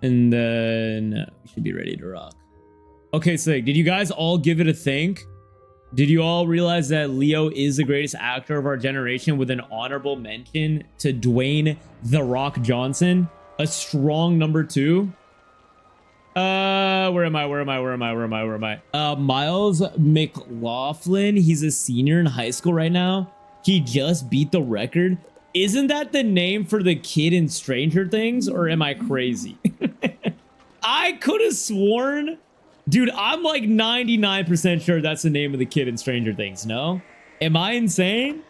And then we should be ready to rock. Okay, sick. Did you guys all give it a think? Did you all realize that Leo is the greatest actor of our generation with an honorable mention to Dwayne "The Rock" Johnson? A strong number 2. Where am I? Miles McLaughlin. He's a senior in high school right now. He just beat the record. Isn't that the name for the kid in Stranger Things, or am I crazy? I could have sworn, dude, I'm like 99% sure that's the name of the kid in Stranger Things. No? Am I insane?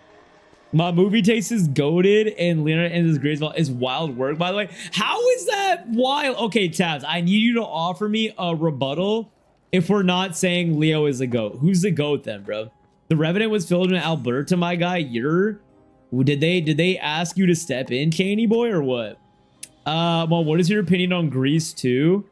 My movie taste is goated, and Leonard and his greatest is wild work, by the way. How is that wild? Okay, Tabs, I need you to offer me a rebuttal if we're not saying Leo is a goat. Who's the goat then, bro? The Revenant was filmed in Alberta, my guy. Did they ask you to step in, Cheney boy, or what? Well, what is your opinion on Grease 2?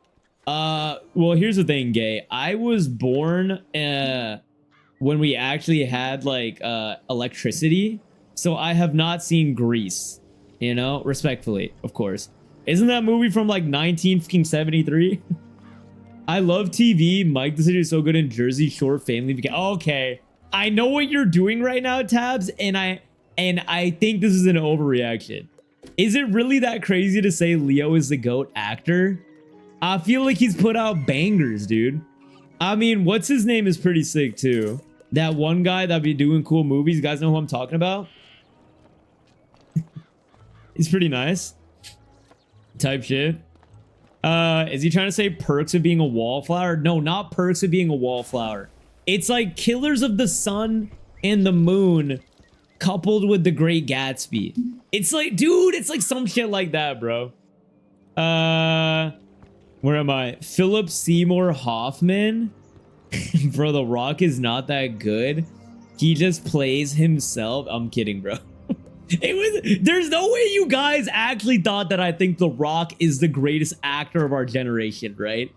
Well, here's the thing, Gay. I was born when we actually had like electricity. So I have not seen Grease, you know, respectfully, of course. Isn't that movie from like 1973? I love TV. Mike the City is so good in Jersey Shore, Family. Okay, I know what you're doing right now, Tabs, and I think this is an overreaction. Is it really that crazy to say Leo is the GOAT actor? I feel like he's put out bangers, dude. I mean, what's his name is pretty sick too. That one guy that be doing cool movies. You guys know who I'm talking about? He's pretty nice. Type shit. Is he trying to say perks of being a wallflower? No, not perks of being a wallflower. It's like Killers of the Sun and the Moon coupled with The Great Gatsby. It's like, dude, it's like some shit like that, bro. Where am I? Philip Seymour Hoffman. Bro, The Rock is not that good. He just plays himself. I'm kidding, bro. There's no way you guys actually thought that I think The Rock is the greatest actor of our generation, right?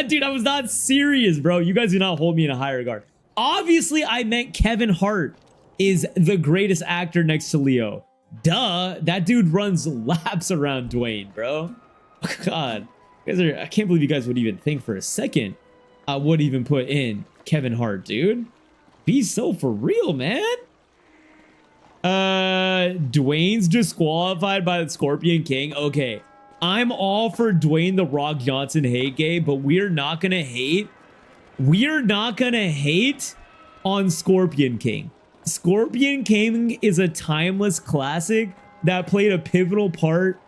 Dude, I was not serious, bro. You guys do not hold me in a high regard. Obviously, I meant Kevin Hart is the greatest actor next to Leo. Duh, that dude runs laps around Dwayne, bro. God, I can't believe you guys would even think for a second I would even put in Kevin Hart, dude. Be so for real, man. Dwayne's disqualified by the Scorpion King. Okay, I'm all for Dwayne "The Rock" Johnson hate gay, but we're not gonna hate. We're not gonna hate on Scorpion King. Scorpion King is a timeless classic that played a pivotal part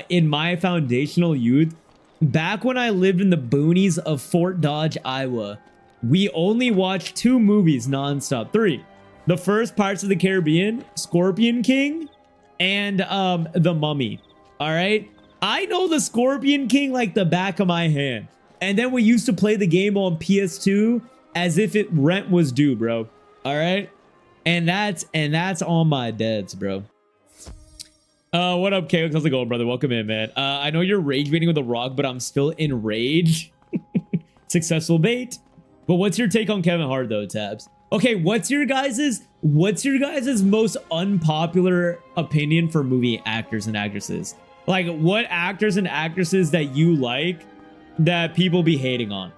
in my foundational youth. Back when I lived in the boonies of Fort Dodge, Iowa, we only watched 2 movies nonstop. 3. The first Pirates of the Caribbean, Scorpion King, and The Mummy. All right? I know the Scorpion King like the back of my hand. And then we used to play the game on PS2 as if rent was due, bro. All right? And that's on my dads, bro. What up, Caleb? How's it going, brother? Welcome in, man. I know you're rage baiting with The Rock, but I'm still in rage. Successful bait. But what's your take on Kevin Hart, though, Tabs? Okay, what's your guys's most unpopular opinion for movie actors and actresses? Like, what actors and actresses that you like that people be hating on?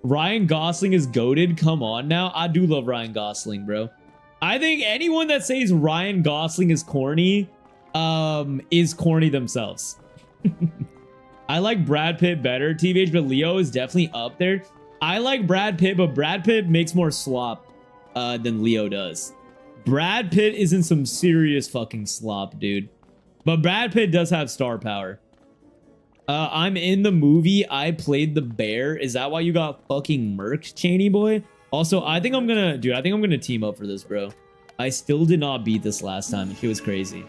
Ryan Gosling is goated. Come on now. I do love Ryan Gosling, bro. I think anyone that says Ryan Gosling is corny themselves. I like Brad Pitt better, TVH, but Leo is definitely up there. I like Brad Pitt, but Brad Pitt makes more slop than Leo does. Brad Pitt is in some serious fucking slop, dude. But Brad Pitt does have star power. I'm in the movie. I played the bear. Is that why you got fucking murked, Cheney boy? Also, I think I'm gonna team up for this, bro. I still did not beat this last time. It was crazy.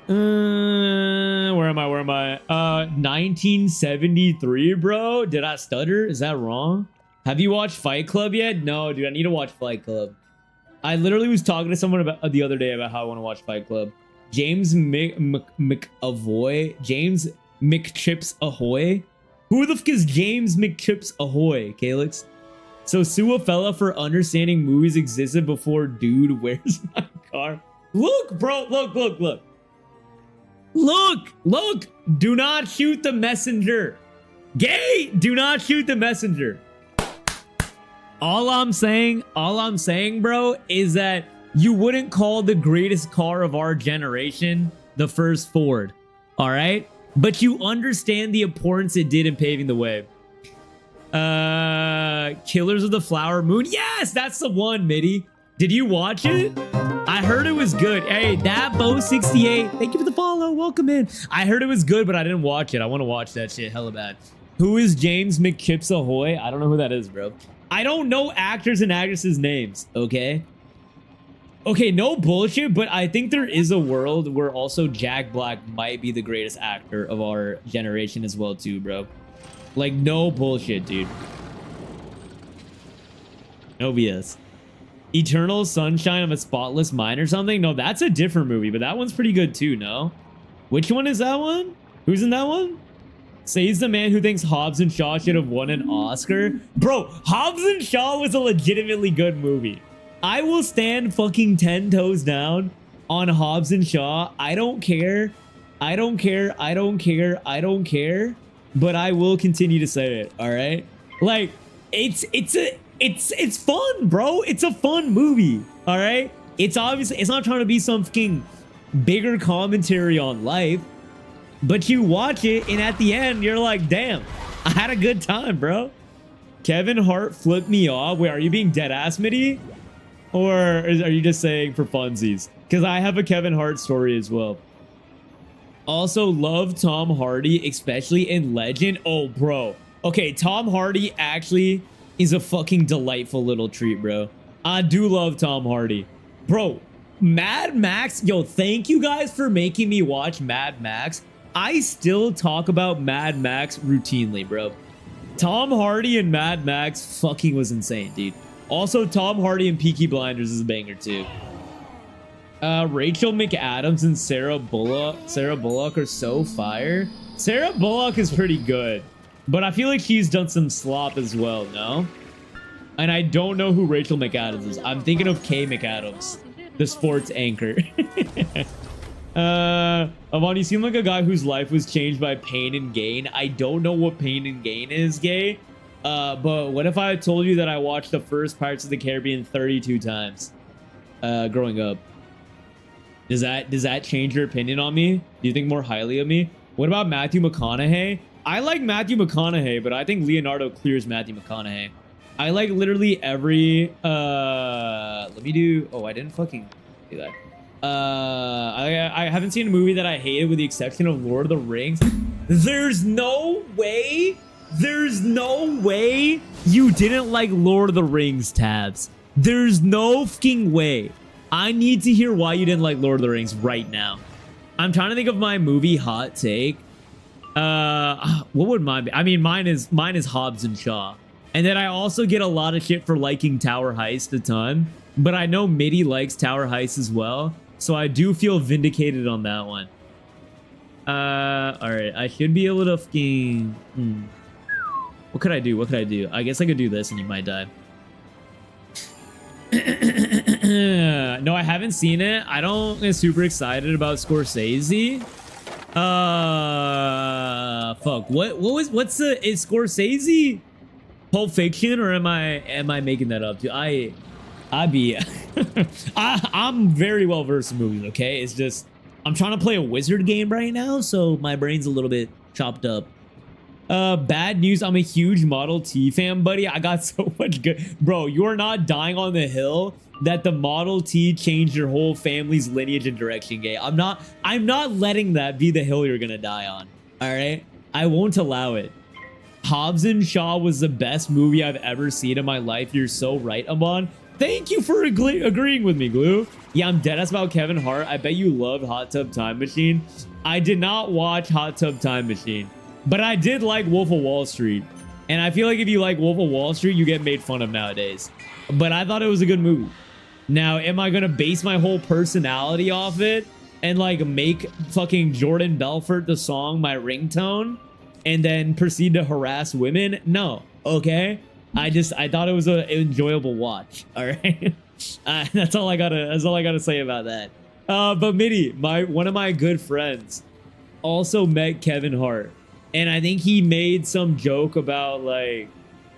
Where am I? 1973, bro. Did I stutter? Is that wrong? Have you watched Fight Club yet? No, dude. I need to watch Fight Club. I literally was talking to someone about the other day about how I want to watch Fight Club. James McAvoy. James McChips Ahoy. Who the fuck is James McChips Ahoy, Calix? So sue a fella for understanding movies existed before dude where's my car. Look, bro. Look. Look, do not shoot the messenger. Gay, do not shoot the messenger. All I'm saying, bro, is that you wouldn't call the greatest car of our generation the first Ford, all right? But you understand the importance it did in paving the way. Killers of the Flower Moon. Yes, that's the one, Mitty. Did you watch it? I heard it was good. Hey, that Bo 68. Thank you for the follow. Welcome in. I heard it was good, but I didn't watch it. I want to watch that shit hella bad. Who is James McChips Ahoy? I don't know who that is, bro. I don't know actors and actresses' names, okay? Okay, no bullshit, but I think there is a world where also Jack Black might be the greatest actor of our generation as well, too, bro. Like, no bullshit, dude. No BS. Eternal Sunshine of a Spotless Mind or something? No, that's a different movie, but that one's pretty good, too, no? Which one is that one? Who's in that one? Says the man who thinks Hobbs and Shaw should have won an Oscar. Bro, Hobbs and Shaw was a legitimately good movie. I will stand fucking 10 toes down on Hobbs and Shaw. I don't care. I don't care. I don't care. I don't care. But I will continue to say it. All right. Like it's fun, bro. It's a fun movie. All right. It's obviously, it's not trying to be some fucking bigger commentary on life, but you watch it and at the end you're like, damn, I had a good time, bro. Kevin Hart flipped me off. Wait, are you being dead ass, Mitty? Or are you just saying for funsies? Because I have a Kevin Hart story as well. Also, love Tom Hardy, especially in Legend. Oh, bro. Okay, Tom Hardy actually is a fucking delightful little treat, bro. I do love Tom Hardy. Bro, Mad Max. Yo, thank you guys for making me watch Mad Max. I still talk about Mad Max routinely, bro. Tom Hardy and Mad Max fucking was insane, dude. Also, Tom Hardy and Peaky Blinders is a banger too. Rachel McAdams and Sarah Bullock are so fire. Sarah Bullock is pretty good, but I feel like she's done some slop as well, no? And I don't know who Rachel McAdams is. I'm thinking of Kay McAdams, the sports anchor. Avon, you seem like a guy whose life was changed by pain and gain. I don't know what pain and gain is, gay. But what if I told you that I watched the first Pirates of the Caribbean 32 times growing up? Does that change your opinion on me? Do you think more highly of me? What about Matthew McConaughey? I like Matthew McConaughey, but I think Leonardo clears Matthew McConaughey. I like literally every let me do, oh, I didn't fucking do that. I haven't seen a movie that I hated with the exception of Lord of the Rings. There's no way you didn't like Lord of the Rings, Tabs. There's no fucking way. I need to hear why you didn't like Lord of the Rings right now. I'm trying to think of my movie hot take. What would mine be? I mean, mine is Hobbs and Shaw. And then I also get a lot of shit for liking Tower Heist a ton. But I know Mitty likes Tower Heist as well. So I do feel vindicated on that one. Alright, I should be able to fucking... What could I do? What could I do? I guess I could do this and you might die. No, I haven't seen it. I don't get super excited about Scorsese. Fuck. What's the... Is Scorsese Pulp Fiction or am I making that up? I'm very well versed in movies, okay? It's just I'm trying to play a wizard game right now, so my brain's a little bit chopped up. Bad news, I'm a huge Model T fan, buddy. I got so much good. Bro, you're not dying on the hill that the Model T changed your whole family's lineage and direction, gay. I'm not letting that be the hill you're gonna die on. All right? I won't allow it. Hobbs and Shaw was the best movie I've ever seen in my life. You're so right, Amon. Thank you for agreeing with me, Glue. Yeah, I'm deadass about Kevin Hart. I bet you loved Hot Tub Time Machine. I did not watch Hot Tub Time Machine, but I did like Wolf of Wall Street. And I feel like if you like Wolf of Wall Street, you get made fun of nowadays. But I thought it was a good movie. Now, am I going to base my whole personality off it and like make fucking Jordan Belfort the song my ringtone and then proceed to harass women? No. Okay. I thought it was an enjoyable watch. All right. That's all I gotta say about that. But Mitty, one of my good friends, also met Kevin Hart. And I think he made some joke about like,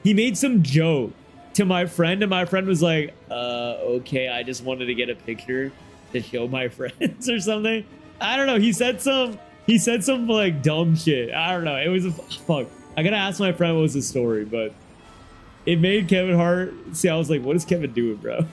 he made some joke to my friend, and my friend was like, okay, I just wanted to get a picture to show my friends or something. I don't know. He said some like dumb shit. I don't know. It was a fuck. I gotta ask my friend what was the story, but it made Kevin Hart see. I was like, what is Kevin doing, bro?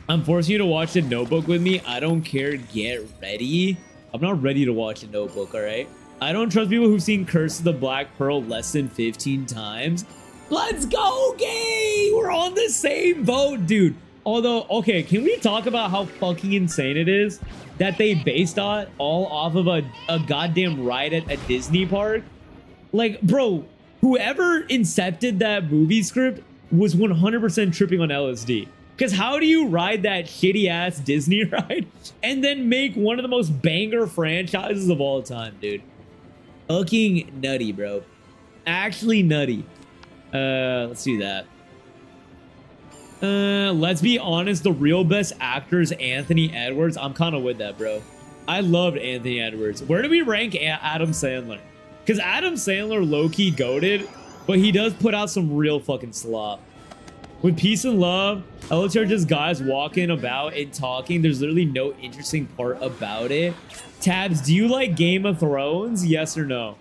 I'm forcing you to watch The Notebook with me. I don't care. Get ready. I'm not ready to watch The Notebook, all right? I don't trust people who've seen Curse of the Black Pearl less than 15 times. Let's go, gay! We're on the same boat, dude. Although, okay, can we talk about how fucking insane it is that they based it all off of a goddamn ride at a Disney park? Like, bro, whoever incepted that movie script was 100% tripping on LSD. Because how do you ride that shitty ass Disney ride and then make one of the most banger franchises of all time, dude? Fucking nutty, bro. Actually nutty. Let's do that. Let's be honest, the real best actor is Anthony Edwards. I'm kind of with that, bro. I loved Anthony Edwards. Where do we rank Adam Sandler? Because Adam Sandler low-key goated, but he does put out some real fucking slop. With Peace and Love, LOT are just guys walking about and talking. There's literally no interesting part about it. Tabs, do you like Game of Thrones? Yes or no?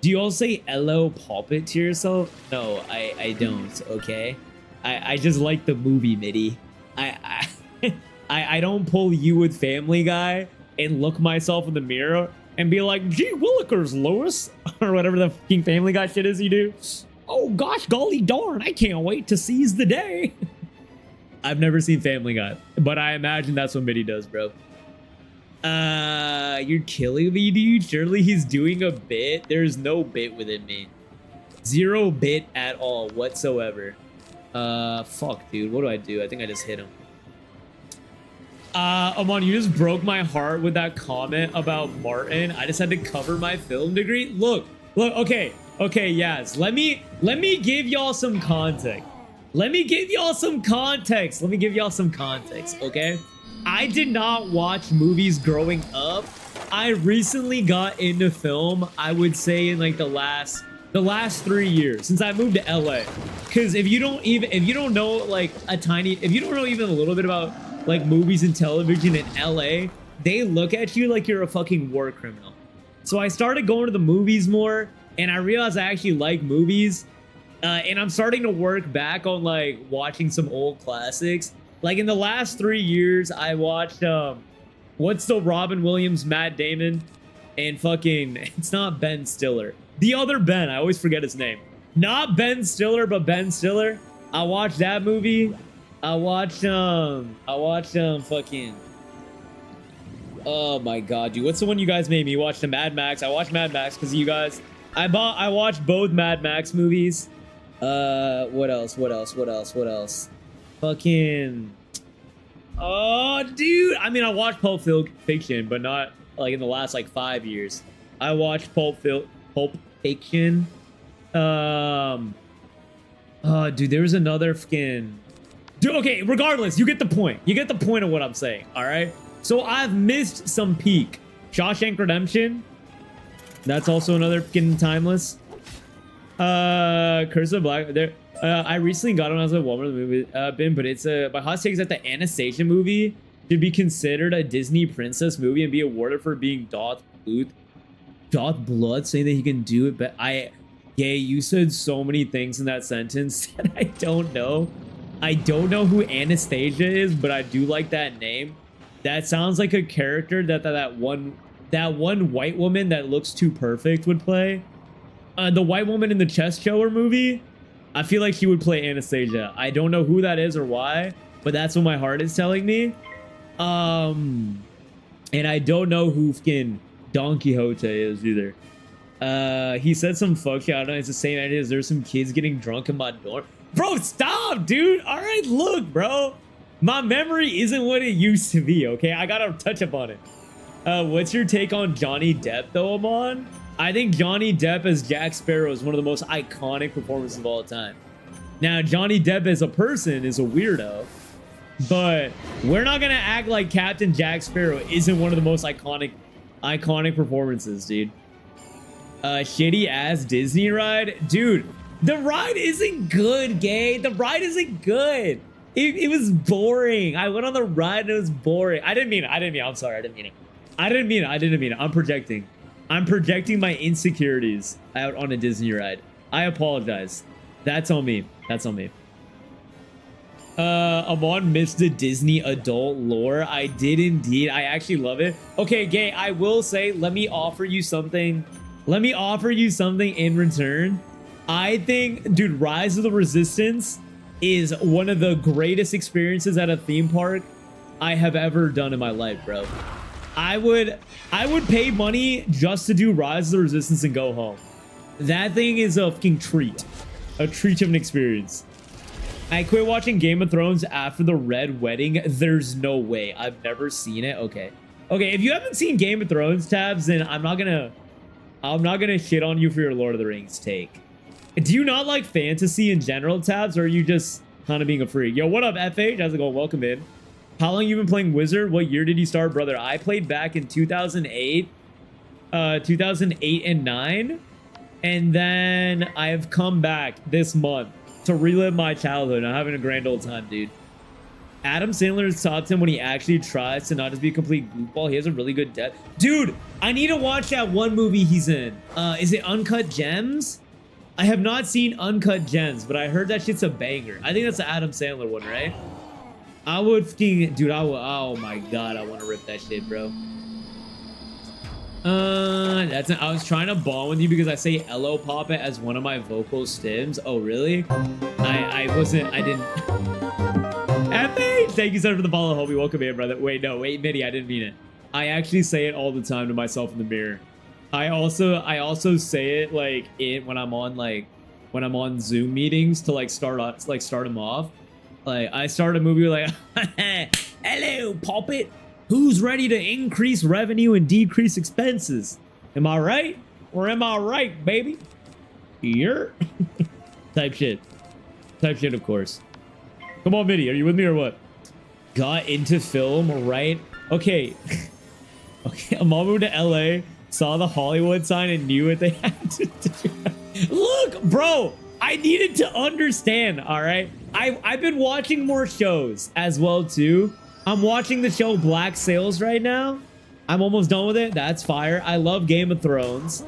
Do you all say LO Puppet to yourself? No, I don't, okay? I just like the movie, Mitty. I don't pull you with Family Guy and look myself in the mirror and be like, gee willikers, Lois, or whatever the fucking Family Guy shit is you do. Oh gosh, golly darn, I can't wait to seize the day. I've never seen Family Guy, but I imagine that's what Mitty does, bro. You're killing me, dude. Surely he's doing a bit. There's no bit within me. Zero bit at all whatsoever. Fuck, dude. What do I do? I think I just hit him. Amon, you just broke my heart with that comment about Martin. I just had to cover my film degree. Look, okay, yes. Let me give y'all some context. Okay? I did not watch movies growing up. I recently got into film, I would say in like the last 3 years since I moved to LA. Cause if you don't know even a little bit about like movies and television in LA, they look at you like you're a fucking war criminal. So I started going to the movies more, and I realized I actually like movies. And I'm starting to work back on like watching some old classics. Like in the last 3 years, I watched what's the Robin Williams, Matt Damon, and fucking it's not Ben Stiller. The other Ben, I always forget his name. Not Ben Stiller, but Ben Stiller. I watched that movie. I watched fucking. Oh my god, dude. What's the one you guys made me watch? The Mad Max. I watched Mad Max because of you guys. I watched both Mad Max movies. What else? Fucking. Oh, dude. I mean, I watched Pulp Fiction, but not like in the last like 5 years. I watched Pulp Fiction. Dude, there was another fucking. Dude, okay, regardless, you get the point. You get the point of what I'm saying, all right? So I've missed some peak. Shawshank Redemption. That's also another fucking timeless. Curse of Black. There. I recently got on as a Walmart movie bin, but it's my hot take is that the Anastasia movie should be considered a Disney princess movie and be awarded for being Doth Blood, saying that he can do it. But you said so many things in that sentence that I don't know. I don't know who Anastasia is, but I do like that name. That sounds like a character that one white woman that looks too perfect would play. The white woman in the Chest Shower movie, I feel like she would play Anastasia. I don't know who that is or why, but that's what my heart is telling me. And I don't know who fucking Don Quixote is either. He said some fuck shit. I don't know. It's the same idea as there's some kids getting drunk in my dorm. Bro, stop, dude. All right, look, bro. My memory isn't what it used to be, okay? I gotta touch up on it. What's your take on Johnny Depp, though, Amon? I think Johnny Depp as Jack Sparrow is one of the most iconic performances of all time. Now, Johnny Depp as a person is a weirdo. but we're not gonna act like Captain Jack Sparrow isn't one of the most iconic performances, dude. Shitty ass Disney ride, dude. The ride isn't good, gay. The ride isn't good. It was boring. I went on the ride and it was boring. I didn't mean it. I'm sorry. I didn't mean it. I'm projecting. I'm projecting my insecurities out on a Disney ride. I apologize. That's on me. Amon missed the Disney adult lore. I did indeed. I actually love it. Okay, gay, I will say, let me offer you something. In return. I think, dude, Rise of the Resistance is one of the greatest experiences at a theme park I have ever done in my life, bro. I would pay money just to do Rise of the Resistance and go home. That thing is a fucking treat. A treat of an experience. I quit watching Game of Thrones after the Red Wedding. There's no way. I've never seen it. Okay, if you haven't seen Game of Thrones, Tabs, then I'm not gonna shit on you for your Lord of the Rings take. Do you not like fantasy in general, Tabs, or are you just kind of being a freak? Yo, what up, FH? How's it going? Welcome in. How long you been playing Wizard? What year did you start, brother? I played back in 2008, 2008 and 9, and then I have come back this month to relive my childhood. I'm having a grand old time, dude. Adam Sandler is top 10 when he actually tries to not just be a complete goofball. He has a really good depth. Dude, I need to watch that one movie he's in. Is it Uncut Gems? I have not seen Uncut Gems, but I heard that shit's a banger. I think that's the Adam Sandler one, right? I would fucking, dude, oh my god, I want to rip that shit, bro. I was trying to bond with you because I say Elo Pop It as one of my vocal stems. Oh, really? I didn't. FH, thank you so much for the follow, homie. Welcome in, brother. Wait, Mitty, I didn't mean it. I actually say it all the time to myself in the mirror. I also say it like when I'm on Zoom meetings to start them off. Like I start a movie like, hello, Poppet. Who's ready to increase revenue and decrease expenses? Am I right? Or am I right, baby? You're type shit, of course. Come on, Mitty, are you with me or what? Got into film, right? Okay. Okay, I'm on moved to LA. Saw the Hollywood sign and knew what they had to do. Look, bro, I needed to understand, all right? I've been watching more shows as well, too. I'm watching the show Black Sails right now. I'm almost done with it. That's fire. I love Game of Thrones.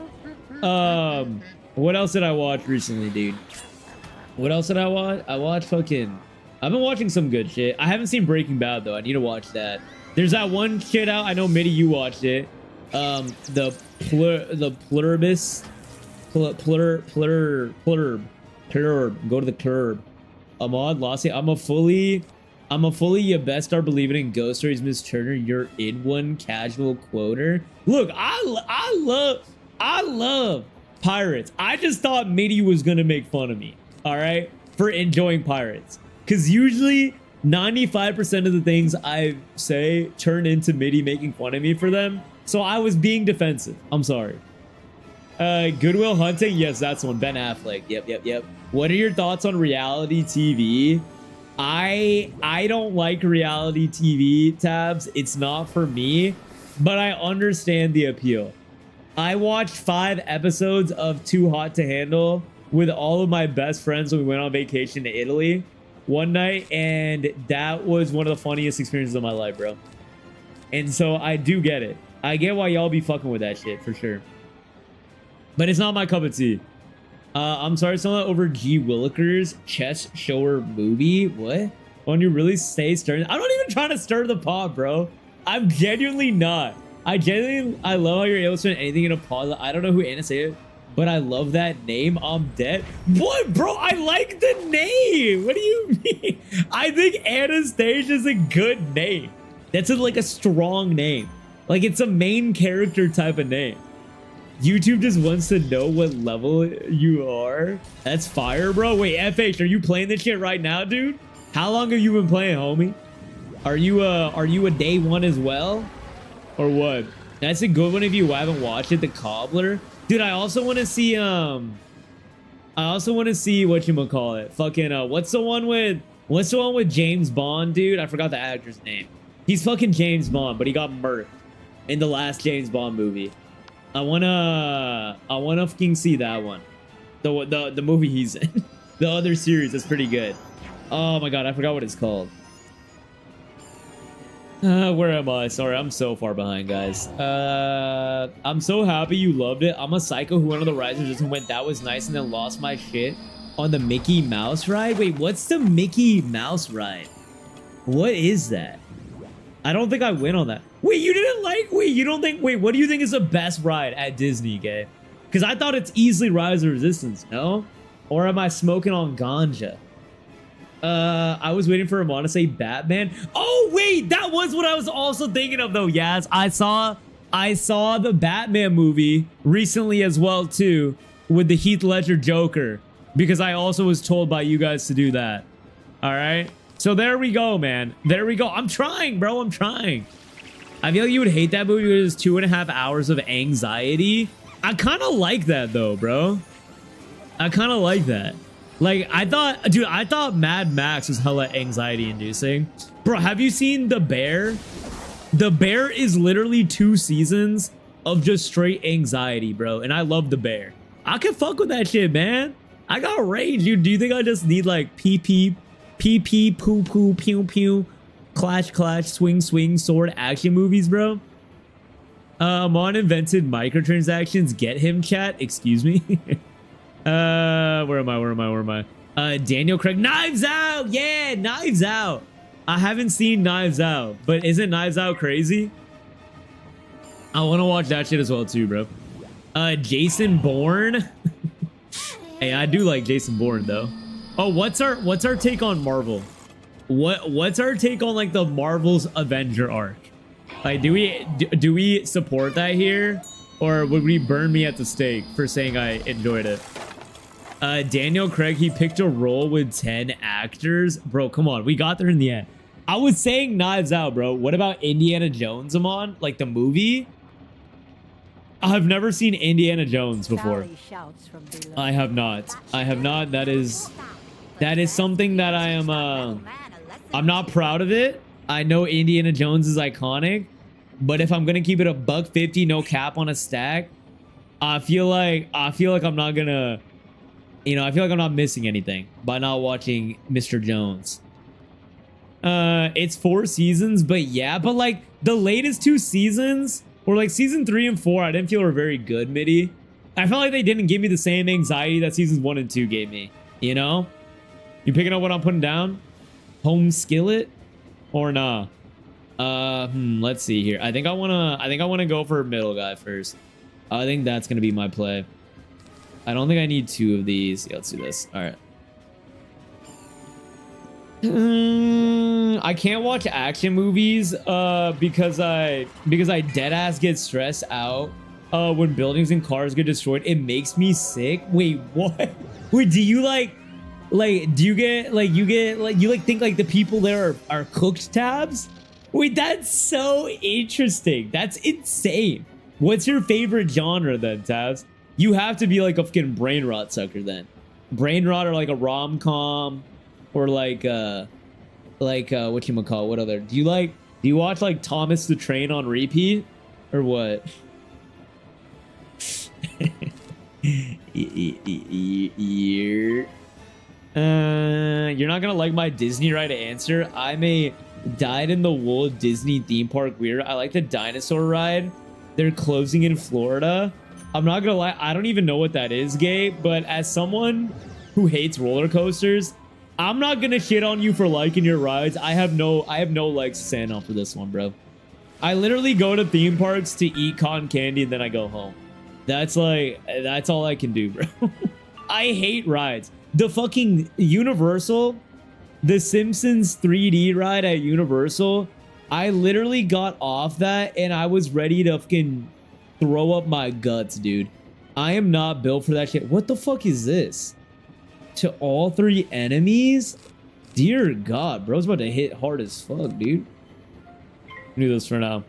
What else did I watch recently, dude? What else did I watch? I've been watching some good shit. I haven't seen Breaking Bad, though. I need to watch that. There's that one shit out. I know, Mitty, you watched it. The pluribus, plurb. Go to the curb. Ahmad Lassie. I'm a fully you best start believing in ghost stories, Miss Turner. You're in one casual quoter. Look, I love pirates. I just thought Mitty was gonna make fun of me, all right, for enjoying pirates, because usually 95% of the things I say turn into Mitty making fun of me for them. So I was being defensive. I'm sorry. Goodwill Hunting. Yes, that's the one. Ben Affleck. Yep. What are your thoughts on reality TV? I don't like reality TV, Tabs. It's not for me, but I understand the appeal. I watched 5 episodes of Too Hot to Handle with all of my best friends when we went on vacation to Italy one night, and that was one of the funniest experiences of my life, bro. And so I do get it. I get why y'all be fucking with that shit for sure, but it's not my cup of tea. I'm sorry, someone over G. Willikers chess shower movie. What? When you really stay stirring? I'm not even trying to stir the pot, bro. I'm genuinely not. I love how you're able to turn anything in a pause. I don't know who Anastasia, but I love that name. I'm dead. What, bro? I like the name. What do you mean? I think Anastasia is a good name. That's like a strong name. Like it's a main character type of name. YouTube just wants to know what level you are. That's fire, bro. Wait, FH, are you playing this shit right now, dude? How long have you been playing, homie? Are you a day one as well? Or what? That's a good one if you haven't watched it, The Cobbler. Dude, I also want to see whatchamacallit. Fucking what's the one with What's the one with James Bond, dude? I forgot the actor's name. He's fucking James Bond, but he got murked in the last James Bond movie. I wanna fucking see that one. The movie he's in. The other series is pretty good. Oh my god, I forgot what it's called. Where am I? Sorry, I'm so far behind, guys. I'm so happy you loved it. I'm a psycho who went on the rides and just went, that was nice, and then lost my shit on the Mickey Mouse ride. Wait, what's the Mickey Mouse ride? What is that? I don't think I went on that. Wait, you didn't like? Wait, you don't think? Wait, what do you think is the best ride at Disney, gay? Because I thought it's easily Rise of Resistance, no? Or am I smoking on ganja? I was waiting for Ramon to say Batman. Oh wait, that was what I was also thinking of though. Yaz, I saw the Batman movie recently as well too, with the Heath Ledger Joker, because I also was told by you guys to do that. All right, so there we go, man. There we go. I'm trying, bro. I'm trying. I feel like you would hate that movie because it's 2.5 hours of anxiety. I kind of like that though, bro. I kind of like that. Like, I thought Mad Max was hella anxiety inducing. Bro, have you seen The Bear? The Bear is literally 2 seasons of just straight anxiety, bro. And I love The Bear. I can fuck with that shit, man. I got range, dude. Do you think I just need like pee, poo, poo, pew, pew, clash, clash, swing, swing, sword action movies, bro? Mon invented microtransactions. Get him, chat. Excuse me. Where am I? Daniel Craig. Knives Out! Yeah, Knives Out. I haven't seen Knives Out, but isn't Knives Out crazy? I want to watch that shit as well too, bro. Jason Bourne. Hey, I do like Jason Bourne though. Oh, what's our take on Marvel? What's our take on like the Marvel's Avenger arc? Like, do we support that here, or would we burn me at the stake for saying I enjoyed it? Daniel Craig, he picked a role with 10 actors. Bro, come on. We got there in the end. I was saying Knives Out, bro. What about Indiana Jones, Amon? Like the movie? I've never seen Indiana Jones before. I have not. I have not. That is something that I am, I'm not proud of it. I know Indiana Jones is iconic, but if I'm going to keep it a $150, no cap on a stack, I feel like I'm not going to, you know, I feel like I'm not missing anything by not watching Mr. Jones. It's 4 seasons, but yeah, but like the latest 2 seasons, or like season 3 and 4, I didn't feel were very good, Midi. I felt like they didn't give me the same anxiety that seasons 1 and 2 gave me, you know? You picking up what I'm putting down? Home skillet or nah? Let's see here. I think I wanna go for middle guy first. I think that's gonna be my play. I don't think I need 2 of these. Yeah, let's do this. All right. I can't watch action movies because I dead ass get stressed out when buildings and cars get destroyed. It makes me sick. Wait, what? Wait, do you do you think like the people there are cooked tabs? Wait, that's so interesting. That's insane. What's your favorite genre then, Tabs? You have to be like a fucking brain rot sucker then. Brain rot or like a rom-com or like whatchamacallit, what other? Do you watch like Thomas the Train on repeat or what? You're not gonna like my Disney ride answer. I'm a dyed-in-the-wool Disney theme park weird. I like the dinosaur ride. They're closing in Florida. I'm not gonna lie, I don't even know what that is, Gabe, but as someone who hates roller coasters, I'm not gonna shit on you for liking your rides. I have no legs to stand on for this one, bro. I literally go to theme parks to eat cotton candy and then I go home. That's all I can do, bro. I hate rides. The fucking Universal, the Simpsons 3D ride at Universal, I literally got off that and I was ready to fucking throw up my guts, dude. I am not built for that shit. What the fuck is this? To all 3 enemies? Dear God, bro's about to hit hard as fuck, dude. Do this for now.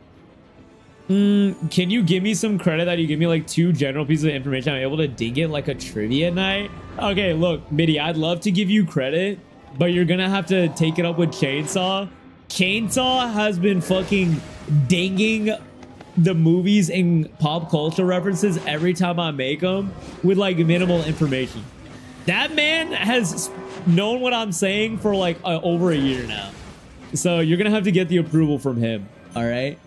Can you give me some credit that you give me like 2 general pieces of information I'm able to dig it like a trivia night? Okay, look, Midi, I'd love to give you credit, but you're gonna have to take it up with Chainsaw. Chainsaw has been fucking dinging the movies and pop culture references every time I make them with like minimal information. That man has known what I'm saying for like over a year now. So you're gonna have to get the approval from him, all right?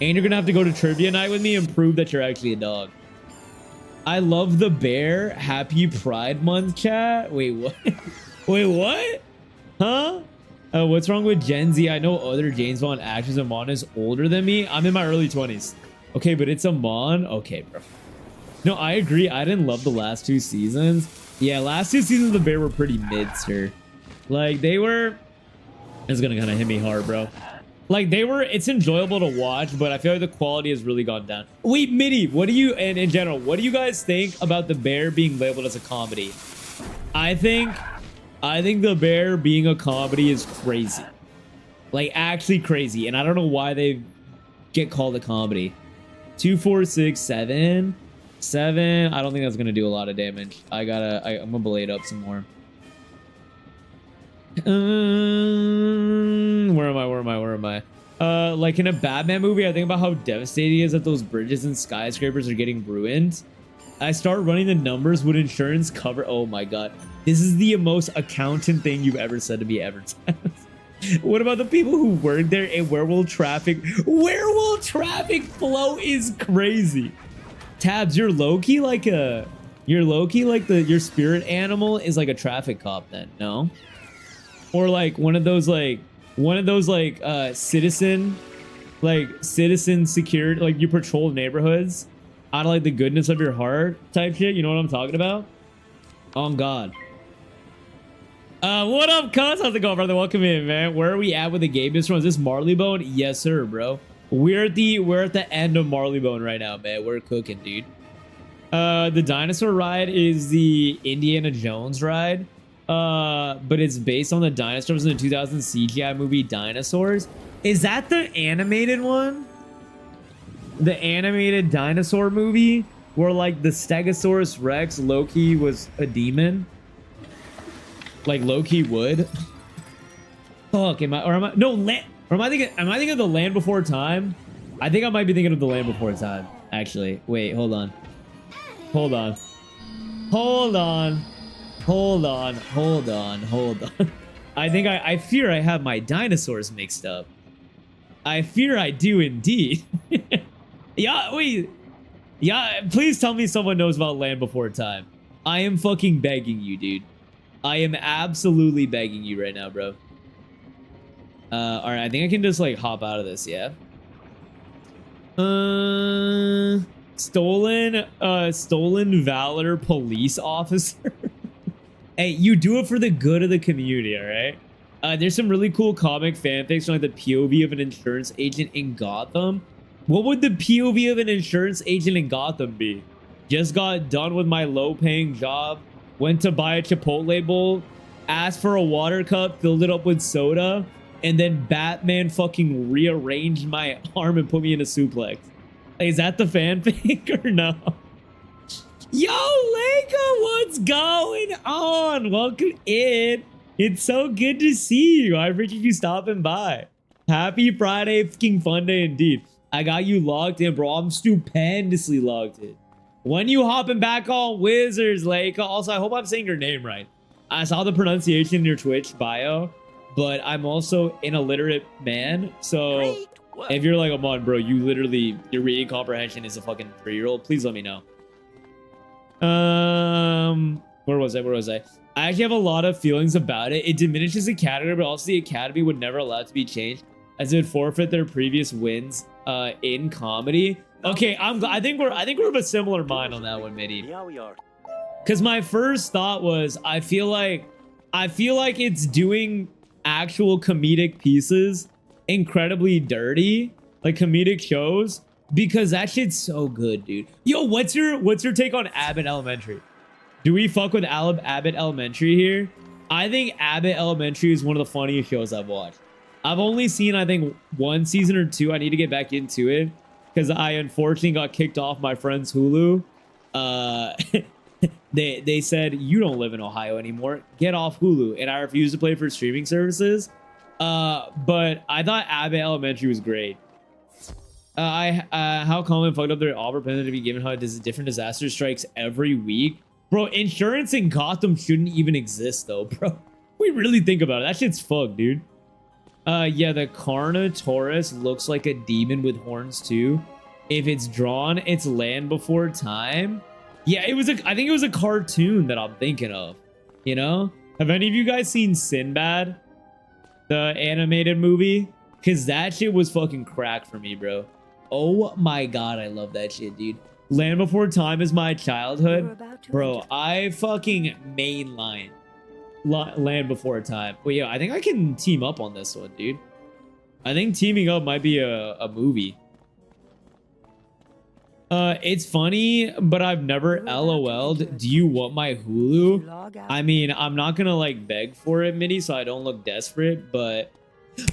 And you're gonna have to go to trivia night with me and prove that you're actually a dog. I love the bear. Happy Pride Month, chat. Wait, what? Wait, what? Huh? What's wrong with Gen Z? I know other James Bond actors and Mon is older than me. I'm in my early 20s. Okay, but it's a Mon. Okay, bro. No, I agree. I didn't love the last 2 seasons. Yeah, last 2 seasons of the bear were pretty mid-sir. Like, they were... It's gonna kind of hit me hard, bro. Like, they were... It's enjoyable to watch, but I feel like the quality has really gone down. Wait, Mitty, what do you... And in general, what do you guys think about the bear being labeled as a comedy? I think the bear being a comedy is crazy. Like, actually crazy. And I don't know why they get called a comedy. 2, 4, 6, 7. 7. I don't think that's gonna do a lot of damage. I'm gonna blade up some more. Where am I? Like in a Batman movie, I think about how devastating it is that those bridges and skyscrapers are getting ruined. I start running the numbers. Would insurance cover? Oh my god. This is the most accountant thing you've ever said to me ever. What about the people who work there? And where will traffic flow is crazy. Tabs, you're low-key like your spirit animal is like a traffic cop then, no? Or like one of those citizen security, like you patrol neighborhoods out of like the goodness of your heart type shit. You know what I'm talking about? Oh God. What up, cuz? How's it going, brother? Welcome in, man. Where are we at with the game? Is this Marleybone? Yes, sir, bro. We're at the end of Marleybone right now, man. We're cooking, dude. The dinosaur ride is the Indiana Jones ride. But it's based on the dinosaurs in the 2000 CGI movie Dinosaurs. Is that the animated one? The animated dinosaur movie where like the Stegosaurus Rex Loki was a demon? Like Loki would? Fuck, am I thinking of The Land Before Time? I think I might be thinking of The Land Before Time, actually. Wait, hold on. I fear I have my dinosaurs mixed up. I fear I do indeed. Yeah, wait. Yeah, please tell me someone knows about Land Before Time. I am fucking begging you, dude. I am absolutely begging you right now, bro. Alright, I think I can just like hop out of this, yeah? Stolen valor police officer. Hey, you do it for the good of the community, all right? There's some really cool comic fanfics on like the POV of an insurance agent in Gotham. What would the POV of an insurance agent in Gotham be? Just got done with my low-paying job, went to buy a Chipotle bowl, asked for a water cup, filled it up with soda, and then Batman fucking rearranged my arm and put me in a suplex. Is that the fanfic or no? Yo, Leica, what's going on? Welcome in. It's so good to see you. I appreciate you stopping by. Happy Friday, fucking fun day indeed. I got you logged in, bro. I'm stupendously logged in. When you hopping back on Wizards, Leica? Also, I hope I'm saying your name right. I saw the pronunciation in your Twitch bio, but I'm also an illiterate man, so if you're like, oh, bro, your reading comprehension is a fucking 3-year-old, please let me know. Where was I? I actually have a lot of feelings about it. It diminishes the category, but also the Academy would never allow it to be changed, as it would forfeit their previous wins in comedy. Okay, I think we're of a similar mind on that one, Mitty. Yeah, we are. Because my first thought was, I feel like it's doing actual comedic pieces incredibly dirty, like comedic shows, because that shit's so good, dude. Yo, what's your take on Abbott Elementary? Do we fuck with Abbott Elementary here? I think Abbott Elementary is one of the funniest shows I've watched. I've only seen, I think, 1 season or 2. I need to get back into it because I unfortunately got kicked off my friend's Hulu. They said, you don't live in Ohio anymore. Get off Hulu. And I refused to play for streaming services. But I thought Abbott Elementary was great. How common fucked up their offer pending to be given how different disaster strikes every week. Bro, insurance in Gotham shouldn't even exist though, bro. We really think about it. That shit's fucked, dude. Yeah, the Carnotaurus looks like a demon with horns too. If it's drawn, it's Land Before Time. Yeah, I think it was a cartoon that I'm thinking of. You know? Have any of you guys seen Sinbad? The animated movie? Cause that shit was fucking crack for me, bro. Oh my god, I love that shit, dude. Land Before Time is my childhood. Bro, I fucking mainline Land Before Time. Well, yeah, I think I can team up on this one, dude. I think teaming up might be a movie. It's funny, but I've never LOL'd. Do you want my Hulu? I mean, I'm not gonna like beg for it, Mitty, so I don't look desperate, but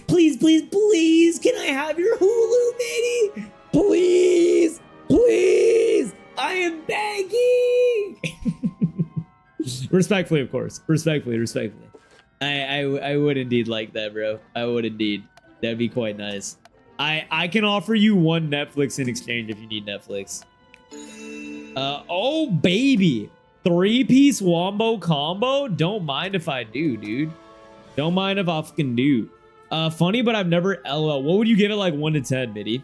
please, please, please, can I have your Hulu, Mitty? Please, please, I am begging. Respectfully, of course. Respectfully. I would indeed like that, bro. I would indeed. That'd be quite nice. I can offer you one Netflix in exchange if you need Netflix. Oh baby, 3-piece wombo combo. Don't mind if I do, dude. Don't mind if I fucking do. Funny, but I've never LOL. What would you give it like 1 to 10, Mitty?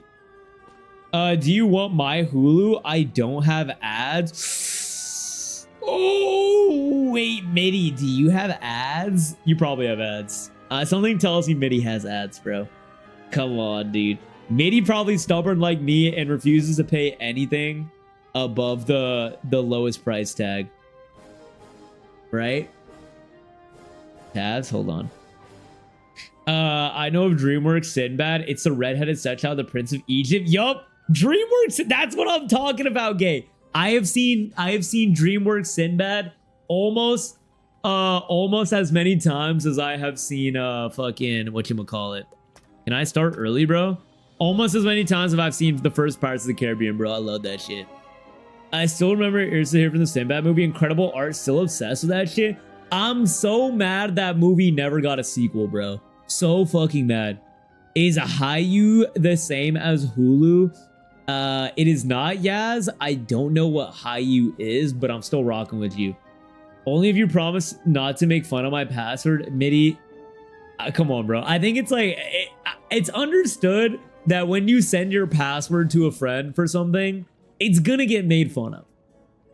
Do you want my Hulu? I don't have ads. Oh wait, Mitty, do you have ads? You probably have ads. Something tells me Mitty has ads, bro. Come on, dude. Mitty probably stubborn like me and refuses to pay anything above the lowest price tag. Right? Tabs, hold on. I know of DreamWorks Sinbad. It's the redheaded stepchild, the Prince of Egypt. Yup, DreamWorks. That's what I'm talking about, gay. I have seen DreamWorks Sinbad almost as many times as I have seen fucking whatchamacallit. Can I start early, bro? Almost as many times have I seen the first Pirates of the Caribbean, bro. I love that shit. I still remember Ears to Hear from the Sinbad movie. Incredible art. Still obsessed with that shit. I'm so mad that movie never got a sequel, bro. So fucking mad. Is Hayu the same as Hulu? It is not, Yaz. I don't know what Hayu is, but I'm still rocking with you. Only if you promise not to make fun of my password, Mitty. Come on, bro. I think it's like it's understood that when you send your password to a friend for something, it's gonna get made fun of.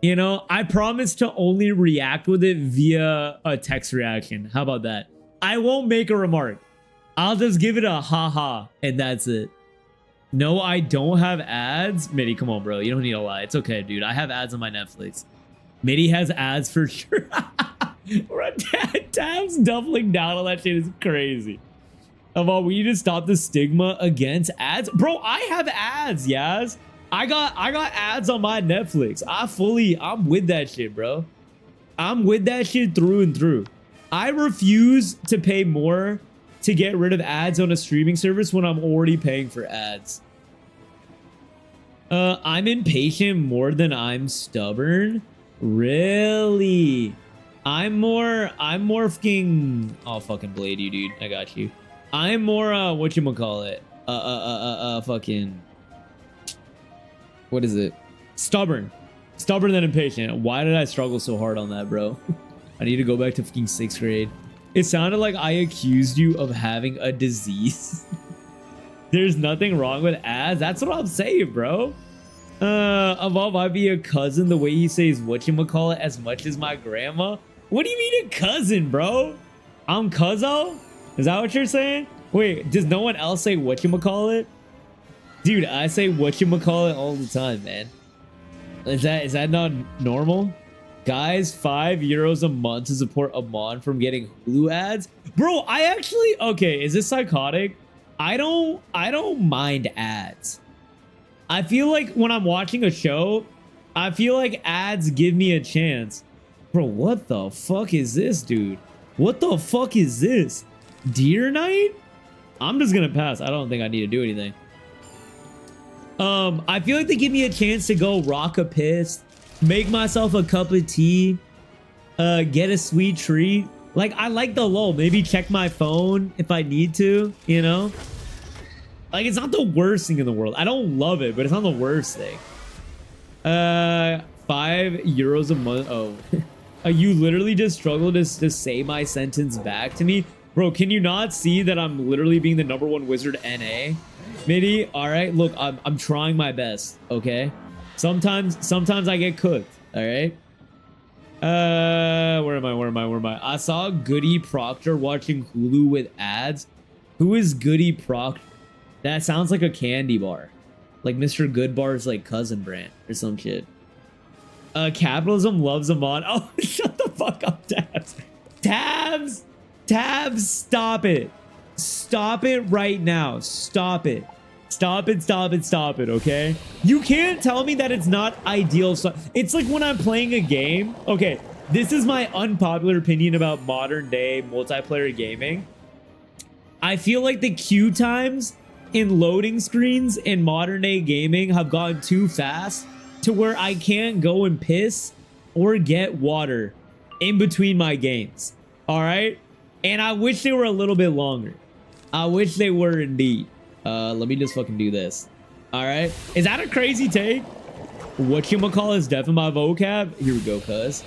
You know, I promise to only react with it via a text reaction. How about that? I won't make a remark. I'll just give it a haha, and that's it. No, I don't have ads. Mitty, come on, bro. You don't need to lie. It's okay, dude. I have ads on my Netflix. Mitty has ads for sure. Tabs doubling down on that shit is crazy. We need to stop the stigma against ads. Bro, I have ads, Yaz. I got ads on my Netflix. I'm with that shit, bro. I'm with that shit through and through. I refuse to pay more to get rid of ads on a streaming service when I'm already paying for ads. I'm impatient more than I'm stubborn. Really? I'm more fucking... I'll fucking blade you, dude. I got you. I'm more, whatchamacallit? Fucking... What is it? Stubborn. Stubborn than impatient. Why did I struggle so hard on that, bro? I need to go back to fucking 6th grade. It sounded like I accused you of having a disease. There's nothing wrong with ads. That's what I'm saying, bro. Above, I'd be a cousin the way he says whatchamacallit as much as my grandma. What do you mean a cousin, bro? I'm cuzzo? Is that what you're saying? Wait, does no one else say whatchamacallit? Dude, I say whatchamacallit all the time, man. Is that not normal? Guys, €5 a month to support Amon from getting Hulu ads. Bro, I actually... Okay, is this psychotic? I don't mind ads. I feel like when I'm watching a show, I feel like ads give me a chance. Bro, what the fuck is this, dude? What the fuck is this? Deer night? I'm just gonna pass. I don't think I need to do anything. I feel like they give me a chance to go rock a piss, make myself a cup of tea, get a sweet treat. Like, I like the lull. Maybe check my phone if I need to, you know? Like, it's not the worst thing in the world. I don't love it, but it's not the worst thing. 5 euros a month. Oh, you literally just struggled to say my sentence back to me. Bro, can you not see that I'm literally being the #1 wizard NA? Midi, all right, look, I'm trying my best, okay? Sometimes I get cooked, all right? Where am I? I saw Goody Proctor watching Hulu with ads. Who is Goody Proctor? That sounds like a candy bar. Like Mr. Goodbar's like cousin brand or some shit. Capitalism loves a mod. Oh, shut the fuck up, Tabs. Tabs, stop it. Stop it right now. Stop it. Stop it, okay? You can't tell me that it's not ideal. It's like when I'm playing a game. Okay, this is my unpopular opinion about modern day multiplayer gaming. I feel like the queue times in loading screens in modern day gaming have gotten too fast to where I can't go and piss or get water in between my games. All right? And I wish they were a little bit longer. I wish they were indeed. Let me just fucking do this. All right. Is that a crazy take? Whatchamacall is deaf in my vocab? Here we go, cuz.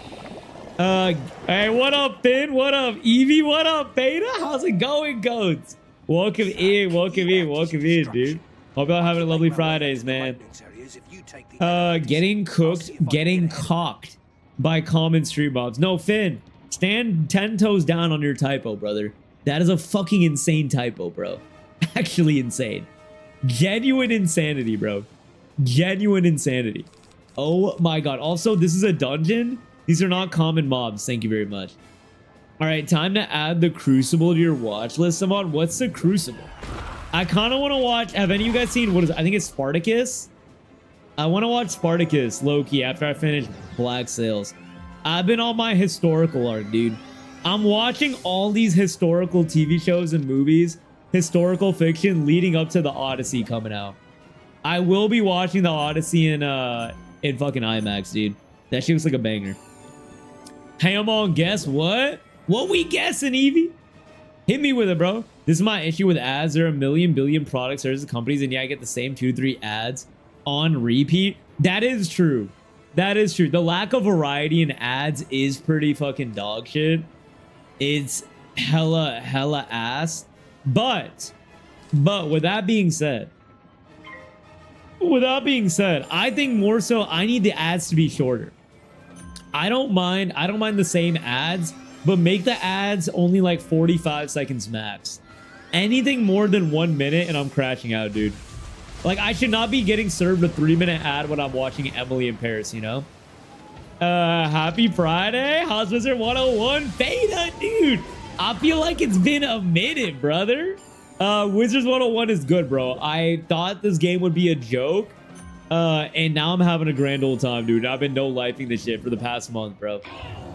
Hey, what up, Finn? What up, Evie? What up, Beta? How's it going, goats? Welcome in, dude. Hope y'all having a lovely Fridays, man. Getting cooked, getting cocked by common stream mobs. No, Finn, stand 10 toes down on your typo, brother. That is a fucking insane typo, bro. Actually insane. Genuine insanity, bro. Genuine insanity. Oh my god. Also, this is a dungeon. These are not common mobs. Thank you very much. All right, time to add the Crucible to your watch list. Someone, what's the Crucible? I kind of want to watch. Have any of you guys seen what is? I think it's Spartacus. I want to watch Spartacus low-key after I finish Black Sails. I've been on my historical arc, dude. I'm watching all these historical TV shows and movies, historical fiction leading up to the Odyssey coming out. I will be watching the Odyssey in fucking IMAX, dude. That shit looks like a banger. Hey, I'm on. Guess what? What we guessing, Evie? Hit me with it, bro. This is my issue with ads. There are a million billion products, services, companies, and yeah, I get the same 2 to 3 ads on repeat. That is true. That is true. The lack of variety in ads is pretty fucking dog shit. It's hella ass. But with that being said, I think more so I need the ads to be shorter. I don't mind the same ads, but make the ads only like 45 seconds max. Anything more than 1 minute and I'm crashing out, dude. Like, I should not be getting served a 3-minute ad when I'm watching Emily in Paris, you know? Happy Friday, House Wizard101 beta, dude. I feel like it's been a minute, brother. Wizards101 is good, bro. I thought this game would be a joke. And now I'm having a grand old time, dude. I've been no-lifing this shit for the past month, bro.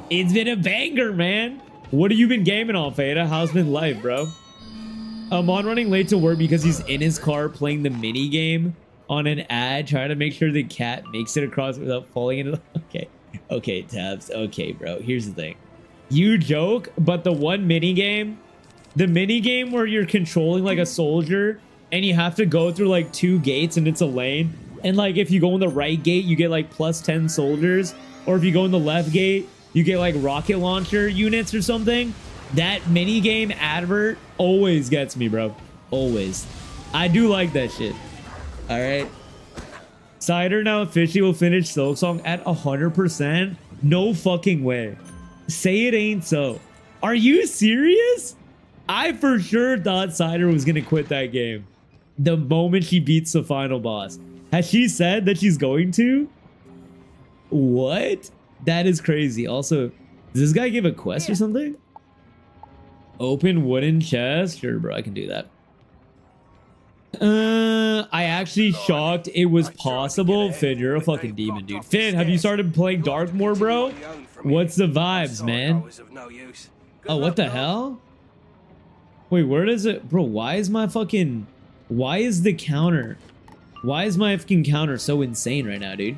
It's been a banger, man. What have you been gaming on, Fada? How's been life, bro? I'm on running late to work because he's in his car playing the mini game on an ad, trying to make sure the cat makes it across without falling into the... Okay, Tabs. Okay, bro. Here's the thing. You joke, but the mini game where you're controlling like a soldier and you have to go through like 2 gates and it's a lane. And like if you go in the right gate, you get like plus 10 soldiers. Or if you go in the left gate, you get like rocket launcher units or something. That mini game advert always gets me, bro. Always. I do like that shit. All right. Cider now officially will finish Silk Song at 100%. No fucking way. Say it ain't so. Are you serious? I for sure thought Cider was going to quit that game the moment she beats the final boss. Has she said that she's going to? What? That is crazy. Also, does this guy give a quest or something? Open wooden chest? Sure, bro, I can do that. I actually shocked it was possible. Finn, you're a fucking demon, dude. Finn, have you started playing Dark more, bro? What's the vibes, man? Oh, what the hell? Wait, where does it... Bro, why is my fucking... Why is the counter... Why is my fucking counter so insane right now, dude?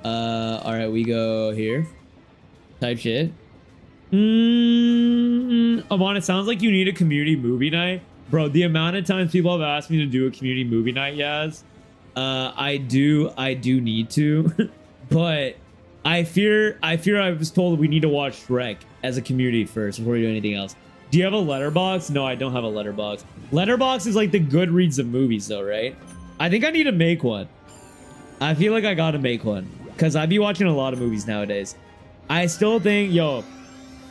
All right, we go here. Type shit. Amon, it sounds like you need a community movie night. Bro, the amount of times people have asked me to do a community movie night, Yaz. I do need to. But I fear I was told we need to watch Shrek as a community first before we do anything else. Do you have a letterbox? No, I don't have a letterbox. Letterbox is like the Goodreads of movies though, right? I think I need to make one. I feel like I gotta make one because I be watching a lot of movies nowadays. I still think, yo,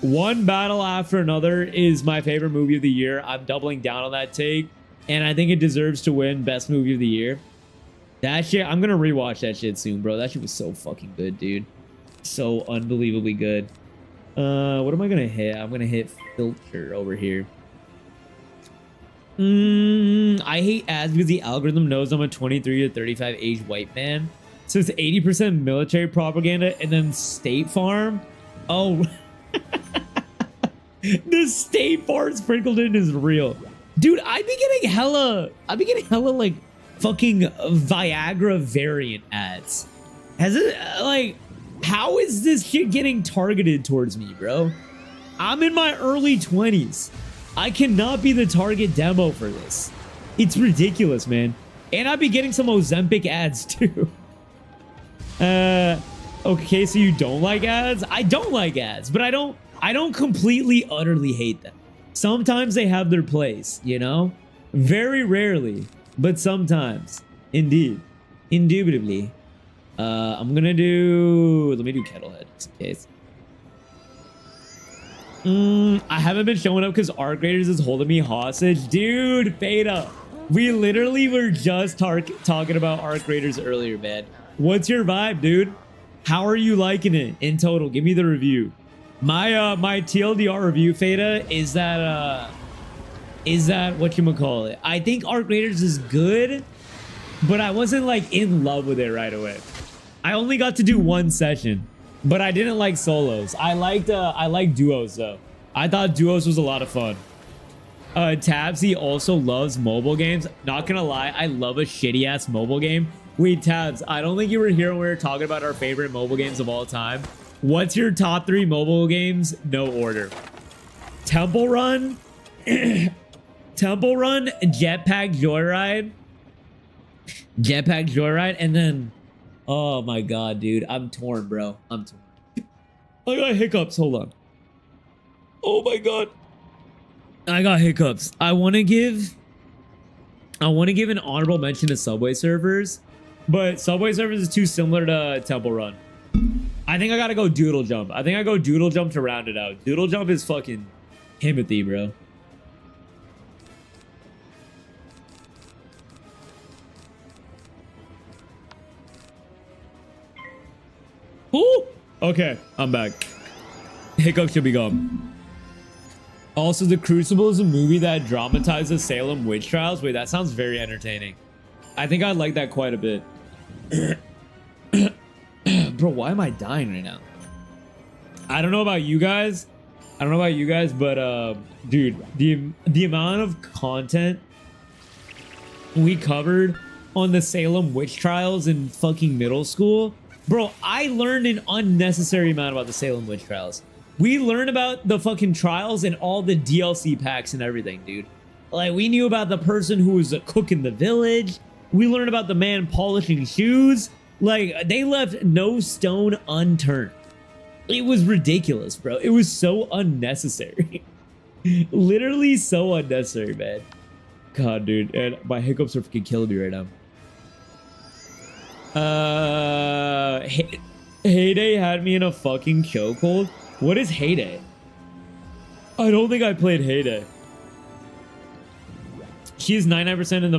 One Battle After Another is my favorite movie of the year. I'm doubling down on that take, and I think it deserves to win Best Movie of the Year. That shit, I'm gonna rewatch that shit soon, bro. That shit was so fucking good, dude. So unbelievably good. What am I gonna hit? I'm gonna hit filter over here. I hate ads because the algorithm knows I'm a 23 to 35 age white man. So it's 80% military propaganda and then State Farm. Oh, the State Farm sprinkled in is real. Dude, I'd be getting hella like fucking Viagra variant ads. Has it like, how is this shit getting targeted towards me, bro? I'm in my early 20s. I cannot be the target demo for this. It's ridiculous, man. And I'd be getting some Ozempic ads too. Okay, so you don't like ads? I don't like ads, but I don't completely, utterly hate them. Sometimes they have their place, you know? Very rarely, but sometimes. Indeed. Indubitably. I'm gonna do... Let me do Kettlehead, just in case. I haven't been showing up because Arc Raiders is holding me hostage. Dude, Fada. We literally were just talking about Arc Raiders earlier, man. What's your vibe, dude? How are you liking it in total? Give me the review. My TLDR review, Fada, is that whatchamacallit? I think Arc Raiders is good, but I wasn't like in love with it right away. I only got to do one session, but I didn't like solos. I liked duos though. I thought duos was a lot of fun. Tabsy also loves mobile games. Not gonna lie, I love a shitty ass mobile game. Wait, Tabs, I don't think you were here when we were talking about our favorite mobile games of all time. What's your top 3 mobile games? No order. Temple Run, Temple Run, Jetpack Joyride, and then, oh my god, dude, I'm torn, bro. I'm torn. I got hiccups. Hold on. Oh my god, I got hiccups. I want to give an honorable mention to Subway Surfers, but Subway Surfers is too similar to Temple Run. I think I gotta go Doodle Jump. I think I go Doodle Jump to round it out. Doodle Jump is fucking Timothy, bro. Ooh! Okay, I'm back. Hiccup should be gone. Also, The Crucible is a movie that dramatizes Salem witch trials. Wait, that sounds very entertaining. I think I like that quite a bit. Bro, why am I dying right now? I don't know about you guys. But dude, the amount of content we covered on the Salem witch trials in fucking middle school. Bro, I learned an unnecessary amount about the Salem witch trials. We learned about the fucking trials and all the DLC packs and everything, dude. Like, we knew about the person who was a cook in the village. We learned about the man polishing shoes. Like, they left no stone unturned. It was ridiculous, bro. It was so unnecessary. Literally so unnecessary, man. God, dude. And my hiccups are freaking killing me right now. Heyday had me in a fucking chokehold. What is Heyday? I don't think I played Heyday. She's 99% in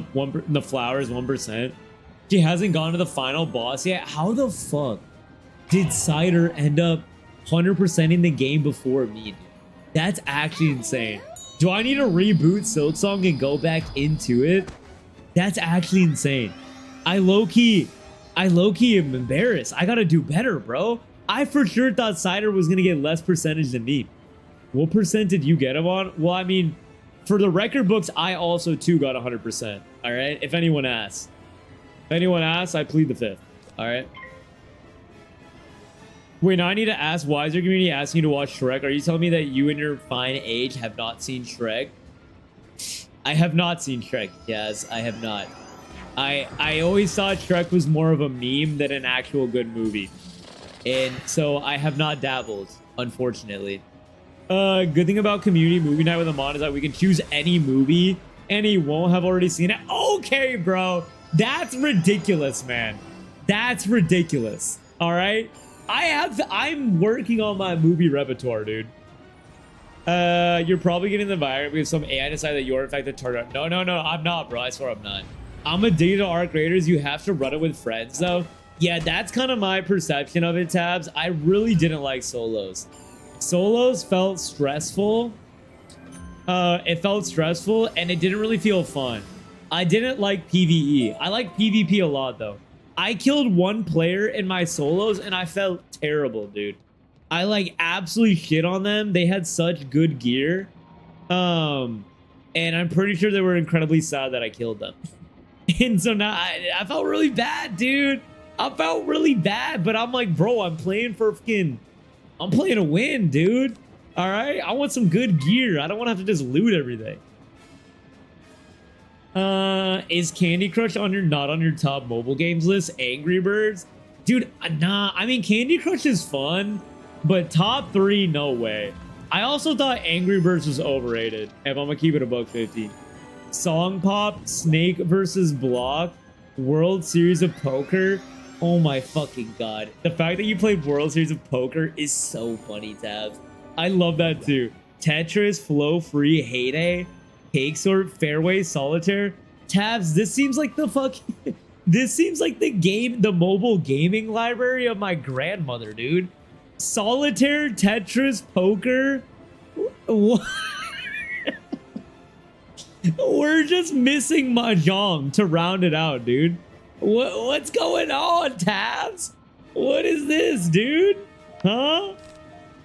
the flowers, 1%. She hasn't gone to the final boss yet. How the fuck did Cider end up 100%ing the game before me, dude? That's actually insane. Do I need to reboot Silksong and go back into it? That's actually insane. I low-key am embarrassed. I gotta do better, bro. I for sure thought Cider was gonna get less percentage than me. What percent did you get him on? Well, I mean, for the record books, I also too got 100%. All right, if anyone asks. If anyone asks, I plead the fifth. All right. Wait, now I need to ask, why is your community asking you to watch Shrek? Are you telling me that you and your fine age have not seen Shrek? I have not seen Shrek. Yes, I have not. I always thought Shrek was more of a meme than an actual good movie. And so I have not dabbled, unfortunately. Good thing about community movie night with Amon is that we can choose any movie and he won't have already seen it. Okay, bro. That's ridiculous, man. That's ridiculous. All right. I'm working on my movie repertoire, dude. You're probably getting the virus because some AI decided that you're in fact the target. No, I'm not, bro. I swear I'm not. I'm addicted to arc raiders. You have to run it with friends, though. Yeah, that's kind of my perception of it, Tabs. I really didn't like solos. Solos felt stressful. It felt stressful, and it didn't really feel fun. I didn't like PvE. I like PvP a lot, though. I killed one player in my solos, and I felt terrible, dude. I like absolutely shit on them. They had such good gear. And I'm pretty sure they were incredibly sad that I killed them. And so now I felt really bad, dude. I felt really bad, but I'm like, bro, I'm playing to win, dude. All right, I want some good gear. I don't want to have to just loot everything. Is Candy Crush not on your top mobile games list? Angry Birds, dude. Nah, I mean Candy Crush is fun, but top 3, no way. I also thought Angry Birds was overrated. If I'm gonna keep it a $1.50. Song Pop, Snake versus Block, World Series of Poker. Oh my fucking god. The fact that you played World Series of Poker is so funny, Tabs. I love that too. Tetris, Flow Free, Heyday, Cake Sort, Fairway, Solitaire. Tabs, this seems like the fucking... This seems like the mobile gaming library of my grandmother, dude. Solitaire, Tetris, Poker. What? We're just missing Mahjong to round it out, dude. What's going on, Tabs? What is this, dude? Huh?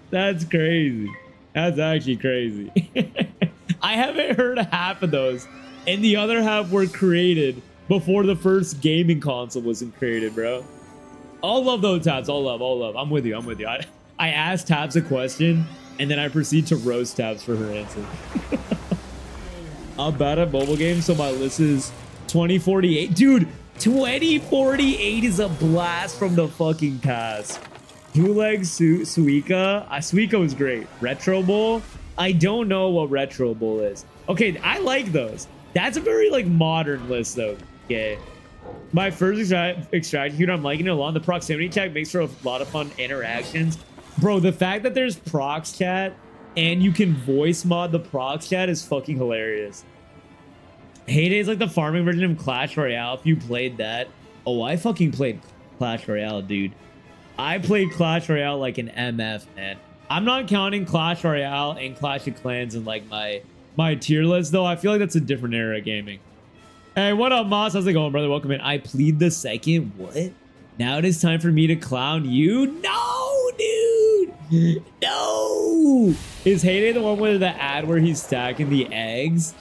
That's crazy. That's actually crazy. I haven't heard half of those, and the other half were created before the first gaming console wasn't created, bro. All love though, Tabs. All love. I'm with you. I asked Tabs a question, and then I proceed to roast Tabs for her answer. I'm bad at mobile games, so my list is 2048. Dude, 2048 is a blast from the fucking past. Bootleg Suika. Suika was great. Retro Bowl. I don't know what Retro Bowl is. Okay, I like those. That's a very like modern list though. Okay. My first extraction shooter, I'm liking it a lot. The proximity check makes for a lot of fun interactions. Bro, the fact that there's prox chat and you can voice mod the prox chat is fucking hilarious. Heyday is like the farming version of Clash Royale if you played that. Oh, I fucking played Clash Royale, dude. I played Clash Royale like an MF, man. I'm not counting Clash Royale and Clash of Clans in like my tier list, though. I feel like that's a different era of gaming. Hey, what up, Moss? How's it going, brother? Welcome in. I plead the second. What? Now it is time for me to clown you? No, dude. No. Is Heyday the one with the ad where he's stacking the eggs?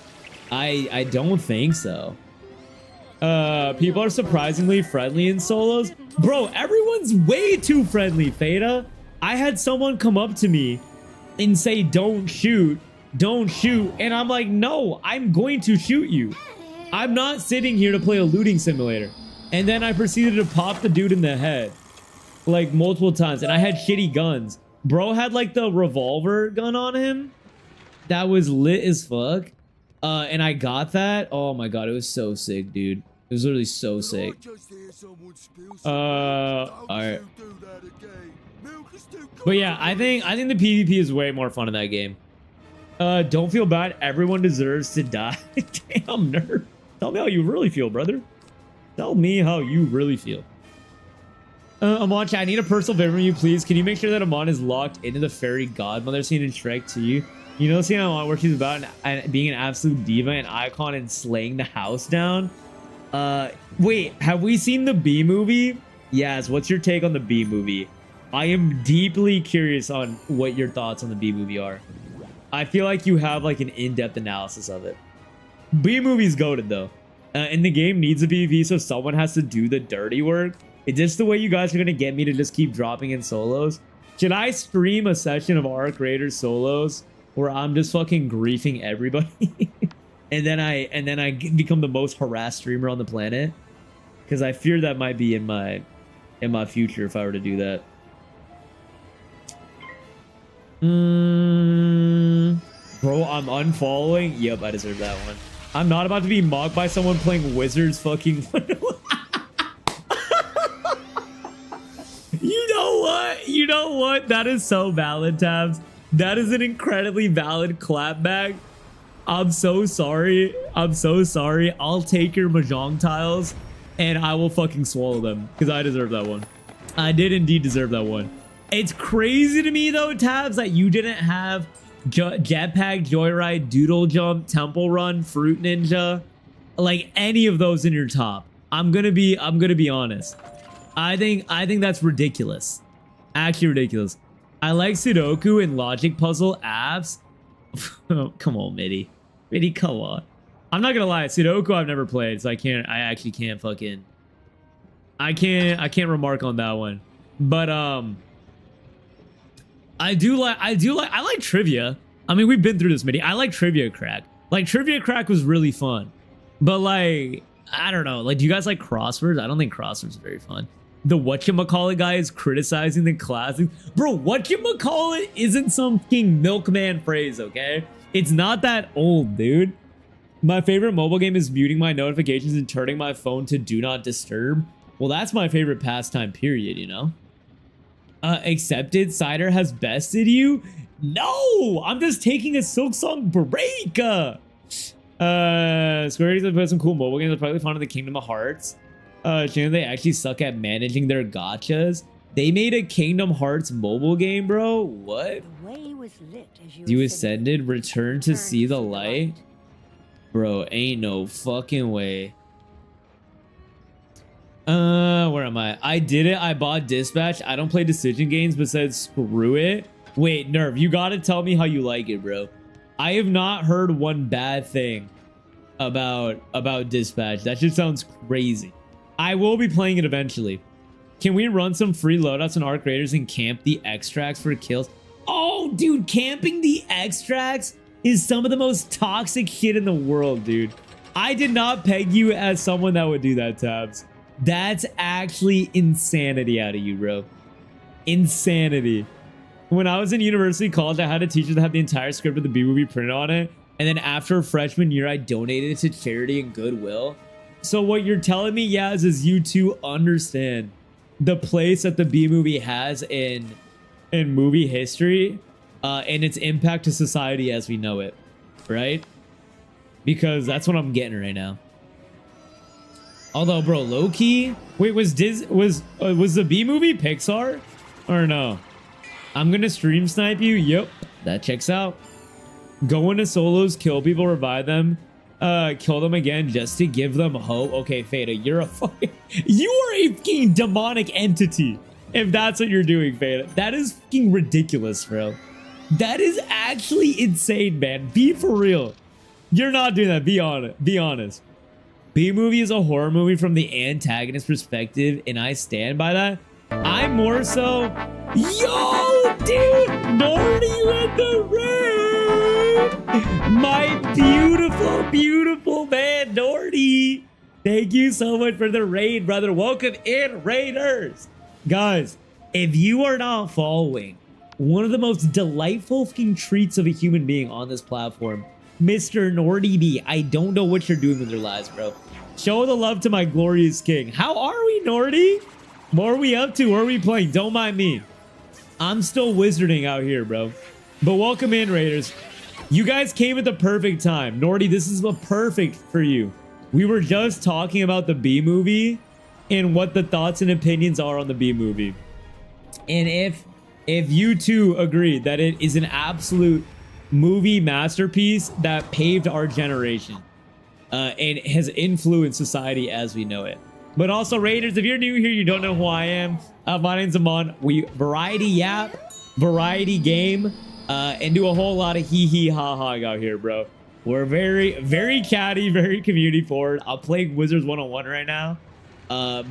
I don't think so. People are surprisingly friendly in solos. Bro, everyone's way too friendly, Feta. I had someone come up to me and say, don't shoot. And I'm like, no, I'm going to shoot you. I'm not sitting here to play a looting simulator. And then I proceeded to pop the dude in the head like multiple times. And I had shitty guns. Bro had like the revolver gun on him. That was lit as fuck. And I got that. Oh my god, it was so sick, dude. It was literally so sick. Alright. But yeah, I think the PvP is way more fun in that game. Don't feel bad. Everyone deserves to die. Damn, nerd. Tell me how you really feel, brother. Tell me how you really feel. Amon, I need a personal favor from you, please. Can you make sure that Amon is locked into the fairy godmother scene in Shrek 2? You know the scene I want where she's about being an absolute diva and icon and slaying the house down? Wait, have we seen the B movie? Yes, what's your take on the B movie? I am deeply curious on what your thoughts on the B movie are. I feel like you have like an in-depth analysis of it. B movie's goated though. And the game needs a PvP, so someone has to do the dirty work. Is this the way you guys are gonna get me to just keep dropping in solos? Should I stream a session of Arc Raiders solos where I'm just fucking griefing everybody, and then I become the most harassed streamer on the planet? Because I fear that might be in my future if I were to do that. Bro, I'm unfollowing. Yep, I deserve that one. I'm not about to be mocked by someone playing Wizards fucking. You know what? You know what? That is so valid, Tabs. That is an incredibly valid clapback. I'm so sorry. I'm so sorry. I'll take your Mahjong tiles and I will fucking swallow them because I deserve that one. I did indeed deserve that one. It's crazy to me though, Tabs, that you didn't have Jetpack, Joyride, Doodle Jump, Temple Run, Fruit Ninja, like any of those in your top. I'm gonna be honest. I think that's ridiculous. Actually ridiculous. I like Sudoku and logic puzzle apps. Oh, come on, Mitty. Mitty, come on. I'm not gonna lie, Sudoku I've never played, so I actually can't fucking I can't remark on that one. But I like trivia. I mean, we've been through this, Mitty. I like Trivia Crack. Like, Trivia Crack was really fun. But like, I don't know. Like, do you guys like crosswords? I don't think crosswords are very fun. The whatchamacallit guy is criticizing the classics. Bro, whatchamacallit isn't some fucking milkman phrase, okay? It's not that old, dude. My favorite mobile game is muting my notifications and turning my phone to do not disturb. Well, that's my favorite pastime, period, you know? Accepted Cider has bested you? No! I'm just taking a Silk Song break! Square Enix has put some cool mobile games. I'll probably found in the Kingdom of Hearts. They actually suck at managing their gachas. They made a Kingdom Hearts mobile game, bro? What? The way was lit as You ascended, return to see the light? Bro, ain't no fucking way. Where am I? I did it. I bought Dispatch. I don't play decision games, but said screw it. Wait, Nerve, you gotta tell me how you like it, bro. I have not heard one bad thing about Dispatch. That just sounds crazy. I will be playing it eventually. Can we run some free loadouts in Arc Raiders and camp the extracts for kills? Oh, dude, camping the extracts is some of the most toxic shit in the world, dude. I did not peg you as someone that would do that, Tabs. That's actually insanity out of you, bro. Insanity. When I was in university college, I had a teacher that had the entire script of the B-movie printed on it. And then after freshman year, I donated it to charity and Goodwill. So what you're telling me, Yaz, is you two understand the place that the B-movie has in movie history and its impact to society as we know it, right? Because that's what I'm getting right now. Although, bro, low-key, wait, was the B-movie Pixar or no? I'm gonna stream snipe you. Yep, that checks out. Go into solos, kill people, revive them, kill them again just to give them hope. Okay, Fada, you're a fucking, you are a fucking demonic entity if that's what you're doing, Fada. That is fucking ridiculous, bro. That is actually insane, man. Be for real. You're not doing that. Be honest. Be honest. B-movie is a horror movie from the antagonist perspective, and I stand by that. I'm more so, yo, dude, Nordy in the rain. My beautiful, beautiful man, Nordy. Thank you so much for the raid, brother. Welcome in, Raiders. Guys, if you are not following one of the most delightful fucking treats of a human being on this platform, Mr. Nordy B, I don't know what you're doing with your lives, bro. Show the love to my glorious king. How are we, Nordy? What are we up to? What are we playing? Don't mind me. I'm still wizarding out here, bro. But welcome in, Raiders. You guys came at the perfect time. Nordy, this is perfect for you. We were just talking about the B movie and what the thoughts and opinions are on the B movie. And if you two agree that it is an absolute movie masterpiece that paved our generation and has influenced society as we know it. But also, Raiders, if you're new here, you don't know who I am. My name's Amon. We variety yap, variety game, and do a whole lot of hee ha ha out here, bro. We're very, very catty, very community forward. I'm playing Wizards 101 right now.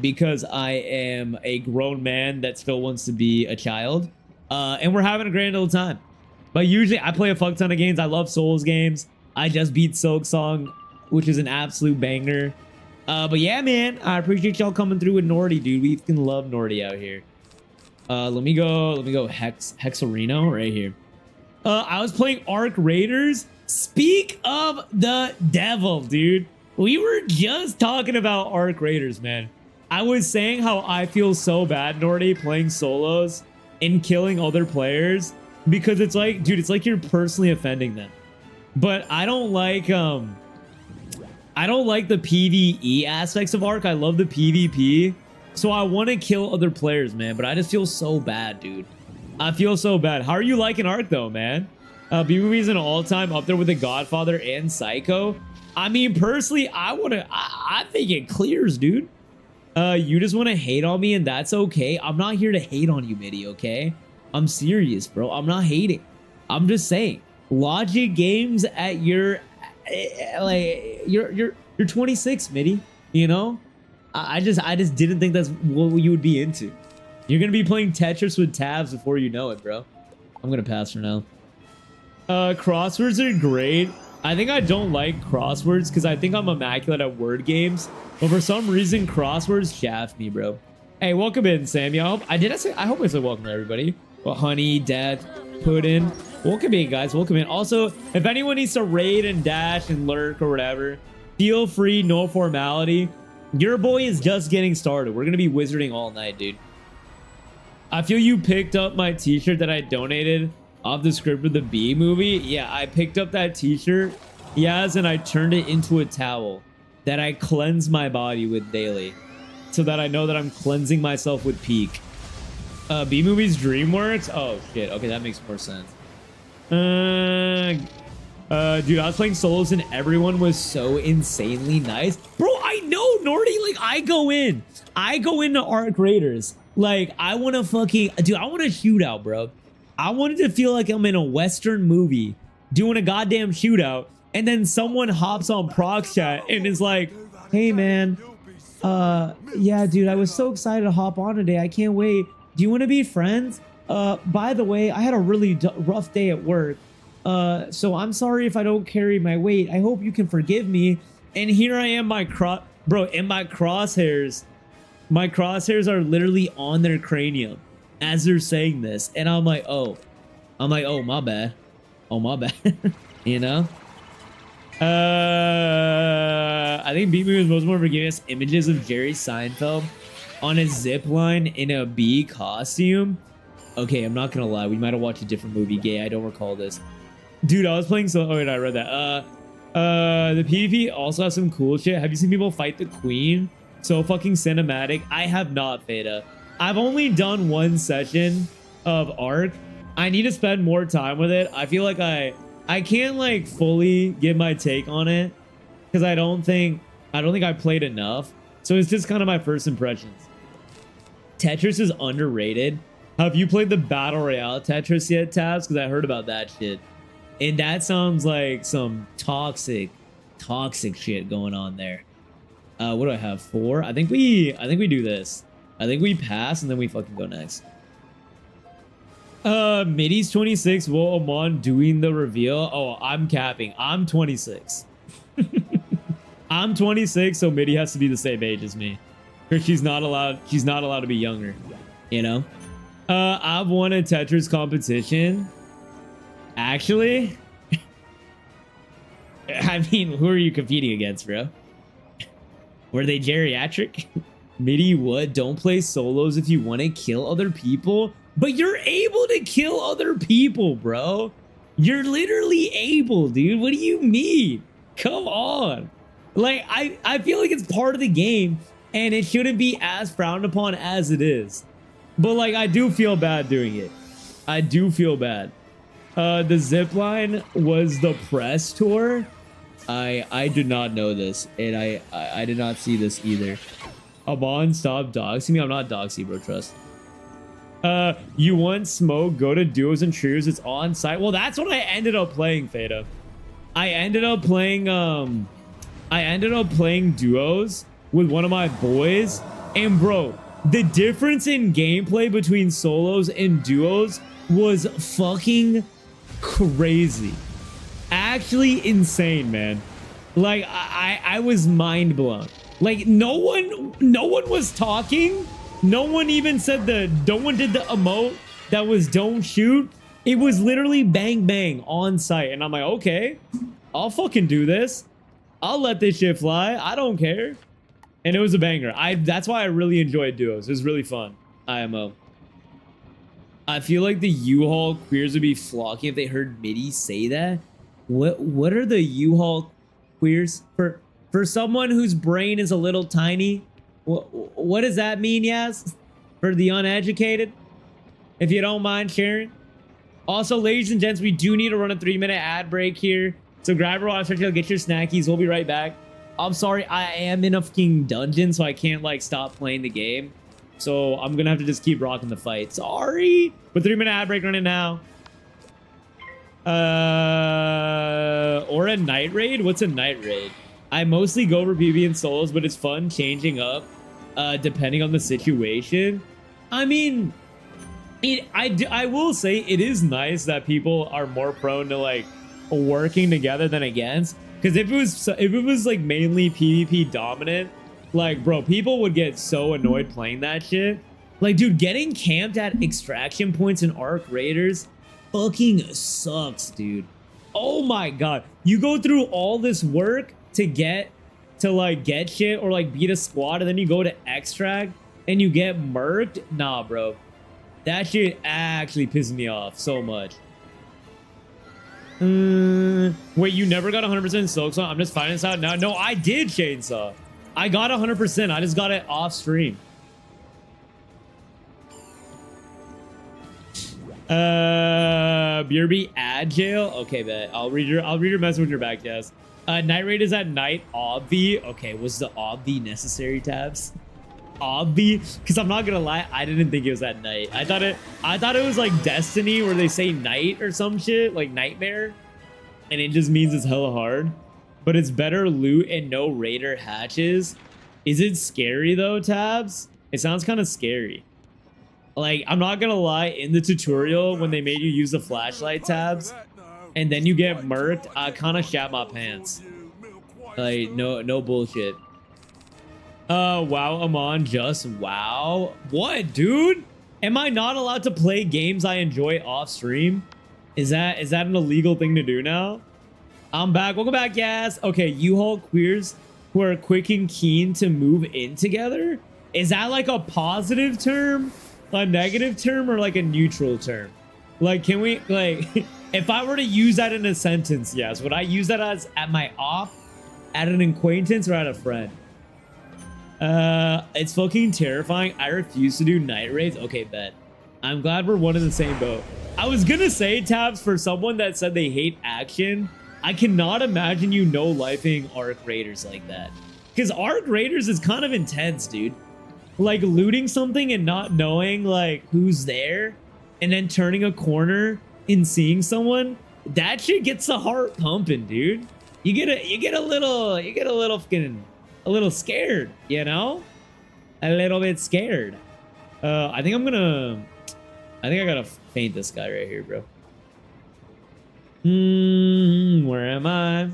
because I am a grown man that still wants to be a child. And we're having a grand old time. But usually I play a fuck ton of games. I love Souls games. I just beat Silk Song, which is an absolute banger. But yeah, man, I appreciate y'all coming through with Nordy, dude. We can love Nordy out here. Let me go Hexareno right here. I was playing Arc Raiders. Speak of the devil, dude. We were just talking about Arc Raiders, man. I was saying how I feel so bad, Nordy, playing solos and killing other players because it's like, dude, it's like you're personally offending them. But I don't like the PvE aspects of Arc. I love the PvP. So I want to kill other players, man, but I just feel so bad, dude. I feel so bad. How are you liking Arc though, man? B-Movie is an all-time up there with The Godfather and Psycho. I mean, personally, I think it clears, dude. You just want to hate on me and that's okay. I'm not here to hate on you, Mitty, okay? I'm serious, bro. I'm not hating. I'm just saying, Logic Games at your, like, you're 26, Mitty, you know? I just didn't think that's what you would be into. You're gonna be playing Tetris with tabs before you know it, bro. I'm gonna pass for now. Crosswords are great. I think I don't like crosswords because I think I'm immaculate at word games, but for some reason crosswords shaft me, bro. Hey, welcome in, Sammy. I hope I said welcome to everybody. Well, Honey, Death, Puddin. Welcome in, guys. Welcome in. Also, if anyone needs to raid and dash and lurk or whatever, feel free, no formality. Your boy is just getting started. We're gonna be wizarding all night, dude. I feel you picked up my t-shirt that I donated off the script of the B movie. Yeah, I picked up that t-shirt, yes, and I turned it into a towel that I cleanse my body with daily so that I know that I'm cleansing myself with Peak. B movie's DreamWorks? Oh shit, okay, that makes more sense. Dude, I was playing solos and everyone was so insanely nice. Bro, I know, Nordy, like, I go into Arc Raiders. Like, I want to fucking, dude, I want a shootout, bro. I wanted to feel like I'm in a Western movie doing a goddamn shootout, and then someone hops on prox chat and is like, hey, man, yeah, dude, I was so excited to hop on today. I can't wait. Do you want to be friends? By the way, I had a really rough day at work. So I'm sorry if I don't carry my weight. I hope you can forgive me. And here I am, bro, in my crosshairs. My crosshairs are literally on their cranium as they're saying this. And I'm like, oh, my bad. Oh, my bad. You know? I think B-Movie was more for giving us images of Jerry Seinfeld on a zip line in a bee costume. Okay, I'm not gonna lie. We might have watched a different movie, gay. I don't recall this. Dude, I was playing so... Oh, wait, I read that. The PvP also has some cool shit. Have you seen people fight the Queen? So fucking cinematic. I have not, Feta. I've only done one session of Arc. I need to spend more time with it. I feel like I can't, like, fully give my take on it because I don't think I played enough. So it's just kind of my first impressions. Tetris is underrated. Have you played the Battle Royale Tetris yet, Tabs? Because I heard about that shit. And that sounds like some toxic shit going on there. What do I have? 4? I think we do this. I think we pass and then we fucking go next. Middy's 26. Will Amon doing the reveal? Oh, I'm capping. I'm 26. I'm 26, so Middy has to be the same age as me. Because she's not allowed to be younger. You know? I've won a Tetris competition. Actually, I mean, who are you competing against, bro? Were they geriatric? Mitty, what? Don't play solos if you want to kill other people? But you're able to kill other people, bro. You're literally able, dude. What do you mean? Come on. Like, I feel like it's part of the game, and it shouldn't be as frowned upon as it is. But, like, I do feel bad doing it. I do feel bad. The zipline was the press tour. I did not know this, and I did not see this either. Amon, stop doxing me. I'm not doxing, bro. Trust. You want smoke? Go to duos and trios. It's on site. Well, that's what I ended up playing, Theta. I ended up playing duos, with one of my boys, and bro, the difference in gameplay between solos and duos was fucking crazy. Actually insane, man. Like I was mind blown. Like no one was talking. No one even said no one did the emote that was don't shoot. It was literally bang bang on site, and I'm like, okay, I'll fucking do this. I'll let this shit fly. I don't care. And it was a banger. That's why I really enjoyed duos. It was really fun. IMO. I feel like the U-Haul queers would be flocking if they heard Mitty say that. What are the U-Haul queers for someone whose brain is a little tiny? What does that mean, Yas? For the uneducated, if you don't mind sharing. Also, ladies and gents, we do need to run a 3-minute ad break here. So grab your water, get your snackies. We'll be right back. I'm sorry, I am in a fucking dungeon, so I can't like stop playing the game. So I'm gonna have to just keep rocking the fight. Sorry, but 3-minute ad break running now. Or a night raid? What's a night raid? I mostly go for PB and solos, but it's fun changing up depending on the situation. I mean, I will say it is nice that people are more prone to like working together than against. Because if it was like mainly PvP dominant, like bro, people would get so annoyed playing that shit. Like, dude, getting camped at extraction points in Arc Raiders fucking sucks, dude. Oh my god, you go through all this work to get shit or like beat a squad, and then you go to extract and you get murked. Nah, bro, that shit actually pisses me off so much. Wait, you never got 100% Silk Song? I'm just finding this out now. No, I did Chainsaw. I got 100%. I just got it off stream. BRB ad jail. Okay, bet. I'll read your message when you're back, yes. Night raid is at night. Obvi. Okay, was the obvi necessary, Tabs? Obvi, because I'm not gonna lie, I didn't think it was at night. I thought it was like Destiny where they say night or some shit, like nightmare, and it just means it's hella hard. But it's better loot and no raider hatches. Is it scary though, Tabs? It sounds kind of scary. Like, I'm not gonna lie, in the tutorial when they made you use the flashlight, Tabs, and then you get murked, I kind of shat my pants. Like, no bullshit. Wow, Amon, just wow. What, dude? Am I not allowed to play games I enjoy off stream? Is that an illegal thing to do now? I'm back. Welcome back, yes. Okay, U-Haul queers who are quick and keen to move in together. Is that like a positive term, a negative term, or like a neutral term? Like, can we, like, if I were to use that in a sentence, yes, would I use that as at my off, at an acquaintance, or at a friend? It's fucking terrifying. I refuse to do night raids. Okay, bet. I'm glad we're one in the same boat. I was gonna say, Tabs, for someone that said they hate action, I cannot imagine you no-lifing Arc Raiders like that. Because Arc Raiders is kind of intense, dude. Like, looting something and not knowing, like, who's there, and then turning a corner and seeing someone, that shit gets the heart pumping, dude. You get a little scared, you know? A little bit scared. I think I gotta faint this guy right here, bro. Where am I?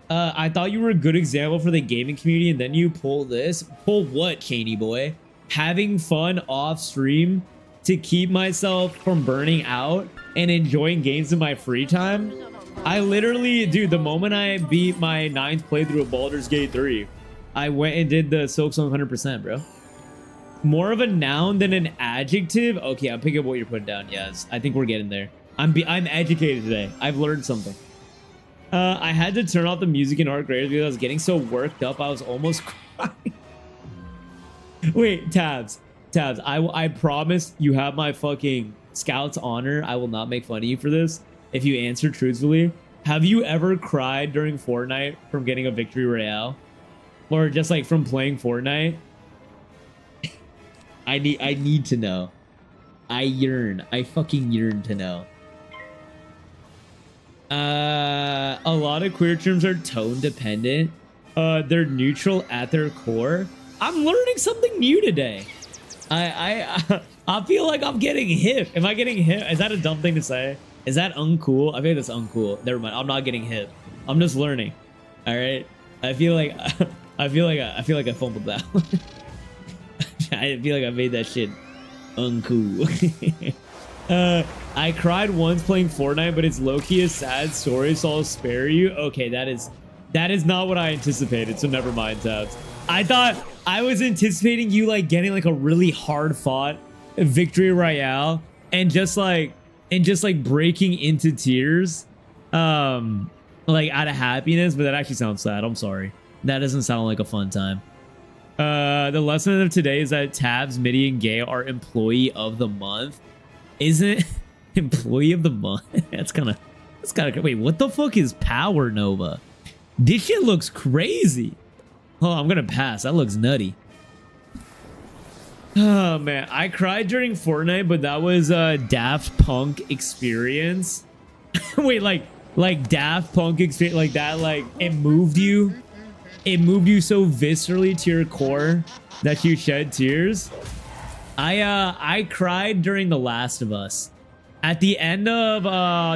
I thought you were a good example for the gaming community, and then you pull this. Pull what, Cheney boy? Having fun off stream to keep myself from burning out and enjoying games in my free time? I literally, dude, the moment I beat my 9th playthrough of Baldur's Gate 3, I went and did the Silk Song 100%, bro. More of a noun than an adjective? Okay, I'm picking up what you're putting down. Yes, I think we're getting there. I'm educated today. I've learned something. I had to turn off the music in Arc Raiders because I was getting so worked up I was almost crying. Wait, Tabs. I promise you have my fucking Scout's honor. I will not make fun of you for this if you answer truthfully. Have you ever cried during Fortnite from getting a victory royale? Or just like from playing Fortnite? I need to know. I fucking yearn to know. A lot of queer terms are tone dependent. they're neutral at their core. I'm learning something new today. I feel like I'm getting hip. Am I getting hip? Is that a dumb thing to say? Is that uncool? I think that's uncool. Never mind. I'm not getting hip. I'm just learning. All right. I feel like I fumbled that one. I feel like I made that shit uncool. I cried once playing Fortnite, but it's low-key a sad story, so I'll spare you. Okay, that is not what I anticipated, so never mind, Tabs. I thought I was anticipating you like getting like a really hard-fought victory royale and just like breaking into tears, like out of happiness, but that actually sounds sad. I'm sorry. That doesn't sound like a fun time. The lesson of today is that Tabs, Midi, and Gay are employee of the month. Isn't employee of the month? That's kind of wait, what the fuck is Power Nova? This shit looks crazy. Oh, I'm gonna pass. That looks nutty. Oh man, I cried during Fortnite, but that was a Daft Punk experience. Wait, like Daft Punk experience, like that, like it moved you so viscerally to your core that you shed tears. I cried during The Last of Us. At the end of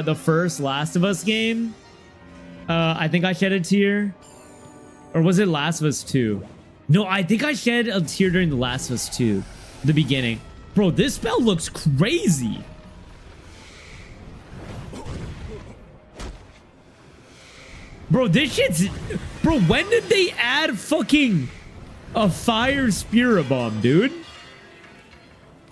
the first Last of Us game, I think I shed a tear. Or was it Last of Us 2? No, I think I shed a tear during The Last of Us 2. The beginning. Bro, this spell looks crazy. Bro, this shit's... Bro, when did they add fucking a fire spirit bomb, dude?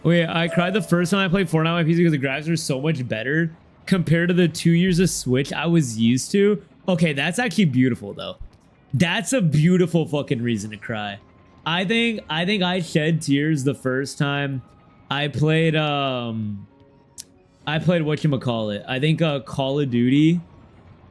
Wait, I cried the first time I played Fortnite on my PC because the graphics are so much better compared to the 2 years of Switch I was used to. Okay, that's actually beautiful, though. That's a beautiful fucking reason to cry. I think I shed tears the first time I played whatchamacallit. I think Call of Duty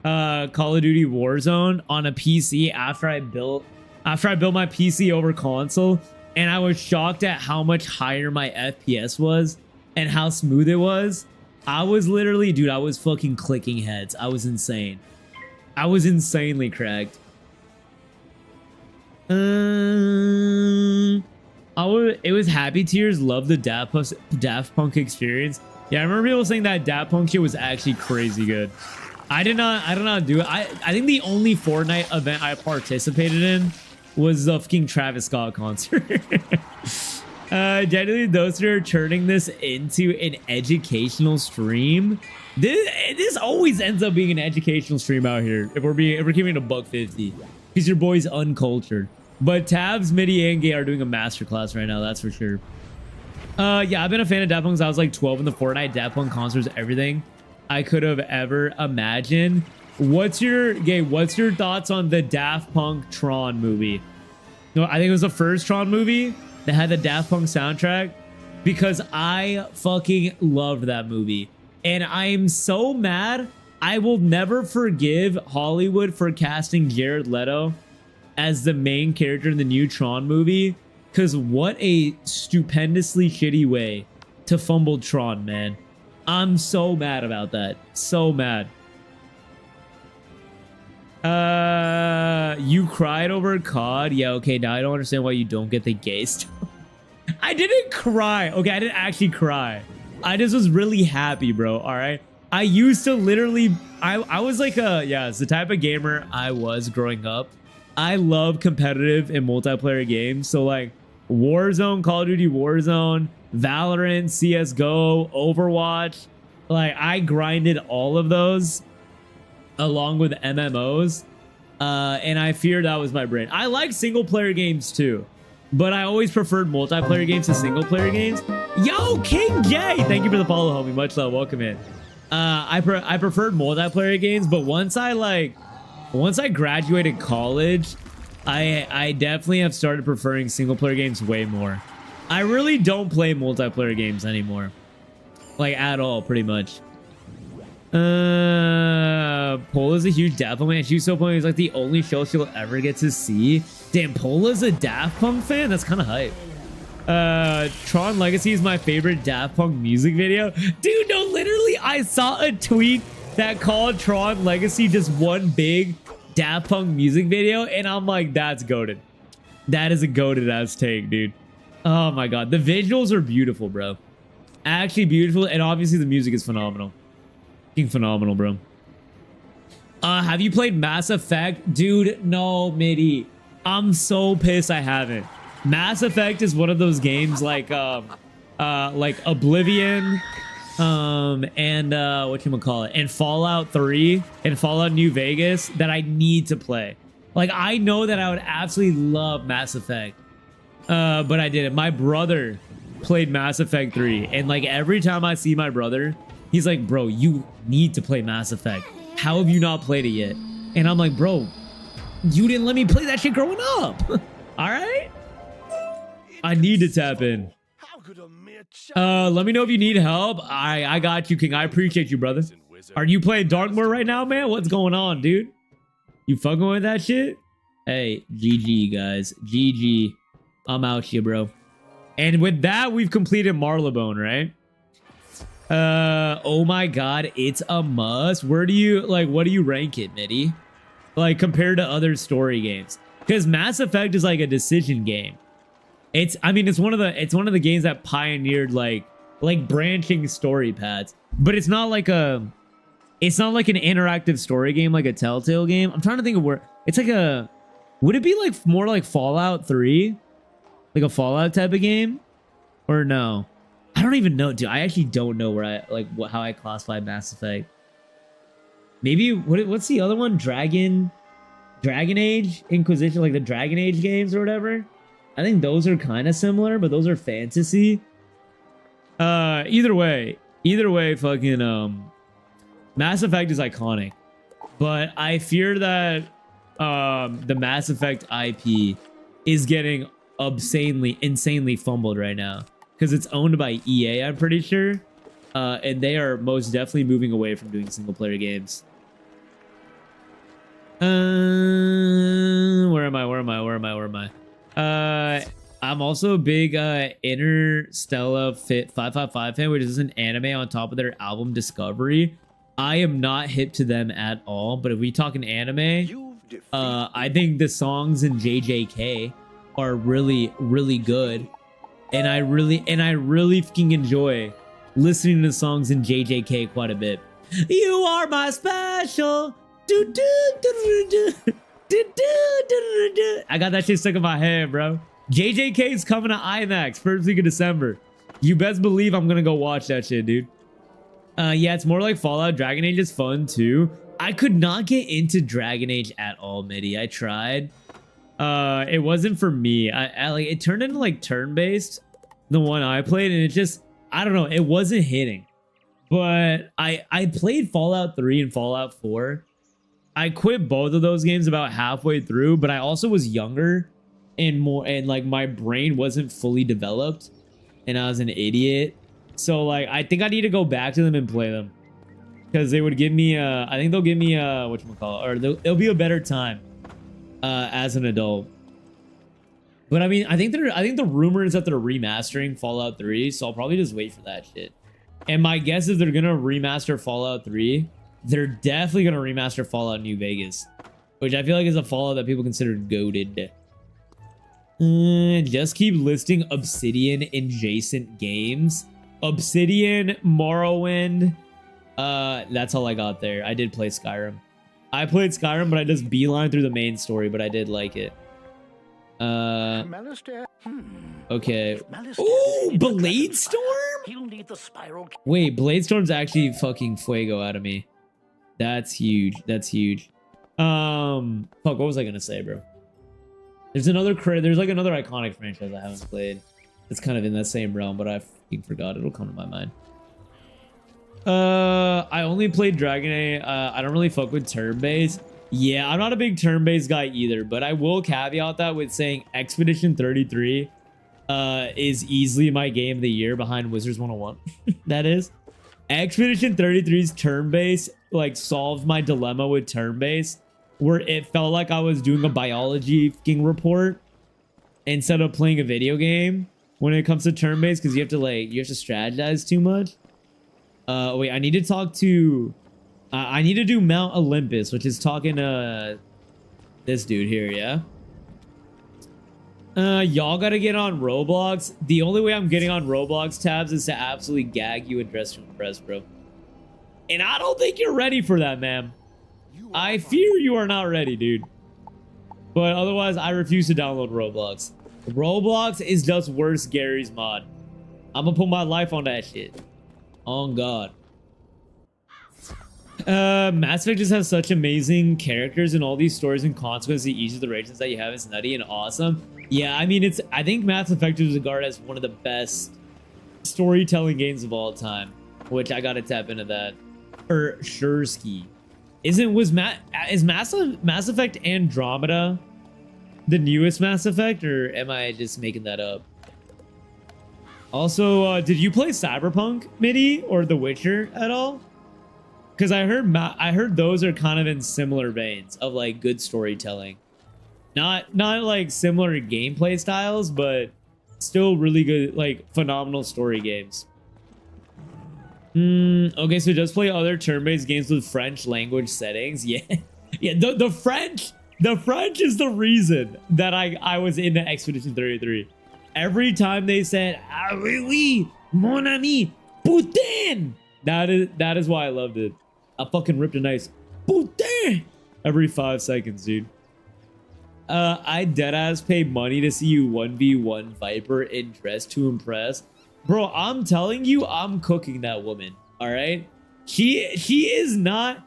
Warzone on a PC after I built my PC over console, and I was shocked at how much higher my FPS was and how smooth it was. I was literally, dude, I was fucking clicking heads. I was insane. I was insanely cracked. It was happy tears. Love the Daft Punk experience. Yeah, I remember people saying that Daft Punk shit was actually crazy good. I did not do it. I think the only Fortnite event I participated in was the fucking Travis Scott concert. Generally, those who are turning this into an educational stream. This always ends up being an educational stream out here. If we're keeping it $1.50, because your boy's uncultured. But Tabs, Midi, and Gay are doing a masterclass right now. That's for sure. Yeah, I've been a fan of Daft Punk since I was like 12 in the Fortnite. Daft Punk concerts, everything I could have ever imagined. What's your thoughts on the Daft Punk Tron movie? No, I think it was the first Tron movie that had the Daft Punk soundtrack, because I fucking loved that movie. And I'm so mad. I will never forgive Hollywood for casting Jared Leto as the main character in the new Tron movie, because what a stupendously shitty way to fumble Tron, man. I'm so mad about that. So mad. You cried over COD? Yeah, okay, now I don't understand why you don't get the gay stuff. I didn't cry. Okay, I didn't actually cry. I just was really happy, bro, all right? I used to literally... I was like it's the type of gamer I was growing up. I love competitive and multiplayer games. So like Warzone, Call of Duty Warzone, Valorant, CSGO, Overwatch. Like I grinded all of those along with MMOs. And I fear that was my brain. I like single player games too, but I always preferred multiplayer games to single player games. Yo, King J, thank you for the follow, homie. Much love. Welcome in. I preferred multiplayer games, but once I graduated college, I definitely have started preferring single player games way more. I really don't play multiplayer games anymore, like at all, pretty much. Pola's a huge Daft Punk fan. She's so funny. It's like the only show she'll ever get to see. Damn, Pola's a Daft Punk fan? That's kind of hype. Tron Legacy is my favorite Daft Punk music video. Dude, no, literally, I saw a tweet that called Tron Legacy just one big Daft Punk music video, and I'm like, that's goated. That is a goated ass take, dude. Oh my god, the visuals are beautiful, bro. Actually beautiful, and obviously the music is phenomenal. Fucking phenomenal, bro. Have you played Mass Effect? Dude, no, Mitty. I'm so pissed I haven't. Mass Effect is one of those games like Oblivion, and whatchamacallit, and Fallout 3 and Fallout New Vegas that I need to play. Like, I know that I would absolutely love Mass Effect, but I didn't. My brother played Mass Effect 3, and like every time I see my brother, he's like, bro, you need to play Mass Effect. How have you not played it yet? And I'm like, bro, you didn't let me play that shit growing up. All right? I need to tap in. Let me know if you need help. I got you, King. I appreciate you, brother. Are you playing Darkmoor right now, man? What's going on, dude? You fucking with that shit? Hey, GG, guys. GG. I'm out here, bro. And with that, we've completed Marylebone, right? Oh my god, it's a must. Where do you, like, what do you rank it, Mitty? Like, compared to other story games? Because Mass Effect is like a decision game. I mean, it's one of the games that pioneered like branching story paths, but it's not like an interactive story game like a Telltale game. I'm trying to think of where it's like would it be like more like Fallout 3? Like a Fallout type of game? Or no? I don't even know, dude. I actually don't know where how I classify Mass Effect. Maybe what's the other one? Dragon Age Inquisition, like the Dragon Age games or whatever. I think those are kind of similar, but those are fantasy. Either way, fucking Mass Effect is iconic, but I fear that the Mass Effect IP is getting insanely fumbled right now because it's owned by EA, I'm pretty sure, and they are most definitely moving away from doing single player games. Where am I? I'm also a big Interstellar Fit 555 fan, which is an anime on top of their album Discovery. I am not hip to them at all, but if we talk an anime, I think the songs in JJK are really good, and I really fucking enjoy listening to songs in JJK quite a bit. You are my special. I got that shit stuck in my head, bro. JJK is coming to IMAX first week of December. You best believe I'm gonna go watch that shit, dude. Yeah, it's more like Fallout. Dragon Age is fun too. I could not get into Dragon Age at all, Mitty. I tried. It wasn't for me. I like it turned into like turn-based, the one I played, and it just, I don't know, it wasn't hitting. But I played Fallout 3 and Fallout 4. I quit both of those games about halfway through, but I also was younger and like my brain wasn't fully developed and I was an idiot. So like I think I need to go back to them and play them because they would give me I think they'll give me whatchamacallit, or it'll be a better time as an adult. But I mean, I think the rumor is that they're remastering Fallout 3, so I'll probably just wait for that shit. And my guess is they're gonna remaster Fallout 3. They're definitely gonna remaster Fallout New Vegas, which I feel like is a Fallout that people consider goated. Just keep listing Obsidian adjacent games. Obsidian, Morrowind. That's all I got there. I did play Skyrim. I played Skyrim, but I just beeline through the main story, but I did like it. Okay. Ooh, Bladestorm? Wait, Bladestorm's actually fucking fuego out of me. That's huge. That's huge. Fuck, what was I gonna say, bro? There's like another iconic franchise I haven't played. It's kind of in that same realm, but I fucking forgot. It'll come to my mind. I only played Dragon Age. I don't really fuck with turn-based. Yeah, I'm not a big turn-based guy either, but I will caveat that with saying Expedition 33 is easily my game of the year behind Wizards101. That is. Expedition 33's turn-based like solved my dilemma with turn-based, where it felt like I was doing a biology fucking report instead of playing a video game when it comes to turn-based, because you have to strategize too much. Wait, I need to talk to I need to do Mount Olympus, which is talking to This dude here, yeah? Y'all gotta get on Roblox. The only way I'm getting on Roblox tabs is to absolutely gag you and dress to impress, bro. And I don't think you're ready for that, ma'am. I fear you are not ready, dude. But otherwise, I refuse to download Roblox. Roblox is just worse Gary's mod. I'm gonna put my life on that shit. On God. Mass Effect just has such amazing characters and all these stories and consequences to each of the regions that you have. It's nutty and awesome. Yeah, I mean, I think Mass Effect is regarded as one of the best storytelling games of all time, which I gotta tap into that. Or Shursky. Is Mass Effect Andromeda the newest Mass Effect, or am I just making that up? Also, did you play Cyberpunk, Midi, or The Witcher at all? Because I heard those are kind of in similar veins of like good storytelling. Not like similar gameplay styles, but still really good, like phenomenal story games. Okay, so just play other turn-based games with French language settings. Yeah. Yeah, the French is the reason that I was into Expedition 33. Every time they said, "Ah oui, mon ami, putain," that is why I loved it. I fucking ripped a nice putain every 5 seconds, dude. I deadass pay money to see you 1v1 Viper in Dress to Impress. Bro, I'm telling you, I'm cooking that woman. All right, she is not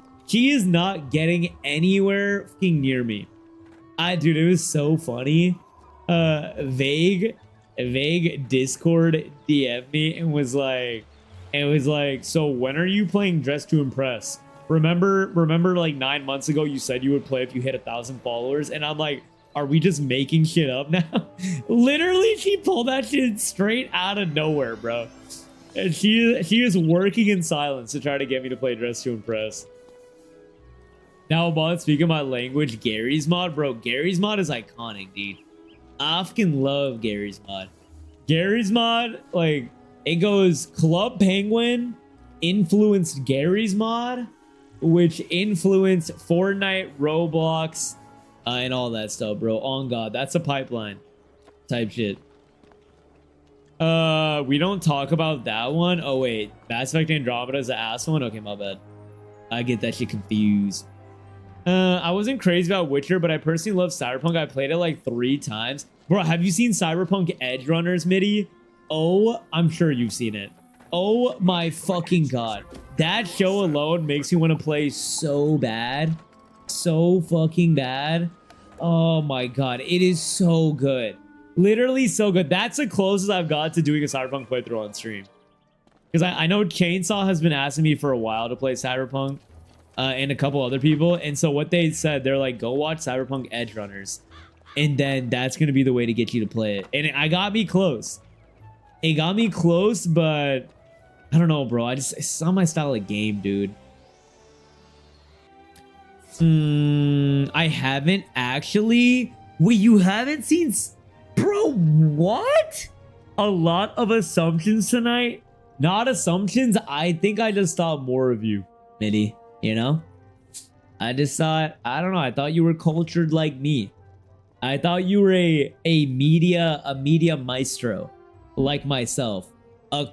getting anywhere fucking near me. Dude, it was so funny. Vague Discord DM'd me and was like, so when are you playing Dress to Impress? Remember like 9 months ago you said you would play if you hit 1,000 followers, and I'm like, are we just making shit up now? Literally, she pulled that shit straight out of nowhere, bro. And she is working in silence to try to get me to play Dress to Impress. Now, about speaking my language, Gary's mod, bro. Gary's mod is iconic, dude. I fucking love Gary's mod. Gary's mod, like, it goes Club Penguin influenced Gary's mod, which influenced Fortnite, Roblox, and all that stuff, bro. On God, that's a pipeline type shit. We don't talk about that one. Oh wait, Mass Effect Andromeda is the ass one. Okay, my bad. I get that shit confused. I wasn't crazy about Witcher, but I personally love Cyberpunk. I played it like 3 times. Bro, have you seen Cyberpunk Edge Runners, Midi? Oh, I'm sure you've seen it. Oh my fucking God. That show alone makes me want to play so bad. So fucking bad. Oh my God. It is so good. Literally so good. That's the closest I've got to doing a Cyberpunk playthrough on stream. Because I know Chainsaw has been asking me for a while to play Cyberpunk. And a couple other people. And so what they said, they're like, go watch Cyberpunk Edge Runners. And then that's going to be the way to get you to play it. And I got me close. It got me close, but I don't know, bro. It's not my style of game, dude. I haven't actually. Wait, you haven't seen... Bro, what? A lot of assumptions tonight. Not assumptions. I think I just thought more of you, Midi. You know? I just thought... I don't know. I thought you were cultured like me. I thought you were a media maestro like myself. A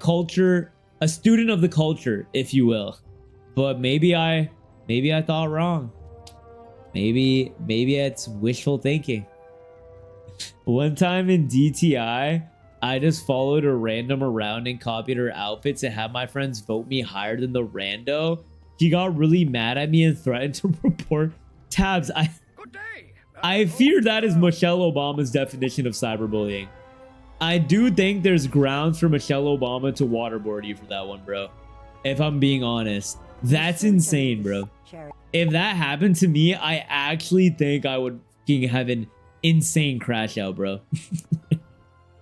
student of the culture, if you will. But maybe I thought wrong. Maybe it's wishful thinking. One time in DTI, I just followed a random around and copied her outfits and had my friends vote me higher than the rando. She got really mad at me and threatened to report tabs. I fear that is Michelle Obama's definition of cyberbullying. I do think there's grounds for Michelle Obama to waterboard you for that one, bro. If I'm being honest. That's insane, bro. If that happened to me, I actually think I would have an insane crash out, bro.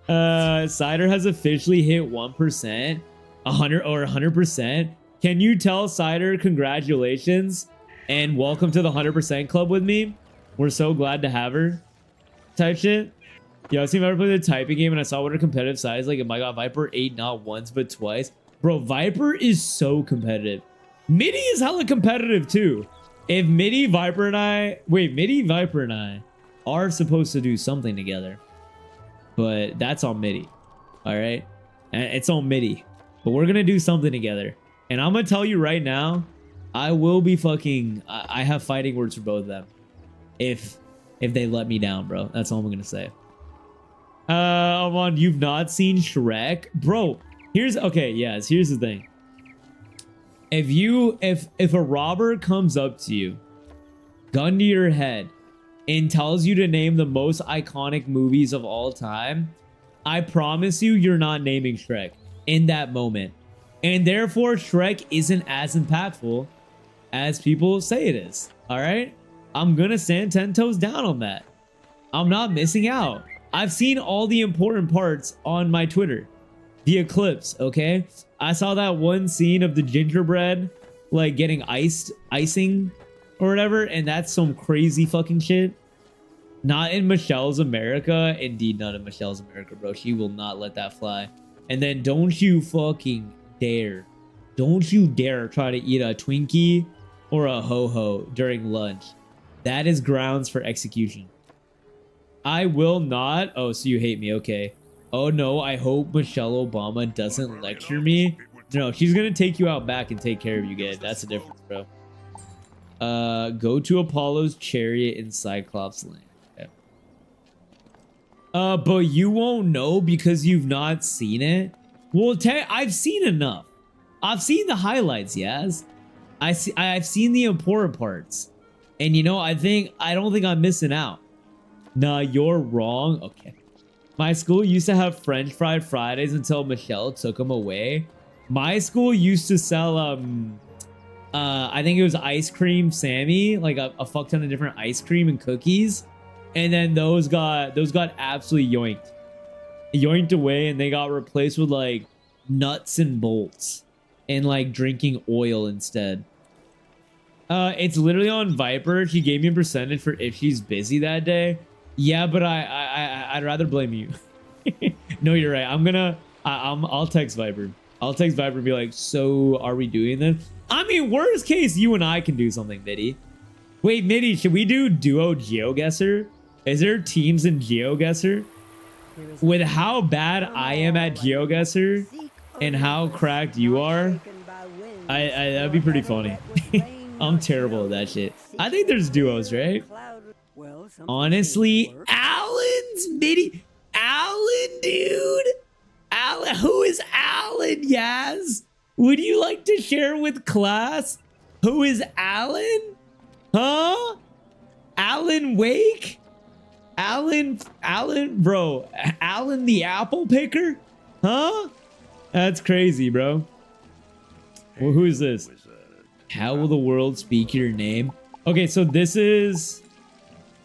Cider has officially hit 1%, 100%. Can you tell Cider congratulations and welcome to the 100% club with me? We're so glad to have her. Type shit. Yeah, I've seen Viper play the typing game and I saw what her competitive side is like. And my God, Viper ate not once but twice. Bro, Viper is so competitive. Midi is hella competitive too. If Midi, Viper, and I... Wait, Midi, Viper, and I are supposed to do something together. But that's on Midi. Alright? And it's on Midi. But we're gonna do something together. And I'm gonna tell you right now, I will be fucking... I have fighting words for both of them. If they let me down, bro. That's all I'm gonna say. Amon, you've not seen Shrek? Bro, here's... Okay, yes, here's the thing. If a robber comes up to you, gun to your head, and tells you to name the most iconic movies of all time, I promise you, you're not naming Shrek in that moment. And therefore, Shrek isn't as impactful as people say it is. All right? I'm gonna stand 10 toes down on that. I'm not missing out. I've seen all the important parts on my Twitter. The eclipse, okay? I saw that one scene of the gingerbread like getting icing or whatever, and that's some crazy fucking shit. Not in Michelle's America. Indeed, not in Michelle's America, bro. She will not let that fly. And then don't you fucking dare. Don't you dare try to eat a Twinkie or a ho-ho during lunch. That is grounds for execution. I will not. Oh, so you hate me. Okay. Oh no, I hope Michelle Obama doesn't lecture me. No, she's gonna take you out back and take care of you guys. That's the difference, bro. Go to Apollo's chariot in Cyclops Land. Okay. But you won't know because you've not seen it. Well, I've seen enough. I've seen the highlights, yes. I've seen the important parts. And you know, I don't think I'm missing out. Nah, you're wrong. Okay. My school used to have French Fried Fridays until Michelle took them away. My school used to sell, I think it was ice cream Sammy, like a fuck ton of different ice cream and cookies. And then those got absolutely yoinked away, and they got replaced with like nuts and bolts and like drinking oil instead. It's literally on Viper. She gave me a percentage for if she's busy that day. Yeah, but I'd rather blame you. No, you're right. I'll text Viper. I'll text Viper and be like, so are we doing this? I mean, worst case, you and I can do something, Midi. Wait, Midi, should we do duo GeoGuessr? Is there teams in GeoGuessr? With how bad I am at GeoGuessr and how cracked you are, that'd be pretty funny. I'm terrible at that shit. I think there's duos, right? Honestly, Alan's Midi. Alan, dude. Alan, who is Alan, Yaz? Would you like to share with class? Who is Alan? Huh? Alan Wake? Alan, bro. Alan the apple picker? Huh? That's crazy, bro. Well, who is this? How will the world speak your name? Okay, so this is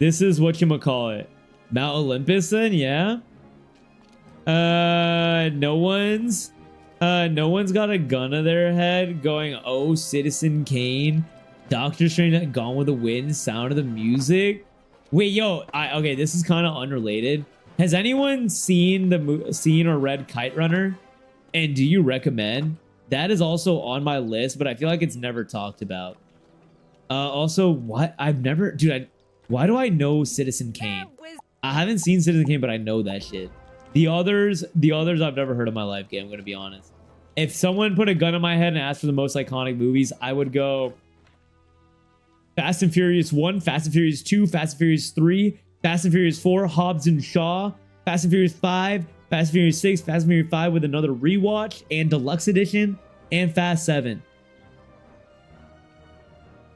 whatchamacallit. Mount Olympus then, yeah? No one's got a gun to their head going, oh, Citizen Kane, Doctor Strange, Gone with the Wind, Sound of the Music. Wait, yo, okay, this is kind of unrelated. Has anyone seen or read Kite Runner? And do you recommend? That is also on my list, but I feel like it's never talked about. Also, what? Why do I know Citizen Kane? I haven't seen Citizen Kane, but I know that shit. The others I've never heard in my life, game, I'm gonna be honest. If someone put a gun in my head and asked for the most iconic movies, I would go Fast and Furious 1, Fast and Furious 2, Fast and Furious 3, Fast and Furious 4, Hobbs and Shaw, Fast and Furious 5, Fast and Furious 6, Fast and Furious 5 with another rewatch and deluxe edition, and Fast 7.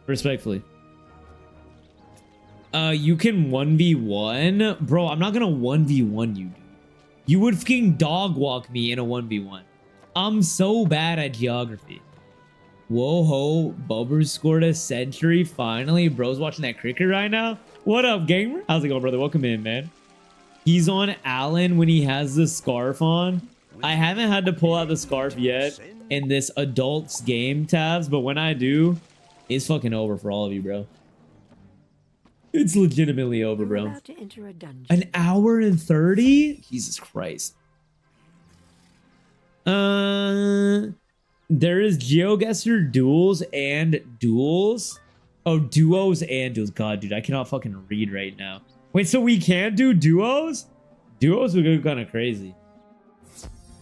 Respectfully. You can 1v1? Bro, I'm not gonna 1v1 you, dude. You would fucking dog walk me in a 1v1. I'm so bad at geography. Whoa ho, Bubber scored a century finally. Bro's watching that cricket right now. What up, gamer? How's it going, brother? Welcome in, man. He's on Alan when he has the scarf on. I haven't had to pull out the scarf yet in this adults game tabs, but when I do, it's fucking over for all of you, bro. It's legitimately over, bro. About to enter a dungeon. An hour and 30? Jesus Christ. There is GeoGuessr duels and duels. Oh, duos and duos. God, dude, I cannot fucking read right now. Wait, so we can't do duos? Duos would go kind of crazy.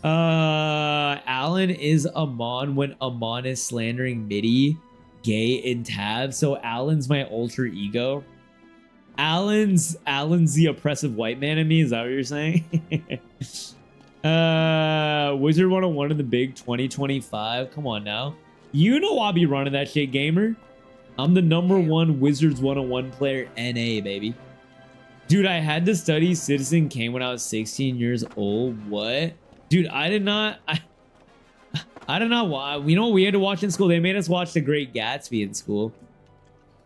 Alan is Amon when Amon is slandering Midi, gay in tab. So Alan's my alter ego. Alan's the oppressive white man in me. Is that what you're saying? Wizard101 in the big 2025. Come on now. You know I'll be running that shit, gamer. I'm the #1 Wizards101 player, NA, baby. Dude, I had to study Citizen Kane when I was 16 years old. What? Dude, I did not. I don't know why. You know what we had to watch in school? They made us watch The Great Gatsby in school.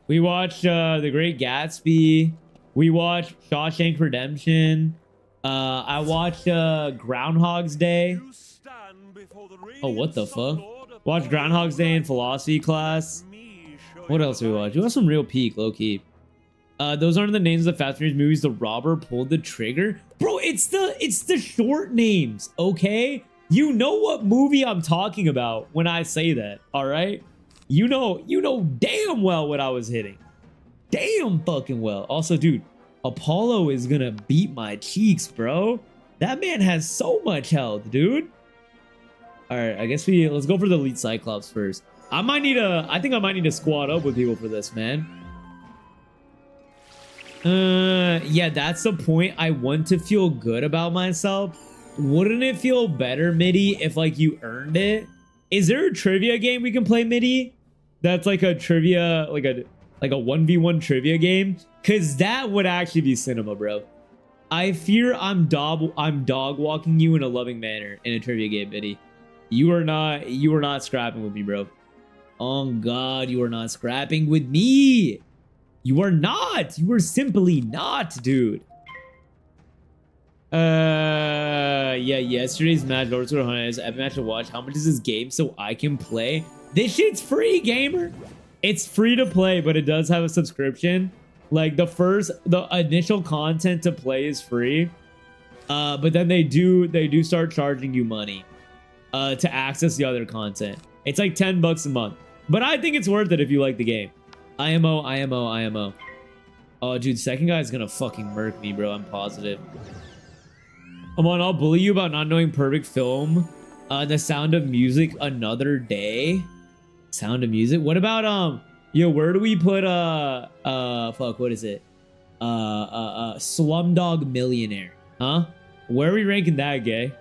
We watched The Great Gatsby. We watched Shawshank Redemption. I watched Groundhog's Day. Oh, what the fuck? Watched Groundhog's Day in philosophy class. What else did we watch? We watched some real peak, low key. Those aren't the names of the Fast and Furious movies. The robber pulled the trigger. Bro, it's the short names, okay? You know what movie I'm talking about when I say that, all right? You know damn well what I was hitting. Damn fucking well. Also, dude, Apollo is gonna beat my cheeks, bro. That man has so much health, dude. All right, I guess let's go for the Elite Cyclops first. I think I might need to squad up with people for this, man. Yeah, that's the point. I want to feel good about myself. Wouldn't it feel better, Midi, if like you earned it? Is there a trivia game we can play, Midi? That's like a trivia, like a 1v1 trivia game? Cause that would actually be cinema, bro. I fear I'm dog walking you in a loving manner in a trivia game, Midi. You are not scrapping with me, bro. Oh God, you are not scrapping with me. You are not. You are simply not, dude. Yeah, yesterday's match, Lord Sword Hunter, is epic match to watch. How much is this game so I can play? This shit's free, gamer. It's free to play, but it does have a subscription. Like the initial content to play is free. But then they do start charging you money to access the other content. It's like $10 a month. But I think it's worth it if you like the game. IMO. Oh, dude, second guy is gonna fucking murk me, bro. I'm positive. Come on, I'll bully you about not knowing perfect film. The Sound of Music, Another Day. Sound of Music. What about yo, where do we put fuck, what is it? Slumdog Millionaire, huh? Where are we ranking that, gay?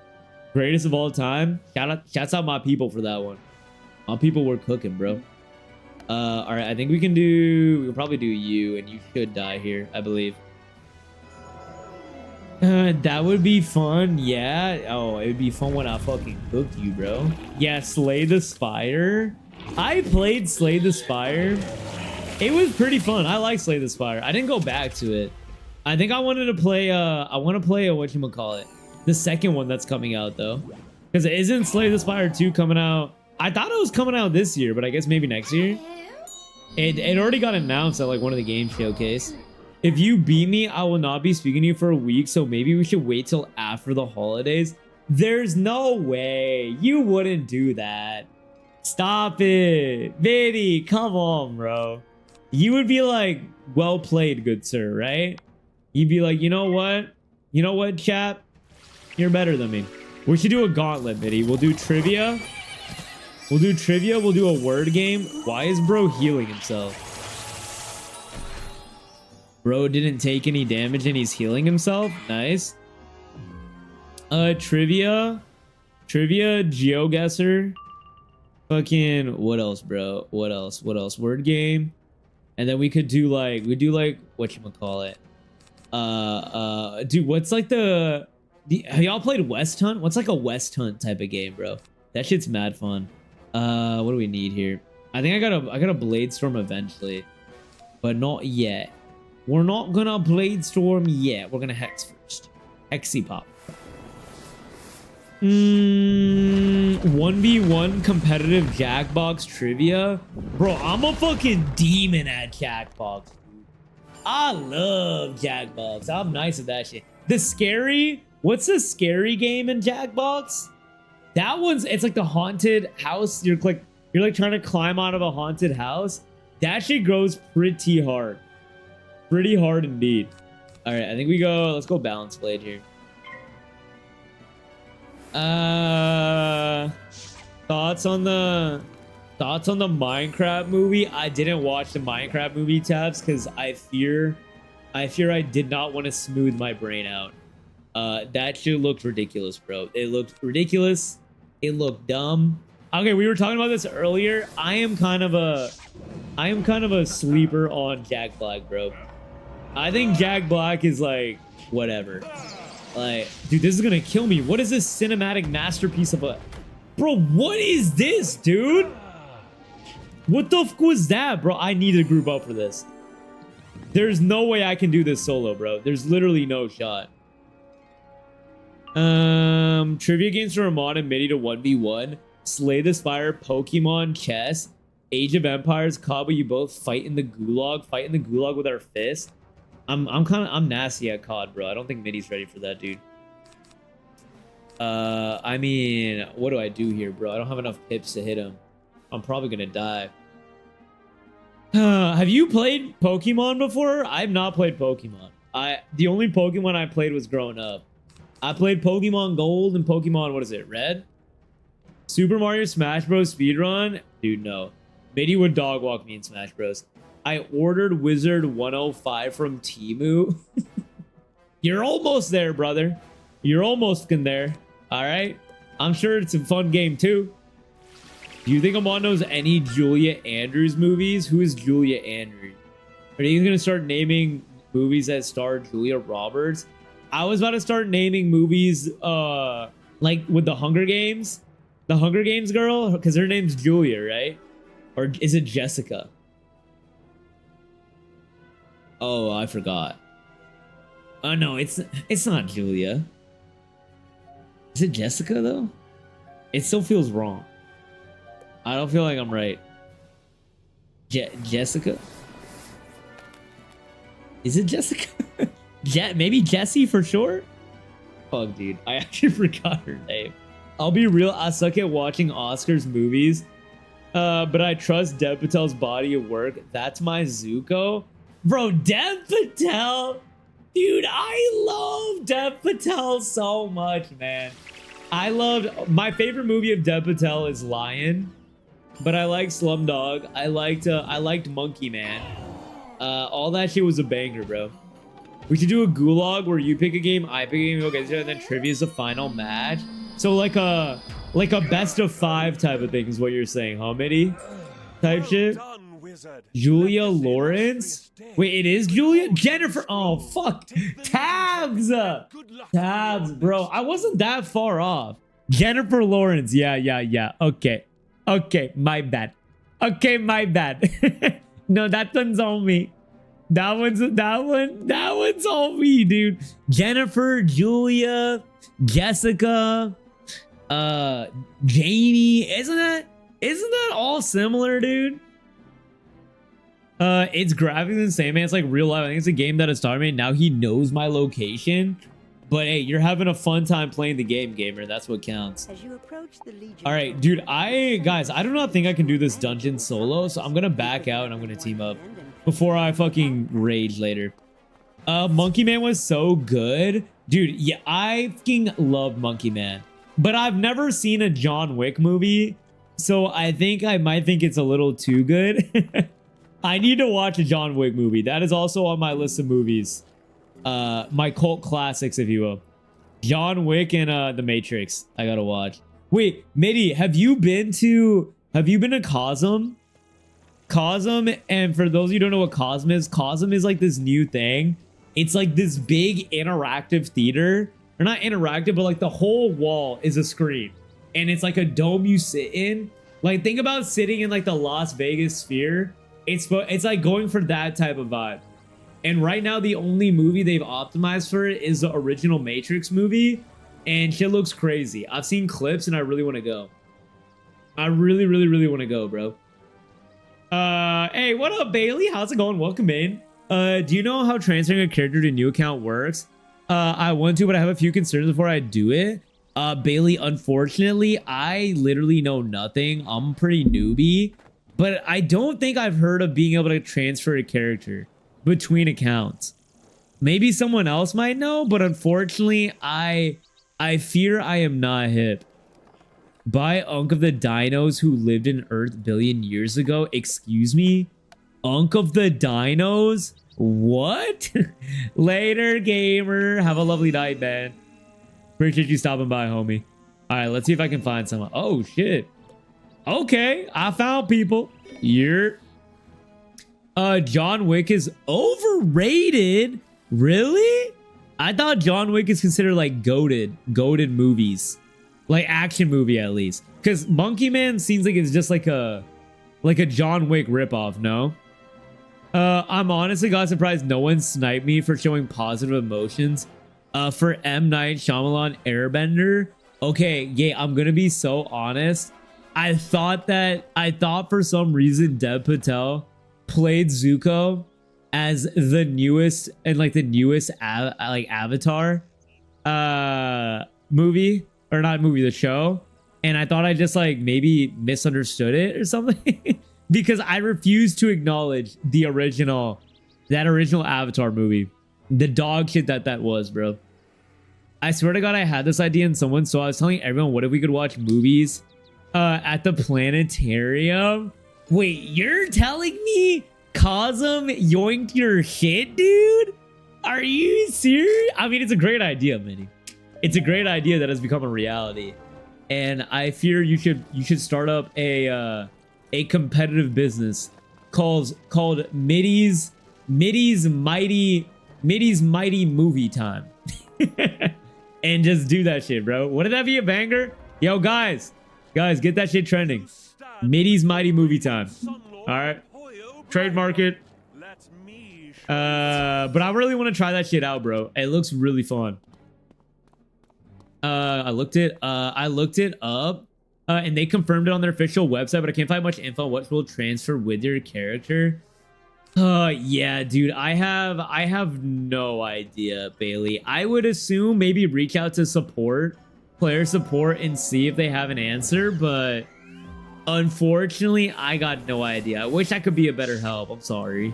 Greatest of all time? Shouts out my people for that one. My people were cooking, bro. All right, I think we can probably do you, and you should die here, I believe. That would be fun, yeah. Oh, it would be fun when I fucking cooked you, bro. Yeah, Slay the Spire. I played Slay the Spire. It was pretty fun. I like Slay the Spire. I didn't go back to it. I think I wanted to play, I want to play whatchamacallit. The second one that's coming out, though. Because isn't Slay the Spire 2 coming out? I thought it was coming out this year, but I guess maybe next year. It already got announced at like one of the game showcase. If you beat me, I will not be speaking to you for a week, so maybe we should wait till after the holidays. There's no way. You wouldn't do that. Stop it. Vinny, come on, bro. You would be like, well played, good sir, right? You'd be like, you know what? You know what, chap? You're better than me. We should do a gauntlet, Vinny. We'll do trivia. We'll do a word game. Why is bro healing himself? Bro didn't take any damage and he's healing himself. Nice. Trivia, GeoGuessr. Fucking, what else, bro? What else? Word game. And then we do like, whatchamacallit? Dude, what's like have y'all played West Hunt? What's like a West Hunt type of game, bro? That shit's mad fun. What do we need here? I think I got a Blade Storm eventually, but not yet. We're not gonna Blade Storm yet. We're gonna Hex first. Hexy Pop. 1v1 competitive Jackbox trivia. Bro, I'm a fucking demon at Jackbox, dude. I love Jackbox. I'm nice at that shit. What's the scary game in Jackbox? That one's, it's like the haunted house. You're like trying to climb out of a haunted house. That shit grows pretty hard. Pretty hard indeed. All right, I think we go. Let's go balance blade here. Thoughts on the Minecraft movie? I didn't watch the Minecraft movie, tabs, because I fear I did not want to smooth my brain out. That shit looked ridiculous, bro. It looked ridiculous. It looked dumb. Okay, we were talking about this earlier. I am kind of a sleeper on Jack Black, bro. I think Jack Black is like whatever. Like, dude, this is gonna kill me. What is this cinematic masterpiece of a... Bro, what is this, dude? What the fuck was that, bro? I need to group up for this. There's no way I can do this solo, bro. There's literally no shot. Trivia games from Ramon and Midi to 1v1. Slay the Spire, Pokemon, chess, Age of Empires, Cabo, you both fight in the gulag. Fight in the gulag with our fist. I'm nasty at COD, bro. I don't think Midi's ready for that, dude. I mean, what do I do here, bro? I don't have enough pips to hit him. I'm probably gonna die. Have you played Pokemon before? I've not played Pokemon. The only Pokemon I played was growing up. I played Pokemon Gold and Pokemon, what is it, Red? Super Mario Smash Bros. Speedrun? Dude, no. Midi would dog walk me in Smash Bros. I ordered Wizard101 from Temu. You're almost there, brother. You're almost in there. All right. I'm sure it's a fun game too. Do you think Amon knows any Julia Andrews movies? Who is Julia Andrews? Are you going to start naming movies that star Julia Roberts? I was about to start naming movies like with the Hunger Games. The Hunger Games girl, because her name's Julia, right? Or is it Jessica? Oh, I forgot. Oh no, it's not Julia. Is it Jessica though? It still feels wrong. I don't feel like I'm right. Jessica? Is it Jessica? Maybe Jessie for short? Fuck, dude. I actually forgot her name. I'll be real, I suck at watching Oscars movies. But I trust Dev Patel's body of work. That's my Zuko. Bro, Dev Patel. Dude, I love Dev Patel so much, man. My favorite movie of Dev Patel is Lion. But I like Slumdog. I liked Monkey Man. All that shit was a banger, bro. We should do a gulag where you pick a game, I pick a game, okay, and then trivia is the final match. So like a best of 5 type of thing is what you're saying, huh, Midi? Type shit. Julia Lawrence? Wait, it is Julia? Jennifer. Oh, fuck. Tabs. Tabs, bro. I wasn't that far off. Jennifer Lawrence. Yeah. Okay. Okay, my bad. Okay, my bad. No, that one's on me. That one's on me, dude. Jennifer, Julia, Jessica, Jamie. Isn't that all similar, dude? It's graphically the same, man. It's like real life. I think it's a game that has started me. Now he knows my location. But hey, you're having a fun time playing the game, gamer. That's what counts. As you approach the Legion. All right, dude. Guys, I do not think I can do this dungeon solo, so I'm gonna back out and I'm gonna team up before I fucking rage later. Monkey Man was so good, dude. Yeah, I fucking love Monkey Man, but I've never seen a John Wick movie, so I think I might think it's a little too good. I need to watch a John Wick movie. That is also on my list of movies. My cult classics, if you will. John Wick and The Matrix. I gotta watch. Wait, Midi, have you been to Cosm? Cosm, and for those of you who don't know what Cosm is like this new thing. It's like this big interactive theater. Or not interactive, but like the whole wall is a screen. And it's like a dome you sit in. Like, think about sitting in like the Las Vegas Sphere. It's like going for that type of vibe. And right now, the only movie they've optimized for it is the original Matrix movie. And shit looks crazy. I've seen clips and I really want to go. I really, really, really want to go, bro. Hey, what up, Bailey? How's it going? Welcome in. Do you know how transferring a character to a new account works? I want to, but I have a few concerns before I do it. Bailey, unfortunately, I literally know nothing. I'm pretty newbie. but I don't think I've heard of being able to transfer a character between accounts. Maybe someone else might know, but unfortunately, I fear I am not hip. By Unk of the Dinos who lived in Earth billion years ago. Excuse me? Unk of the Dinos? What? Later, gamer. Have a lovely night, man. Appreciate you stopping by, homie. All right, let's see if I can find someone. Oh, shit. Okay, I found people. You're... John Wick is overrated? Really? I thought John Wick is considered like goated movies. Like action movie at least. Because Monkey Man seems like it's just like a John Wick ripoff, no? I'm honestly got surprised no one sniped me for showing positive emotions. For M. Night Shyamalan Airbender. Okay, yeah, I'm gonna be so honest. I thought for some reason Dev Patel played Zuko as the newest Avatar movie, or not movie, the show, and I thought I just like maybe misunderstood it or something because I refuse to acknowledge that original Avatar movie, the dog shit that was, bro. I swear to God, I had this idea and someone, so I was telling everyone, what if we could watch movies at the planetarium? Wait, you're telling me Cosm yoinked your shit, dude? Are you serious? I mean, it's a great idea, Minnie. It's a great idea that has become a reality, and I fear you should start up a competitive business called Middy's Mighty Movie Time, and just do that shit, bro. Wouldn't that be a banger? Yo, guys, get that shit trending. Middy's Mighty Movie Time. All right, trademark it. But I really want to try that shit out, bro. It looks really fun. I looked it up, and they confirmed it on their official website, but I can't find much info on what will transfer with your character. Yeah, dude, I have no idea, Bailey. I would assume maybe reach out to player support, and see if they have an answer, but unfortunately, I got no idea. I wish I could be a better help. I'm sorry.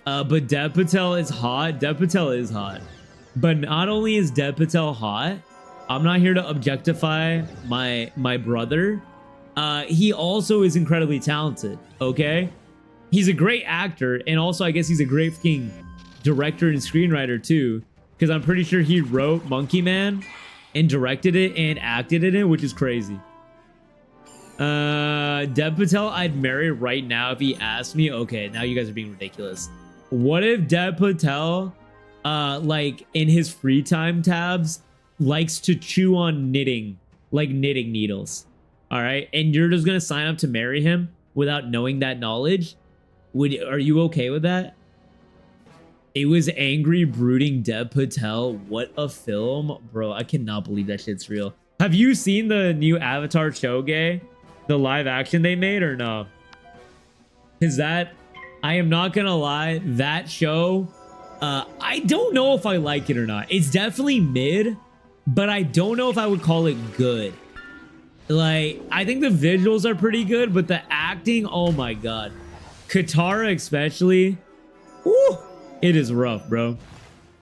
But Dev Patel is hot. Dev Patel is hot. But not only is Dev Patel hot, I'm not here to objectify my brother. He also is incredibly talented, okay? He's a great actor, and also I guess he's a great fucking director and screenwriter too, because I'm pretty sure he wrote Monkey Man and directed it and acted in it, which is crazy. Dev Patel I'd marry right now if he asked me. Okay, now you guys are being ridiculous. What if Dev Patel like in his free time tabs likes to chew on knitting needles? All right, and you're just gonna sign up to marry him without knowing that knowledge? Are you okay with that? It was Angry Brooding Dev Patel. What a film, bro. I cannot believe that shit's real. Have you seen the new Avatar Shoge, the live action they made, or no? Because that, I am not gonna lie, that show, I don't know if I like it or not. It's definitely mid, but I don't know if I would call it good. Like, I think the visuals are pretty good, but the acting, oh my god. Katara especially, woo, it is rough, bro.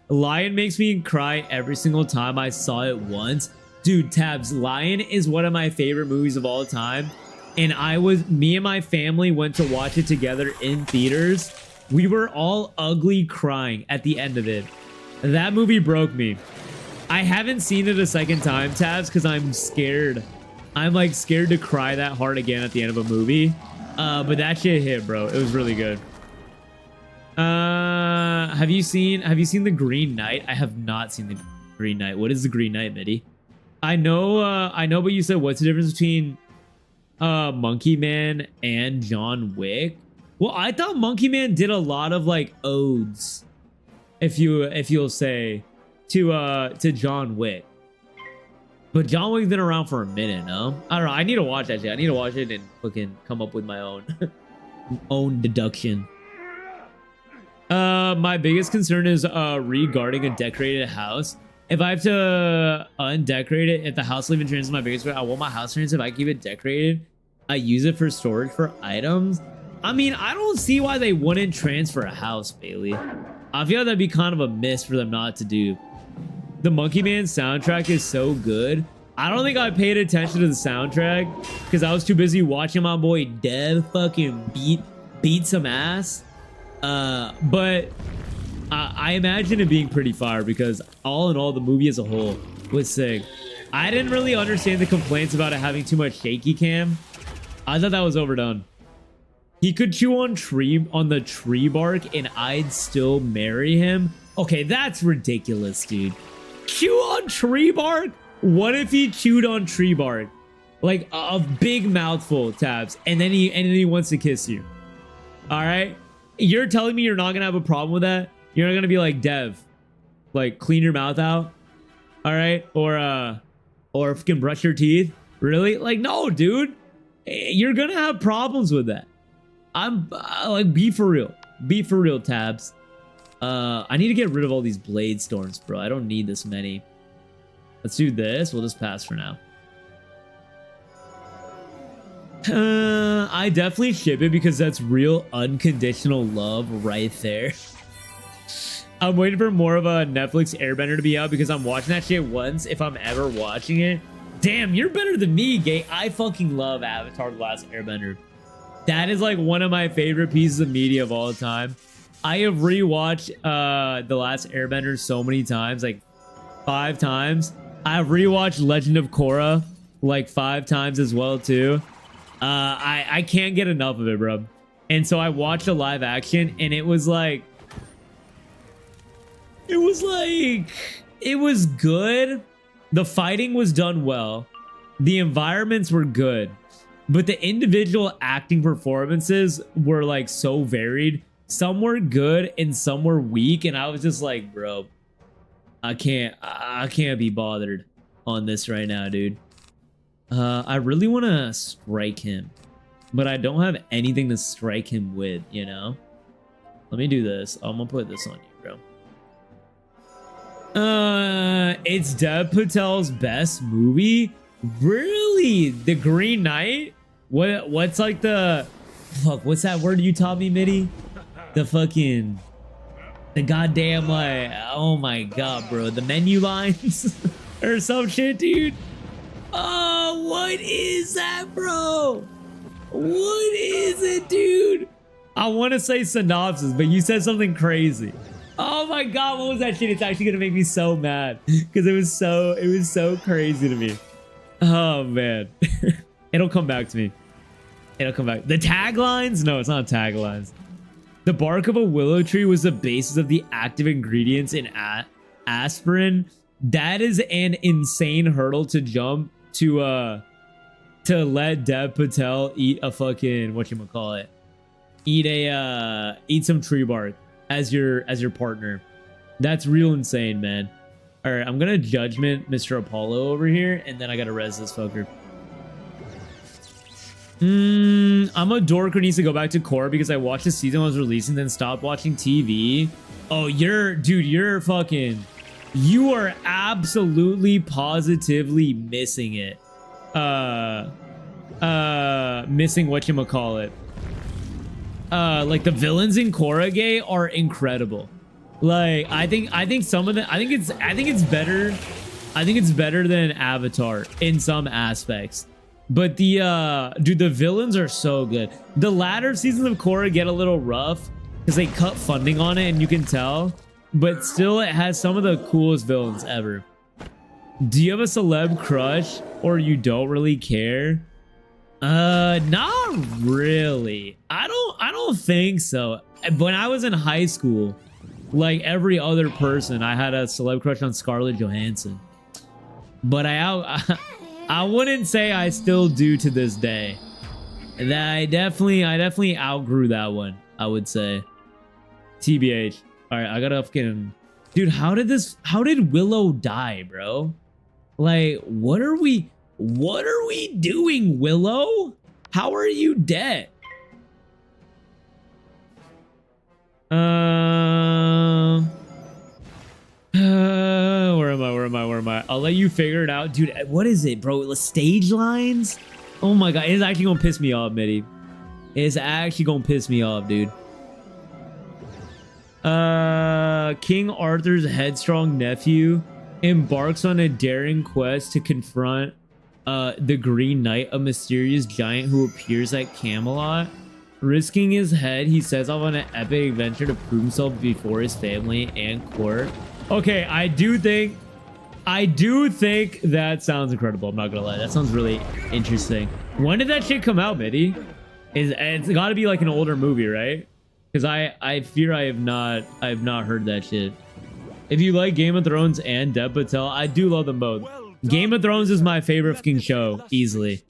Lion makes me cry every single time I saw it once. Dude, Tabs, Lion is one of my favorite movies of all time. And me and my family went to watch it together in theaters. We were all ugly crying at the end of it. That movie broke me. I haven't seen it a second time, Tabs, because I'm scared. I'm like scared to cry that hard again at the end of a movie. But that shit hit, bro. It was really good. Have you seen The Green Knight? I have not seen The Green Knight. What is The Green Knight, Mitty? I know, but you said what's the difference between Monkey Man and John Wick? Well, I thought Monkey Man did a lot of like odes, if you'll say, to John Wick. But John Wick's been around for a minute, no? I don't know. I need to watch that shit. I need to watch it and fucking come up with my own deduction. My biggest concern is regarding a decorated house. If I have to undecorate it, if the house living trends is my biggest, I want my house trends if I keep it decorated. I use it for storage for items. I mean, I don't see why they wouldn't transfer a house, Bailey. I feel like that'd be kind of a miss for them not to do. The Monkey Man soundtrack is so good. I don't think I paid attention to the soundtrack because I was too busy watching my boy Dev fucking beat some ass. But I imagine it being pretty fire because all in all, the movie as a whole was sick. I didn't really understand the complaints about it having too much shaky cam. I thought that was overdone. He could chew on the tree bark and I'd still marry him. Okay, that's ridiculous, dude. Chew on tree bark? What if he chewed on tree bark? Like a big mouthful, Tabs, and then he wants to kiss you. All right? You're telling me you're not gonna have a problem with that? You're not gonna be like, Dev, like clean your mouth out? All right? Or fucking brush your teeth? Really? Like, no, dude. You're gonna have problems with that. I'm like, be for real. Be for real, Tabs. I need to get rid of all these blade storms, bro. I don't need this many. Let's do this. We'll just pass for now. I definitely ship it because that's real unconditional love right there. I'm waiting for more of a Netflix Airbender to be out because I'm watching that shit once if I'm ever watching it. Damn, you're better than me, Gay. I fucking love Avatar: The Last Airbender. That is like one of my favorite pieces of media of all time. I have rewatched The Last Airbender so many times, like 5 times. I've rewatched Legend of Korra like 5 times as well too. I can't get enough of it, bro. And so I watched a live action and it was good. The fighting was done well. The environments were good. But the individual acting performances were like so varied. Some were good and some were weak. And I was just like, bro, I can't be bothered on this right now, dude. I really want to strike him, but I don't have anything to strike him with, you know? Let me do this. I'm gonna put this on you, bro. It's Dev Patel's best movie? Really? The Green Knight? What's like the... Fuck, what's that word you taught me, Mitty? The goddamn, like... Oh my god, bro. The menu lines? Or some shit, dude? Oh, what is that, bro? What is it, dude? I want to say synopsis, but you said something crazy. Oh my god, what was that shit? It's actually gonna make me so mad because it was so crazy to me. Oh man. It'll come back to me. It'll come back. The taglines? No, it's not taglines. The bark of a willow tree was the basis of the active ingredients in aspirin. That is an insane hurdle to jump to let Dev Patel eat a fucking whatchamacallit. Eat some tree bark as your partner. That's real insane, man. All right, I'm gonna judgment Mr. Apollo over here, and then I gotta res this fucker. I'm a dork who needs to go back to core because I watched the season when it was releasing, then stopped watching TV. Oh, you're fucking... You are absolutely positively missing it. Missing whatchamacallit. Like the villains in Korra are incredible. Like I think some of them I think it's better than Avatar in some aspects. But the villains are so good. The latter seasons of Korra get a little rough because they cut funding on it and you can tell. But still, it has some of the coolest villains ever. Do you have a celeb crush or you don't really care? Not really. I don't think so. When I was in high school, like every other person, I had a celeb crush on Scarlett Johansson. But I wouldn't say I still do to this day. That I definitely outgrew that one, I would say. TBH. All right, I gotta fucking... Dude, how did Willow die, bro? Like, what are we doing, Willow? How are you dead? Where am I? I'll let you figure it out. Dude, what is it, bro? Stage lines? Oh my god, it's actually gonna piss me off, Mitty. It's actually gonna piss me off, dude. King Arthur's headstrong nephew embarks on a daring quest to confront the Green Knight, a mysterious giant who appears at Camelot. Risking his head, he sets off on an epic adventure to prove himself before his family and court. Okay, I do think that sounds incredible. I'm not gonna lie, that sounds really interesting. When did that shit come out, Mitty? It's got to be like an older movie, right? Because I fear I have not heard that shit. If you like Game of Thrones and Dev Patel, I do love them both. Game of Thrones is my favorite fucking show, easily.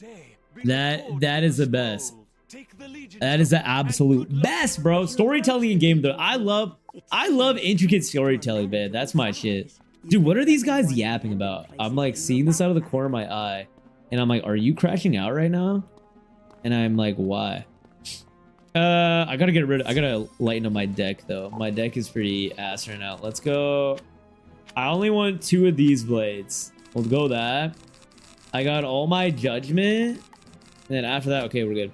That is the best. That is the absolute best, bro. Storytelling in Game of Thrones. I love intricate storytelling, man. That's my shit. Dude, what are these guys yapping about? I'm like seeing this out of the corner of my eye, and I'm like, are you crashing out right now? And I'm like, why? I gotta lighten up my deck though. My deck is pretty ass right now. Let's go. I only want 2 of these blades. We'll go that. I got all my judgment. And then after that, okay, we're good.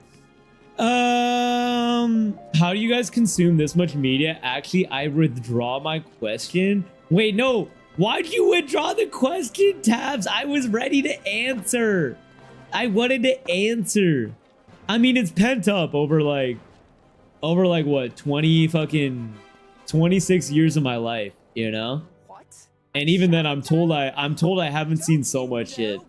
How do you guys consume this much media? Actually, I withdraw my question. Wait, no. Why'd you withdraw the question, Tabs? I was ready to answer. I wanted to answer. I mean, it's pent up over like what, 26 years of my life, you know? What? And even then, I'm told I haven't seen so much shit.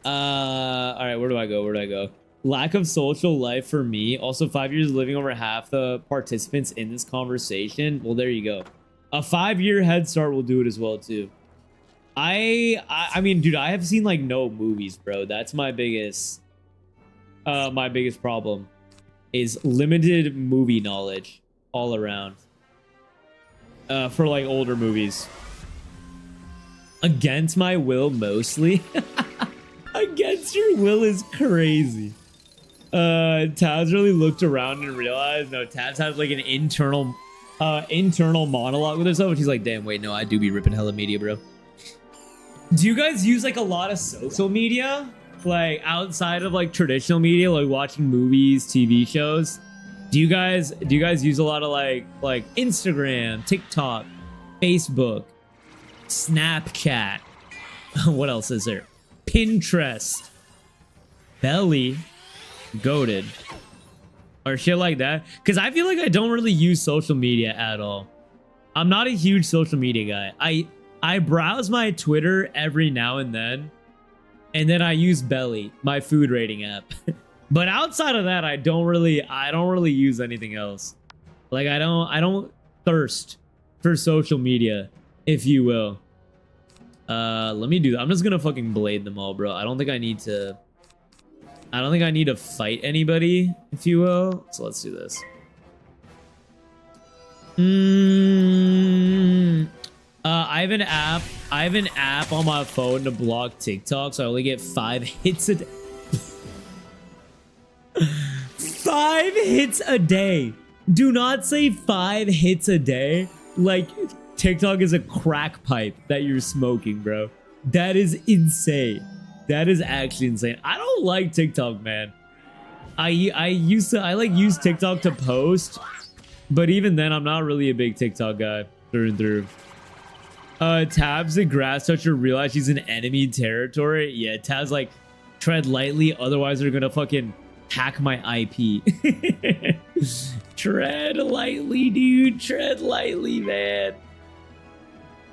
All right, where do I go? Lack of social life for me. Also, 5 years living over half the participants in this conversation. Well, there you go. A 5-year head start will do it as well too. I mean, dude, I have seen like no movies, bro. That's my biggest problem is limited movie knowledge all around. For like older movies. Against my will mostly. Against your will is crazy. Tabs really looked around and realized no, Tabs has like an internal monologue with herself, and she's like, damn, wait, no, I do be ripping hella media, bro. Do you guys use like a lot of social media, like outside of like traditional media, like watching movies, TV shows? Do you guys use a lot of like Instagram, TikTok, Facebook, Snapchat? What else is there? Pinterest, Belly, Goated, or shit like that? Because I feel like I don't really use social media at all. I'm not a huge social media guy. I browse my Twitter every now and then I use Belly, my food rating app. But outside of that, I don't really use anything else. Like I don't thirst for social media, if you will. Let me do that. I'm just gonna fucking blade them all, bro. I don't think I need to fight anybody, if you will. So let's do this. I have an app on my phone to block TikTok, so I only get 5 hits a day. 5 hits a day. Do not say 5 hits a day like TikTok is a crack pipe that you're smoking, bro. That is insane. That is actually insane. I don't like TikTok, man. I use TikTok to post, but even then, I'm not really a big TikTok guy through and through. Tabs the grass toucher realize she's in enemy territory. Yeah, Tabs like tread lightly, otherwise they're gonna fucking hack my IP. Tread lightly, dude. Tread lightly, man.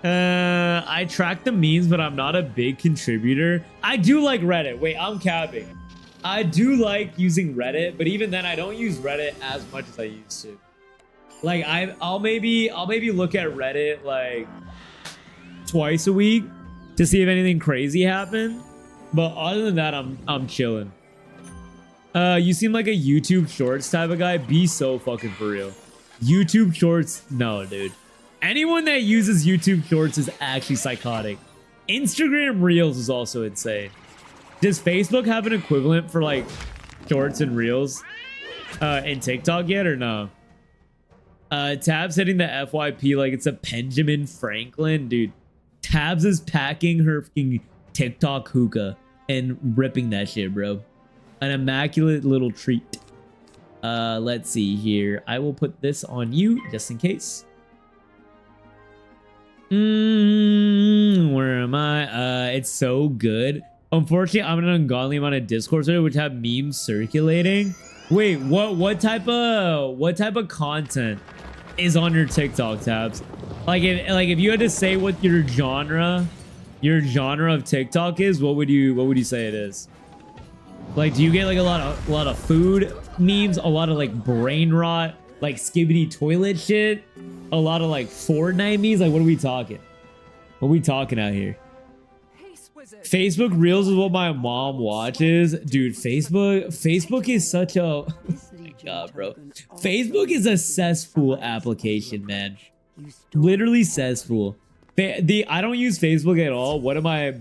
I track the memes, but I'm not a big contributor. I do like Reddit. Wait, I'm capping. I do like using Reddit, but even then I don't use Reddit as much as I used to. Like I'll maybe look at Reddit like twice a week to see if anything crazy happened. But other than that, I'm chilling. You seem like a YouTube Shorts type of guy. Be so fucking for real. YouTube Shorts, no, dude. Anyone that uses YouTube Shorts is actually psychotic. Instagram Reels is also insane. Does Facebook have an equivalent for like Shorts and Reels in TikTok yet or no? Tabs hitting the FYP like it's a Benjamin Franklin. Dude, Tabs is packing her fucking TikTok hookah. and ripping that shit, bro. An immaculate little treat. Let's see here. I will put this on you just in case. Where am I? It's so good. Unfortunately, I'm in an ungodly amount of Discord servers which have memes circulating. Wait, what type of content is on your TikTok tabs? Like if you had to say what your genre of TikTok is, what would you say it is? Like, do you get like a lot of food memes, a lot of like brain rot, like skibbity toilet shit, a lot of like Fortnite memes? Like, what are we talking? What are we talking out here? Facebook Reels is what my mom watches. Dude, Facebook is such a... Oh my god, bro. Facebook is a cesspool application, man. Literally cesspool. I don't use Facebook at all. One of my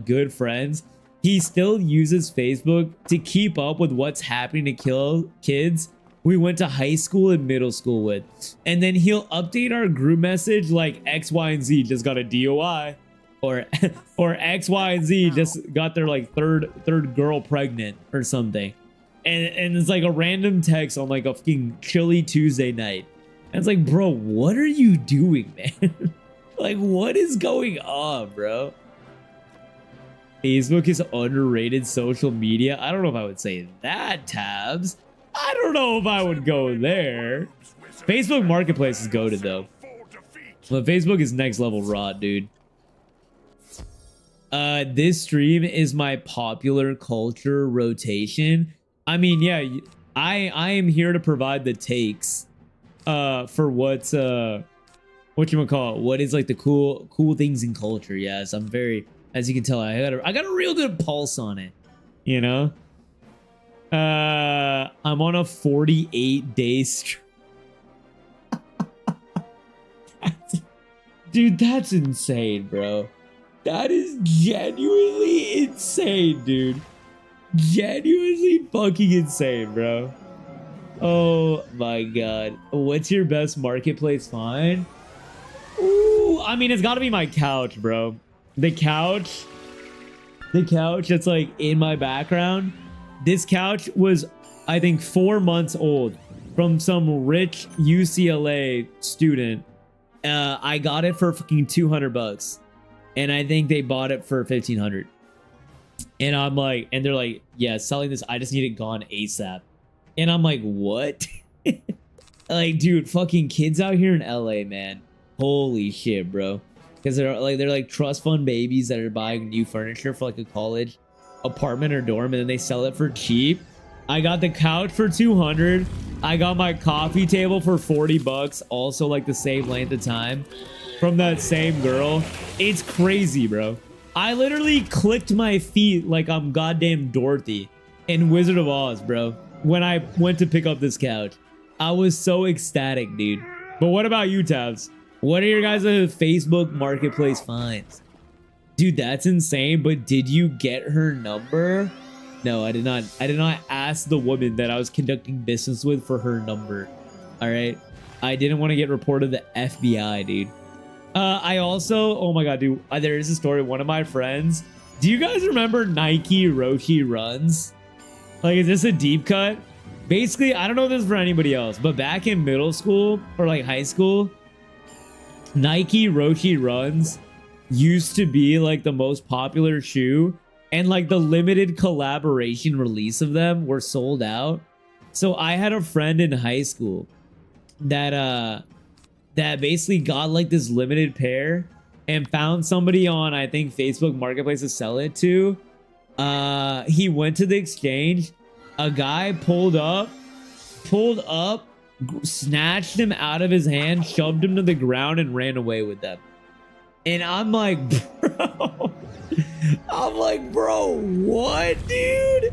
good friends, he still uses Facebook to keep up with what's happening to kill kids we went to high school and middle school with. And then he'll update our group message like X, Y, and Z just got a DOI. Or X, Y, and Z just got their like third girl pregnant or something. And it's like a random text on like a fucking chilly Tuesday night. And it's like, bro, what are you doing, man? Like, what is going on, bro? Facebook is underrated social media. I don't know if I would say that, Tabs. I don't know if I would go there. Facebook Marketplace is goated, though. But Facebook is next level raw, dude. This stream is my popular culture rotation. I mean, yeah, I am here to provide the takes for what's whatchamacallit, what is like the cool things in culture. Yes, I'm very, as you can tell, I got a real good pulse on it, you know. I'm on a 48-day stream. Dude, that's insane, bro. That is genuinely insane, dude. Genuinely fucking insane, bro. Oh my god. What's your best marketplace find? Ooh, I mean, it's gotta be my couch, bro. The couch that's like in my background. This couch was, I think, 4 months old from some rich UCLA student. I got it for fucking $200. And I think they bought it for $1,500. And I'm like, and they're like, yeah, selling this, I just need it gone ASAP. And I'm like, what? Like, dude, fucking kids out here in LA, man. Holy shit, bro. Because they're like trust fund babies that are buying new furniture for like a college apartment or dorm, and then they sell it for cheap. I got the couch for $200. I got my coffee table for $40, also like the same length of time, from that same girl. It's crazy, bro. I literally clicked my feet like I'm goddamn Dorothy in Wizard of Oz, bro, when I went to pick up this couch. I was so ecstatic, dude. But what about you, Tabs? What are your guys' Facebook Marketplace finds? Dude, that's insane. But did you get her number? No, I did not. I did not ask the woman that I was conducting business with for her number. All right. I didn't want to get reported to the FBI, dude. I also, oh my god, dude, there is a story. One of my friends, do you guys remember Nike Roshi runs? Like, is this a deep cut? Basically, I don't know if this is for anybody else, but back in middle school or like high school, Nike Roshi runs used to be like the most popular shoe, and like the limited collaboration release of them were sold out. So I had a friend in high school that basically got like this limited pair and found somebody on, I think, Facebook Marketplace to sell it to. He went to the exchange. A guy pulled up, snatched him out of his hand, shoved him to the ground, and ran away with them. And I'm like, bro, what, dude?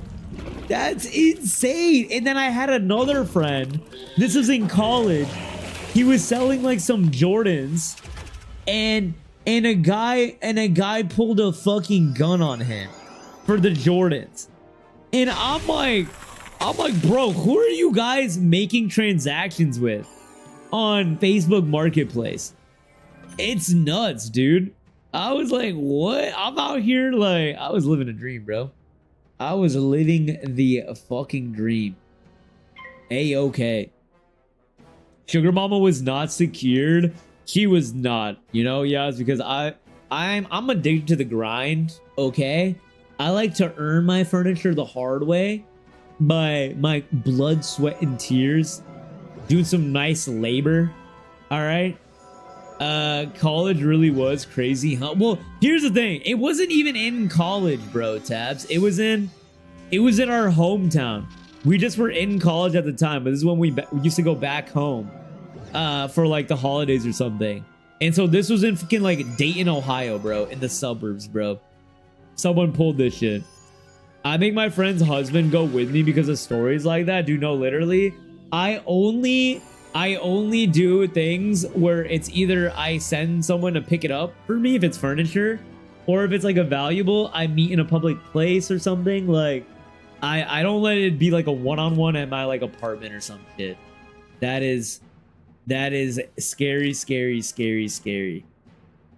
That's insane. And then I had another friend. This was in college. He was selling like some Jordans, and a guy pulled a fucking gun on him for the Jordans. And I'm like, bro, who are you guys making transactions with on Facebook Marketplace? It's nuts, dude. I was like, what? I'm out here like I was living a dream, bro. I was living the fucking dream. A-okay. Sugar Mama was not secured. She was not, you know, yeah, it's because I'm addicted to the grind, okay? I like to earn my furniture the hard way by my blood, sweat, and tears. Doing some nice labor. All right. College really was crazy, huh? Well, here's the thing. It wasn't even in college, bro, Tabs. It was in our hometown. We just were in college at the time, but this is when we used to go back home for like the holidays or something. And so this was in fucking like Dayton, Ohio, bro, in the suburbs, bro. Someone pulled this shit. I make my friend's husband go with me because of stories like that. Dude, no, literally, I only do things where it's either I send someone to pick it up for me if it's furniture, or if it's like a valuable, I meet in a public place or something. Like, I don't let it be like a one-on-one at my like apartment or some shit. That is scary, scary, scary, scary.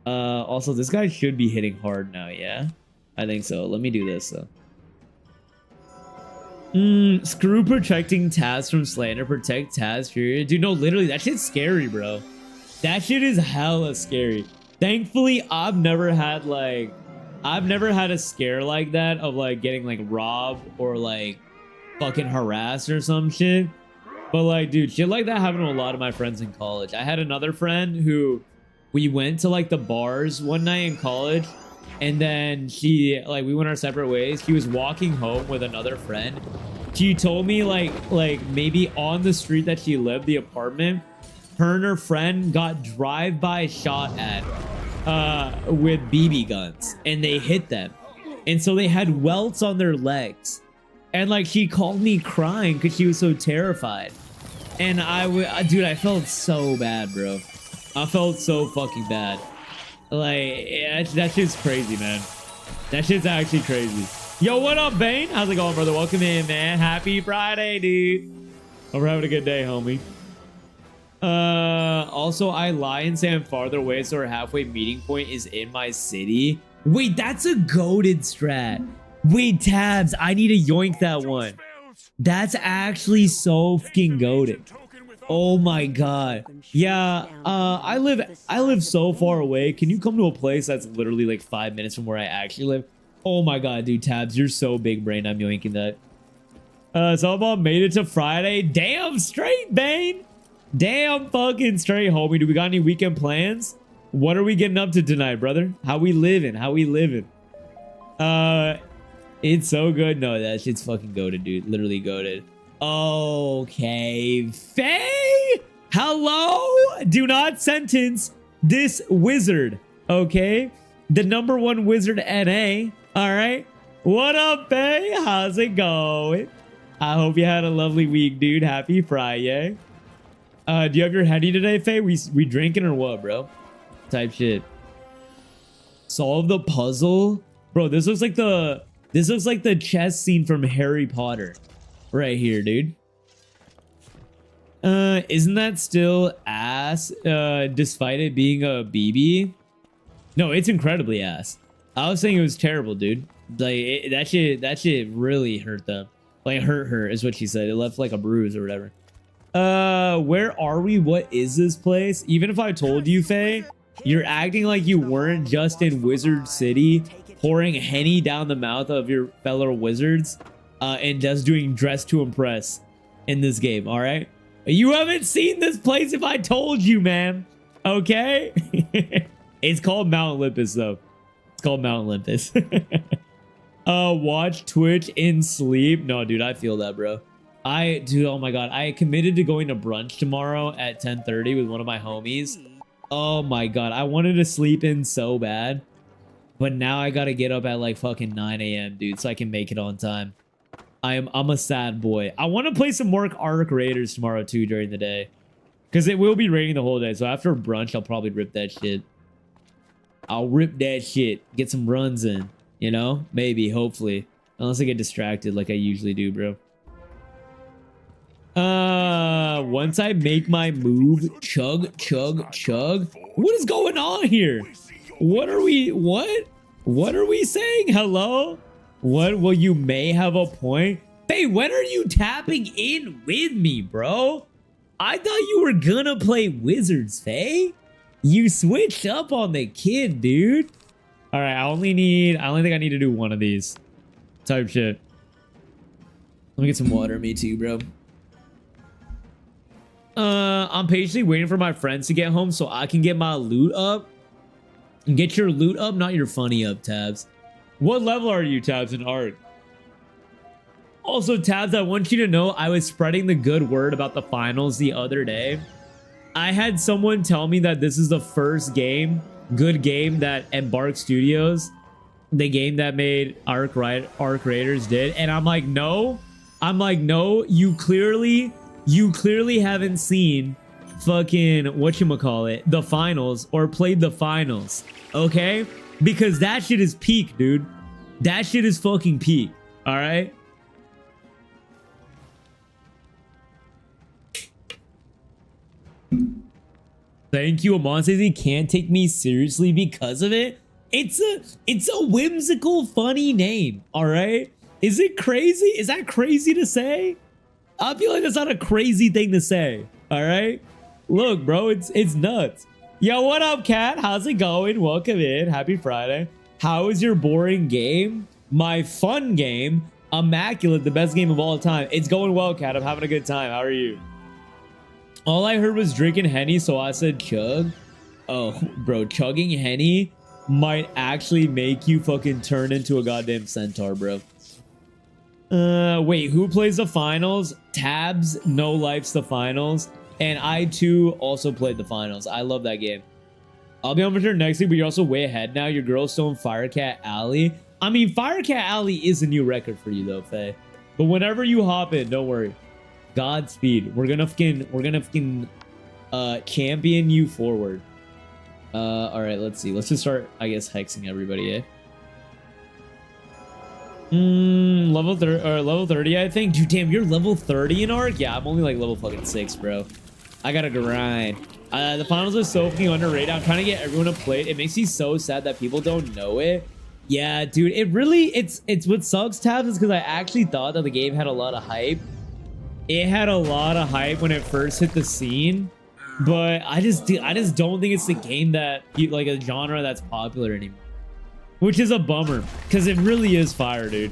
Also, this guy should be hitting hard now, yeah? I think so. Let me do this, though. Screw protecting Taz from slander. Protect Taz, period. Dude, no, literally, that shit's scary, bro. That shit is hella scary. Thankfully, I've never had a scare like that of like getting like robbed or like fucking harassed or some shit. But like, dude, shit like that happened to a lot of my friends in college. I had another friend who we went to like the bars one night in college, and then we went our separate ways. She was walking home with another friend. She told me like maybe on the street that she lived, the apartment, her and her friend got drive-by shot at with BB guns, and they hit them. And so they had welts on their legs. And like, she called me crying because she was so terrified. And dude, I felt so bad, bro. I felt so fucking bad. Like, that shit's crazy, man. That shit's actually crazy. Yo, what up, Bane? How's it going, brother? Welcome in, man. Happy Friday, dude. Hope we're having a good day, homie. Also, I lie and say I'm farther away, so our halfway meeting point is in my city. Wait, that's a goated strat. Wait, Tabs, I need to yoink that one. That's actually so fucking goated. Oh my god. Yeah, I live so far away. Can you come to a place that's literally like 5 minutes from where I actually live? Oh my god, dude, Tabs, you're so big brain. I'm yoinking that. Someone made it to Friday. Damn straight, Bane. Damn fucking straight, homie. Do we got any weekend plans? What are we getting up to tonight, brother? How we living? How we living? It's so good. No, that shit's fucking goated, dude. Literally goated. Okay, Faye. Hello. Do not sentence this wizard. Okay, the #1 wizard NA. All right. What up, Faye? How's it going? I hope you had a lovely week, dude. Happy Friday. Do you have your heady today, Faye? We drinking or what, bro? Type shit. Solve the puzzle, bro. This looks like the chess scene from Harry Potter, right here, dude. Isn't that still ass? Despite it being a BB? No, it's incredibly ass. I was saying it was terrible, dude. Like that shit really hurt them. Like hurt her is what she said. It left like a bruise or whatever. Where are we? What is this place? Even if I told you, Faye, you're acting like you weren't just in Wizard City pouring Henny down the mouth of your fellow wizards and just doing dress to impress in this game, all right? You haven't seen this place if I told you, man. Okay? It's called Mount Olympus, though. It's called Mount Olympus. Watch Twitch in sleep. No, dude, I feel that, bro. Dude, oh my god. I committed to going to brunch tomorrow at 10:30 with one of my homies. Oh my god. I wanted to sleep in so bad. But now I gotta get up at like fucking 9 a.m., dude, so I can make it on time. I'm a sad boy. I want to play some more Arc Raiders tomorrow, too, during the day. Because it will be raining the whole day. So after brunch, I'll probably rip that shit. I'll rip that shit. Get some runs in. You know? Maybe, hopefully. Unless I get distracted like I usually do, bro. Once I make my move, chug, chug, chug. What is going on here? What are we? What are we saying? Hello? What? Well, you may have a point. Hey, when are you tapping in with me, bro? I thought you were gonna play Wizards, Faye. You switched up on the kid, dude. All right, I only think I need to do one of these type shit. Let me get some water, me too, bro. I'm patiently waiting for my friends to get home so I can get my loot up. Get your loot up, not your funny up, Tabs. What level are you, Tabs, in Ark? Also, Tabs, I want you to know I was spreading the good word about the finals the other day. I had someone tell me that this is the first good game that Embark Studios, the game that made Ark Raiders did. And I'm like, no. I'm like, no, you clearly haven't seen fucking whatchamacallit, the finals, or played the finals, okay? Because that shit is peak, dude. That shit is fucking peak, all right? Thank you. Amon says he can't take me seriously because of it. It's a whimsical, funny name, all right? Is it crazy? Is that crazy to say? I feel like that's not a crazy thing to say, all right? Look, bro, it's nuts. Yo, what up, Cat? How's it going? Welcome in. Happy Friday. How is your boring game? My fun game, Immaculate, the best game of all time. It's going well, Cat. I'm having a good time. How are you? All I heard was drinking Henny, so I said chug. Oh, bro, chugging Henny might actually make you fucking turn into a goddamn centaur, bro. Wait, who plays the finals? Tabs, No Life's the finals. And I, too, also played the finals. I love that game. I'll be on for sure next week, but you're also way ahead now. Your girl's still in Firecat Alley. I mean, Firecat Alley is a new record for you, though, Faye. But whenever you hop in, don't worry. Godspeed. We're gonna fucking champion you forward. All right, let's see. Let's just start, I guess, hexing everybody, eh? Level 30, I think. Dude, damn, you're level 30 in Ark? Yeah, I'm only like level fucking 6, bro. I gotta grind. The finals are so fucking underrated. I'm trying to get everyone to play it. It makes me so sad that people don't know it. Yeah, dude, it really, it's what sucks, Tabs, is because I actually thought that the game had a lot of hype. It had a lot of hype when it first hit the scene, but I just don't think it's the game that, like, a genre that's popular anymore. Which is a bummer, because it really is fire, dude.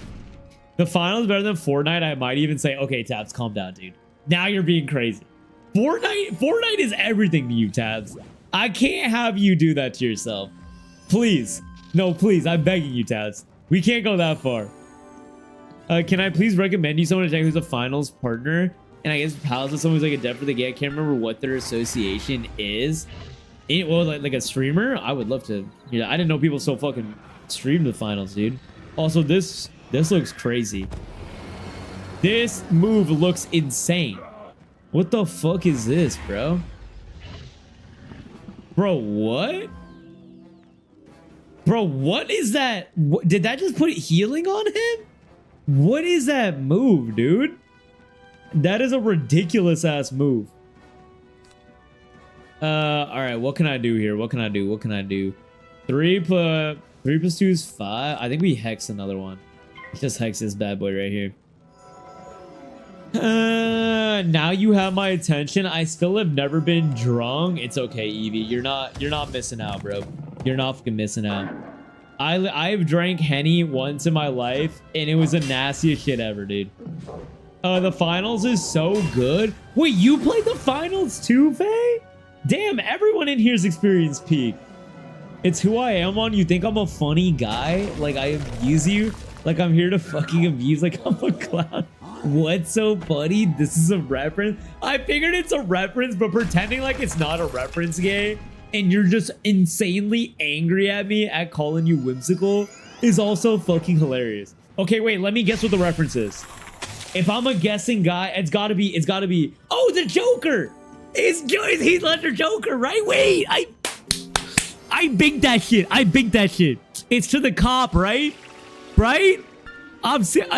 The finals better than Fortnite. I might even say, okay, Tabs, calm down, dude. Now you're being crazy. Fortnite is everything to you, Tabs. I can't have you do that to yourself. Please. No, please. I'm begging you, Tabs. We can't go that far. Can I please recommend you someone to check who's a finals partner? And I guess pals with someone who's like a dev for the game. I can't remember what their association is. Well, like a streamer? I would love to. Yeah, I didn't know people so fucking stream the finals, dude. Also, this looks crazy. This move looks insane. What the fuck is this, bro? Bro, what? Bro, what is that? Did that just put healing on him? What is that move, dude? That is a ridiculous ass move. All right, what can I do here? What can I do? 3 plus 2 is 5. I think we hex another one. Just hex this bad boy right here. Now you have my attention. I still have never been drunk. It's okay, Evie. You're not missing out, bro. You're not fucking missing out. I've drank Henny once in my life, and it was the nastiest shit ever, dude. The finals is so good. Wait, you played the finals too, Faye? Damn, everyone in here's experienced peak. It's who I am on. You think I'm a funny guy? Like I abuse you? Like I'm here to fucking abuse? Like I'm a clown? What's so funny? This is a reference? I figured it's a reference, but pretending like it's not a reference, gay, and you're just insanely angry at me at calling you whimsical is also fucking hilarious. Okay, wait, let me guess what the reference is. If I'm a guessing guy, it's gotta be, oh, the Joker! It's Heath Ledger Joker, right? Wait, I binked that shit. It's to the cop, right? Right?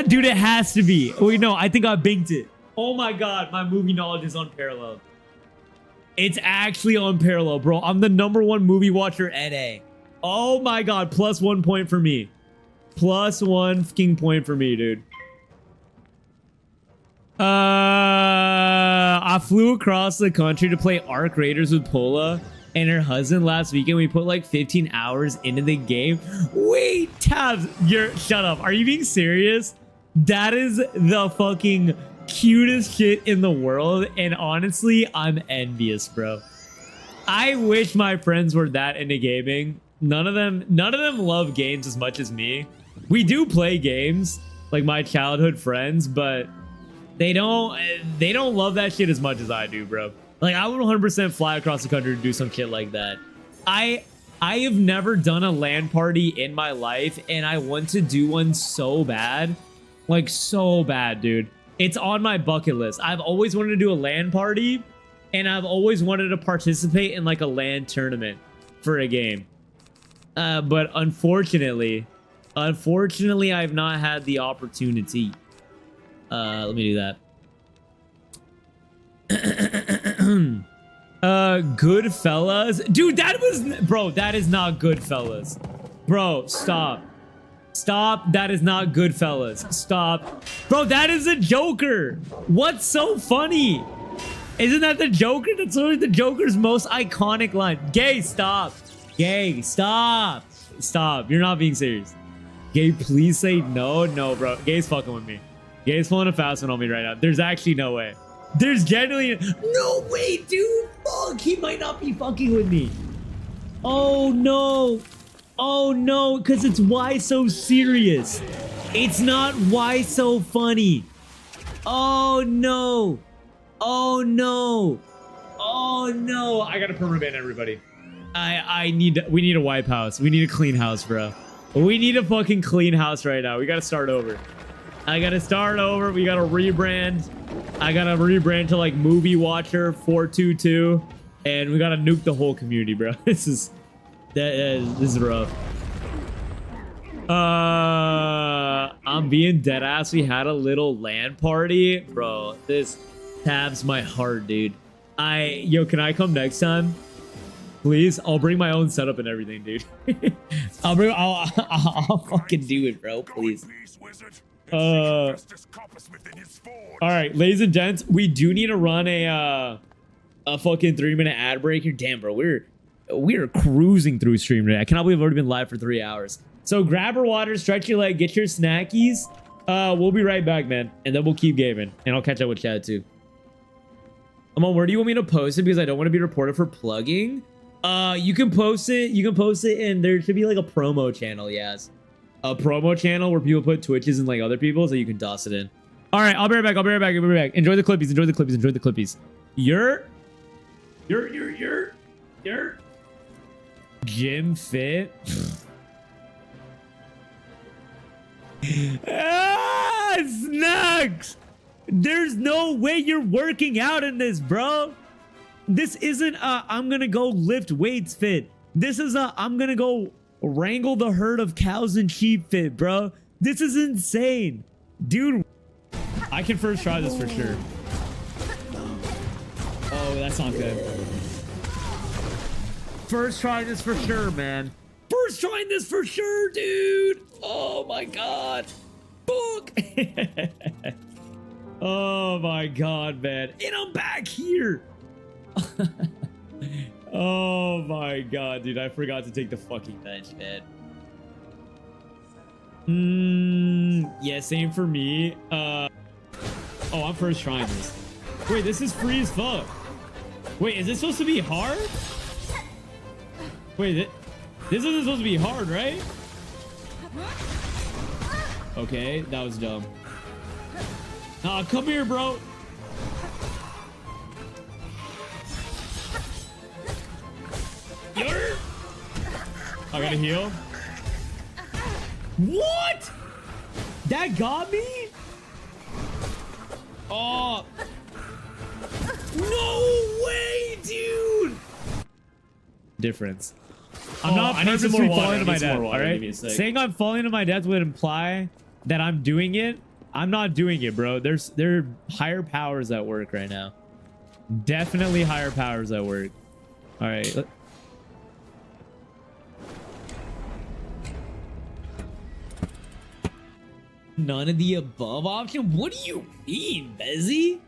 Dude, it has to be. Wait, no, I think I binked it. Oh my god, my movie knowledge is unparalleled. It's actually unparalleled, bro. I'm the #1 movie watcher, NA. Oh my god, plus 1 point for me. Plus 1 fucking point for me, dude. I flew across the country to play Arc Raiders with Pola and her husband last weekend. We put like 15 hours into the game. Wait, Tabs, shut up. Are you being serious? That is the fucking cutest shit in the world, and honestly, I'm envious, bro. I wish my friends were that into gaming. None of them love games as much as me. We do play games, like my childhood friends, but they don't love that shit as much as I do, bro. Like, I would 100% fly across the country to do some shit like that. I have never done a LAN party in my life, and I want to do one so bad. Like, so bad, dude. It's on my bucket list. I've always wanted to do a LAN party, and I've always wanted to participate in like a LAN tournament for a game. But unfortunately, I've not had the opportunity. Let me do that. Goodfellas, dude. That is not Goodfellas, bro. Stop. That is not Goodfellas. Stop, bro. That is a Joker. What's so funny? Isn't that the Joker? That's literally the Joker's most iconic line. Gay, stop. Gay, stop. Stop. You're not being serious. Gay, please say no. No, bro. Gay's fucking with me. Gay's pulling a fast one on me right now. There's actually no way. There's genuinely no way, dude. Fuck, he might not be fucking with me. Oh no. Oh no, because it's why so serious. It's not why so funny. Oh no. Oh no. Oh no. I gotta permaban everybody. We need a wipe house. We need a clean house, bro. We need a fucking clean house right now. We gotta start over. I gotta start over. We gotta rebrand. I gotta rebrand to like Movie Watcher 422, and we gotta nuke the whole community, bro. This is rough. I'm being dead ass. We had a little LAN party, bro. This tabs my heart, dude. Yo, can I come next time? Please, I'll bring my own setup and everything, dude. I'll fucking do it, bro. Please. All right, ladies and gents, we do need to run a fucking 3-minute ad break here. Damn, bro, we're cruising through stream today. I cannot believe I've already been live for 3 hours. So grab your water, stretch your leg, get your snackies. We'll be right back, man, and then we'll keep gaming, and I'll catch up with Chad too. Where do you want me to post it? Because I don't want to be reported for plugging. You can post it. You can post it, and there should be like a promo channel. Yes, a promo channel where people put Twitches and like other people, so you can toss it in. All right, I'll be right back. I'll be right back. I'll be right back. Enjoy the clippies. Enjoy the clippies. Enjoy the clippies. You're gym fit. Snacks. There's no way you're working out in this, bro. This isn't a I'm gonna go lift weights fit. This is a I'm gonna go wrangle the herd of cows and sheep fit, bro. This is insane, dude. I can first try this for sure. Oh, that's not good. First try this for sure, man. First trying this for sure, dude. Oh my god. Fuck. Oh my god, man. And I'm back here. Oh my god, dude. I forgot to take the fucking bench, man. Yeah, same for me. Oh, I'm first trying this. Wait, this is free as fuck. Wait, is this supposed to be hard? Wait, this isn't supposed to be hard, right? Okay, that was dumb. Come here, bro. I gotta heal. What? That got me? Oh. No way, dude. Difference. I'm not purposely falling to my death, all right? Saying I'm falling to my death would imply that I'm doing it. I'm not doing it, bro. There are higher powers at work right now. Definitely higher powers at work. All right. None of the above option? What do you mean, Bezzy?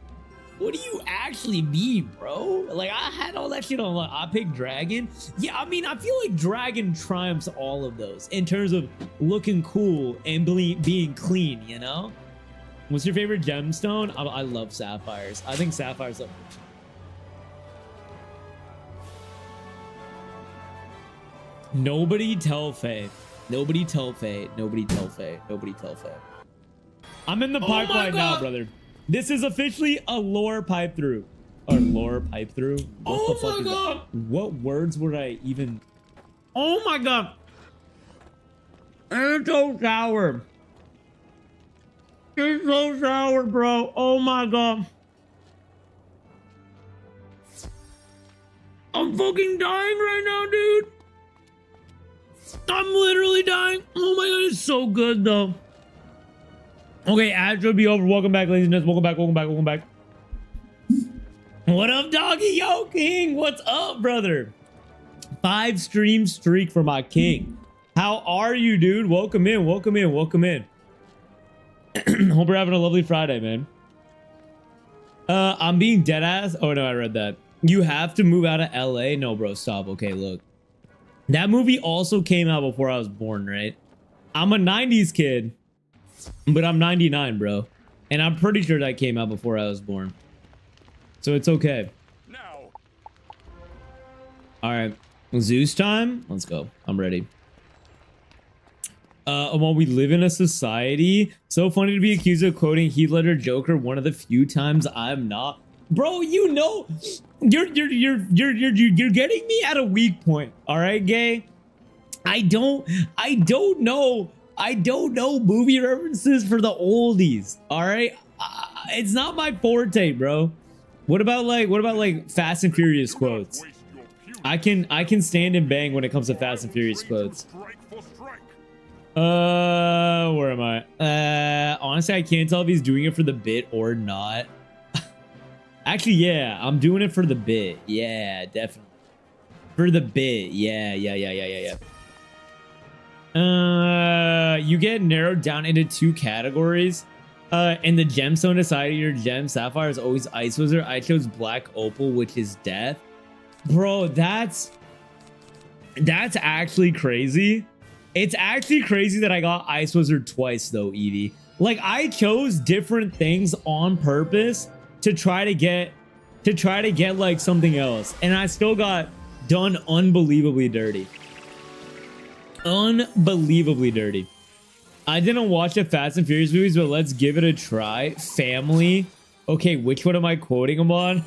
What do you actually mean, bro? Like, I had all that shit on. Like, I picked Dragon. Yeah, I mean, I feel like Dragon triumphs all of those in terms of looking cool and being clean, you know? What's your favorite gemstone? I love sapphires. I think sapphires are... Nobody tell Faye. Nobody tell Faye. Nobody tell Faye. Nobody tell Faye. I'm in the pipeline now, brother. This is officially a lore pipe through. Or lore pipe through. What the fuck is that? What words would I even... Oh my god. It's so sour. It's so sour, bro. Oh my god. I'm fucking dying right now, dude. I'm literally dying. Oh my god, it's so good though. Okay, ad should be over. Welcome back, ladies and gents. Welcome back, welcome back, welcome back. What up, doggy? Yo, King. What's up, brother? 5 stream streak for my king. How are you, dude? Welcome in, welcome in, welcome in. Hope you're having a lovely Friday, man. I'm being dead ass. Oh no, I read that. You have to move out of LA. No, bro, stop. Okay, look. That movie also came out before I was born, right? I'm a 90s kid, but I'm 99, bro. And I'm pretty sure that came out before I was born. So it's okay. No. All right. Zeus time. Let's go. I'm ready. While we live in a society, so funny to be accused of quoting Heath Ledger Joker one of the few times I'm not. Bro, you know, you're getting me at a weak point. All right, gay. I don't know movie references for the oldies. All right, it's not my forte, bro. What about like Fast and Furious quotes? I can stand and bang when it comes to Fast and Furious quotes. Where am I? Honestly, I can't tell if he's doing it for the bit or not. Actually, yeah, I'm doing it for the bit. Yeah, definitely. For the bit. Yeah. You get narrowed down into 2 categories. And the gemstone inside of your gem sapphire is always Ice Wizard. I chose Black Opal, which is death. Bro, that's actually crazy. It's actually crazy that I got Ice Wizard twice though, Evie. Like, I chose different things on purpose to try to get like something else, and I still got done unbelievably dirty. Unbelievably dirty. I didn't watch the Fast and Furious movies, but let's give it a try. Family. Okay, which one am I quoting them on?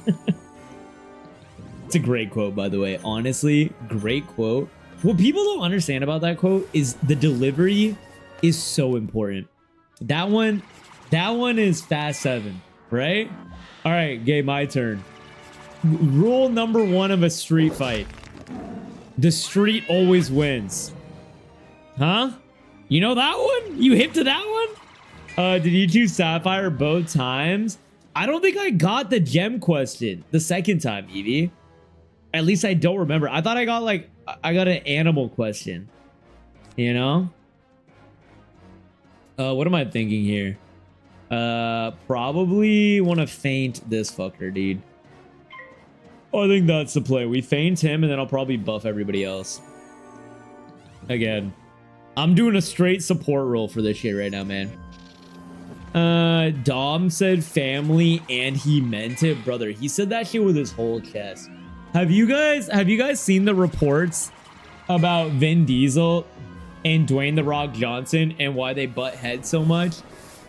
It's a great quote, by the way. Honestly, great quote. What people don't understand about that quote is the delivery is so important. That one is Fast 7, right? All right, Gabe, my turn. Rule number 1 of a street fight. The street always wins. Huh? You know that one? You hip to that one? Did you choose Sapphire both times? I don't think I got the gem question the second time, Evie. At least I don't remember. I thought I got an animal question. You know? What am I thinking here? Probably want to feint this fucker, dude. I think that's the play. We feint him, and then I'll probably buff everybody else. Again, I'm doing a straight support role for this shit right now, man. Dom said family, and he meant it, brother. He said that shit with his whole chest. Have you guys seen the reports about Vin Diesel and Dwayne The Rock Johnson and why they butt heads so much?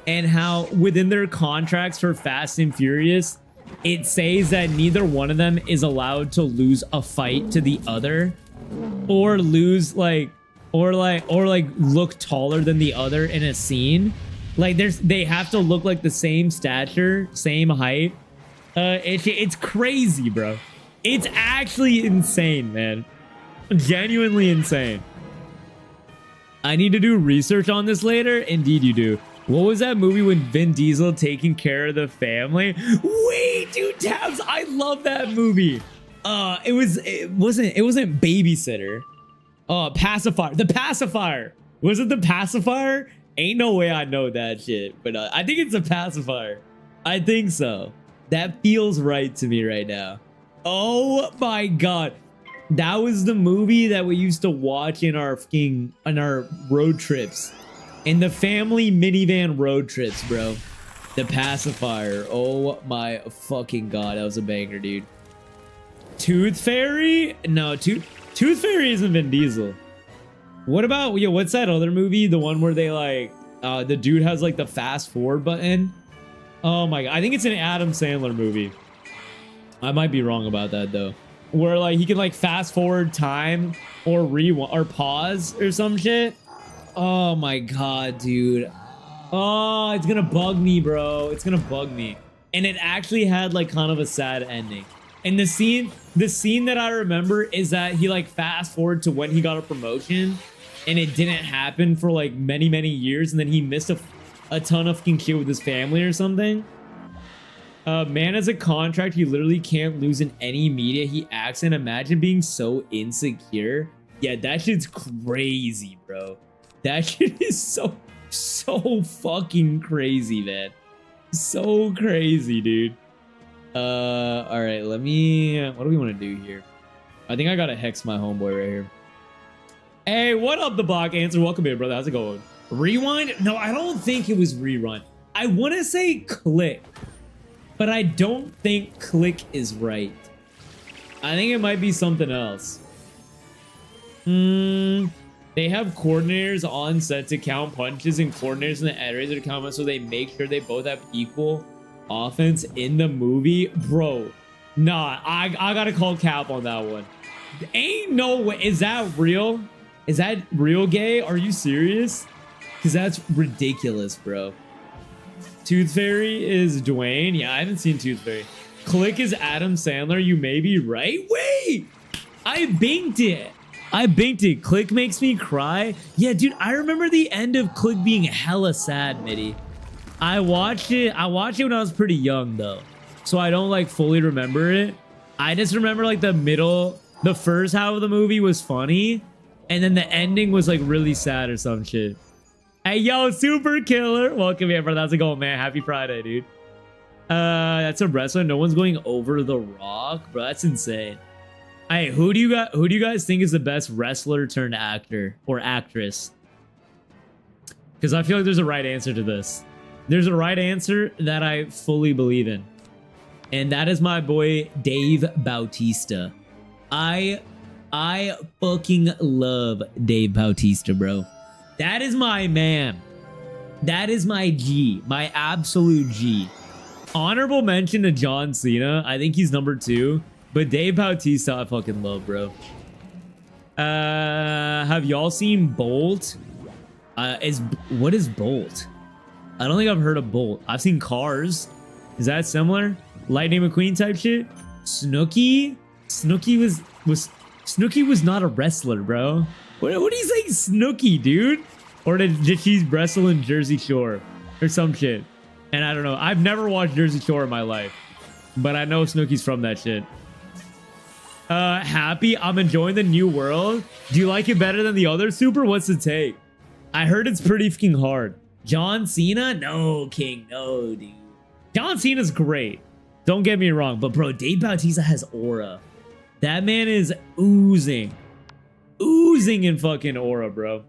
And how within their contracts for Fast and Furious, it says that neither one of them is allowed to lose a fight to the other, or lose or look taller than the other in a scene. Like they have to look like the same stature, same height. It's crazy, bro. It's actually insane, man. Genuinely insane. I need to do research on this later. Indeed you do. What was that movie with Vin Diesel taking care of the family? Wait, dude, Tabs, I love that movie. It wasn't Babysitter. Pacifier. The Pacifier. Was it The Pacifier? Ain't no way I know that shit, but I think it's a pacifier. I think so. That feels right to me right now. Oh my god. That was the movie that we used to watch in our road trips. In the family minivan road trips, bro. The pacifier. Oh my fucking god. That was a banger, dude. Tooth Fairy? No, Tooth Fairy isn't Vin Diesel. What about, yo, what's that other movie? The one where they like, the dude has like the fast forward button. Oh my god. I think it's an Adam Sandler movie. I might be wrong about that though. Where like he can like fast forward time or rewind or pause or some shit. Oh my god, dude. Oh, it's gonna bug me, bro. It's gonna bug me. And it actually had like kind of a sad ending. And the scene that I remember is that he like fast forward to when he got a promotion and it didn't happen for like many, many years. And then he missed a ton of fucking shit with his family or something. Man has a contract he literally can't lose in any media he acts in. Imagine being so insecure. Yeah, that shit's crazy, bro. That shit is so fucking crazy, man. So crazy, dude. All right, let me, what do we want to do here? I think I gotta hex my homeboy right here. Hey, what up, the block answer? Welcome in, brother. How's it going? Rewind? No, I don't think it was rerun. I want to say click, but I don't think click is right. I think it might be something else. They have coordinators on set to count punches and coordinators in the editor to count, so they make sure they both have equal offense in the movie. Bro, nah, I gotta call cap on that one. Ain't no way. Is that real? Is that real gay? Are you serious? Because that's ridiculous, bro. Tooth Fairy is Dwayne. Yeah, I haven't seen Tooth Fairy. Click is Adam Sandler. You may be right. Wait, I binked it. I binked it. Click makes me cry. Yeah, dude, I remember the end of Click being hella sad, Mitty. I watched it when I was pretty young though, so I don't like fully remember it. I just remember like the first half of the movie was funny, and then the ending was like really sad or some shit. Hey, yo, Super Killer, welcome here, brother. How's it going, man? Happy Friday, dude. That's a wrestler. No one's going over the Rock, bro. That's insane. Hey, who do you guys think is the best wrestler turned actor or actress? Because I feel like there's a right answer to this. There's a right answer that I fully believe in. And that is my boy, Dave Bautista. I fucking love Dave Bautista, bro. That is my man. That is my G. My absolute G. Honorable mention to John Cena. I think he's number 2. But Dave Bautista, I fucking love, bro. Have y'all seen Bolt? What is Bolt? I don't think I've heard of Bolt. I've seen Cars. Is that similar? Lightning McQueen type shit? Snooki? Snooki was not a wrestler, bro. What do you say, Snooki, dude? Or did she wrestle in Jersey Shore or some shit? And I don't know. I've never watched Jersey Shore in my life, but I know Snooki's from that shit. Happy, I'm enjoying the new world. Do you like it better than the other Super? What's the take? I heard it's pretty fucking hard. John Cena? No, King. No, dude. John Cena's great. Don't get me wrong, but bro, Dave Bautista has aura. That man is oozing. Oozing in fucking aura, bro.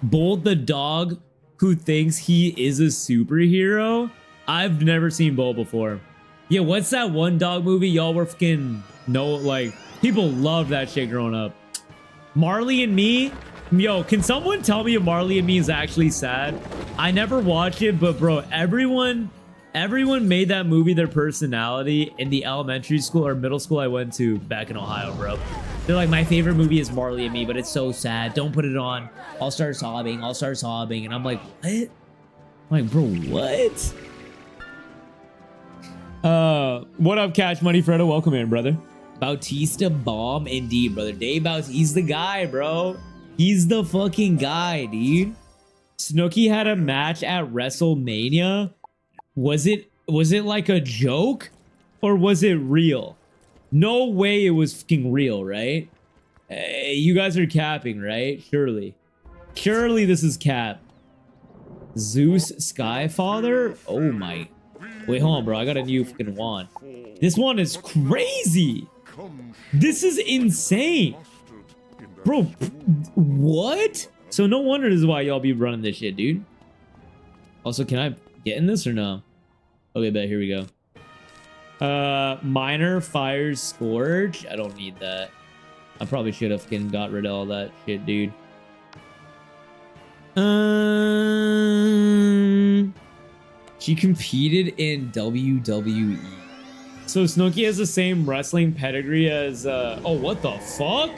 Bolt the dog who thinks he is a superhero? I've never seen Bolt before. Yeah, what's that one dog movie y'all were fucking like people loved that shit growing up? Marley and Me? Yo, can someone tell me if Marley and Me is actually sad? I never watched it, but bro, everyone made that movie their personality in the elementary school or middle school I went to back in Ohio, bro. They're like, my favorite movie is Marley and Me, but it's so sad. Don't put it on. I'll start sobbing. I'll start sobbing. And I'm like, what? I'm like, bro, what? What up, Cash Money Fredo? Welcome in, brother. Bautista bomb indeed, brother. Dave Bautista, he's the guy, bro. He's the fucking guy, dude. Snooki had a match at WrestleMania. Was it like a joke or was it real? No way it was fucking real, right? Hey, you guys are capping, right? Surely this is cap. Zeus Skyfather? Oh my. Wait, hold on, bro. I got a new fucking wand. This one is crazy. This is insane. Bro, what? So no wonder this is why y'all be running this shit, dude. Also, can I get in this or no? Okay, bet. Here we go. Minor Fires Scourge. I don't need that. I probably should have fucking got rid of all that shit, dude. She competed in WWE. So Snooki has the same wrestling pedigree as oh, what the fuck?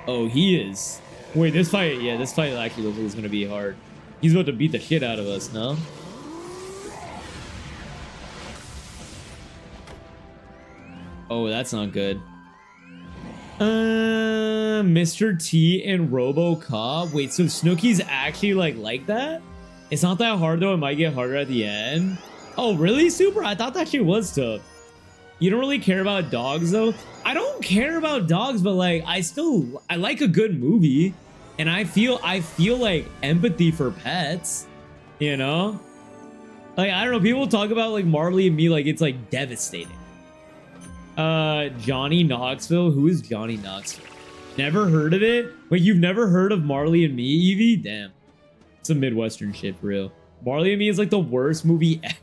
Oh, he is. Wait, this fight, yeah, this fight actually looks like it's gonna be hard. He's about to beat the shit out of us, no? Oh, that's not good. Mr. T and RoboCop. Wait, so Snooki's actually like that? It's not that hard though. It might get harder at the end. Oh, really, Super? I thought that shit was tough. You don't really care about dogs though? I don't care about dogs, but like I like a good movie, and I feel like empathy for pets, you know? Like, I don't know, people talk about like Marley and Me like it's like devastating. Johnny Knoxville. Who is Johnny Knoxville? Never heard of it? Wait, you've never heard of Marley and Me, Evie? Damn. It's a Midwestern shit for real. Marley and Me is like the worst movie ever.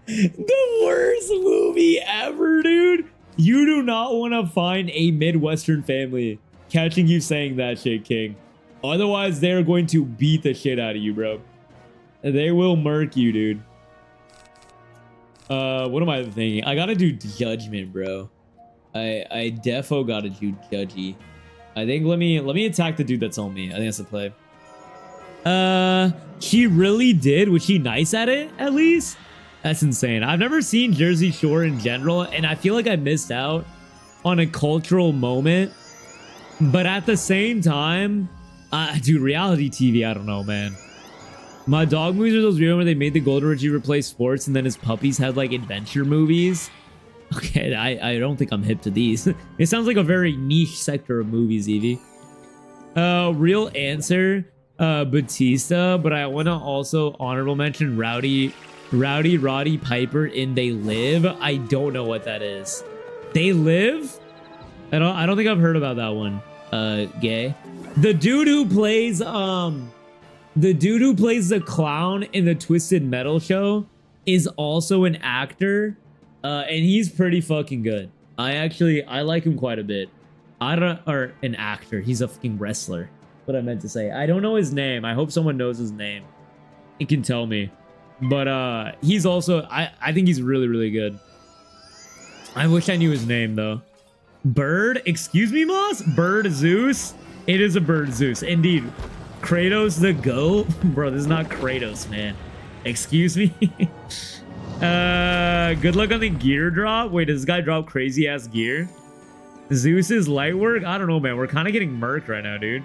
The worst movie ever, dude. You do not want to find a Midwestern family catching you saying that shit, King. Otherwise, they're going to beat the shit out of you, bro. They will murk you, dude. What am I thinking? I gotta do Judgment, bro. I defo gotta do Judgy. I think let me attack the dude that's on me. I think that's the play. She really did. Was she nice at it, at least? That's insane. I've never seen Jersey Shore in general, and I feel like I missed out on a cultural moment. But at the same time, dude, reality TV, I don't know, man. My dog movies are those weird where they made the Golden Retriever play sports and then his puppies had like adventure movies. Okay, I don't think I'm hip to these. It sounds like a very niche sector of movies, Evie. Real answer, Batista, but I want to also honorable mention Roddy Piper in They Live. I don't know what that is. They Live? I don't think I've heard about that one. Gay. The dude who plays the clown in the Twisted Metal show is also an actor, and he's pretty fucking good. I like him quite a bit. Or an actor. He's a fucking wrestler. What I meant to say. I don't know his name. I hope someone knows his name. It can tell me. But he's also, I think he's really, really good. I wish I knew his name though. Bird? Excuse me, Moss? Bird Zeus? It is a bird Zeus. Indeed. Kratos the GOAT? Bro, this is not Kratos, man. Excuse me? Good luck on the gear drop. Wait, does this guy drop crazy ass gear? Zeus's light work? I don't know, man. We're kind of getting murked right now, dude.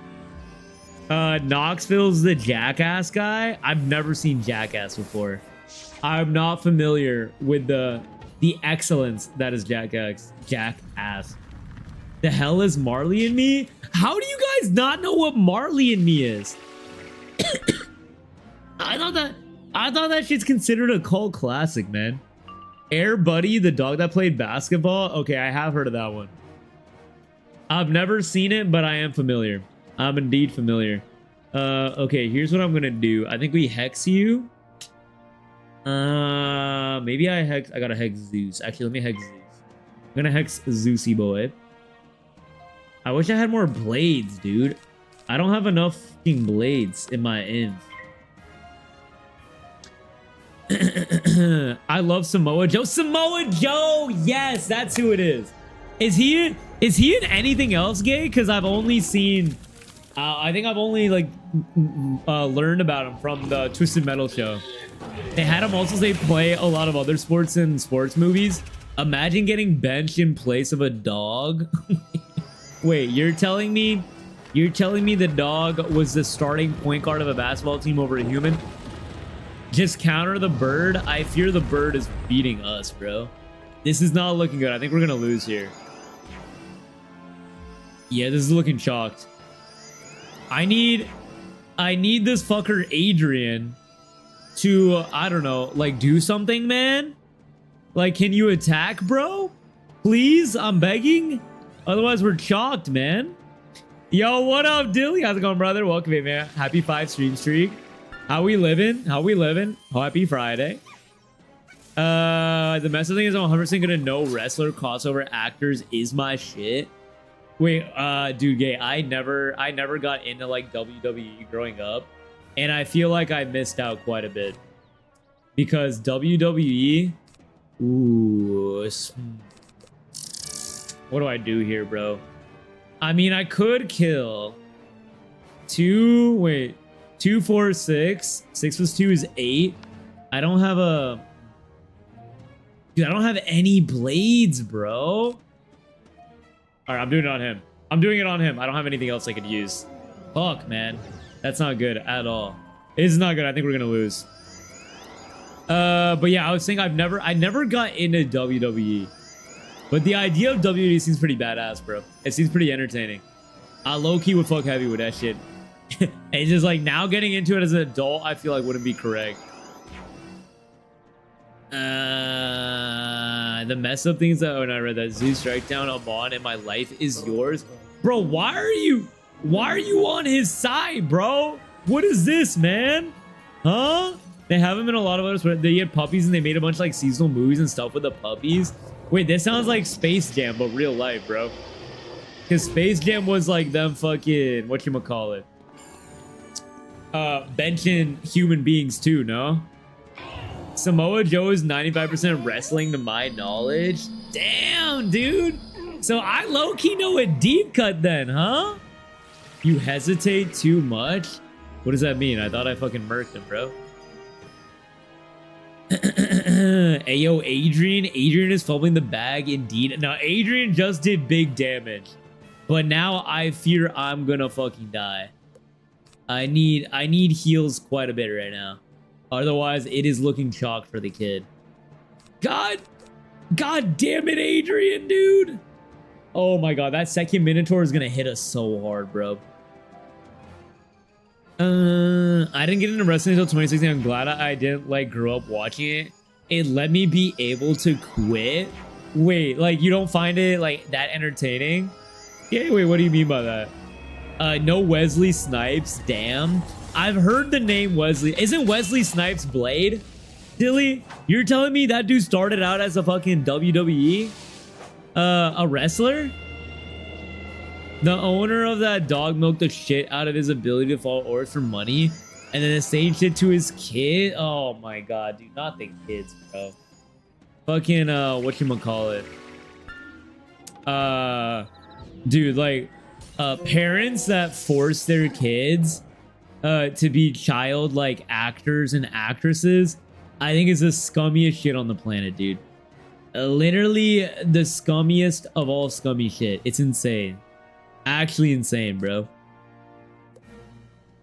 Knoxville's the Jackass guy. I've never seen Jackass before. I'm not familiar with the excellence that is Jackass. The hell is Marley and Me? How do you guys not know what Marley and Me is? I thought that shit's considered a cult classic, man. Air Buddy, the dog that played basketball. Okay, I have heard of that one. I've never seen it, but I am familiar. I'm indeed familiar. Okay, here's what I'm gonna do. I think we hex you. Maybe I gotta hex Zeus. Actually, let me hex Zeus. I'm gonna hex Zeusy boy. I wish I had more blades, dude. I don't have enough fucking blades in my inv. I love Samoa Joe. Samoa Joe! Yes, that's who it is. Is he in anything else gay? Because I've only seen... I think I've only like learned about him from the Twisted Metal show. They had him also play a lot of other sports in sports movies. Imagine getting benched in place of a dog. Wait, you're telling me the dog was the starting point guard of a basketball team over a human? Just counter the bird. I fear the bird is beating us, bro. This is not looking good. I think we're gonna lose here. Yeah, this is looking chalked. I need I need this fucker Adrian to, I don't know, like do something, man. Like, can you attack, bro? Please, I'm begging. Otherwise, we're chalked, man. Yo, what up, Dilly? How's it going, brother? Welcome in, man. Happy 5 stream streak. How we living? How we living? Happy Friday. The message thing is I'm 100% gonna know wrestler crossover actors is my shit. Wait, dude, gay. I never got into like WWE growing up, and I feel like I missed out quite a bit because WWE. Ooh, what do I do here, bro? I mean, I could kill 2, 4, 6. 6 plus 2 is 8. I don't have a... Dude, I don't have any blades, bro. All right, I'm doing it on him. I'm doing it on him. I don't have anything else I could use. Fuck, man. That's not good at all. It's not good. I think we're gonna lose. But yeah, I was saying I never got into WWE. But the idea of WWE seems pretty badass, bro. It seems pretty entertaining. I low-key would fuck heavy with that shit. It's just like now getting into it as an adult, I feel like wouldn't be correct. The mess up things that when I read that Zeus strike down Amon and my life is yours. Bro, why are you on his side, bro? What is this, man? Huh? They have him in a lot of others where they had puppies and they made a bunch of like seasonal movies and stuff with the puppies. Wait, this sounds like Space Jam, but real life, bro. Because Space Jam was like them fucking, whatchamacallit? Benching human beings too, no? Samoa Joe is 95% wrestling to my knowledge. Damn, dude. So I low-key know a deep cut then, huh? You hesitate too much? What does that mean? I thought I fucking murked him, bro. Ayo, Adrian. Adrian is fumbling the bag indeed. Now, Adrian just did big damage. But now I fear I'm gonna fucking die. I need heals quite a bit right now. Otherwise, it is looking chalk for the kid. God damn it, Adrian, dude. Oh my god, that second Minotaur is gonna hit us so hard, bro. I didn't get into wrestling until 2016. I'm glad I didn't like grow up watching it. It let me be able to quit. Wait, like you don't find it like that entertaining? Yeah, wait, what do you mean by that? No Wesley Snipes, damn. I've heard the name Wesley. Isn't Wesley Snipes Blade? Dilly, you're telling me that dude started out as a fucking WWE? A wrestler? The owner of that dog milked the shit out of his ability to follow orders for money and then the same shit to his kid? Oh my god, dude, not the kids, bro. Fucking, whatchamacallit? Dude, like, parents that force their kids to be child-like actors and actresses, I think is the scummiest shit on the planet, dude. Literally the scummiest of all scummy shit. It's insane. Actually insane, bro.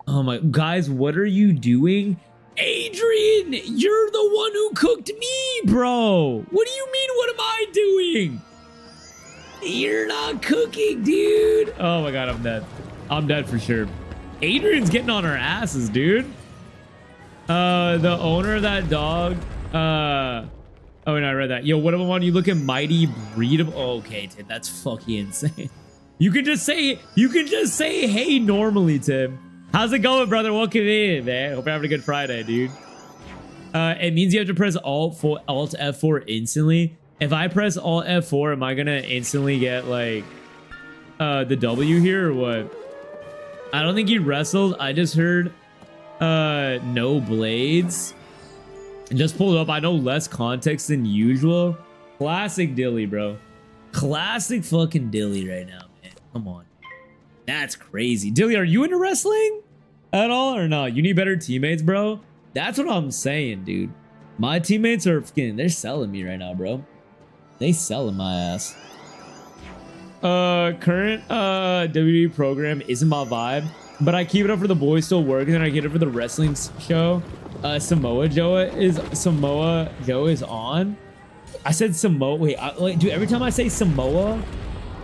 Oh my... Guys, what are you doing? Adrian! You're the one who cooked me, bro! What do you mean, what am I doing? You're not cooking, dude! Oh my god, I'm dead. I'm dead for sure. Adrian's getting on our asses, dude. The owner of that dog... Oh, and I read that. Yo, what about when you look at Mighty Breedable? Oh, okay, Tim, that's fucking insane. You can just say hey normally, Tim. How's it going, brother? Welcome in, man. Hope you're having a good Friday, dude. It means you have to press Alt F4 instantly. If I press Alt F4, am I gonna instantly get like the W here or what? I don't think he wrestled. I just heard no blades. And just pulled up. I know less context than usual. Classic Dilly, bro. Classic fucking Dilly right now, man. Come on. That's crazy. Dilly, are you into wrestling at all or not? You need better teammates, bro. That's what I'm saying, dude. My teammates are fucking, they're selling me right now, bro. They selling my ass. Current WWE program isn't my vibe, but I keep it up for the boys still working and I get it for the wrestling show. Samoa Joe is on. I said Samoa. Wait, dude, every time I say Samoa,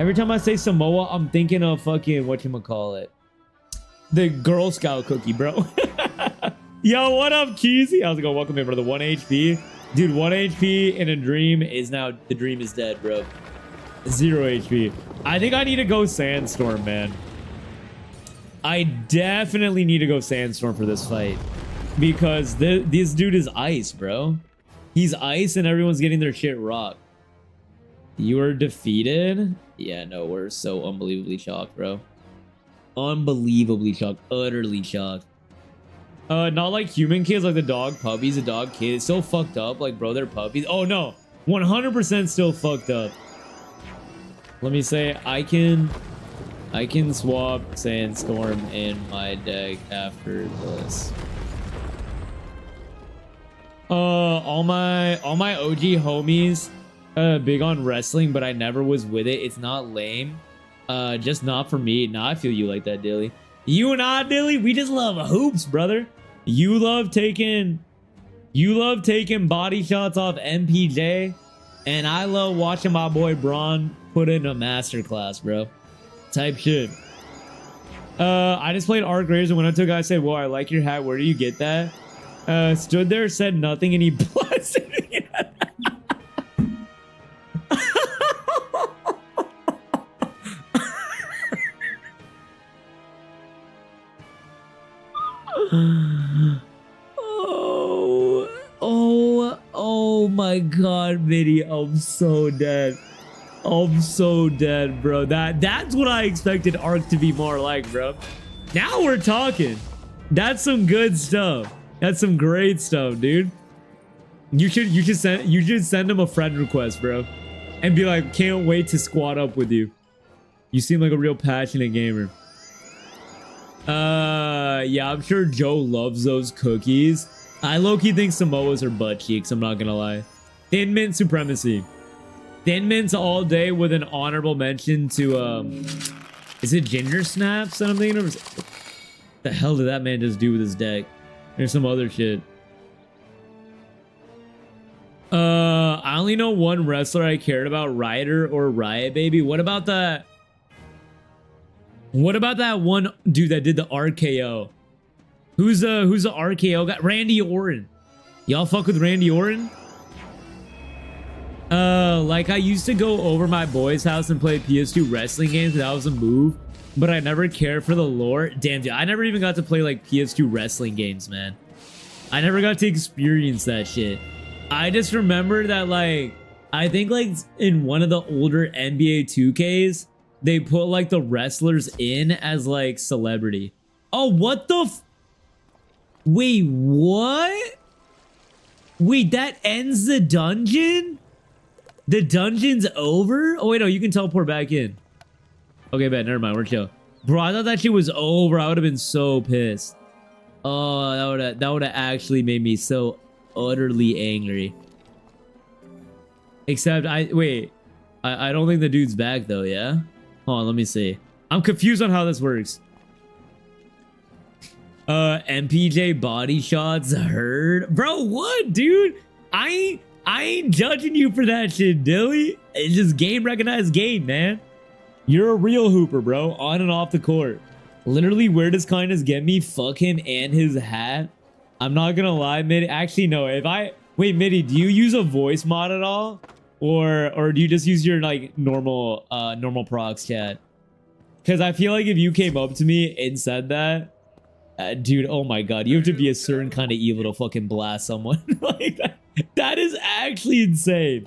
I'm thinking of fucking whatchamacallit. The Girl Scout cookie, bro. Yo, what up, Cheesy? How's it going? Welcome in, brother. 1 HP. Dude, 1 HP in a dream is now... The dream is dead, bro. 0 HP. I think I need to go Sandstorm, man. I definitely need to go Sandstorm for this fight. Because this dude is ice, bro. He's ice and everyone's getting their shit rocked. You are defeated? Yeah, no, we're so unbelievably shocked, bro. Unbelievably shocked. Utterly shocked. Not like human kids, like the dog puppies, a dog kid. It's so fucked up. Like, bro, they're puppies. Oh, no. 100% still fucked up. Let me say, I can swap Sandstorm in my deck after this. All my OG homies, big on wrestling, but I never was with it. It's not lame. Just not for me. Nah, I feel you like that, Dilly. You and I, Dilly, we just love hoops, brother. You love taking body shots off MPJ, and I love watching my boy Braun put in a masterclass, bro. Type shit. I just played Arc Raiders, and when I took it, I said, "Whoa, I like your hat. Where do you get that?" Stood there, said nothing, and he blasted me. Oh my god, Mitty, I'm so dead. I'm so dead, bro. That's what I expected Arc to be more like, bro. Now we're talking. That's some good stuff. That's some great stuff, dude. You should send him a friend request, bro, and be like, can't wait to squat up with you. You seem like a real passionate gamer. Yeah, I'm sure Joe loves those cookies. I low-key think Samoas are butt cheeks, I'm not gonna lie. Thin Mint Supremacy. Thin Mints all day with an honorable mention to, is it Ginger Snaps that I'm thinking of? What the hell did that man just do with his deck? There's some other shit. I only know one wrestler I cared about, Ryder or Riot Baby. What about that? What about that one dude that did the RKO? Who's the RKO guy? Randy Orton. Y'all fuck with Randy Orton? Like I used to go over my boy's house and play PS2 wrestling games. That was a move, but I never cared for the lore. Damn, dude, I never even got to play like PS2 wrestling games, man. I never got to experience that shit. I just remember that, like, I think like in one of the older NBA 2Ks, they put like the wrestlers in as like celebrity. Oh, what the wait, what? Wait, that ends the dungeon? The dungeon's over? Oh wait, no, you can teleport back in. Okay, bet, never mind, we're chill. Bro, I thought that shit was over. I would have been so pissed. Oh, that would have actually made me so utterly angry. Except I don't think the dude's back though, yeah? Hold on, let me see. I'm confused on how this works. MPJ body shots heard. Bro, what, dude? I ain't judging you for that shit, Dilly. It's just game recognized game, man. You're a real hooper, bro. On and off the court. Literally, where does kindness get me? Fuck him and his hat. I'm not gonna lie, Mitty. Actually, no. Wait, Mitty, do you use a voice mod at all? Or do you just use your like normal prox chat? Because I feel like if you came up to me and said that, dude, oh my god, you have to be a certain kind of evil to fucking blast someone like that. That is actually insane.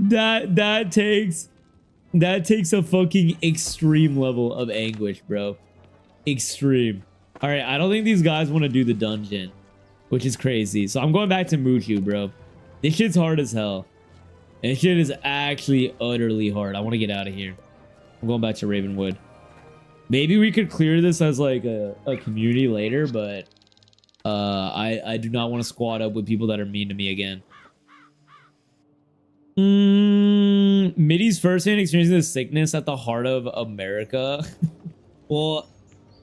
That takes a fucking extreme level of anguish, bro. Extreme. All right, I don't think these guys want to do the dungeon, which is crazy. So I'm going back to Mooshu, bro. This shit's hard as hell. This shit is actually utterly hard. I want to get out of here. I'm going back to Ravenwood. Maybe we could clear this as like a community later, but I do not want to squad up with people that are mean to me again. Mitty's first-hand experiencing the sickness at the heart of America. Well,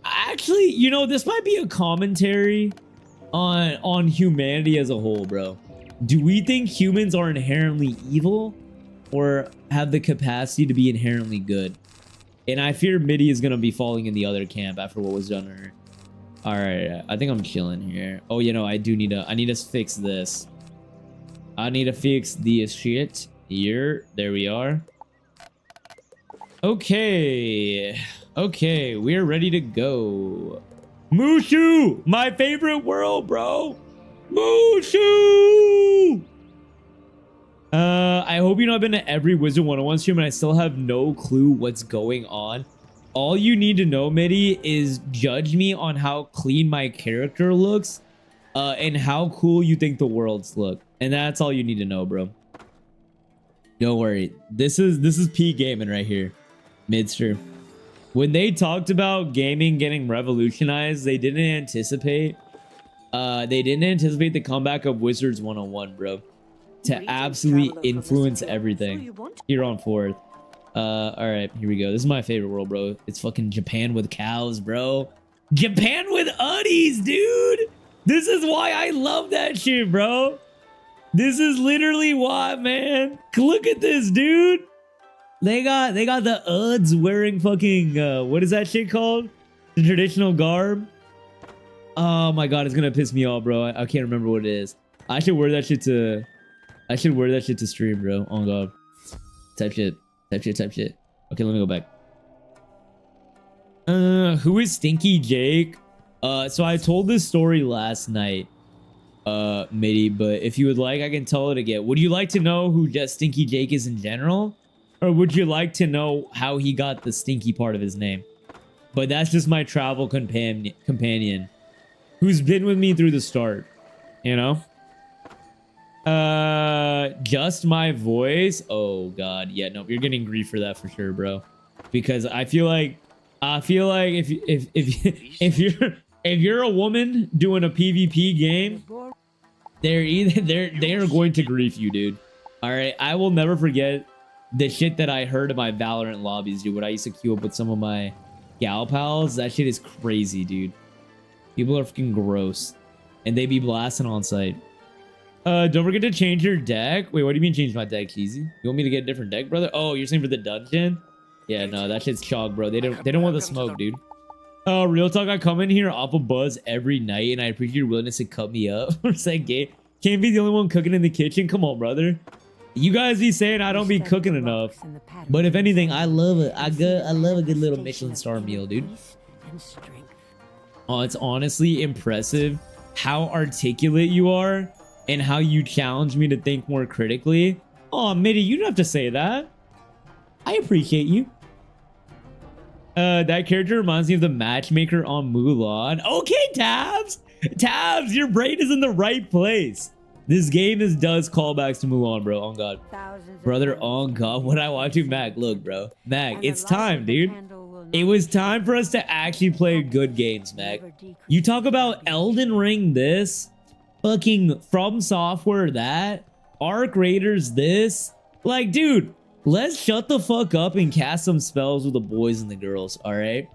actually, you know, this might be a commentary on humanity as a whole, bro. Do we think humans are inherently evil or have the capacity to be inherently good? And I fear Mitty is going to be falling in the other camp after what was done to her. All right, I think I'm chilling here. Oh, you know, I need to fix this. I need to fix this shit here. There we are. Okay. Okay, we're ready to go. Mooshu! My favorite world, bro! Mooshu! I hope you know I've been to every Wizard101 stream and I still have no clue what's going on. All you need to know, Mitty, is judge me on how clean my character looks and how cool you think the worlds look. And that's all you need to know, bro. Don't worry. This is peak gaming right here. Midster. When they talked about gaming getting revolutionized, they didn't anticipate the comeback of Wizards101, bro. To absolutely influence everything. Here on 4th. Alright, here we go. This is my favorite world, bro. It's fucking Japan with cows, bro. Japan with uddies, dude! This is why I love that shit, bro. This is literally why, man. Look at this, dude. They got the Uds wearing fucking what is that shit called? The traditional garb. Oh my god, it's gonna piss me off, bro. I can't remember what it is. I should wear that shit to stream, bro. Oh god. Type shit. Okay, let me go back. Who is Stinky Jake? So I told this story last night, Mitty, but if you would like, I can tell it again. Would you like to know who just Stinky Jake is in general? Or would you like to know how he got the stinky part of his name? But that's just my travel companion who's been with me through the start, you know? Just my voice? Oh god, yeah, no, you're getting grief for that for sure, bro. Because I feel like if you're a woman doing a PvP game, they are going to grief you, dude. All right, I will never forget the shit that I heard in my Valorant lobbies, dude. When I used to queue up with some of my gal pals, that shit is crazy, dude. People are fucking gross, and they be blasting on site. Don't forget to change your deck. Wait, what do you mean change my deck, Cheesy? You want me to get a different deck, brother? Oh, you're saying for the dungeon? Yeah, no, that shit's chalk, bro. They don't want the smoke, dude. Real talk, I come in here off a buzz every night, and I appreciate your willingness to cut me up. It's like, gay. Can't be the only one cooking in the kitchen. Come on, brother. You guys be saying I don't be cooking enough, but if anything, I love it. I love a good little Michelin star meal, dude. Oh, it's honestly impressive how articulate you are and how you challenge me to think more critically. Oh, Mitty, you don't have to say that. I appreciate you. That character reminds me of the matchmaker on Mulan. Okay, Tabs, your brain is in the right place. This game does callbacks to Mulan, bro. On God. Brother, on God. When I watch you, Mac, look, bro. Mac, it's time, dude. It was time for us to actually play good games, Mac. You talk about Elden Ring this, fucking From Software that, Arc Raiders this. Like, dude, let's shut the fuck up and cast some spells with the boys and the girls, all right?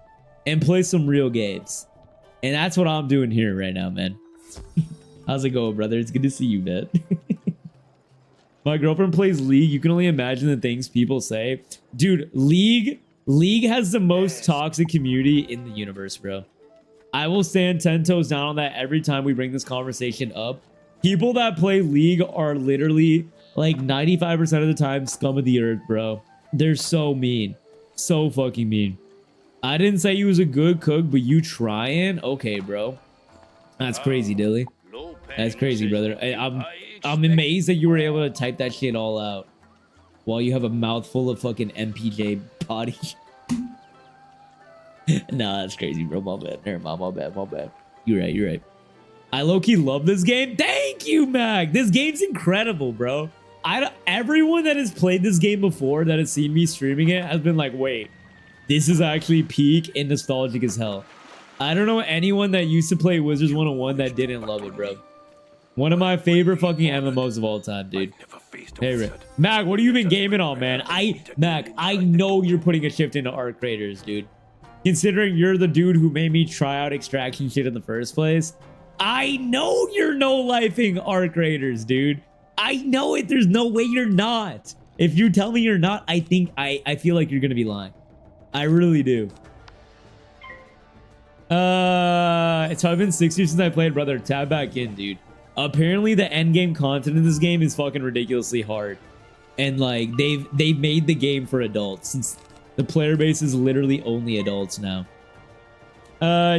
And play some real games. And that's what I'm doing here right now, man. How's it going, brother? It's good to see you, man. My girlfriend plays League. You can only imagine the things people say. Dude, League has the most toxic community in the universe, bro. I will stand 10 toes down on that every time we bring this conversation up. People that play League are literally like 95% of the time scum of the earth, bro. They're so mean. So fucking mean. I didn't say you was a good cook, but you trying? Okay, bro. That's crazy, Dilly. That's crazy, brother. I'm amazed that you were able to type that shit all out while you have a mouthful of fucking MPJ body. Nah, that's crazy, bro. My bad. My bad. You're right. I low-key love this game. Thank you, Mac. This game's incredible, bro. Everyone that has played this game before, that has seen me streaming it, has been like, wait, this is actually peak and nostalgic as hell. I don't know anyone that used to play Wizards101 that didn't love it, bro. One of my favorite fucking MMOs of all time, dude. Hey, Mac, what have you been gaming on, man? Mac, I know you're putting a shift into Arc Raiders, dude. Considering you're the dude who made me try out extraction shit in the first place. I know you're no-lifing Arc Raiders, dude. I know it. There's no way you're not. If you tell me you're not, I feel like you're gonna be lying. I really do. It's probably been 6 years since I played, brother. Tab back in, dude. Apparently the end game content in this game is fucking ridiculously hard. And like they've made the game for adults since the player base is literally only adults now.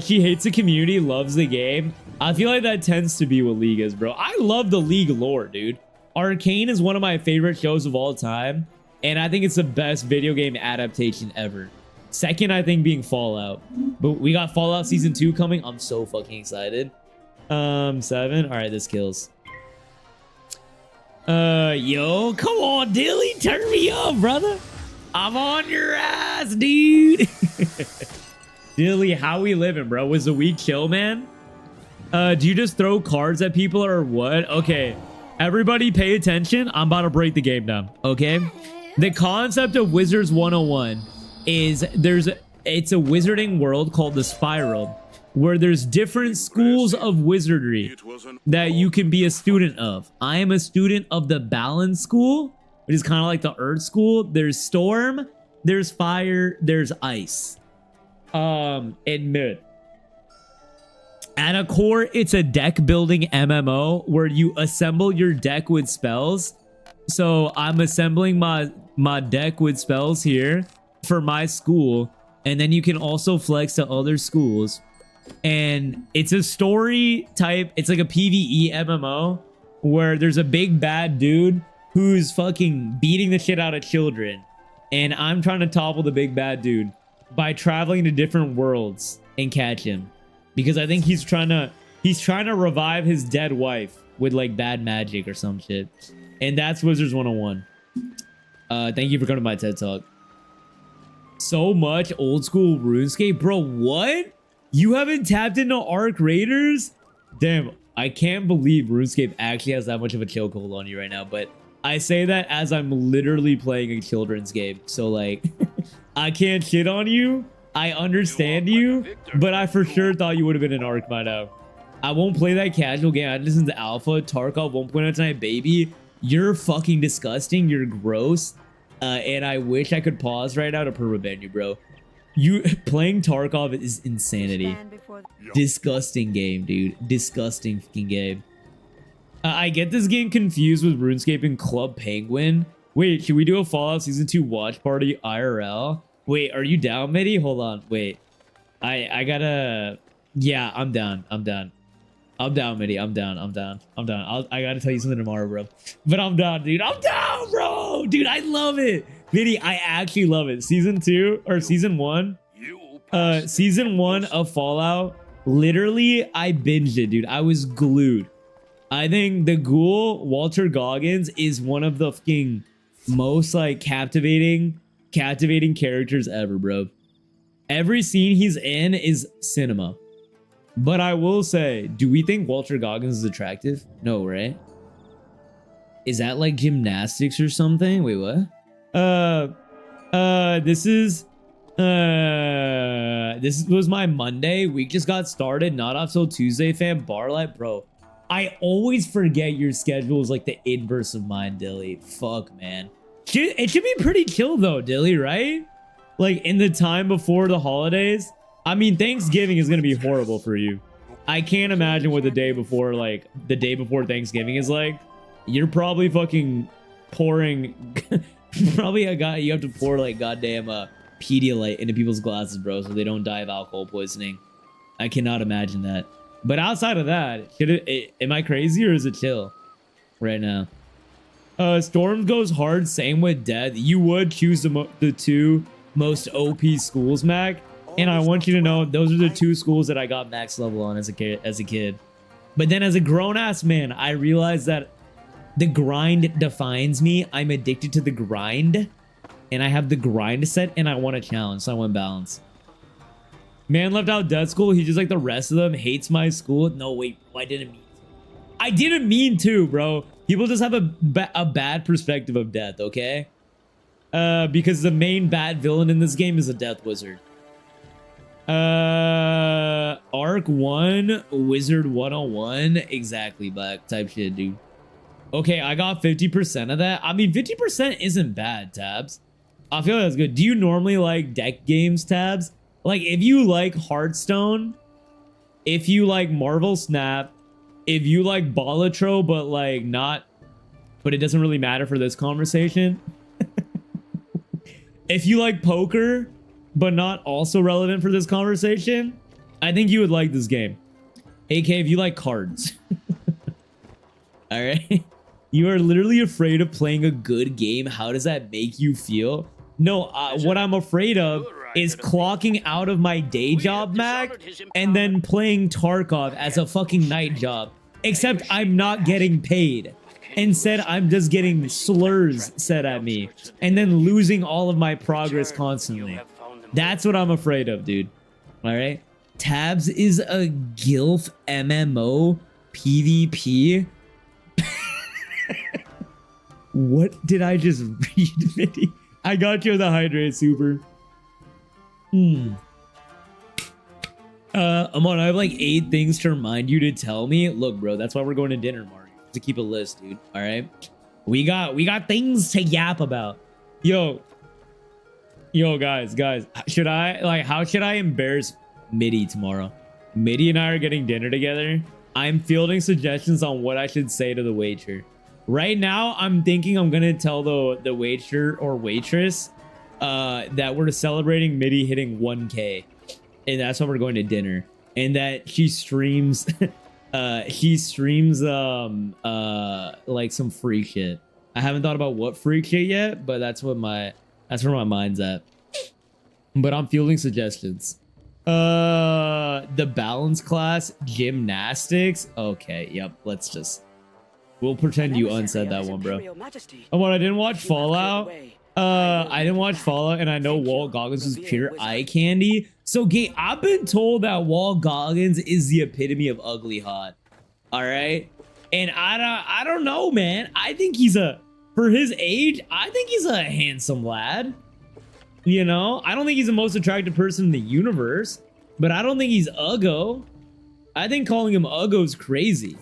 She hates the community, loves the game. I feel like that tends to be what League is, bro. I love the League lore, dude. Arcane is one of my favorite shows of all time, and I think it's the best video game adaptation ever. Second, I think, being Fallout. But we got Fallout Season 2 coming. I'm so fucking excited. 7. All right, this kills. Yo, come on, Dilly. Turn me up, brother. I'm on your ass, dude. Dilly, how we living, bro? Was the week chill, man? Do you just throw cards at people or what? Okay, everybody pay attention. I'm about to break the game down, okay? The concept of Wizards 101 is it's a wizarding world called the Spiral, where there's different schools of wizardry that you can be a student of. I am a student of the Balance School, which is kind of like the Earth School. There's Storm, there's Fire, there's Ice. And Mid. At a core, it's a deck building MMO where you assemble your deck with spells. So I'm assembling my deck with spells here for my school, and then you can also flex to other schools. And it's a story type, it's like a PvE MMO where there's a big bad dude who's fucking beating the shit out of children, and I'm trying to topple the big bad dude by traveling to different worlds and catch him, because I think he's trying to revive his dead wife with like bad magic or some shit. And that's Wizards 101. Thank you for coming to my TED Talk. So much old school RuneScape, bro. What? You haven't tapped into Arc Raiders? Damn, I can't believe RuneScape actually has that much of a chokehold on you right now. But I say that as I'm literally playing a children's game. So like, I can't shit on you. I understand you, but I for sure thought you would have been an Arc by now. I won't play that casual game. I listened to Alpha, Tarkov 1.0 tonight, baby. You're fucking disgusting. You're gross. And I wish I could pause right now to permaban you, bro. You playing Tarkov is insanity. Disgusting game, dude. Disgusting fucking game. I get this game confused with RuneScape and Club Penguin. Wait, should we do a Fallout Season 2 watch party IRL? Wait, are you down, Mitty? Hold on. Wait. I gotta... Yeah, I'm down. I'm down. I'm down, Mitty. I'm down. I'm down. I'm down. I gotta tell you something tomorrow, bro. But I'm down, dude. I'm down, bro. Dude, I love it. Mitty, I actually love it. Season 2 or Season 1. Season 1 of Fallout. Literally, I binged it, dude. I was glued. I think the ghoul, Walter Goggins, is one of the fucking most like captivating characters ever, bro. Every scene he's in is cinema. But I will say, do we think Walter Goggins is attractive? No, right? Is that like gymnastics or something? Wait, what? This was my Monday. Week just got started. Not off till Tuesday, fam. Barlight, bro. I always forget your schedule is like the inverse of mine, Dilly. Fuck, man. It should be pretty chill though, Dilly, right? Like in the time before the holidays. I mean, Thanksgiving is gonna be horrible for you. I can't imagine what the day before Thanksgiving is like. You're probably fucking pouring. You have to pour like goddamn Pedialyte into people's glasses, bro, so they don't die of alcohol poisoning. I cannot imagine that. But outside of that, am I crazy or is it chill right now? Storm goes hard. Same with Death. You would choose the two most OP schools, Mac. And I want you to know those are the two schools that I got max level on as a kid. But then as a grown-ass man, I realized that the grind defines me. I'm addicted to the grind. And I have the grind set and I want a challenge. So I want balance. Man left out Death School. He just like the rest of them hates my school. No, wait. I didn't mean to. I didn't mean to, bro. People just have a bad perspective of Death, okay? Because the main bad villain in this game is a Death Wizard. Arc 1, Wizard 101. Exactly, Black. Type shit, dude. Okay, I got 50% of that. I mean, 50% isn't bad, Tabs. I feel that's good. Do you normally like deck games, Tabs? Like, if you like Hearthstone, if you like Marvel Snap, if you like Balatro, but like not, but it doesn't really matter for this conversation. If you like poker, but not also relevant for this conversation, I think you would like this game. AK, if you like cards. All right. You are literally afraid of playing a good game. How does that make you feel? No, what I'm afraid of is clocking out of my day job, Mac, and then playing Tarkov as a fucking night job. Except I'm not getting paid. Instead, I'm just getting slurs said at me and then losing all of my progress constantly. That's what I'm afraid of, dude. All right. Tabs is a GILF MMO PvP. What did I just read, Mitty? I got you the hydrate, super. Amon, I have like 8 things to remind you to tell me. Look, bro, that's why we're going to dinner, Mario. To keep a list, dude. All right. We got things to yap about. Yo, guys. Should I, like, how should I embarrass Mitty tomorrow? Mitty and I are getting dinner together. I'm fielding suggestions on what I should say to the waiter. Right now, I'm thinking I'm gonna tell the waiter or waitress that we're celebrating Mitty hitting 1K, and that's why we're going to dinner, and that she streams like some freak shit. I haven't thought about what freak shit yet, but that's where my mind's at. But I'm fielding suggestions. The balance class, gymnastics. Okay, yep. We'll pretend you unsaid that one, bro. Oh, what? I didn't watch Fallout. I didn't watch Fallout, and I know Walt Goggins was pure eye candy. So, gay, I've been told that Walt Goggins is the epitome of ugly hot. All right, and I don't know, man. I think for his age, I think he's a handsome lad. You know, I don't think he's the most attractive person in the universe, but I don't think he's uggo. I think calling him uggo is crazy.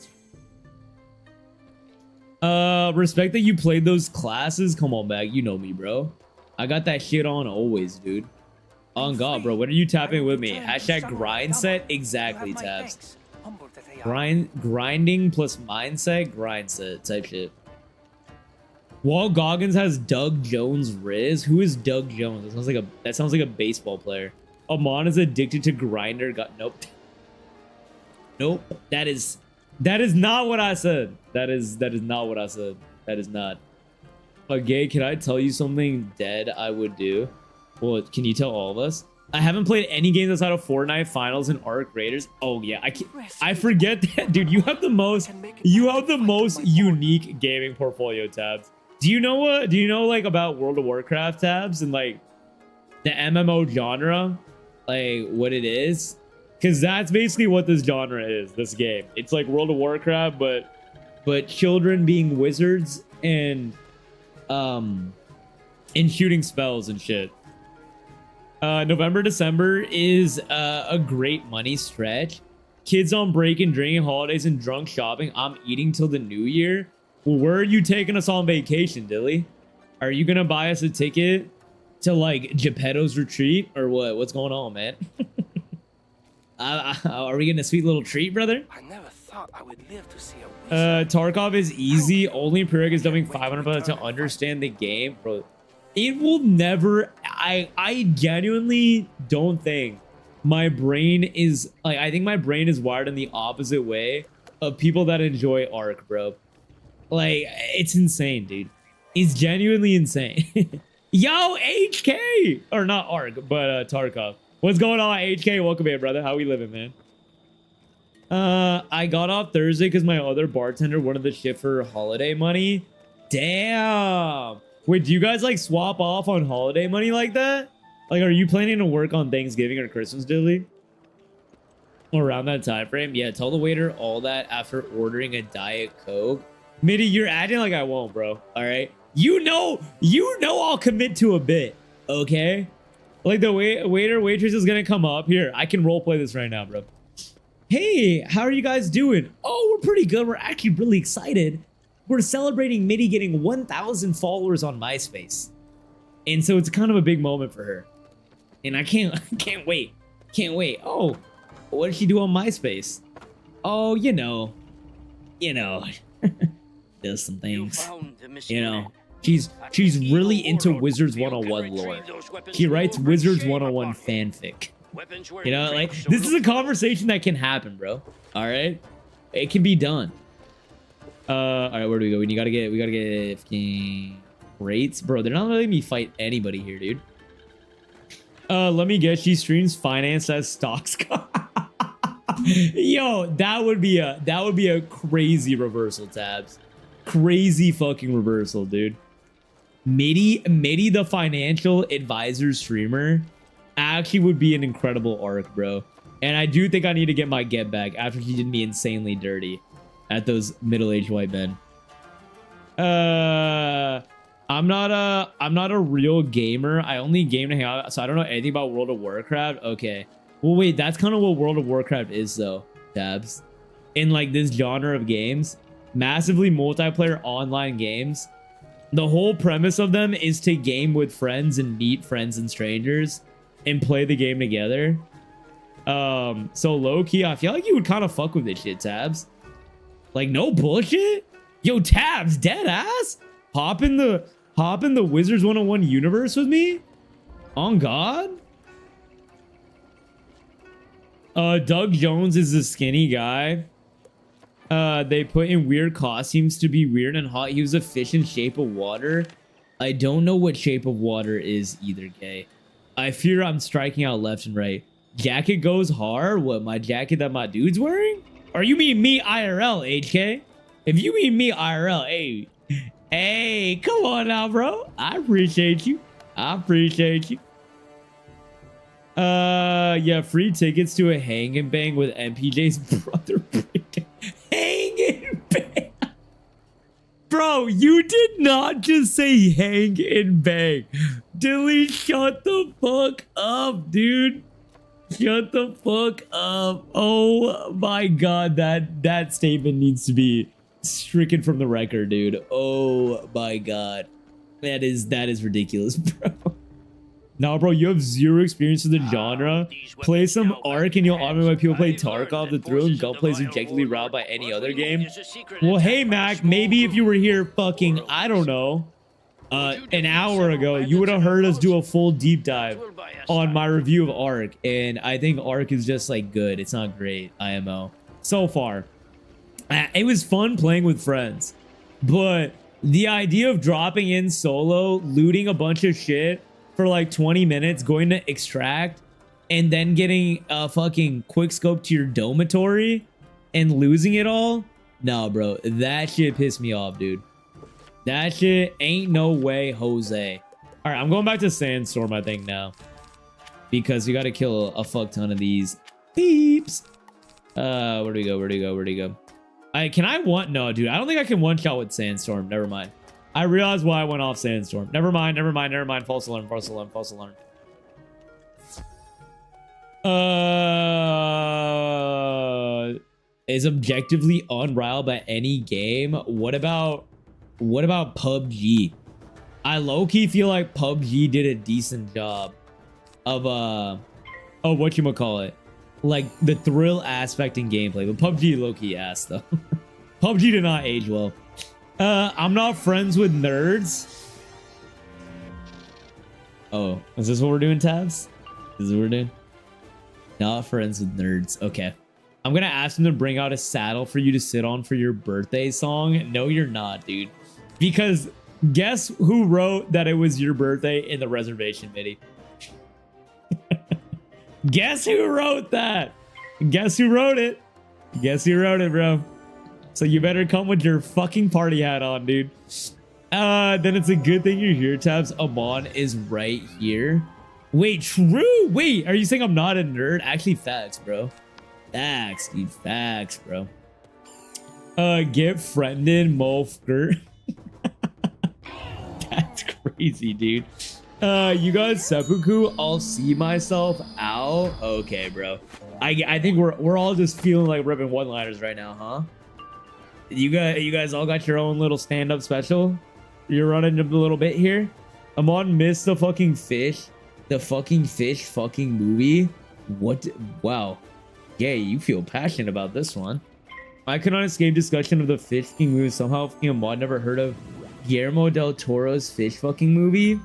Respect that you played those classes. Come on back. You know me, bro. I got that shit on always, dude. On God, bro. When are you tapping with me? Hashtag grind set. Exactly, Tabs. Grinding plus mindset, grind set type shit. Walt Goggins has Doug Jones Riz. Who is Doug Jones? That sounds like a baseball player. Amon is addicted to grinder. Nope. Nope. That is not what I said. That is not what I said. That is not. Gay, can I tell you something dead I would do? Well, can you tell all of us? I haven't played any games outside of Fortnite Finals and Arc Raiders. Oh yeah, I forget that, dude. You have the most unique gaming portfolio, Tabs. Do you know like about World of Warcraft, Tabs, and like the MMO genre, like what it is? Because that's basically what this genre is, this game. It's like World of Warcraft, but children being wizards and shooting spells and shit. November, December is a great money stretch. Kids on break and drinking, holidays and drunk shopping. I'm eating till the new year. Well, where are you taking us on vacation, Dilly? Are you gonna buy us a ticket to like Geppetto's retreat or what? What's going on, man? Are we getting a sweet little treat, brother? I never thought I would live to see a Tarkov is easy. Only Pyrig is dumping 500 to understand the game, bro. It will never. I genuinely don't think my brain is like. I think my brain is wired in the opposite way of people that enjoy Arc, bro. Like, it's insane, dude. It's genuinely insane. Yo, HK! Or not Arc, but Tarkov. What's going on, HK? Welcome in, brother. How we living, man? I got off Thursday because my other bartender wanted the shift for holiday money. Damn. Wait, do you guys like swap off on holiday money like that? Like, are you planning to work on Thanksgiving or Christmas, Dilly? Around that time frame? Yeah, tell the waiter all that after ordering a Diet Coke. Mitty, you're acting like I won't, bro. All right. You know I'll commit to a bit, okay? Like the waiter, waitress is gonna come up. Here, I can roleplay this right now, bro. Hey, how are you guys doing? Oh, we're pretty good. We're actually really excited. We're celebrating Mitty getting 1,000 followers on MySpace. And so it's kind of a big moment for her. And I can't wait. Can't wait. Oh, what did she do on MySpace? Oh, you know, does some things. You know, she's really into Wizards101 lore. She writes Wizards101 fanfic. You know, like, this is a conversation that can happen, bro. All right, it can be done. All right, where do we go? We gotta get fucking rates, bro. They're not letting me fight anybody here, dude. Let me guess. She streams finance as stocks. Yo, that would be a crazy reversal, Tabs. Crazy fucking reversal, dude. Mitty the financial advisor streamer actually would be an incredible arc, bro. And I do think I need to get my get back after he did me insanely dirty at those middle-aged white men. I'm not a real gamer. I only game to hang out, so I don't know anything about World of Warcraft. Okay. Well, wait, that's kind of what World of Warcraft is, though, Tabs. In like this genre of games, massively multiplayer online games. The whole premise of them is to game with friends and meet friends and strangers and play the game together. So low-key, I feel like you would kind of fuck with this shit, Tabs. Like, no bullshit. Yo, Tabs, dead ass. Hop in the Wizards101 universe with me? On God? Doug Jones is the skinny guy. They put in weird costumes to be weird and hot. He was a fish in Shape of Water. I don't know what Shape of Water is either, gay. I fear I'm striking out left and right. Jacket goes hard? What, my jacket that my dude's wearing? Or you mean me IRL, HK? If you mean me IRL, hey. Hey, come on now, bro. I appreciate you. I appreciate you. Yeah, free tickets to a hang and bang with MPJ's brother. Hang and bang. Bro, you did not just say hang and bang. Dilly, shut the fuck up, dude. Shut the fuck up. Oh my God, that statement needs to be stricken from the record, dude. Oh my God, that is ridiculous, bro. Nah, bro, you have zero experience with the genre. Play some Ark and you'll automate when people play Tarkov. The thrill and gunplay is objectively robbed by any other game. Well, hey, Mac, maybe if you were here fucking, I don't know, an hour ago, you would have heard us do a full deep dive on my review of Ark. And I think Ark is just like good. It's not great, IMO. So far. It was fun playing with friends. But the idea of dropping in solo, looting a bunch of shit for like 20 minutes, going to extract, and then getting a fucking quick scope to your dormitory and losing it all? No, bro. That shit pissed me off, dude. That shit ain't no way, Jose. All right, I'm going back to Sandstorm, I think, now. Because we got to kill a fuck ton of these peeps. Where do we go? Where do we go? Where do we go? Can I one? No, dude. I don't think I can one-shot with Sandstorm. Never mind. I realized why I went off Sandstorm. Never mind, never mind, never mind. False alarm, false alarm, false alarm. Is objectively unrivaled by any game. What about PUBG? I low-key feel like PUBG did a decent job of whatchamacallit, like the thrill aspect in gameplay, but PUBG low-key ass though. PUBG did not age well. I'm not friends with nerds. Oh, is this what we're doing, Tabs? Is this what we're doing? Not friends with nerds. Okay. I'm gonna ask them to bring out a saddle for you to sit on for your birthday song. No, you're not, dude. Because guess who wrote that it was your birthday in the reservation, Mitty? Guess who wrote that? Guess who wrote it? Guess who wrote it, bro? So you better come with your fucking party hat on, dude. Then it's a good thing you're here, Tabs. Amon is right here. Wait, true? Wait, are you saying I'm not a nerd? Actually, facts, bro. Facts, dude. Facts, bro. Get friended, Mofker. That's crazy, dude. You guys seppuku, I'll see myself out. Okay, bro. I think we're all just feeling like ripping one-liners right now, huh? You guys all got your own little stand-up special? You're running a little bit here? Amon missed the fucking fish. The fucking fish fucking movie? What? Wow. Yeah, you feel passionate about this one. I could not escape discussion of the fish fucking movie. Somehow fucking Ahmad never heard of Guillermo del Toro's fish fucking movie.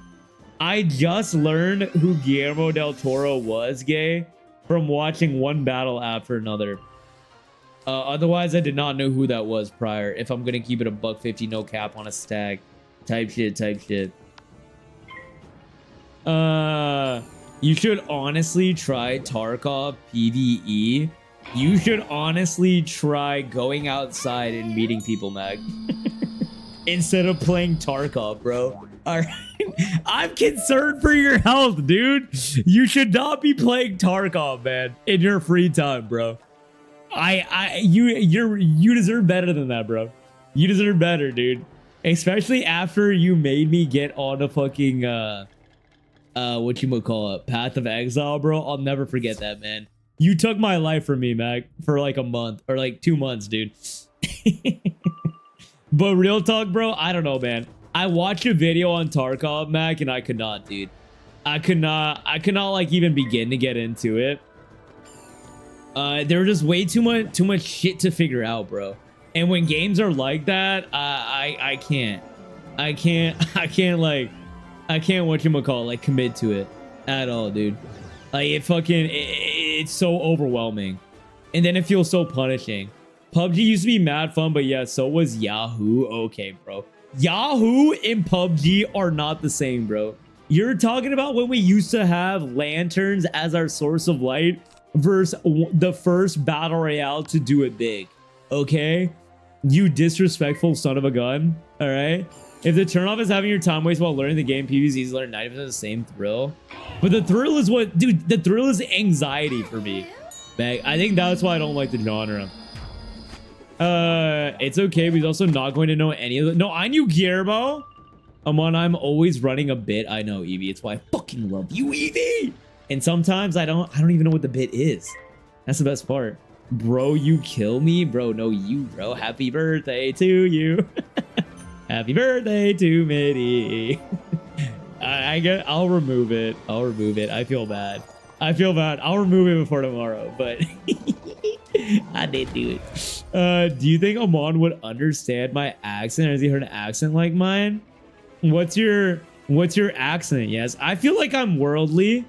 I just learned who Guillermo del Toro was, gay, from watching one battle after another. Otherwise, I did not know who that was prior. If I'm gonna keep it a $150, no cap on a stag. Type shit. You should honestly try Tarkov PvE. You should honestly try going outside and meeting people, Mag. Instead of playing Tarkov, bro. All right. I'm concerned for your health, dude. You should not be playing Tarkov, man, in your free time, bro. You deserve better than that, bro. You deserve better, dude. Especially after you made me get on a fucking whatchamacallit, Path of Exile, bro. I'll never forget that, man. You took my life from me, Mac, for like a month or like 2 months, dude. But real talk, bro, I don't know, man. I watched a video on Tarkov, Mac, and I could not, dude. I could not like even begin to get into it. There was just way too much shit to figure out, bro. And when games are like that, I can't whatchamacallit, like commit to it at all, dude. Like it's so overwhelming, and then it feels so punishing. PUBG used to be mad fun, but yeah, so was Yahoo. Okay, bro. Yahoo and PUBG are not the same, bro. You're talking about when we used to have lanterns as our source of light versus the first battle royale to do it big. Okay, you disrespectful son of a gun. All right. If the turnoff is having your time waste while learning the game, PvZ is learning 90% of the same thrill. But the thrill is what, dude, the thrill is anxiety for me. Meg, I think that's why I don't like the genre. It's okay, but he's also not going to know any of the... No, I knew Guillermo. I'm always running a bit. I know, Evie. It's why I fucking love you, Evie. And sometimes I don't even know what the bit is. That's the best part. Bro, you kill me? Bro, no, you, bro. Happy birthday to you. Happy birthday to Mitty. I'll remove it. I feel bad. I'll remove it before tomorrow, but I did do it. Do you think Amon would understand my accent? Has he heard an accent like mine? What's your accent? Yes, I feel like I'm worldly.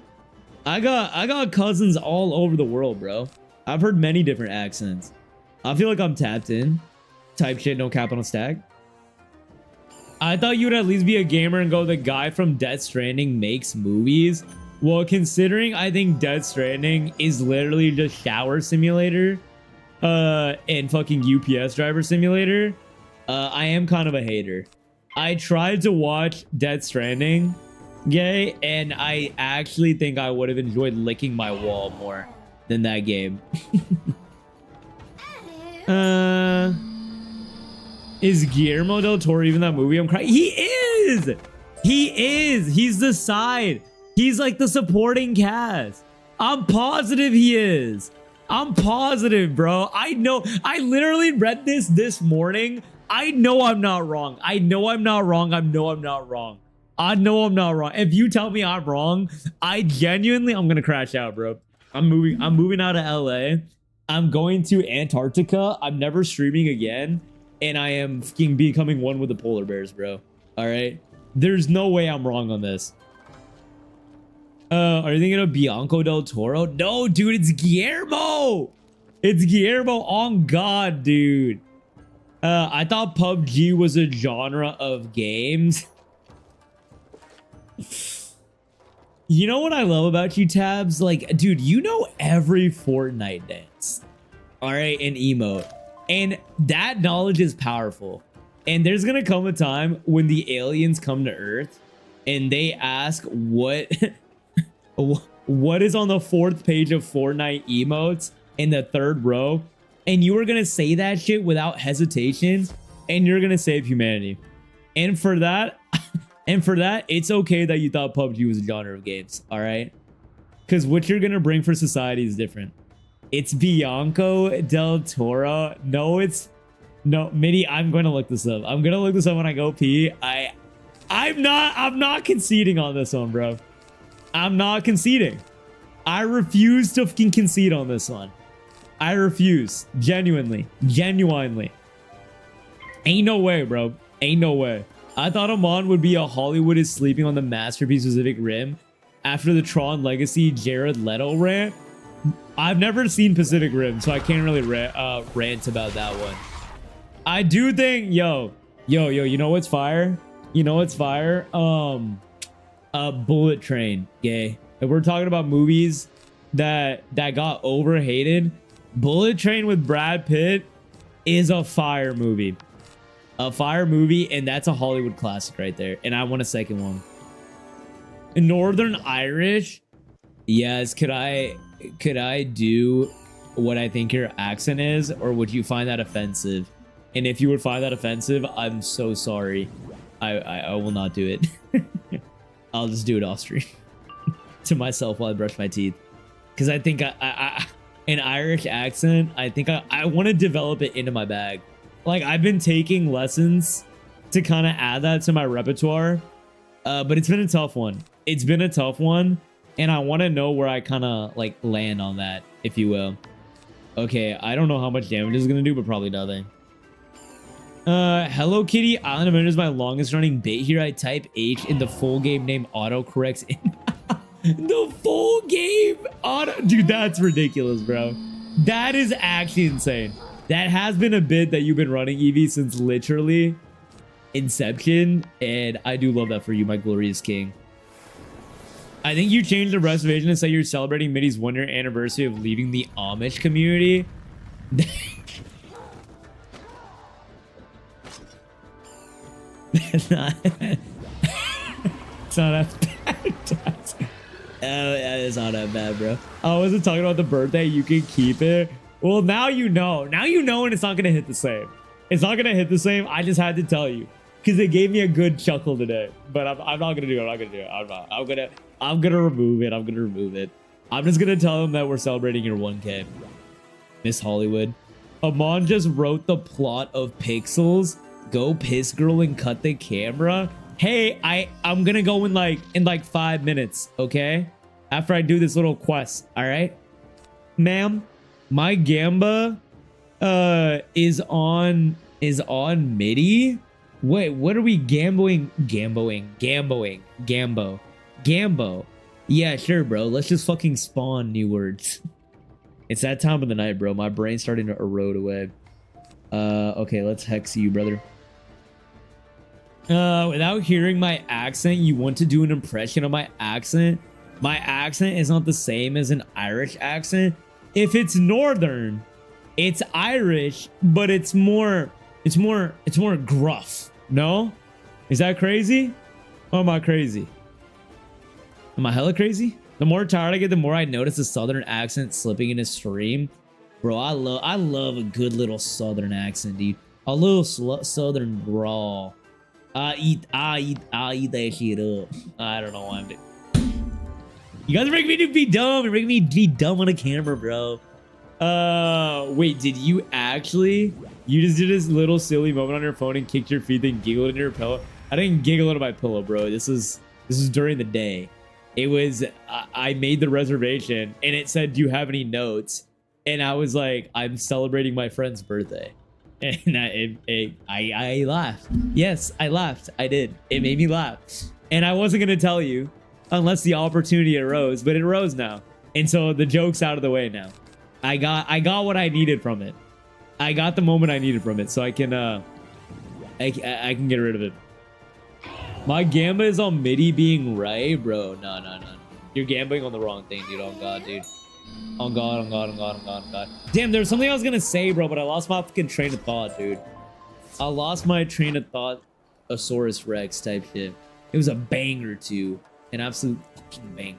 I got cousins all over the world, bro. I've heard many different accents. I feel like I'm tapped in. Type shit, no cap on a stack. I thought you would at least be a gamer and go, the guy from Death Stranding makes movies. Well, considering I think Death Stranding is literally just shower simulator and fucking UPS driver simulator, I am kind of a hater. I tried to watch Death Stranding, gay, and I actually think I would have enjoyed licking my wall more than that game. Is Guillermo del Toro even that movie? I'm crying. He is. He's the side. He's like the supporting cast. I'm positive he is. I'm positive, bro. I know. I literally read this morning. I know I'm not wrong. I know I'm not wrong. If you tell me I'm wrong, I'm gonna crash out, bro. I'm moving out of LA. I'm going to Antarctica. I'm never streaming again. And I am fucking becoming one with the polar bears, bro. All right. There's no way I'm wrong on this. Are you thinking of Bianco del Toro? No, dude, it's Guillermo. It's Guillermo on God, dude. I thought PUBG was a genre of games. You know what I love about you, Tabs? Like, dude, you know every Fortnite dance. All right, and emote. And that knowledge is powerful. And there's gonna come a time when the aliens come to Earth and they ask what is on the 4th page of Fortnite emotes in the 3rd row, and you are gonna say that shit without hesitation, and you're gonna save humanity. And for that, it's okay that you thought PUBG was a genre of games, all right? Because what you're gonna bring for society is different. It's Bianco del Toro. No, Mitty, I'm going to look this up. I'm going to look this up when I go pee. I'm not conceding on this one, bro. I'm not conceding. I refuse to fucking concede on this one. I refuse. Genuinely. Genuinely. Ain't no way, bro. Ain't no way. I thought Amon would be a Hollywood is sleeping on the masterpiece Pacific Rim after the Tron Legacy Jared Leto rant. I've never seen Pacific Rim, so I can't really rant about that one. I do think, yo, you know what's fire? You know what's fire? Bullet Train, gay. If we're talking about movies that got overhated, Bullet Train with Brad Pitt is a fire movie. A fire movie, and that's a Hollywood classic right there. And I want a second one. Northern Irish, yes. Could I do what I think your accent is, or would you find that offensive? And if you would find that offensive, I'm so sorry. I will not do it. I'll just do it off stream to myself while I brush my teeth, because I think an Irish accent, I think I want to develop it into my bag. Like, I've been taking lessons to kind of add that to my repertoire, but it's been a tough one. It's been a tough one, and I want to know where I kind of like land on that, if you will. Okay, I don't know how much damage it's gonna do, but probably nothing. Hello Kitty, Island of Wonder is my longest running bit here. I type H in the full game name autocorrects in the full game auto. Dude, that's ridiculous, bro. That is actually insane. That has been a bit that you've been running, Evie, since literally inception, and I do love that for you, my glorious king. I think you changed the reservation to say you're celebrating Mitty's 1-year anniversary of leaving the Amish community. It's not that bad. It's not that bad, bro. I wasn't talking about the birthday. You can keep it. Well, now you know. Now you know, and it's not gonna hit the same. It's not gonna hit the same. I just had to tell you because it gave me a good chuckle today. But I'm not gonna do it. I'm not gonna do it. I'm gonna remove it. I'm gonna remove it. I'm just gonna tell them that we're celebrating your 1K. Miss Hollywood. Amon just wrote the plot of Pixels. Go piss girl and cut the camera. Hey, I'm gonna go in like 5 minutes, okay? After I do this little quest, all right? Ma'am, my Gamba is on MIDI. Wait, what are we gamboing? Gambo. Yeah, sure, bro. Let's just fucking spawn new words. It's that time of the night, bro. My brain's starting to erode away. Okay, let's hex you, brother. Without hearing my accent, you want to do an impression of my accent? My accent is not the same as an Irish accent. If it's northern, it's Irish, but it's more gruff. No? Is that crazy? Or am I crazy? Am I hella crazy? The more tired I get, the more I notice the southern accent slipping in a stream. Bro, I love a good little southern accent, dude. A little southern drawl. I eat that shit up. I don't know why I'm doing. You guys are making me be dumb. You're making me be dumb on a camera, bro. Wait, did you actually? You just did this little silly moment on your phone and kicked your feet, then giggled into your pillow. I didn't giggle into my pillow, bro. This is during the day. It was I made the reservation and it said, "Do you have any notes?" And I was like, "I'm celebrating my friend's birthday." And I laughed. Yes, I laughed. I did. It made me laugh. And I wasn't going to tell you unless the opportunity arose, but it arose now. And so the joke's out of the way now. I got what I needed from it. I got the moment I needed from it, so I can I can get rid of it. My Gamba is on MIDI being right, bro. No. You're gambling on the wrong thing, dude. Oh god, dude. Oh god. Damn, there was something I was gonna say, bro, but I lost my fucking train of thought, dude. I lost my train of thought. Asaurus Rex type shit. It was a banger too. An absolute fucking banger.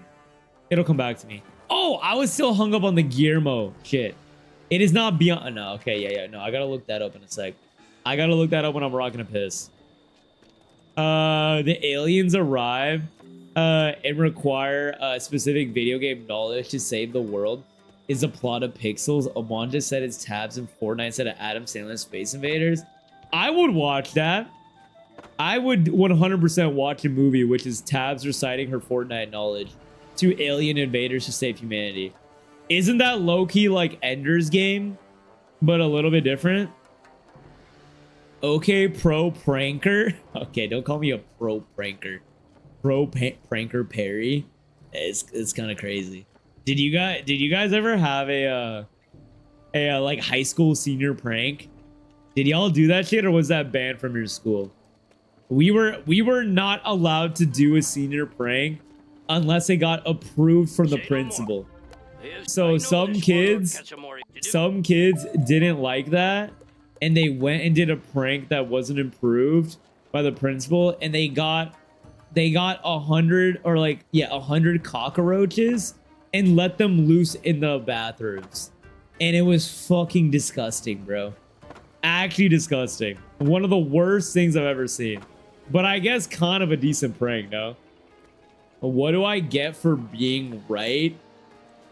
It'll come back to me. Oh, I was still hung up on the Guillermo shit. It is not beyond. No, okay, yeah. No, I gotta look that up in a sec. I gotta look that up when I'm rocking a piss. The aliens arrive and require specific video game knowledge to save the world. Is a plot of Pixels. Amon just said it's Tabs in Fortnite instead of Adam Sandler's Space Invaders. I would watch that. I would 100% watch a movie which is Tabs reciting her Fortnite knowledge to alien invaders to save humanity. Isn't that low-key like Ender's Game, but a little bit different? Okay, pro pranker. Okay, don't call me a pro pranker. Pranker Perry. It's kind of crazy. Did you guys ever have a like high school senior prank? Did y'all do that shit, or was that banned from your school? We were not allowed to do a senior prank unless it got approved from the principal. So some kids didn't like that, and they went and did a prank that wasn't approved by the principal, and they got 100 or like 100 cockroaches and let them loose in the bathrooms, and it was fucking disgusting, bro. Actually disgusting. One of the worst things I've ever seen, but I guess kind of a decent prank, no? What do I get for being right?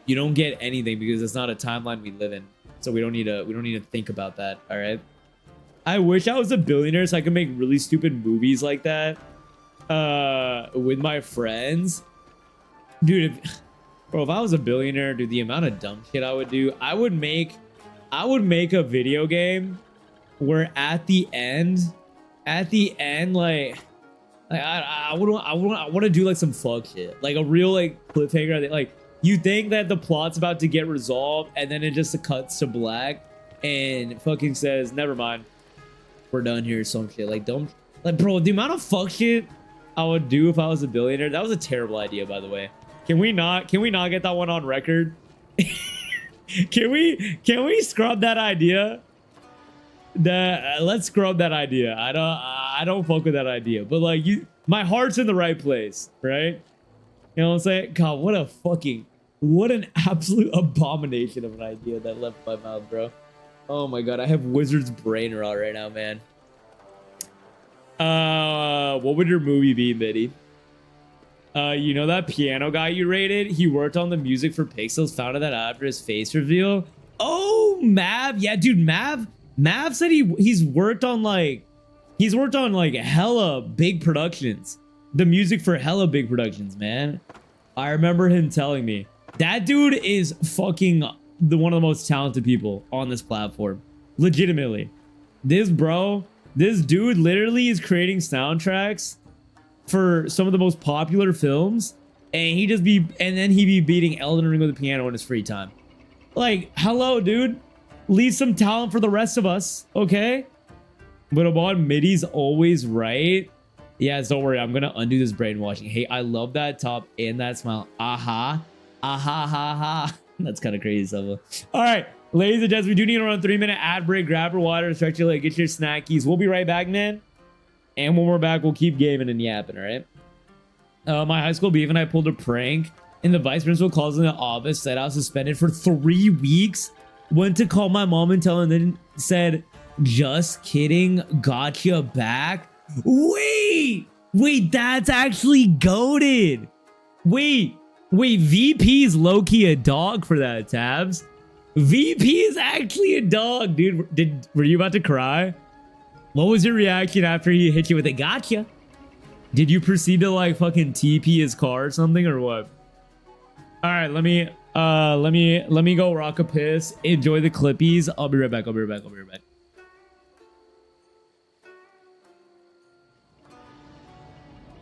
You don't get anything, because it's not a timeline we live in, so we don't need to think about that. All right. I wish I was a billionaire so I could make really stupid movies like that with my friends, dude. Bro, if I was a billionaire, dude, the amount of dumb shit I would do. I would make a video game where at the end, like I want to do like some fuck shit, like a real like cliffhanger. Like you think that the plot's about to get resolved, and then it just cuts to black, and fucking says, "Never mind, we're done here." Some shit like don't like, bro. The amount of fuck shit I would do if I was a billionaire. That was a terrible idea, by the way. Can we not get that one on record? Can we scrub that idea? Let's scrub that idea. I don't fuck with that idea. But like my heart's in the right place, right? You know what I'm saying? God, what an absolute abomination of an idea that left my mouth, bro. Oh my god, I have Wizard's brain rot right now, man. What would your movie be, Mitty? You know that piano guy you rated? He worked on the music for Pixels, found out that after his face reveal. Oh, Mav. Yeah, dude, Mav said he's worked on like hella big productions. The music for hella big productions, man. I remember him telling me. That dude is fucking one of the most talented people on this platform. Legitimately. This dude literally is creating soundtracks for some of the most popular films, and then he'd be beating Elden Ring with a piano in his free time. Like, hello, dude. Leave some talent for the rest of us, okay? But about Middy's always right. Yeah, don't worry. I'm gonna undo this brainwashing. Hey, I love that top and that smile. Aha. Aha, ha, ha. That's kind of crazy, Silva. All right, ladies and gents, we do need around 3-minute ad break. Grab your water, stretch your leg, get your snackies. We'll be right back, man. And when we're back, we'll keep gaming and yapping, all right? My high school beef and I pulled a prank, and the vice principal calls in the office, said I was suspended for 3 weeks. Went to call my mom and tell her, and then said, "Just kidding, gotcha back." Wait, that's actually goated. Wait, VP is low-key a dog for that, Tabs. VP is actually a dog, dude. Were you about to cry? What was your reaction after he hit you with a gotcha? Did you proceed to like fucking TP his car or something, or what? All right, let me go rock a piss. Enjoy the clippies. I'll be right back.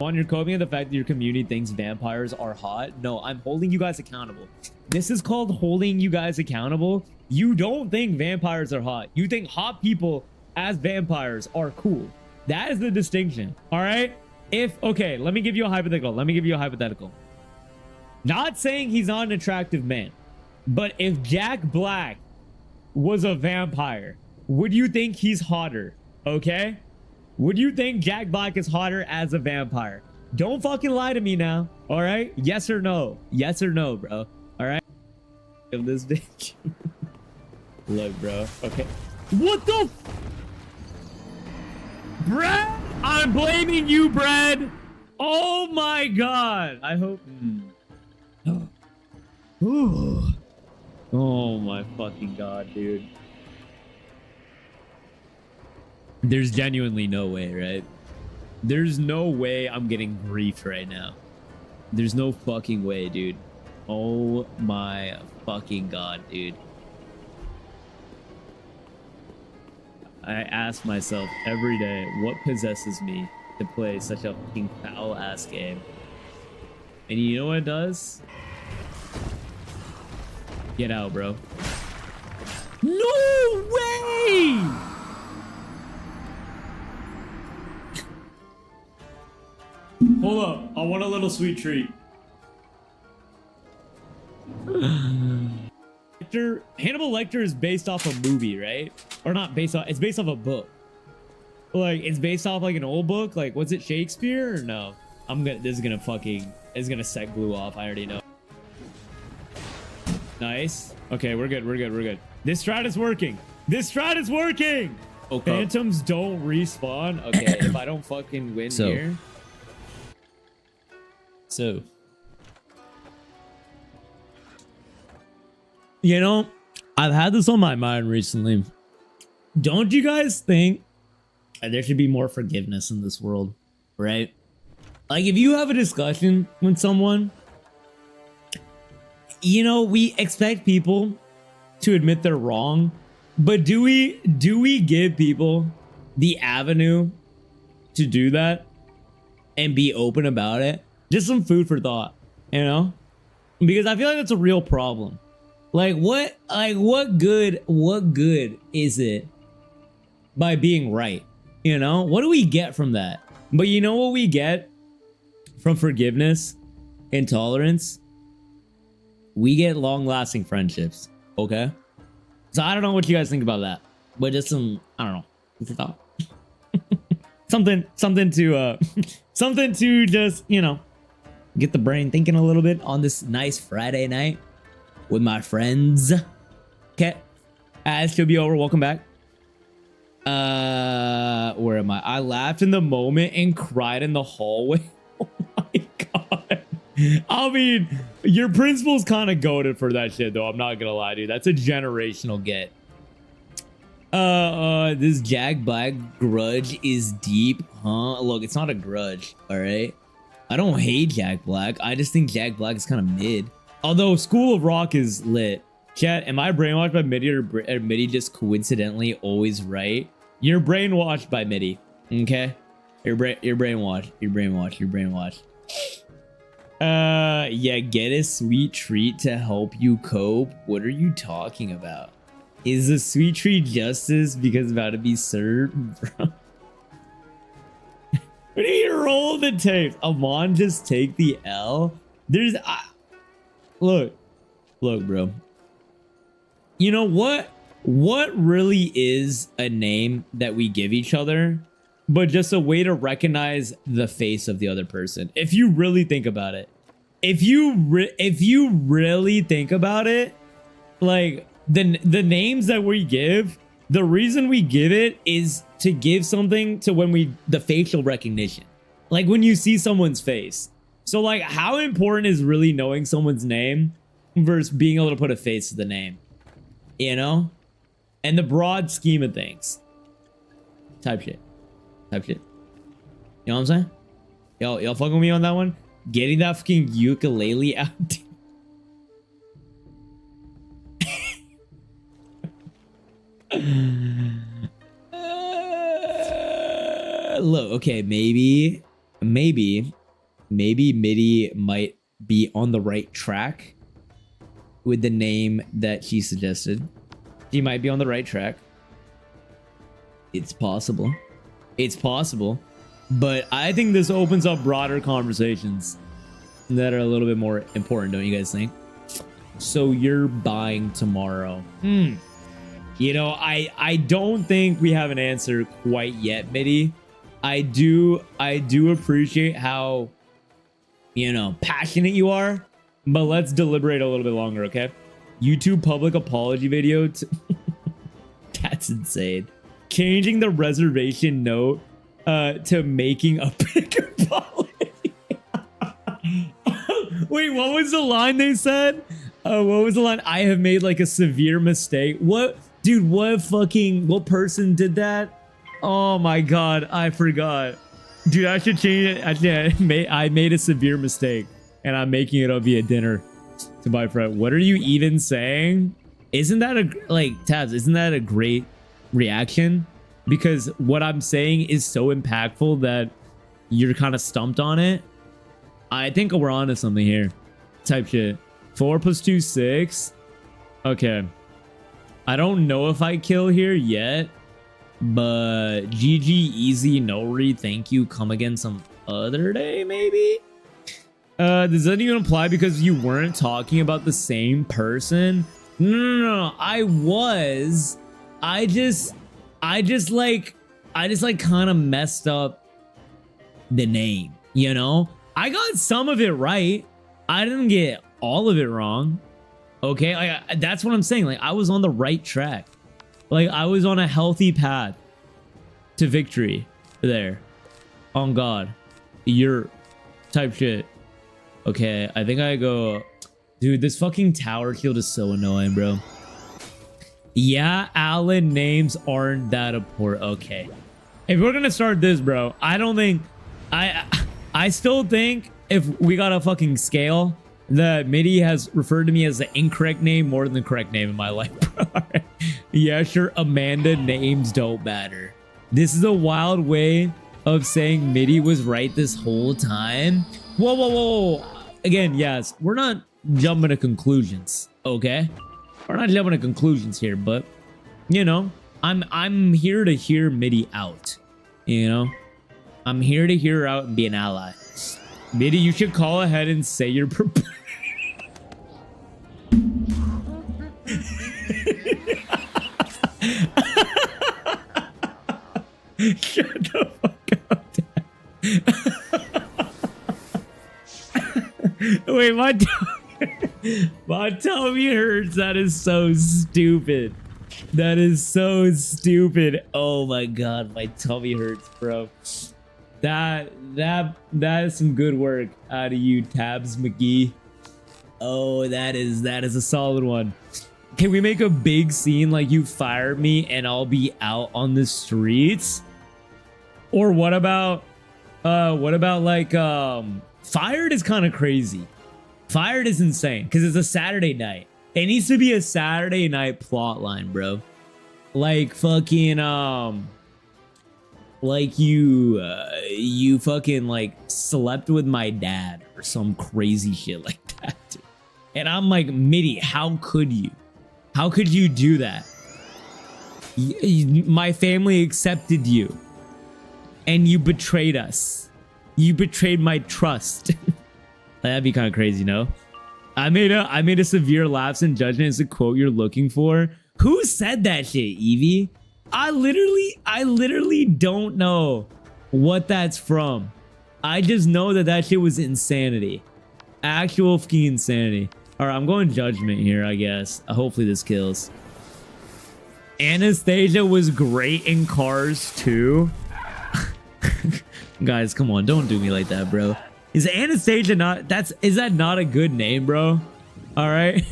On your coping of the fact that your community thinks vampires are hot. No, I'm holding you guys accountable. This is called holding you guys accountable. You don't think vampires are hot. You think hot people as vampires are cool. That is the distinction. All right. Okay, let me give you a hypothetical. Not saying he's not an attractive man, but if Jack Black was a vampire, would you think he's hotter? Okay. Would you think Jack Black is hotter as a vampire? Don't fucking lie to me now. All right. Yes or no? Yes or no, bro. All right. Of this bitch. Look, bro. Okay. What the? Brad, I'm blaming you, Brad. Oh my god. I hope. Oh my fucking god, dude. There's genuinely no way, right? There's no way I'm getting griefed right now. There's no fucking way, dude. Oh my fucking god, dude. I ask myself every day, what possesses me to play such a fucking foul-ass game? And you know what it does? Get out, bro. No way! Hold up. I want a little sweet treat. Hannibal Lecter is based off a movie, right? Or not based off, it's based off a book. Like, it's based off like an old book. Like, was it Shakespeare or no? This is gonna set glue off. I already know. Nice. Okay, we're good. This strat is working. Okay. Phantoms don't respawn. Okay, if I don't fucking win here. So. You know, I've had this on my mind recently. Don't you guys think there should be more forgiveness in this world, right? Like, if you have a discussion with someone, you know, we expect people to admit they're wrong, but do we give people the avenue to do that and be open about it? Just some food for thought, you know? Because I feel like that's a real problem. Like what good is it by being right? You know, what do we get from that? But you know what we get from forgiveness and tolerance? We get long-lasting friendships. Okay, so I don't know what you guys think about that, but just some, I don't know, what's your thought? something to just, you know, get the brain thinking a little bit on this nice Friday night with my friends. Okay, as to be over, welcome back. Where am I? I laughed in the moment and cried in the hallway. Oh my god. I mean, your principal's kind of goated for that shit, though. I'm not gonna lie, dude. That's a generational get. This Jack Black grudge is deep, huh? Look, it's not a grudge, all right? I don't hate Jack Black. I just think Jack Black is kind of mid. Although School of Rock is lit. Chat, am I brainwashed by MIDI or MIDI just coincidentally always right? You're brainwashed by MIDI, okay? You're brainwashed. You're brainwashed. Yeah, get a sweet treat to help you cope. What are you talking about? Is the sweet treat justice because it's about to be served, bro? We need to roll the tapes. Amon just take the L. There's look, bro. You know what? What really is a name that we give each other, but just a way to recognize the face of the other person? If you really think about it, if you really think about it, like the names that we give, the reason we give it is to give something to the facial recognition, like when you see someone's face. So like, how important is really knowing someone's name versus being able to put a face to the name, you know? And the broad scheme of things. Type shit. You know what I'm saying? Y'all fucking with me on that one? Getting that fucking ukulele out. Look, okay, maybe MIDI might be on the right track with the name that she suggested. She might be on the right track. It's possible. But I think this opens up broader conversations that are a little bit more important, don't you guys think? So you're buying tomorrow. You know, I don't think we have an answer quite yet, MIDI. I do appreciate how, you know, passionate you are, but let's deliberate a little bit longer, okay? YouTube public apology video. That's insane. Changing the reservation note to making a big apology. Wait, what was the line they said? What was the line? I have made like a severe mistake. What? Dude, what person did that? Oh my god, I forgot. Dude, I should change it. Actually, I made a severe mistake. and I'm making it up via dinner to my friend. What are you even saying? Isn't that a like Tabs? Isn't that a great reaction? Because what I'm saying is so impactful that you're kind of stumped on it. I think we're on to something here. Type shit. 4 + 2, 6. Okay. I don't know if I kill here yet, but GG, easy, no read, thank you. Come again some other day, maybe? Does that even apply because you weren't talking about the same person? No. I just like kind of messed up the name, you know? I got some of it right. I didn't get all of it wrong. Okay, that's what I'm saying. Like, I was on the right track. Like, I was on a healthy path to victory there. On God. You're type shit. Okay, I think I go... Dude, this fucking tower shield is so annoying, bro. Yeah, Alan, names aren't that important. Okay. If we're gonna start this, bro, I don't think... I still think if we got a fucking scale, that MIDI has referred to me as the incorrect name more than the correct name in my life, bro. Yeah, sure, Amanda, names don't matter. This is a wild way of saying MIDI was right this whole time. Whoa. Again, yes, we're not jumping to conclusions, okay? We're not jumping to conclusions here, but, you know, I'm here to hear MIDI out, you know? I'm here to hear her out and be an ally. MIDI, you should call ahead and say you're prepared. Shut the fuck up, Dad. Wait, my tummy hurts. That is so stupid. That is so stupid. Oh my God, my tummy hurts, bro. That is some good work out of you, Tabs McGee. Oh, that is a solid one. Can we make a big scene like you fire me and I'll be out on the streets? Or what about like Fired is kind of crazy. Fired is insane because it's a Saturday night. It needs to be a Saturday night plot line, bro. Like fucking like you fucking like slept with my dad or some crazy shit like that, dude. And I'm like, MIDI, how could you? How could you do that? My family accepted you and you betrayed us. You betrayed my trust. That'd be kind of crazy, no? I made a severe lapse in judgment is the quote you're looking for. Who said that shit, Evie? I literally don't know what that's from. I just know that shit was insanity. Actual fucking insanity. All right, I'm going judgment here, I guess. Hopefully this kills. Anastasia was great in Cars 2. Guys, come on, don't do me like that, bro. Is Anastasia not... Is that not a good name, bro? All right?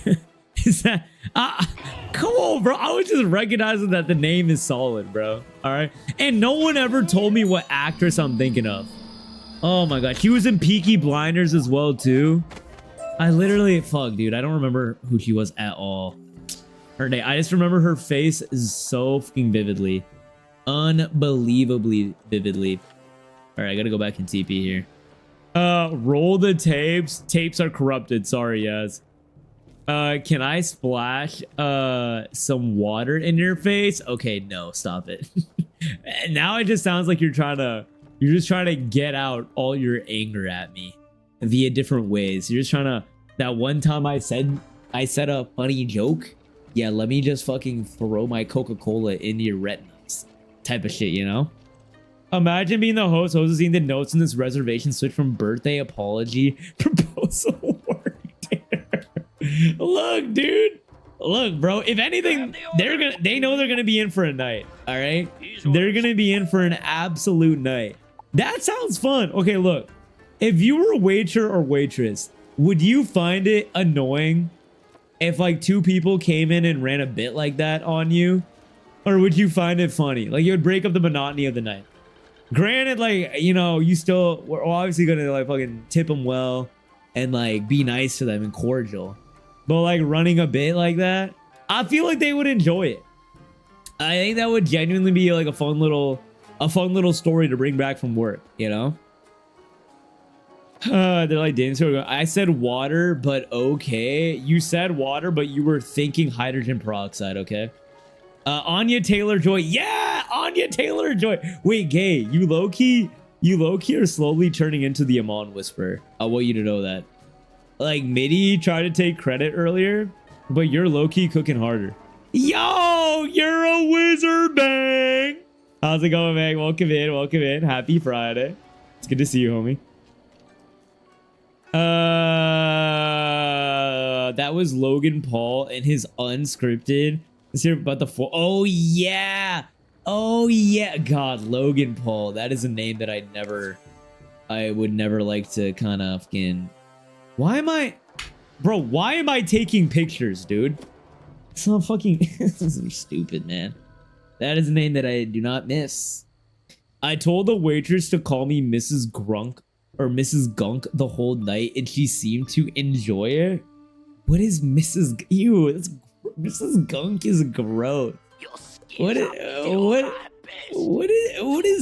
Is that... come on, bro. I was just recognizing that the name is solid, bro. All right? And no one ever told me what actress I'm thinking of. Oh, my God. She was in Peaky Blinders as well, too. I literally... Fuck, dude. I don't remember who she was at all. Her name... I just remember her face is so fucking vividly. Unbelievably vividly. All right, I gotta go back in TP here. Roll the tapes. Tapes are corrupted. Sorry, yes. Can I splash some water in your face? Okay, no, stop it. Now it just sounds like you're just trying to get out all your anger at me via different ways. You're just trying to... That one time I said a funny joke. Yeah, let me just fucking throw my Coca-Cola into your retinas. Type of shit, you know? Imagine being the host seeing the notes in this reservation switch from birthday apology proposal work dinner. Look, dude. Look, bro. If anything, they know they're gonna be in for a night. All right, they're gonna be in for an absolute night. That sounds fun. Okay, look. If you were a waiter or waitress, would you find it annoying if like two people came in and ran a bit like that on you, or would you find it funny? Like it would break up the monotony of the night. Granted, like, you know, you still we're obviously gonna like fucking tip them well and like be nice to them and cordial. But like running a bit like that, I feel like they would enjoy it. I think that would genuinely be like a fun little story to bring back from work, you know? They're like, dancing. I said water, but okay. You said water, but you were thinking hydrogen peroxide, okay? Anya Taylor-Joy. Yeah, Anya Taylor-Joy. Wait, Gay, you low-key are slowly turning into the Amon Whisperer. I want you to know that. Like, Mitty tried to take credit earlier, but you're low-key cooking harder. Yo, you're a wizard, Bang! How's it going, Bang? Welcome in, welcome in. Happy Friday. It's good to see you, homie. That was Logan Paul and his unscripted. Let's hear about the full. Oh yeah, oh yeah. God, Logan Paul. That is a name that I would never like to kind of fucking. Why am I, bro? Why am I taking pictures, dude? It's not fucking. This is stupid, man. That is a name that I do not miss. I told the waitress to call me Mrs. Grunk or Mrs. Gunk the whole night, and she seemed to enjoy it. What is Mrs. Ew, that's, Mrs. Gunk is gross. What is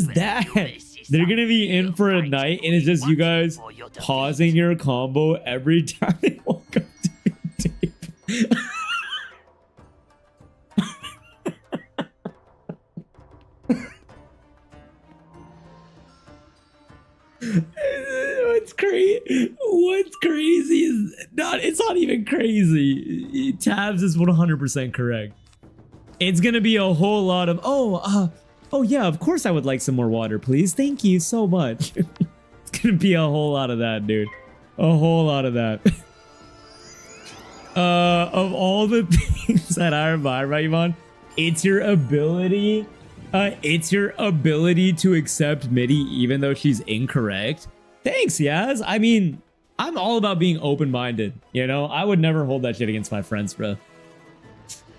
that? They're gonna be in for a night, and it's just you guys pausing your combo every time they walk up to the table. What's crazy is not, it's not even crazy. Tabs is 100% correct. It's gonna be a whole lot of oh yeah, of course I would like some more water, please. Thank you so much. It's gonna be a whole lot of that, dude. A whole lot of that. Of all the things that I admire about you, Iman, it's your ability to accept Mitty even though she's incorrect. Thanks, Yaz. I mean, I'm all about being open-minded, you know? I would never hold that shit against my friends, bro.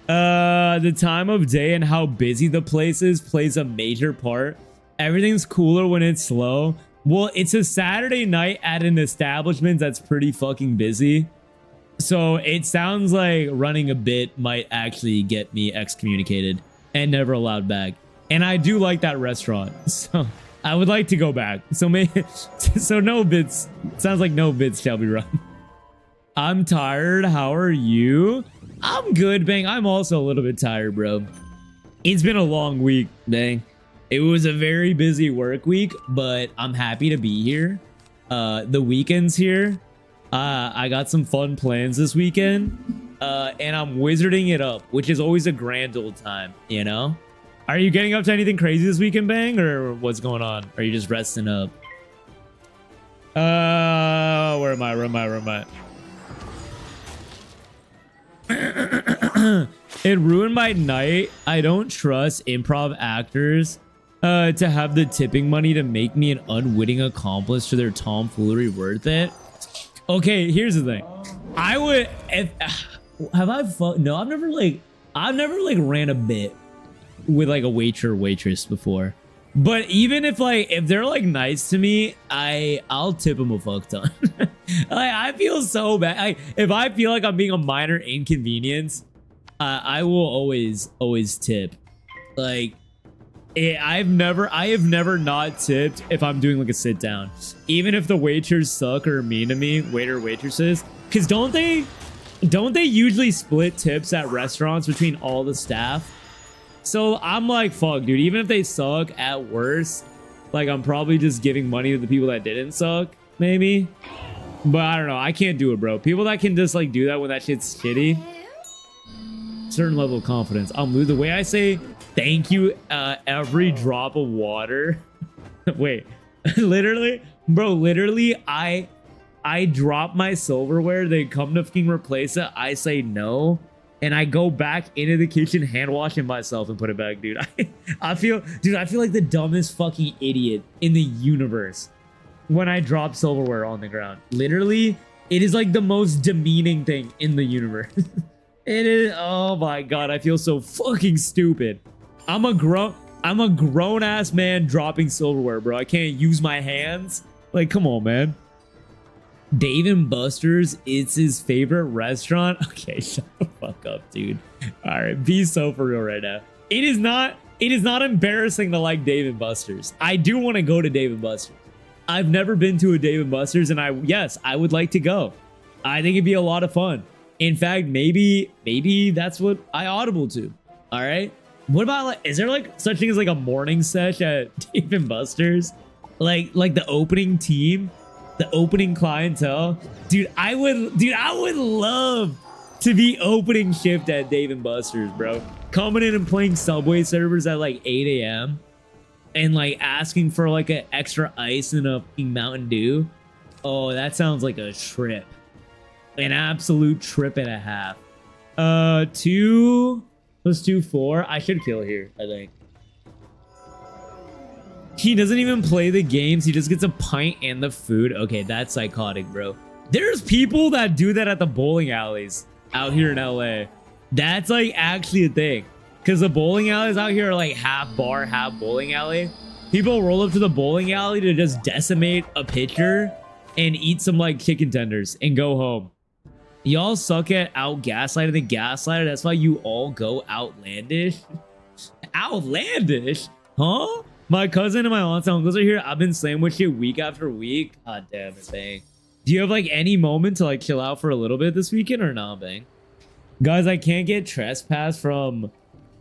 The time of day and how busy the place is plays a major part. Everything's cooler when it's slow. Well, it's a Saturday night at an establishment that's pretty fucking busy. So it sounds like running a bit might actually get me excommunicated and never allowed back. And I do like that restaurant, so I would like to go back. So so no bits. Sounds like no bits shall be run. I'm tired. How are you? I'm good, Bang. I'm also a little bit tired, bro. It's been a long week, Bang. It was a very busy work week, but I'm happy to be here. The weekend's here. I got some fun plans this weekend, and I'm wizarding it up, which is always a grand old time, you know? Are you getting up to anything crazy this weekend, Bang, or what's going on? Are you just resting up? Where am I? It ruined my night. I don't trust improv actors to have the tipping money to make me an unwitting accomplice to their tomfoolery worth it. Okay, here's the thing. I would no, I've never ran a bit with like a waiter or waitress before, but even if they're like nice to me, I'll tip them a fuck ton. I feel so bad. If I feel like I'm being a minor inconvenience, I will always tip. Like I have never not tipped if I'm doing like a sit down, even if the waiters suck or are mean to me, waitresses, because don't they usually split tips at restaurants between all the staff? So I'm like, fuck, dude, even if they suck at worst, like I'm probably just giving money to the people that didn't suck, maybe. But I don't know, I can't do it, bro. People that can just like do that when that shit's shitty, certain level of confidence. I'll move the way I say thank you every drop of water. Wait, literally, bro, I drop my silverware, they come to fucking replace it, I say no, and I go back into the kitchen, hand wash it myself and put it back, dude. I feel like the dumbest fucking idiot in the universe when I drop silverware on the ground. Literally, it is like the most demeaning thing in the universe. It is, oh my god, I feel so fucking stupid. I'm a grown ass man dropping silverware, bro. I can't use my hands. Like, come on, man. Dave and Buster's is his favorite restaurant. Okay, shut the fuck up, dude. All right, be so for real right now. It is not embarrassing to like Dave and Buster's. I do want to go to Dave and Buster's. I've never been to a Dave and Buster's, and I would like to go. I think it'd be a lot of fun. In fact, maybe that's what I audible to. All right. What about like, is there like such thing as like a morning sesh at Dave and Buster's? Like the opening team, the opening clientele? Dude, I would love to be opening shift at Dave and Buster's, bro. Coming in and playing Subway servers at like 8 a.m. and like asking for like an extra ice and a Mountain Dew. Oh, that sounds like a trip. An absolute trip and a half. 2 plus 2, 4. I should kill here, I think. He doesn't even play the games. He just gets a pint and the food. Okay, that's psychotic, bro. There's people that do that at the bowling alleys out here in LA. That's like actually a thing. Because the bowling alleys out here are like half bar, half bowling alley. People roll up to the bowling alley to just decimate a pitcher and eat some like chicken tenders and go home. Y'all suck at out gaslighting the gaslighter. That's why you all go outlandish. Outlandish? Huh? My cousin and my aunts and uncles are here. I've been slaying with you week after week. God damn it, Bang. Do you have like any moment to like chill out for a little bit this weekend or not, Bang? Guys, I can't get trespassed from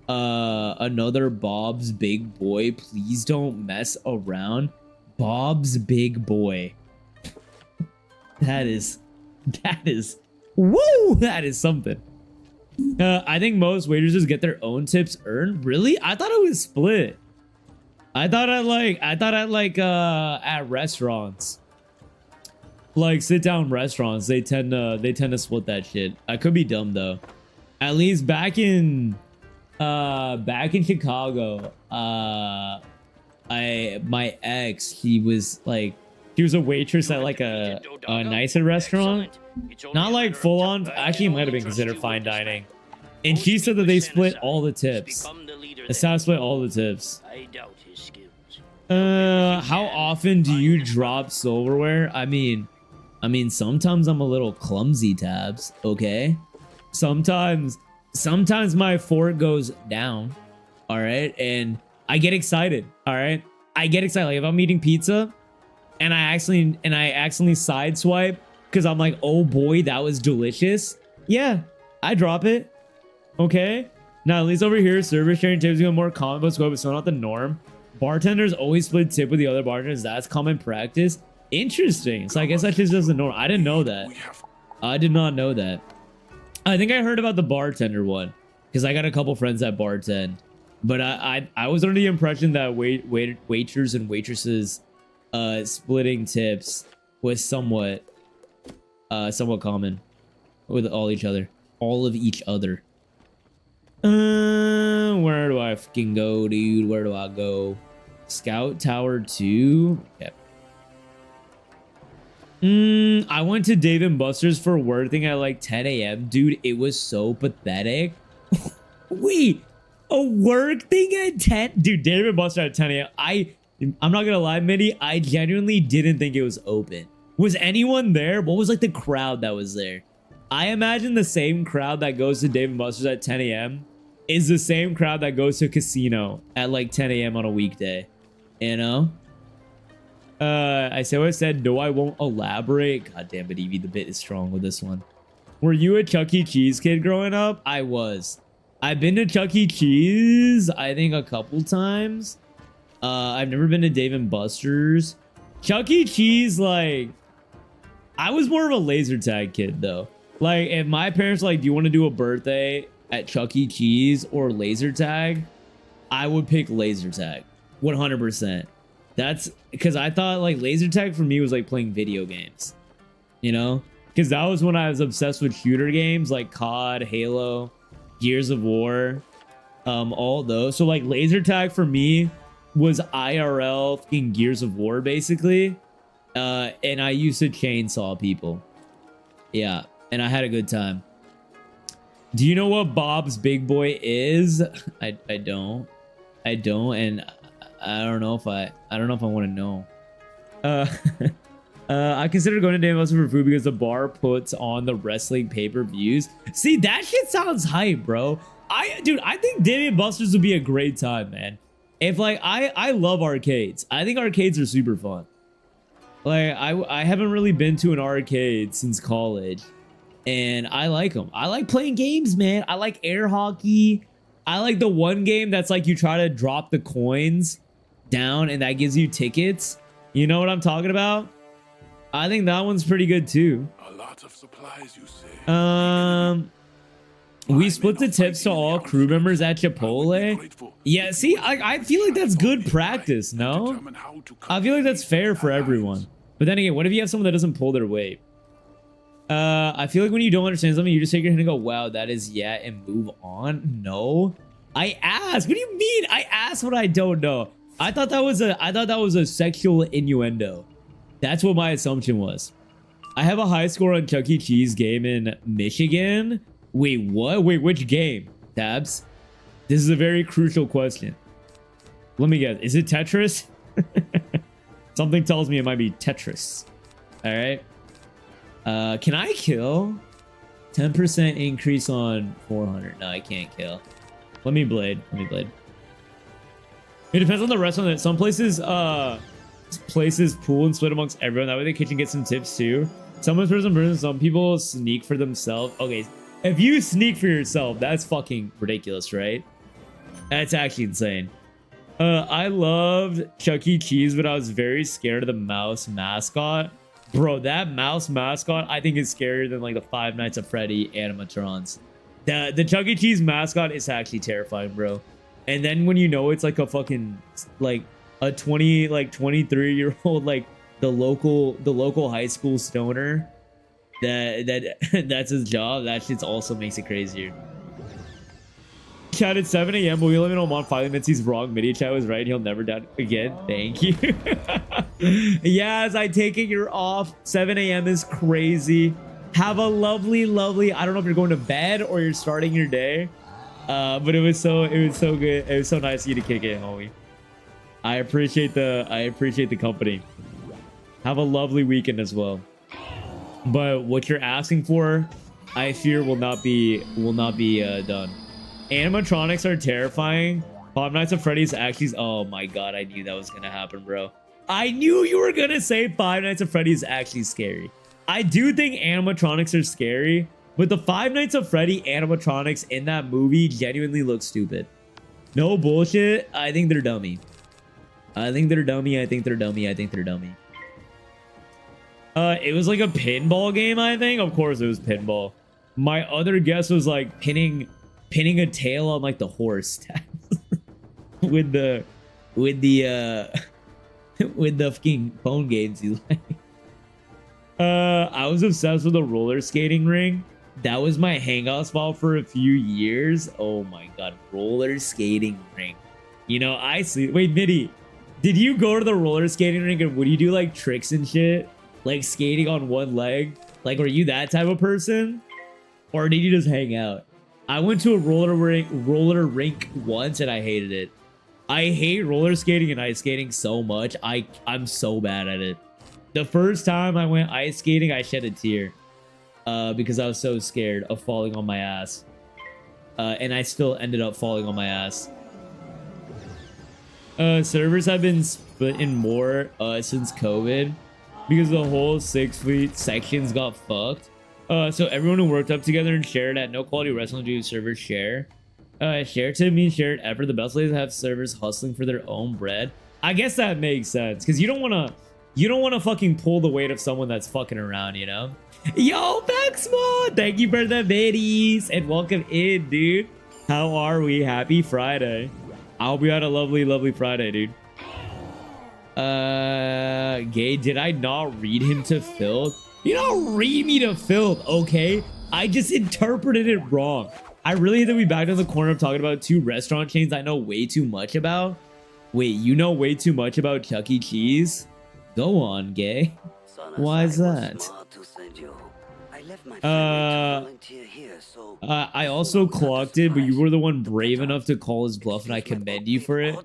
another Bob's Big Boy. Please don't mess around. Bob's Big Boy. That is woo, that is something. I think most waitresses get their own tips earned. Really? I thought it was split. I thought at restaurants, like sit down restaurants, they tend to split that shit. I could be dumb though. At least back in Chicago, my ex, she was a waitress at like a nicer restaurant, not like full on. Actually, it might have been considered fine dining, and she said that they split all the tips. The staff split all the tips. How often do you drop silverware? I mean, sometimes I'm a little clumsy, Tabs. Okay, sometimes my fork goes down. All right, and I get excited. All right, I get excited. Like if I'm eating pizza, and I accidentally sideswipe because I'm like, oh boy, that was delicious. Yeah, I drop it. Okay. Now at least over here, service sharing tips is more common, but it's still not the norm. Bartenders always split tip with the other bartenders. That's common practice. Interesting. So I guess that just doesn't know. I didn't know that. I did not know that. I think I heard about the bartender one because I got a couple friends that bartend, but I was under the impression that waiters and waitresses splitting tips was somewhat common with all of each other. Where do I fucking go, dude? Where do I go? Scout Tower 2. Okay. I went to Dave and Buster's for a work thing at like 10 a.m. Dude, it was so pathetic. Wait, a work thing at 10? Dude, Dave and Buster's at 10 a.m. I'm not gonna lie, Mitty, I genuinely didn't think it was open. Was anyone there? What was like the crowd that was there? I imagine the same crowd that goes to Dave and Buster's at 10 a.m. is the same crowd that goes to a casino at like 10 a.m. on a weekday. You know? I said what I said. No, I won't elaborate. God damn it, Evie, the bit is strong with this one. Were you a Chuck E. Cheese kid growing up? I was. I've been to Chuck E. Cheese, I think a couple times. I've never been to Dave and Buster's. Chuck E. Cheese, like, I was more of a laser tag kid though. Like, if my parents were like, do you want to do a birthday at Chuck E. Cheese or laser tag? I would pick laser tag 100%. That's because I thought like laser tag for me was like playing video games, you know, because that was when I was obsessed with shooter games like COD, Halo, Gears of War, all those. So like laser tag for me was IRL fucking Gears of War basically, and I used to chainsaw people. Yeah, and I had a good time. Do you know what Bob's Big Boy is? I don't, and I don't know if I want to know. I consider going to Dave & Buster's for food because the bar puts on the wrestling pay-per-views. See, that shit sounds hype, bro. Dude, I think Dave & Buster's would be a great time, man. If like I love arcades. I think arcades are super fun. Like I haven't really been to an arcade since college, and I like them. I like playing games, man. I like air hockey. I like the one game that's like you try to drop the coins down and that gives you tickets. You know what I'm talking about? I think that one's pretty good too. A lot of supplies, you say. We split the tips to all crew members at Chipotle. Yeah, see, I feel like that's good practice, no? I feel like that's fair for everyone. But then again, what if you have someone that doesn't pull their weight? I feel like when you don't understand something, you just take your hand and go, wow, that is yeah, and move on. No. I asked. What do you mean? I asked what I don't know. I thought that was a sexual innuendo. That's what my assumption was. I have a high score on Chuck E. Cheese game in Michigan. Wait, what? Wait, which game? Tabs? This is a very crucial question. Let me guess. Is it Tetris? Something tells me it might be Tetris. All right. Can I kill? 10% increase on 400. No, I can't kill. Let me blade. Let me blade. It depends on the restaurant. Some places pool and split amongst everyone. That way the kitchen gets some tips too. Someone's person, some people sneak for themselves. Okay, if you sneak for yourself, that's fucking ridiculous, right? That's actually insane. I loved Chuck E. Cheese, but I was very scared of the mouse mascot. Bro, that mouse mascot I think is scarier than like the Five Nights at Freddy animatrons. The Chuck E. Cheese mascot is actually terrifying, bro. And then when you know it's like a fucking like a 23-year-old like the local high school stoner that's his job, that shit also makes it crazier. Chat at 7 a.m. but we live in Oman. Finally admits he's wrong. Midi chat was right. He'll never down again. Thank you. Yes, I take it you're off. 7 a.m. is crazy. Have a lovely I don't know if you're going to bed or you're starting your day. But it was so good. It was so nice of you to kick it, homie. I appreciate the company. Have a lovely weekend as well. But what you're asking for, I fear will not be done. Animatronics are terrifying. Five Nights at Freddy's actually. Oh my god, I knew that was gonna happen, bro. I knew you were gonna say Five Nights at Freddy's actually scary. I do think animatronics are scary, but the Five Nights at Freddy animatronics in that movie genuinely look stupid. No bullshit. I think they're dummy. I think they're dummy. It was like a pinball game, I think. Of course it was pinball. My other guess was like pinning a tail on like the horse with the fucking phone games you like. I was obsessed with the roller skating ring. That was my hangout spot for a few years. Oh my god, roller skating ring. You know, I see. Wait, Midi, did you go to the roller skating rink and would you do like tricks and shit? Like skating on one leg? Like, were you that type of person? Or did you just hang out? I went to a roller rink once and I hated it. I hate roller skating and ice skating so much. I'm so bad at it. The first time I went ice skating, I shed a tear. Because I was so scared of falling on my ass. And I still ended up falling on my ass. Servers have been split in more since COVID. Because the whole 6 fleet sections got fucked. So everyone who worked up together and shared at no quality wrestling do servers share. Share to mean shared ever. The best ways to have servers hustling for their own bread. I guess that makes sense. Because you don't wanna fucking pull the weight of someone that's fucking around, you know? Yo, Baxmo! Thank you for the biddies and welcome in, dude. How are we? Happy Friday. I hope you had a lovely Friday, dude. Gay, did I not read him to filth? You don't read me to filth, okay? I just interpreted it wrong. I really hate that we backed in the corner of talking about 2 restaurant chains I know way too much about. Wait, you know way too much about Chuck E. Cheese? Go on, Gay. Why is that? I also clocked it, but you were the one brave enough to call his bluff, and I commend you for it.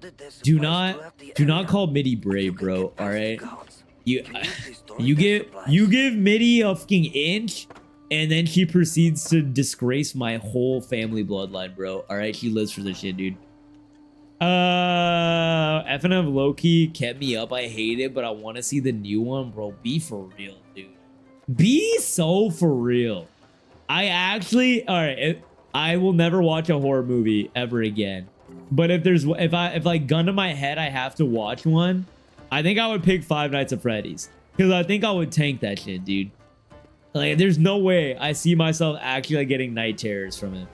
Do not call Midi brave, bro. All right, You give Mitty a fucking inch, and then she proceeds to disgrace my whole family bloodline, bro. All right, she lives for this shit, dude. FNF low-key kept me up. I hate it, but I want to see the new one, bro. Be for real, dude. Be so for real. I actually, all right, I will never watch a horror movie ever again. But if like gun to my head, I have to watch one, I think I would pick Five Nights at Freddy's, because I think I would tank that shit, dude. Like, there's no way I see myself actually like getting night terrors from it.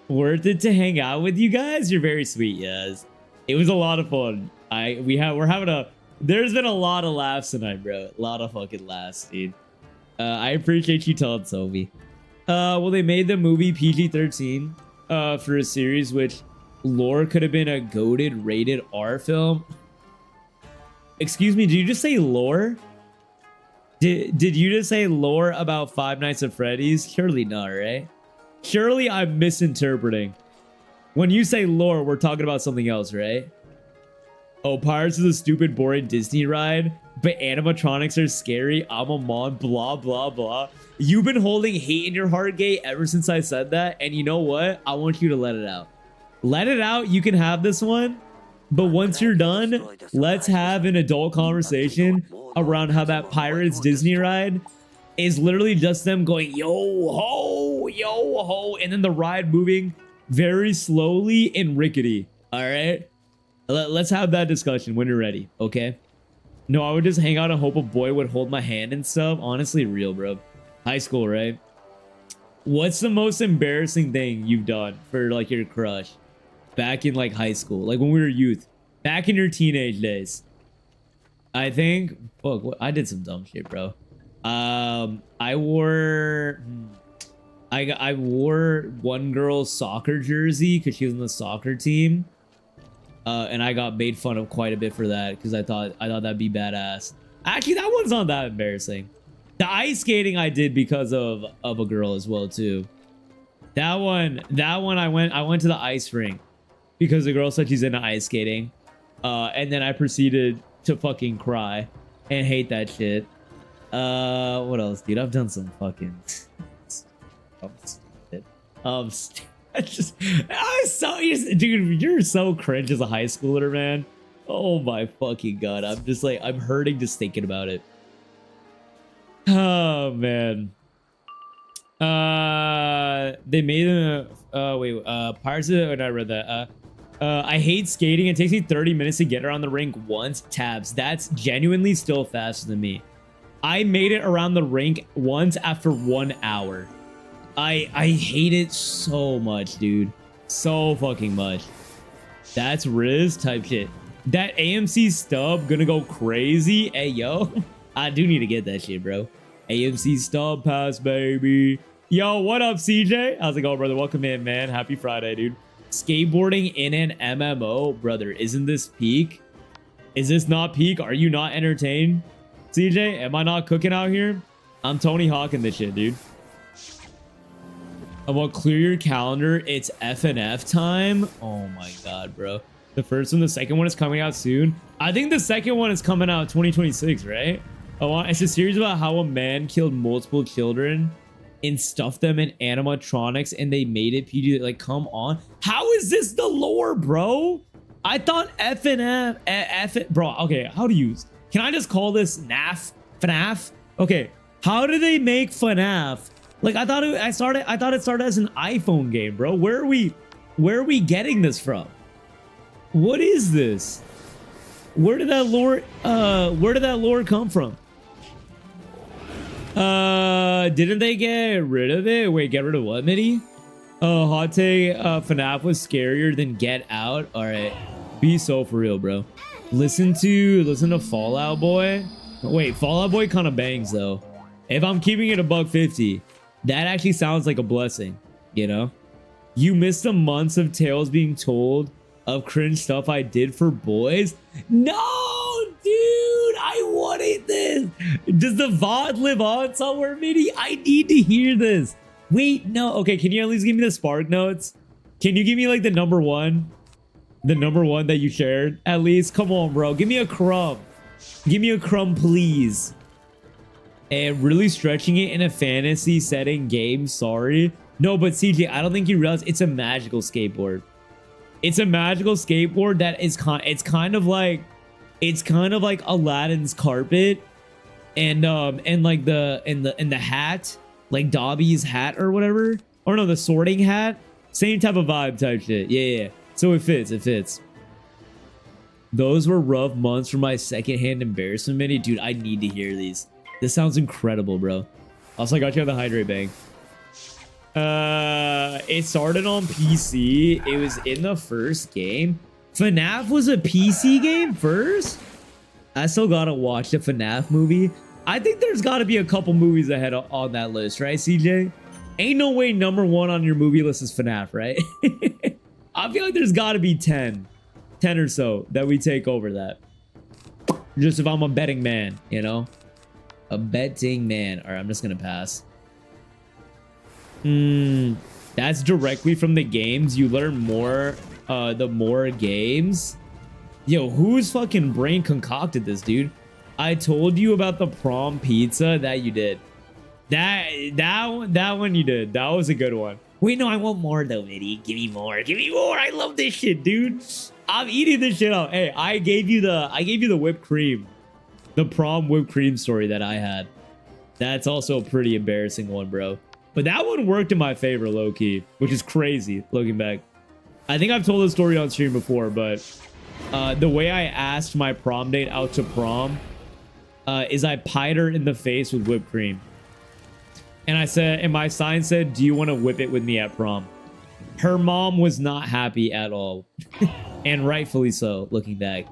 Worth it to hang out with you guys. You're very sweet. Yes, it was a lot of fun. There's been a lot of laughs tonight, bro. A lot of fucking laughs, dude. I appreciate you telling Sophie. Well, they made the movie PG-13 for a series which lore could have been a goated rated R film. Excuse me, did you just say lore? Did you just say lore about Five Nights at Freddy's? Surely not, right? Surely I'm misinterpreting. When you say lore, we're talking about something else, right? Oh, Pirates is a stupid, boring Disney ride, but animatronics are scary. I'm a mom, blah, blah, blah. You've been holding hate in your heart, Gay, ever since I said that. And you know what? I want you to let it out. Let it out. You can have this one. But once you're done, let's have an adult conversation around how that Pirates Disney ride is literally just them going, yo ho, and then the ride moving very slowly and rickety. All right, let's have that discussion when you're ready. Okay. No, I would just hang out and hope a boy would hold my hand and stuff. Honestly, real, bro. High school, right? What's the most embarrassing thing you've done for like your crush back in like high school, like when we were youth, back in your teenage days? I think, fuck, I did some dumb shit, bro. I wore one girl's soccer jersey because she was on the soccer team, and I got made fun of quite a bit for that because I thought that'd be badass. Actually, that one's not that embarrassing. The ice skating I did because of a girl as well too. That one I went to the ice rink because the girl said she's into ice skating, and then I proceeded to fucking cry and hate that shit. What else, dude? I've done some fucking I'm stupid. Dude, you're so cringe as a high schooler, man. Oh my fucking god. I'm just like, I'm hurting just thinking about it. Oh man. They made a Pirates of, I read that. I hate skating. It takes me 30 minutes to get around the rink once. Tabs. That's genuinely still faster than me. I made it around the rink once after 1 hour. I hate it so much, dude. So fucking much. That's Riz type shit. That AMC stub gonna go crazy. Hey, yo. I do need to get that shit, bro. AMC stub pass, baby. Yo, what up, CJ? How's it going, brother? Welcome in, man. Happy Friday, dude. Skateboarding in an MMO, brother. Isn't this peak? Is this not peak? Are you not entertained? CJ, am I not cooking out here? I'm Tony Hawking this shit, dude. I want clear your calendar. It's FNF time. Oh my god, bro. The first one, the second one is coming out soon. I think the second one is coming out 2026, right? It's a series about how a man killed multiple children and stuffed them in animatronics and they made it PG. Like, come on. How is this the lore, bro? I thought FNF, bro. Okay, how do you... Can I just call this NAF? FNAF? Okay, how do they make FNAF? Like, I thought it started as an iPhone game, bro. Where are we getting this from? What is this? Where did that lore come from? Didn't they get rid of it? Wait, get rid of what, Mitty? Hot take, FNAF was scarier than Get Out. All right, be so for real, bro. Listen to Fallout Boy. Wait, Fallout Boy kind of bangs though. If I'm keeping it $1.50, that actually sounds like a blessing, you know? You missed the months of tales being told of cringe stuff I did for boys. No, dude, I wanted this. Does the VOD live on somewhere, Mitty? I need to hear this. Wait, no. Okay, can you at least give me the Spark Notes? Can you give me like the number one? The number one that you shared, at least. Come on, bro. Give me a crumb. Give me a crumb, please. And really stretching it in a fantasy setting game. Sorry. No, but CJ, I don't think you realize it's a magical skateboard. It's a magical skateboard that is it's kind of like Aladdin's carpet, and like the hat, like Dobby's hat or whatever, or no, the sorting hat. Same type of vibe type shit. Yeah. So it fits. Those were rough months for my secondhand embarrassment mini. Dude, I need to hear these. This sounds incredible, bro. Also, I got you on the hydrate bang. It started on PC. It was in the first game. FNAF was a PC game first? I still gotta watch the FNAF movie. I think there's gotta be a couple movies ahead on that list, right, CJ? Ain't no way #1 on your movie list is FNAF, right? I feel like there's gotta be 10 or so that we take over that. Just if I'm a betting man, you know? A betting man. All right, I'm just gonna pass. That's directly from the games. You learn more the more games. Yo, whose fucking brain concocted this, dude? I told you about the prom pizza. That you did. That one you did. That was a good one. Wait, no, I want more though, Mitty. Give me more. Give me more. I love this shit, dude. I'm eating this shit up. Hey, I gave you the whipped cream. The prom whipped cream story that I had. That's also a pretty embarrassing one, bro. But that one worked in my favor, low-key, which is crazy, looking back. I think I've told this story on stream before, but the way I asked my prom date out to prom is I pied her in the face with whipped cream. And I said, and my sign said, "Do you want to whip it with me at prom?" Her mom was not happy at all. And rightfully so, looking back.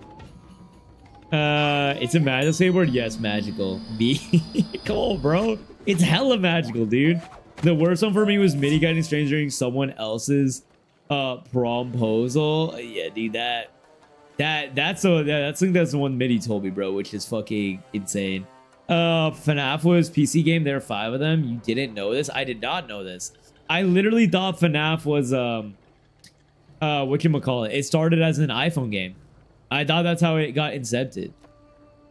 It's a magical skateboard? Yes, magical. B. Come on, bro. It's hella magical, dude. The worst one for me was mini guiding strange during someone else's promposal. Yeah, dude, that's the one Mitty told me, bro, which is fucking insane. FNAF was PC game. There are 5 of them. You didn't know this? I did not know this. I literally thought FNAF was whatchamacallit. It started as an iPhone game. I thought that's how it got incepted.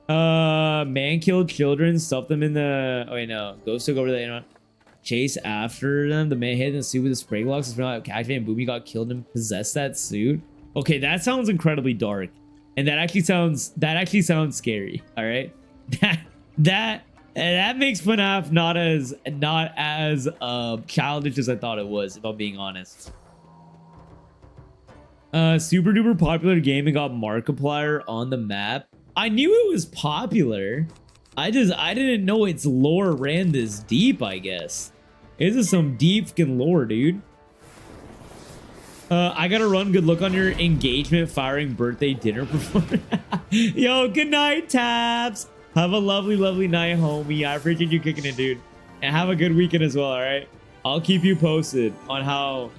Man killed children, stuffed them in the... Oh, wait, no. Ghost took over the internet. Chase after them. The man hid in the suit with the spray blocks. It's not activated and Boomy got killed and possessed that suit. Okay, that sounds incredibly dark. And that actually sounds scary. All right? That makes FNAF not as childish as I thought it was, if I'm being honest. Super duper popular game and got Markiplier on the map. I knew it was popular. I didn't know its lore ran this deep, I guess. This is some deep fucking lore, dude. I gotta run. Good luck on your engagement firing birthday dinner performance. Yo, good night, Tabs. Have a lovely, lovely night, homie. I appreciate you kicking it, dude. And have a good weekend as well, all right? I'll keep you posted on how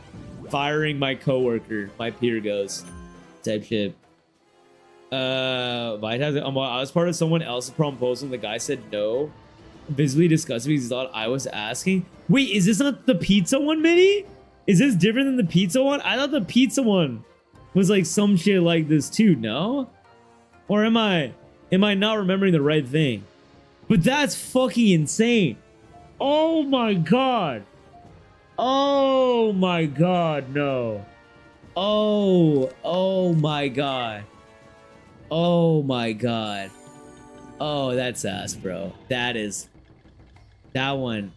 firing my coworker, my peer goes. Type shit. I was part of someone else's proposal. The guy said no. Visibly disgusted because he thought I was asking. Wait, is this not the pizza one, Minnie? Is this different than the pizza one? I thought the pizza one was like some shit like this too, no? Or am I not remembering the right thing? But that's fucking insane. Oh my god. Oh my god, no. Oh my god. Oh my god. Oh, that's ass, bro. That one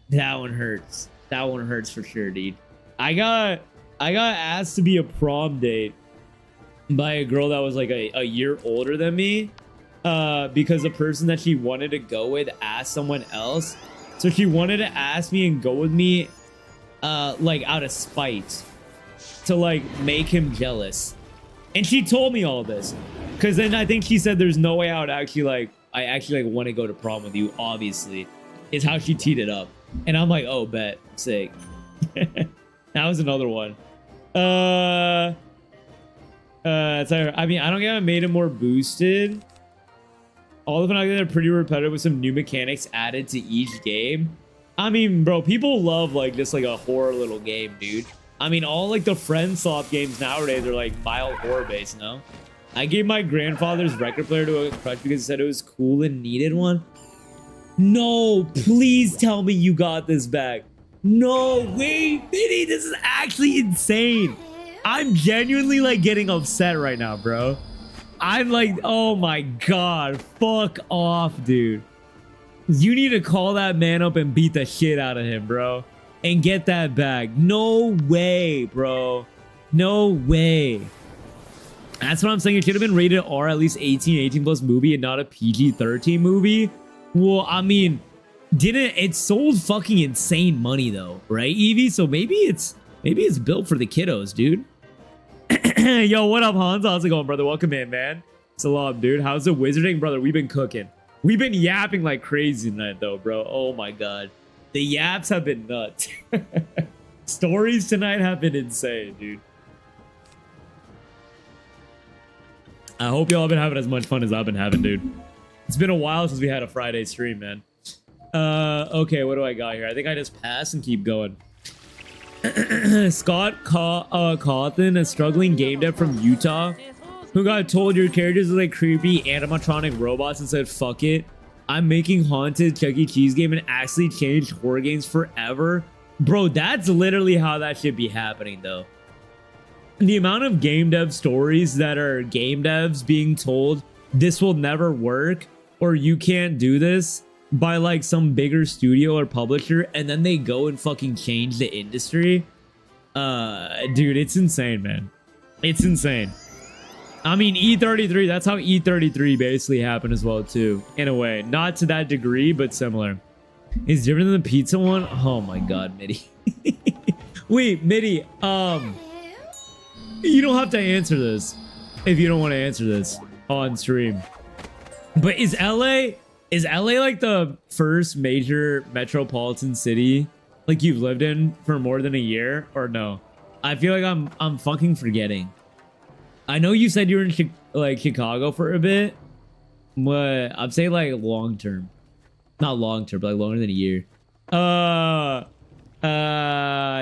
hurts. That one hurts for sure, dude. I got asked to be a prom date by a girl that was like a year older than me, because the person that she wanted to go with asked someone else. So she wanted to ask me and go with me like out of spite, to like make him jealous. And she told me all this, because then I think she said there's no way I would actually like want to go to prom with you, obviously, is how she teed it up. And I'm like, oh, bet, sick. That was another one. I mean, I don't get it made it more boosted. All of them are pretty repetitive with some new mechanics added to each game. I mean, bro, people love like just like a horror little game, dude. I mean, all like the friend swap games nowadays are like mild horror based, no? I gave my grandfather's record player to a crush because he said it was cool and needed one. No, please tell me you got this back. No, wait, Vinny, this is actually insane. I'm genuinely like getting upset right now, bro. I'm like, oh my God, fuck off, dude. You need to call that man up and beat the shit out of him, bro. And get that back. No way, bro. No way. That's what I'm saying. It should have been rated R, at least 18 plus movie and not a PG-13 movie. Well, I mean, it sold fucking insane money though, right, Evie? So maybe it's built for the kiddos, dude. Yo, what up, Hans? How's it going, brother? Welcome in, man. Salam, dude. How's the wizarding, brother? We've been cooking. We've been yapping like crazy tonight, though, bro. Oh my God, the yaps have been nuts. Stories tonight have been insane, dude. I hope y'all have been having as much fun as I've been having, dude. It's been a while since we had a Friday stream, man. Okay, what do I got here? I think I just pass and keep going. Scott Cawthon, a struggling game dev from Utah, who got told your characters are like creepy animatronic robots and said, fuck it. I'm making haunted Chuck E. Cheese game and actually changed horror games forever. Bro, that's literally how that should be happening, though. The amount of game dev stories that are game devs being told this will never work or you can't do this by like some bigger studio or publisher, and then they go and fucking change the industry. Dude, it's insane, man. It's insane. I mean, E33, that's how E33 basically happened as well, too. In a way. Not to that degree, but similar. It's different than the pizza one? Oh my God, Mitty. Wait, Mitty, you don't have to answer this if you don't want to answer this on stream. But is LA like the first major metropolitan city like you've lived in for more than a year, or no? I feel like I'm fucking forgetting. I know you said you were in like Chicago for a bit, but I'd say like long term. Not long term, but like longer than a year.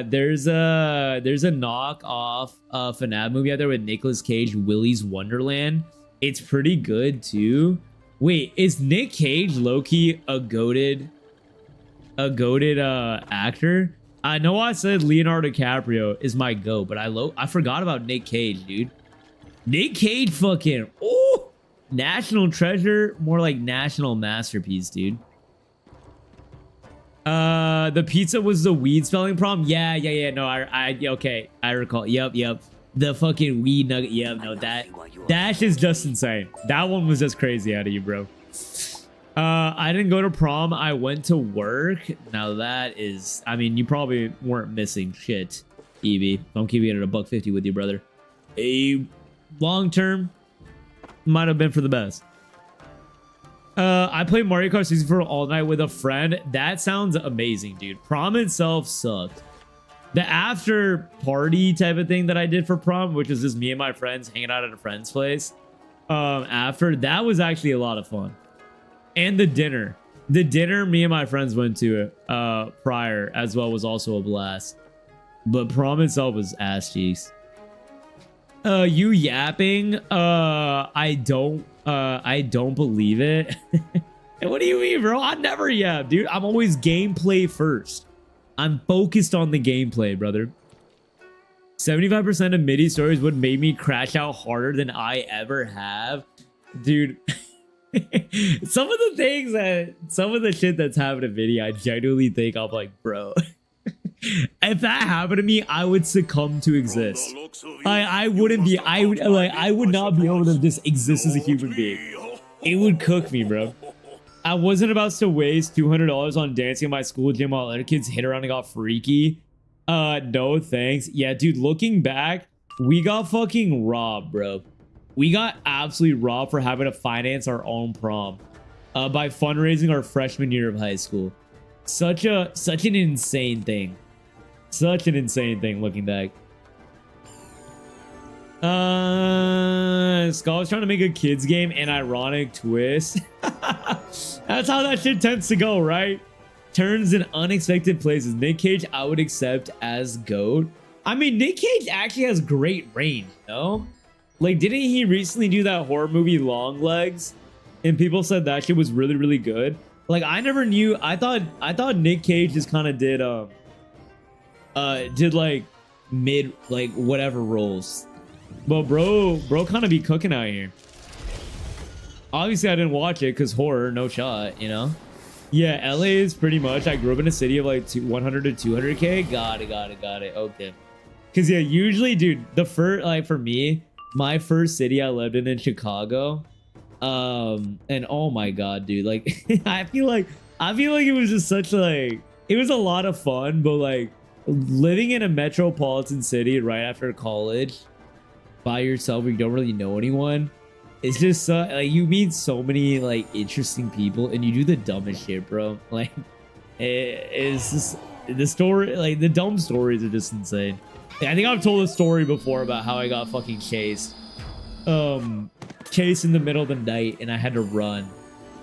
There's a knock-off FNAF movie out there with Nicolas Cage, Willy's Wonderland. It's pretty good too. Wait, is Nick Cage low-key a goated actor? I know I said Leonardo DiCaprio is my GOAT, but I forgot about Nick Cage, dude. Nick Cage fucking, oh, national treasure, more like national masterpiece, dude. The pizza was the weed spelling problem. Yeah. No, okay, I recall. Yep. The fucking weed nugget. Yep, no, that is just insane. That one was just crazy out of you, bro. I didn't go to prom. I went to work. Now that is, I mean, you probably weren't missing shit, Evie. I'm keeping it at $150 with you, brother. A long term might have been for the best. I played Mario Kart 64 all night with a friend. That sounds amazing, dude. Prom itself sucked. The after party type of thing that I did for prom, which is just me and my friends hanging out at a friend's place, after that was actually a lot of fun. And the dinner me and my friends went to it prior as well was also a blast. But prom itself was ass cheeks. You yapping? I don't believe it. What do you mean, bro? I never yap, dude. I'm always gameplay first. I'm focused on the gameplay, brother. 75% of MIDI stories would make me crash out harder than I ever have. Dude, some of the shit that's happened in MIDI, I genuinely think I'm like, bro. If that happened to me, I would succumb to exist. I would not be able to just exist as a human being. It would cook me, bro. I wasn't about to waste $200 on dancing in my school gym while other kids hit around and got freaky. No thanks. Yeah, dude, looking back, we got fucking robbed, bro. We got absolutely robbed for having to finance our own prom by fundraising our freshman year of high school. Such an insane thing. Such an insane thing looking back. Skull was trying to make a kids game, an ironic twist. That's how that shit tends to go, right? Turns in unexpected places. Nick Cage, I would accept as GOAT. I mean, Nick Cage actually has great range, no? Like, didn't he recently do that horror movie Long Legs? And people said that shit was really, really good. Like, I never knew. I thought Nick Cage just kind of did like mid, like whatever roles. But bro kind of be cooking out here. Obviously, I didn't watch it because horror, no shot, you know? Yeah, LA is pretty much, I grew up in a city of like 100 to 200K. Got it. Okay. Because yeah, usually, dude, the first, like for me, my first city I lived in Chicago. And oh my God, dude, like, I feel like it was just such like, it was a lot of fun, but like living in a metropolitan city right after college by yourself, where you don't really know anyone. It's just so, like, you meet so many like interesting people and you do the dumbest shit, bro. Like it's just the story, like the dumb stories are just insane. I think I've told a story before about how I got fucking chased in the middle of the night and I had to run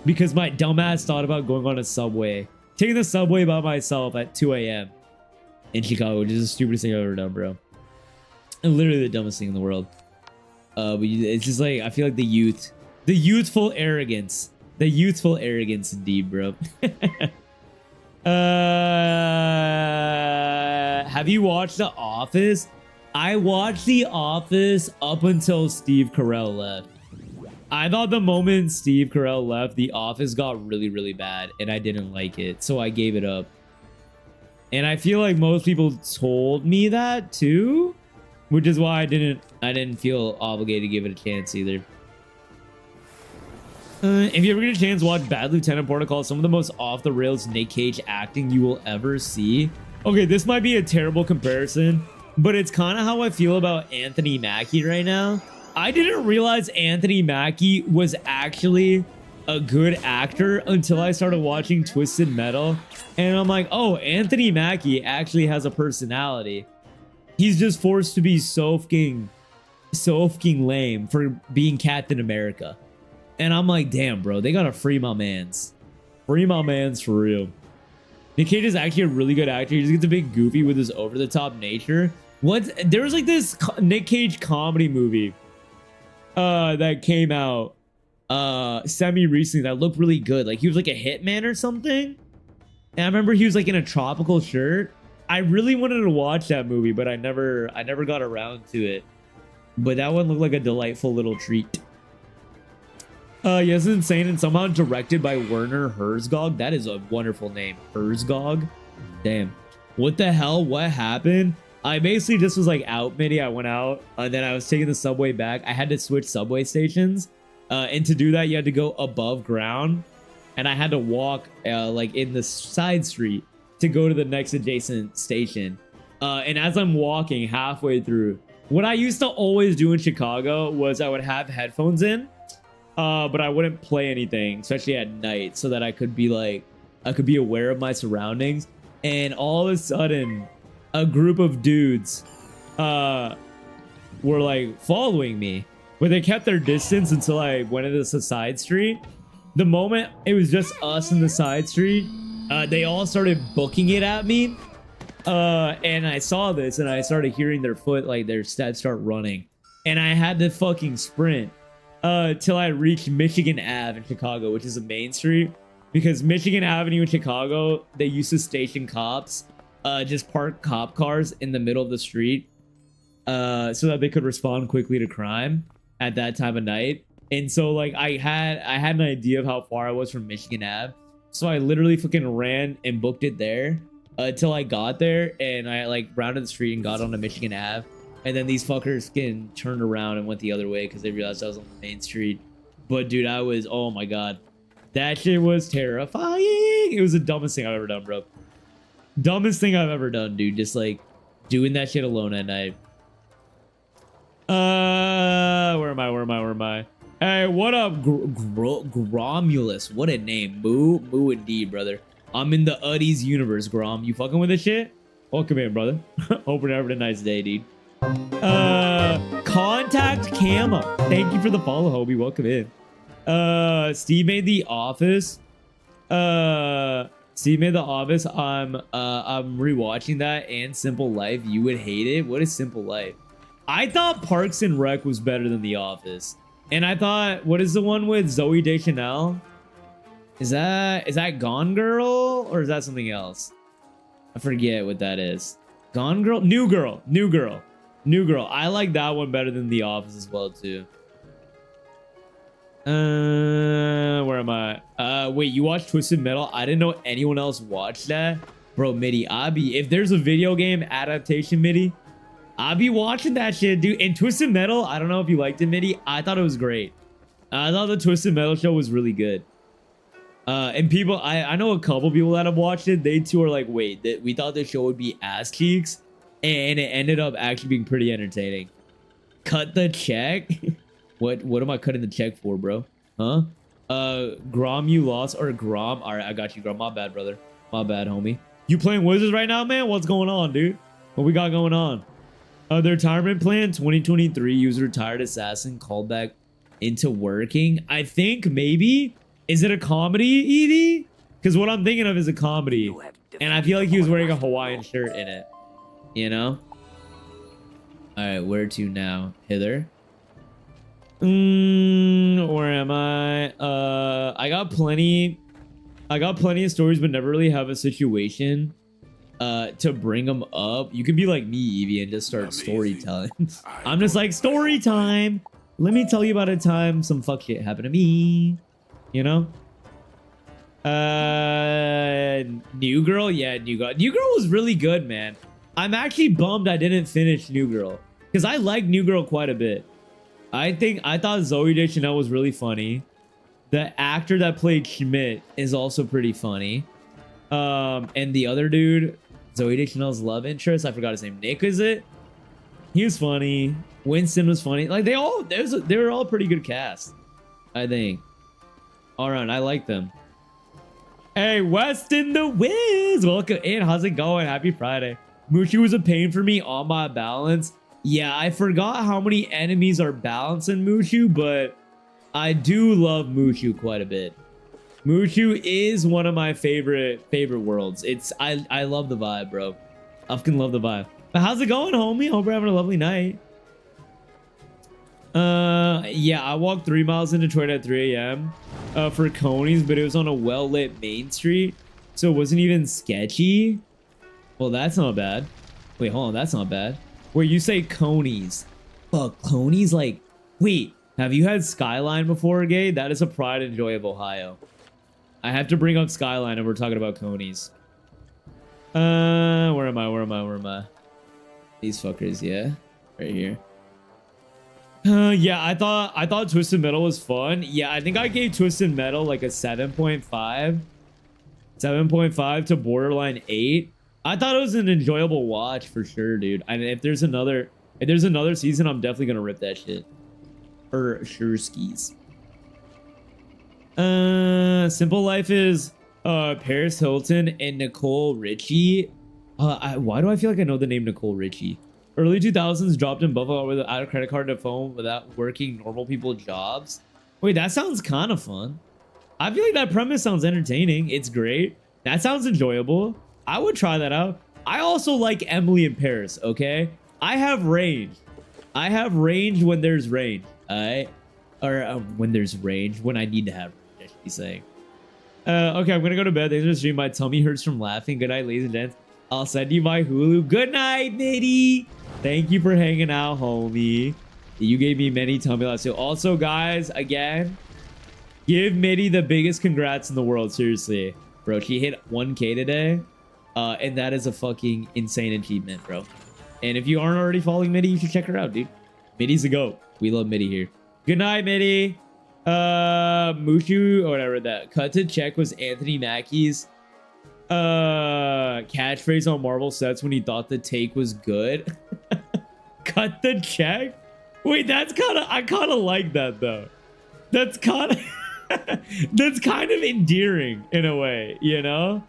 because my dumbass thought about going on a subway, taking the subway by myself at 2 a.m. in Chicago, which is the stupidest thing I've ever done, bro. And literally the dumbest thing in the world. But it's just like, I feel like the youthful arrogance indeed, bro. Have you watched The Office? I watched The Office up until Steve Carell left. I thought the moment Steve Carell left, The Office got really, really bad, and I didn't like it, so I gave it up. And I feel like most people told me that too, which is why I didn't feel obligated to give it a chance either. If you ever get a chance, watch Bad Lieutenant Protocol. Some of the most off-the-rails Nick Cage acting you will ever see. Okay, this might be a terrible comparison, but it's kind of how I feel about Anthony Mackie right now. I didn't realize Anthony Mackie was actually a good actor until I started watching Twisted Metal. And I'm like, oh, Anthony Mackie actually has a personality. He's just forced to be so fucking lame for being Captain America. And I'm like, damn, bro, they gotta free my mans. Free my mans for real. Nick Cage is actually a really good actor. He just gets a bit goofy with his over-the-top nature. There was like this Nick Cage comedy movie that came out semi-recently that looked really good. Like he was like a hitman or something. And I remember he was like in a tropical shirt. I really wanted to watch that movie, but I never got around to it. But that one looked like a delightful little treat. Yes, insane, and somehow directed by Werner Herzog. That is a wonderful name, Herzog. Damn. What the hell? What happened? I basically just was like out midi. I went out, and then I was taking the subway back. I had to switch subway stations, and to do that, you had to go above ground, and I had to walk like in the side street to go to the next adjacent station. And as I'm walking halfway through, what I used to always do in Chicago was I would have headphones in. But I wouldn't play anything, especially at night, so that I could be aware of my surroundings. And all of a sudden, a group of dudes were like following me, but they kept their distance until I went into the side street. The moment it was just us in the side street, they all started booking it at me. And I saw this, and I started hearing their steps start running, and I had to fucking sprint till I reached Michigan Ave in Chicago, which is a main street, because Michigan Avenue in Chicago, they used to station cops, just park cop cars in the middle of the street, so that they could respond quickly to crime at that time of night. And so like I had an idea of how far I was from Michigan Ave, so I literally fucking ran and booked it there till I got there, and I like rounded the street and got onto Michigan Ave. And then these fuckers turned around and went the other way because they realized I was on the main street. But dude, oh my God. That shit was terrifying. It was the dumbest thing I've ever done, bro. Dumbest thing I've ever done, dude. Just like doing that shit alone at night. Where am I? Hey, what up, Gromulus? What a name. Moo indeed, brother. I'm in the Uddies universe, Grom. You fucking with this shit? Welcome in, brother. Hope you're having a nice day, dude. Contact Camo. Thank you for the follow, Hobie. Welcome in. Steve made The Office. Steve made The Office. I'm rewatching that and Simple Life. You would hate it. What is Simple Life? I thought Parks and Rec was better than The Office. And I thought, what is the one with Zoe Deschanel? Is that Gone Girl or is that something else? I forget what that is. Gone Girl? New Girl. New Girl. New Girl. I like that one better than The Office as well too. Where am I? Wait, you watched Twisted Metal? I didn't know anyone else watched that. Bro, Midi, if there's a video game adaptation, Midi, I'll be watching that shit, dude. And Twisted Metal, I don't know if you liked it, Midi. I thought it was great. I thought the Twisted Metal show was really good. And people, I know a couple people that have watched it. They too are like, wait, we thought the show would be ass cheeks, and it ended up actually being pretty entertaining. Cut the check? What am I cutting the check for, bro? Huh? Grom, you lost, or Grom? All right, I got you, Grom. My bad, brother. My bad, homie. You playing Wizards right now, man? What's going on, dude? What we got going on? The retirement plan 2023 user retired assassin called back into working. I think maybe. Is it a comedy, Edie? Because what I'm thinking of is a comedy. And I feel like he was wearing a Hawaiian shirt in it. You know? Alright, where to now? Hither? Where am I? I got plenty of stories, but never really have a situation to bring them up. You could be like me, Evie, and just start storytelling. I'm just like, story time. Let me tell you about a time some fuck shit happened to me. You know? New Girl? Yeah, New Girl. New Girl was really good, man. I'm actually bummed I didn't finish New Girl. Because I like New Girl quite a bit. I thought Zoe Deschanel was really funny. The actor that played Schmidt is also pretty funny. And the other dude, Zoe Deschanel's love interest, I forgot his name. Nick, is it? He was funny. Winston was funny. Like they were all pretty good cast, I think. All right, I like them. Hey, Weston the Wiz, welcome in. How's it going? Happy Friday. Mooshu was a pain for me on my balance. Yeah, I forgot how many enemies are balanced in Mooshu, but I do love Mooshu quite a bit. Mooshu is one of my favorite worlds. I love the vibe, bro. I fucking love the vibe. But how's it going, homie? Hope you're having a lovely night. Yeah, I walked 3 miles into Detroit at 3 a.m. For Coney's, but it was on a well-lit main street, so it wasn't even sketchy. Well, that's not bad. Wait, hold on, that's not bad. Where you say Coney's. Fuck, Coney's like... Wait, have you had Skyline before, Gay? That is a pride and joy of Ohio. I have to bring up Skyline if we're talking about Coney's. Where am I? These fuckers, yeah. Right here. Yeah, I thought Twisted Metal was fun. Yeah, I think I gave Twisted Metal like a 7.5. 7.5 to borderline 8. I thought it was an enjoyable watch for sure, dude. And if there's another season, I'm definitely gonna rip that shit. For sure skis. Simple Life is Paris Hilton and Nicole Richie. Why do I feel like I know the name Nicole Richie? Early 2000s dropped in Buffalo without a credit card to phone without working normal people jobs. Wait, that sounds kind of fun. I feel like that premise sounds entertaining. It's great. That sounds enjoyable. I would try that out. I also like Emily in Paris, okay? I have range. I have range when there's range, alright? Or when there's range, when I need to have range, I should be saying. Okay, I'm gonna go to bed. Thanks for the stream. My tummy hurts from laughing. Good night, ladies and gents. I'll send you my Hulu. Good night, Mitty. Thank you for hanging out, homie. You gave me many tummy laughs. So also, guys, again, give Mitty the biggest congrats in the world. Seriously, bro. She hit 1K today. And that is a fucking insane achievement, bro. And if you aren't already following Mitty, you should check her out, dude. Mitty's a goat. We love Mitty here. Good night, Mitty. Mooshu, or whatever that. Cut to check was Anthony Mackie's catchphrase on Marvel sets when he thought the take was good. Cut the check? Wait, that's I kind of like that though. That's kind of endearing in a way, you know?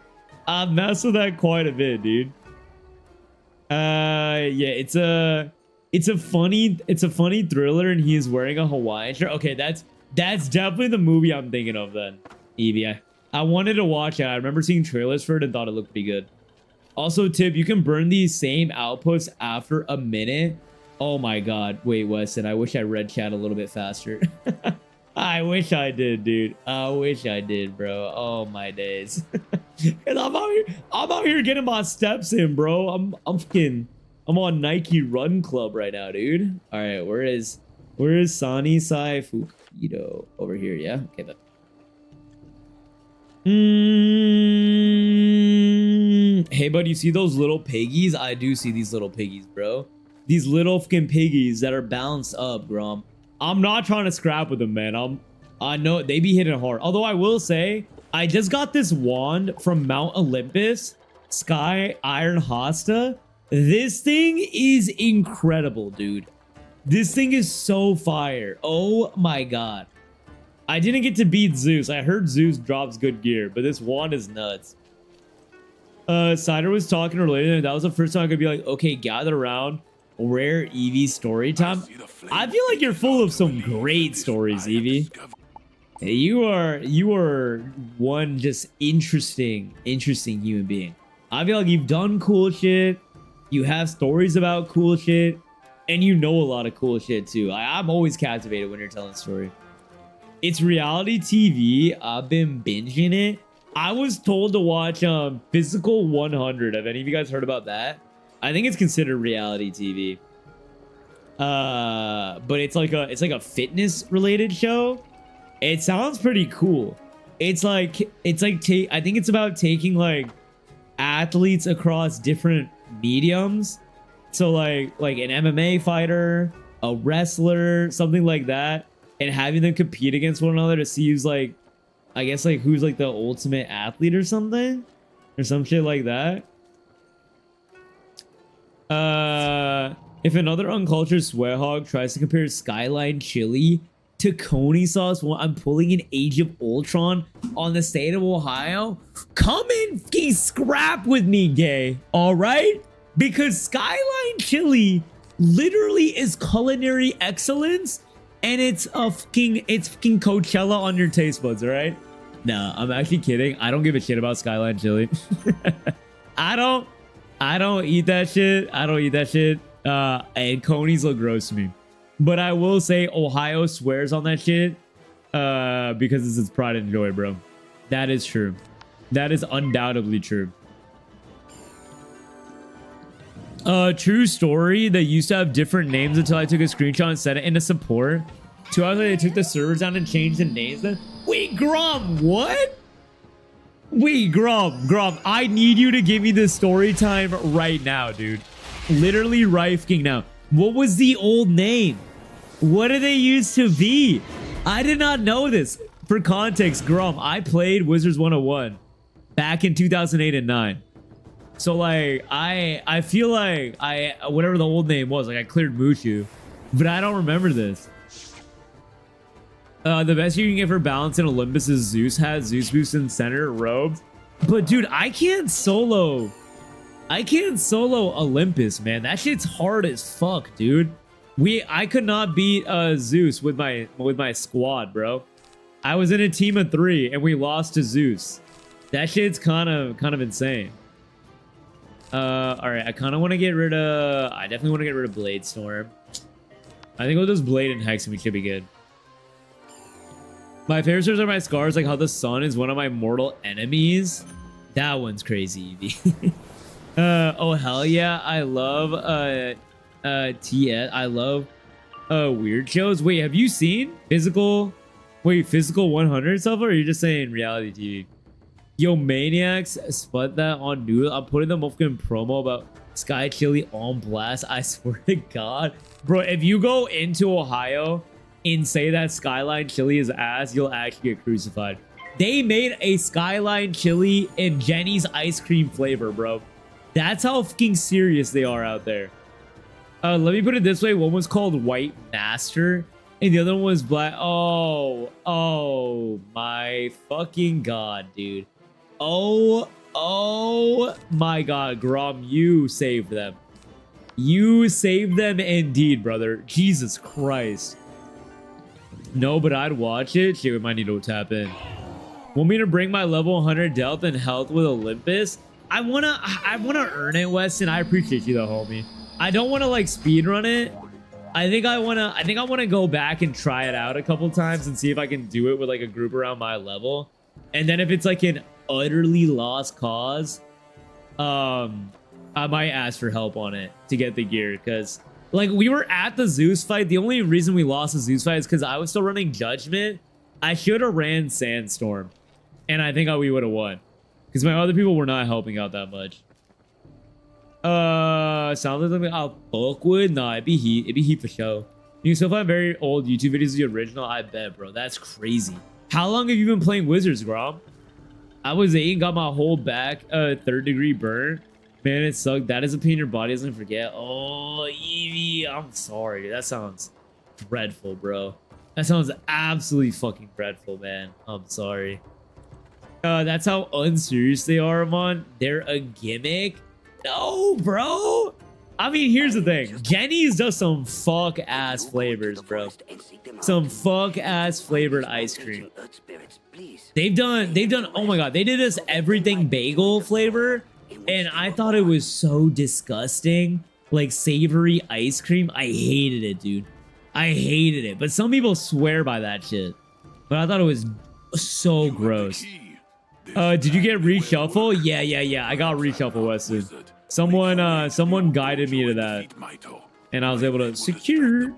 I mess with that quite a bit, dude. Yeah, it's a funny thriller, and he is wearing a Hawaiian shirt. Okay, that's definitely the movie I'm thinking of then, Evie. I wanted to watch it. I remember seeing trailers for it and thought it looked pretty good. Also, tip, you can burn these same outputs after a minute Oh my god. Wait, Weston, I wish I read chat a little bit faster. I wish I did, dude. I wish I did, bro. Oh my days. Cause I'm out here getting my steps in, bro. I'm on Nike Run Club right now, dude. All right, where is Sani Sai Fukido? Over here, yeah. Okay, then. Hey, bud, you see those little piggies? I do see these little piggies, bro. These little fucking piggies that are balanced up, Grom. I'm not trying to scrap with them, man. I know they be hitting hard. Although I will say, I just got this wand from Mount Olympus, Sky Iron Hosta. This thing is incredible, dude. This thing is so fire. Oh my god. I didn't get to beat Zeus. I heard Zeus drops good gear, but this wand is nuts. Cider was talking earlier, and that was the first time I could be like, okay, gather around. Rare Eevee story time. I feel like you're full of some great stories, Eevee. You are one just interesting human being. I feel like you've done cool shit. You have stories about cool shit, and you know a lot of cool shit too. I'm always captivated when you're telling a story. It's reality TV. I've been binging it. I was told to watch Physical 100. Have any of you guys heard about that? I think it's considered reality TV. But it's like a fitness related show. It sounds pretty cool. I think it's about taking like athletes across different mediums. So like an MMA fighter, a wrestler, something like that, and having them compete against one another to see who's like, I guess like who's like the ultimate athlete or something, or some shit like that. If another uncultured swear hog tries to compare Skyline Chili to Coney sauce, well, I'm pulling an Age of Ultron on the state of Ohio. Come and fucking scrap with me, gay. All right, because Skyline Chili literally is culinary excellence, and it's fucking Coachella on your taste buds. All right. No, I'm actually kidding. I don't give a shit about Skyline Chili. I don't eat that shit. And Coney's look gross to me. But I will say Ohio swears on that shit because it's its pride and joy, bro. That is true. That is undoubtedly true. True story. They used to have different names until I took a screenshot and set it into support. 2 hours later, they took the servers down and changed the names. Wait, Grom, what? Wait, Grom, I need you to give me the story time right now, dude. Literally right fucking now. What was the old name? What did they used to be? I did not know this. For context, Grom, I played Wizards101 back in 2008 and 9. So like, I feel like whatever the old name was, like I cleared Mooshu, but I don't remember this. The best you can get for balance in Olympus is Zeus has Zeus boost in center robes. But dude, I can't solo Olympus, man. That shit's hard as fuck, dude. I could not beat Zeus with my squad, bro. I was in a team of 3 and we lost to Zeus. That shit's kind of insane. All right, I kind of want to get rid of. I definitely want to get rid of Blade Storm. I think we'll just Blade and Hex and we should be good. My favorite stars are my scars, like how the sun is one of my mortal enemies. That one's crazy, Evie. Oh hell yeah, I love TS. I love weird shows. Wait, have you seen Physical 100 stuff, or are you just saying reality TV? Yo, Maniacs, spud that on Noodle. I'm putting the fucking promo about Sky Chili on blast. I swear to God, bro, if you go into Ohio and say that Skyline Chili is ass, you'll actually get crucified. They made a Skyline Chili and Jenny's ice cream flavor, bro. That's how fucking serious they are out there. Let me put it this way. One was called White Master and the other one was Black. Oh my fucking God, dude. Oh my God, Grom, you saved them. You saved them indeed, brother. Jesus Christ. No, but I'd watch it. Shit, we might need to tap in. Want me to bring my level 100 health and health with Olympus? I wanna earn it, Weston. I appreciate you though, homie. I don't want to like speedrun it. I think I wanna go back and try it out a couple times and see if I can do it with like a group around my level. And then if it's like an utterly lost cause, I might ask for help on it to get the gear, because like we were at the Zeus fight. The only reason we lost the Zeus fight is because I was still running Judgment. I should have ran Sandstorm, and I think we would have won because my other people were not helping out that much. Sounds like something I'll fuck with. Nah, it'd be heat for show. You can still find very old YouTube videos of the original. I bet, bro. That's crazy. How long have you been playing Wizards, Grom? I was 8 and got my whole back 3rd degree burn. Man, it sucked. That is a pain your body doesn't forget. Oh, Evie, I'm sorry. That sounds dreadful, bro. That sounds absolutely fucking dreadful, man. I'm sorry. That's how unserious they are, Amon. They're a gimmick. No, bro. I mean, here's the thing. Jenny's does some fuck ass flavors, bro. Some fuck ass flavored ice cream. They've done. Oh my god, they did this everything bagel flavor, and I thought it was so disgusting. Like savory ice cream. I hated it, dude. I hated it. But some people swear by that shit. But I thought it was so gross. Did you get reshuffle? Yeah. I got reshuffle, Weston. Someone guided me to that, and I was able to secure.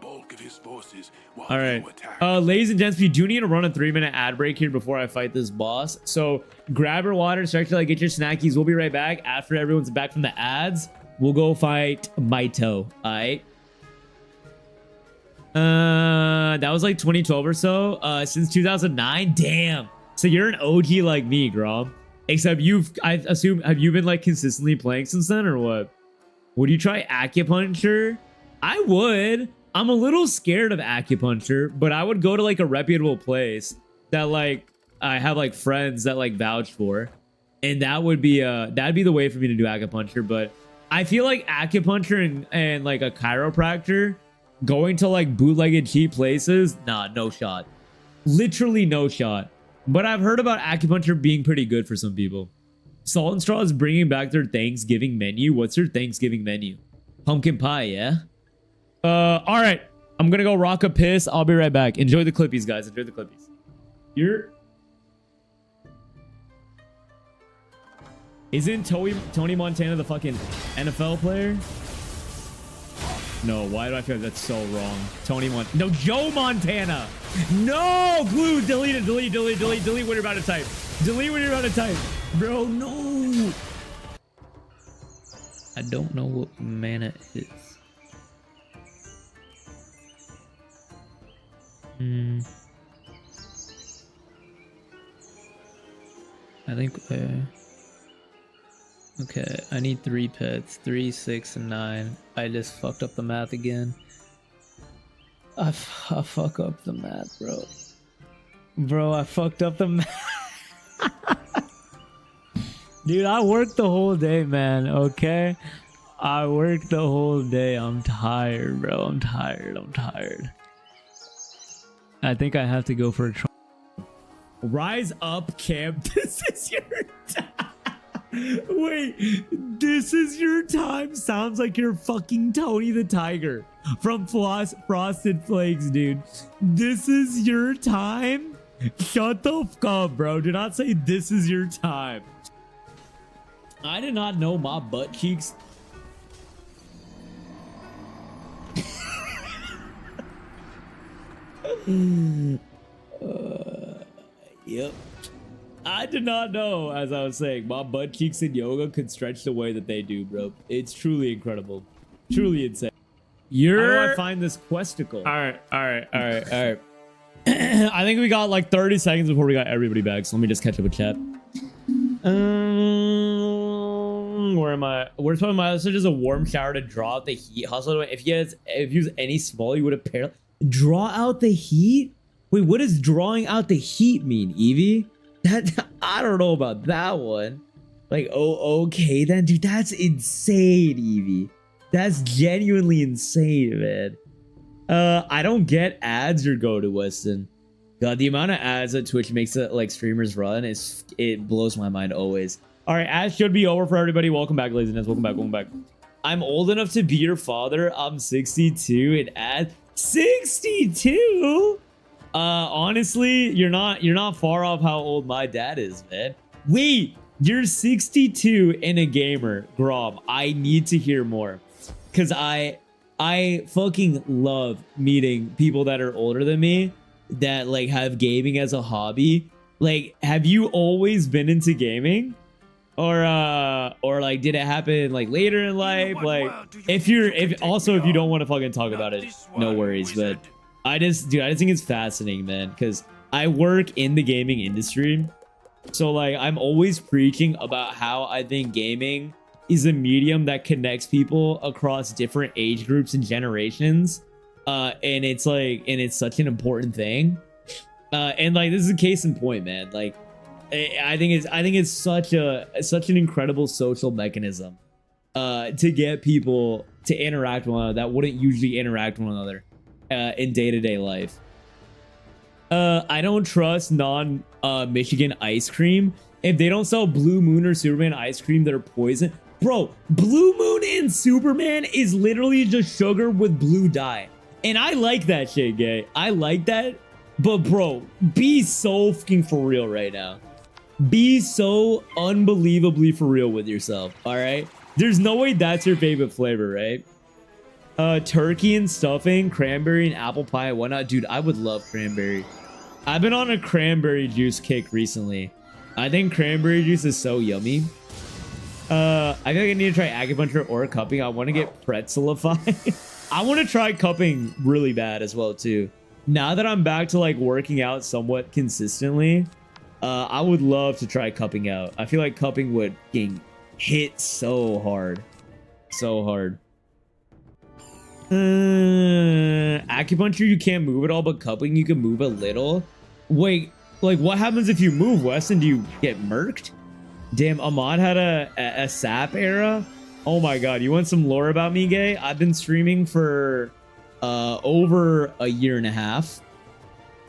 All right, ladies and gents, we do need to run a 3-minute ad break here before I fight this boss. So grab your water, stretch till I get your snackies. We'll be right back after everyone's back from the ads. We'll go fight Maito. All right. That was like 2012 or so. Since 2009. Damn. So you're an OG like me, Grom. Except I assume, have you been like consistently playing since then or what? Would you try acupuncture? I would. I'm a little scared of acupuncture, but I would go to like a reputable place that like I have like friends that like vouch for, and that'd be the way for me to do acupuncture. But I feel like acupuncture and like a chiropractor, going to like bootlegged cheap places, nah, no shot. Literally no shot. But I've heard about acupuncture being pretty good for some people. Salt and Straw is bringing back their Thanksgiving menu. What's their Thanksgiving menu? Pumpkin pie, yeah? All right. I'm going to go rock a piss. I'll be right back. Enjoy the clippies, guys. Enjoy the clippies. Isn't Tony Montana the fucking NFL player? No, why do I feel like that's so wrong? No, Joe Montana. No, Glue, delete when you're about to type. Delete when you're about to type. Bro, no. I don't know what mana is. I think, okay, I need 3 pets. 3, 6, and 9. I just fucked up the math again. I fuck up the math, bro. Bro, I fucked up the math. Dude, I worked the whole day, man, okay? I worked the whole day. I'm tired, bro. I'm tired. I think I have to go for a try. Rise up, camp. This is your time. Wait, this is your time? Sounds like you're fucking Tony the Tiger from Frosted Flakes, dude. This is your time? Shut the fuck up, bro. Do not say this is your time. I did not know my butt cheeks. Yep. I did not know, as I was saying, my butt cheeks in yoga could stretch the way that they do, bro. It's truly incredible. Truly insane. How do I find this questicle? All right. I think we got like 30 seconds before we got everybody back, so let me just catch up with chat. Where am I? Where's my message is a warm shower to draw out the heat. Hustle. If you use any small, you would have draw out the heat. Wait, what does drawing out the heat mean, Evie? That I don't know about that one. Like, oh, okay then, dude. That's insane, Evie. That's genuinely insane, man. I don't get ads or go to Weston. God, the amount of ads that Twitch makes it like streamers run it blows my mind always. All right, ads should be over for everybody. Welcome back, ladies and gents. Welcome back. I'm old enough to be your father. I'm 62 and at 62. Honestly, you're not far off how old my dad is, man. Wait, you're 62 and a gamer, Grom. I need to hear more, cause I fucking love meeting people that are older than me that like have gaming as a hobby. Like, have you always been into gaming? Or like, did it happen like later in life? Like, if you don't want to fucking talk about it, no worries. But I just think it's fascinating, man, because I work in the gaming industry. So like, I'm always preaching about how I think gaming is a medium that connects people across different age groups and generations. And it's such an important thing. And like, this is a case in point, man. Like, I think it's such an incredible social mechanism to get people to interact with one another that wouldn't usually interact with one another in day-to-day life. I don't trust non-Michigan ice cream. If they don't sell Blue Moon or Superman ice cream, they're poison. Bro, Blue Moon and Superman is literally just sugar with blue dye. And I like that shit, gay. I like that. But bro, be so fucking for real right now. Be so unbelievably for real with yourself, all right? There's no way that's your favorite flavor, right? Turkey and stuffing, cranberry and apple pie, whatnot. Dude, I would love cranberry. I've been on a cranberry juice kick recently. I think cranberry juice is so yummy. I feel like I need to try acupuncture or cupping. I want to get pretzelified. I want to try cupping really bad as well, too. Now that I'm back to like working out somewhat consistently, I would love to try cupping out. I feel like cupping would hit so hard. So hard. Acupuncture, you can't move at all, but cupping, you can move a little. Wait, like what happens if you move, Weston? Do you get murked? Damn, Ahmad had a sap era? Oh my god, you want some lore about me, gay? I've been streaming for over a year and a half.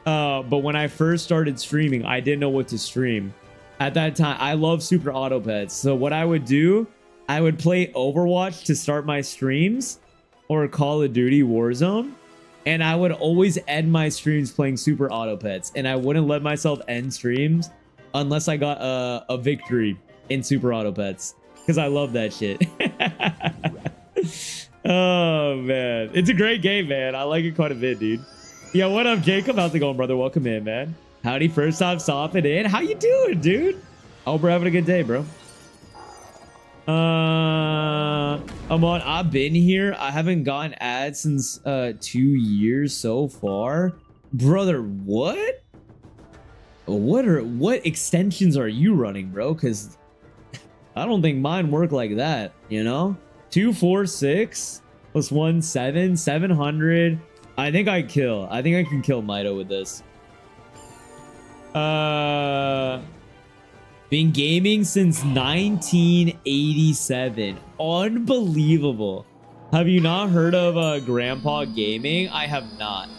But when I first started streaming, I didn't know what to stream. At that time, I love Super Auto Pets. So what I would do, I would play Overwatch to start my streams, or Call of Duty Warzone. And I would always end my streams playing Super Auto Pets. And I wouldn't let myself end streams unless I got a victory in Super Auto Pets. Because I love that shit. Oh, man. It's a great game, man. I like it quite a bit, dude. Yo, what up, Jacob? How's it going, brother? Welcome in, man. Howdy, first time stopping in. How you doing, dude? I hope we're having a good day, bro. I've been here. I haven't gotten ads since 2 years so far. Brother, what? What extensions are you running, bro? Because I don't think mine work like that, you know? 246 plus 1 7 700. I think I can kill Mito with this. Been gaming since 1987. Unbelievable. Have you not heard of Grandpa Gaming? I have not.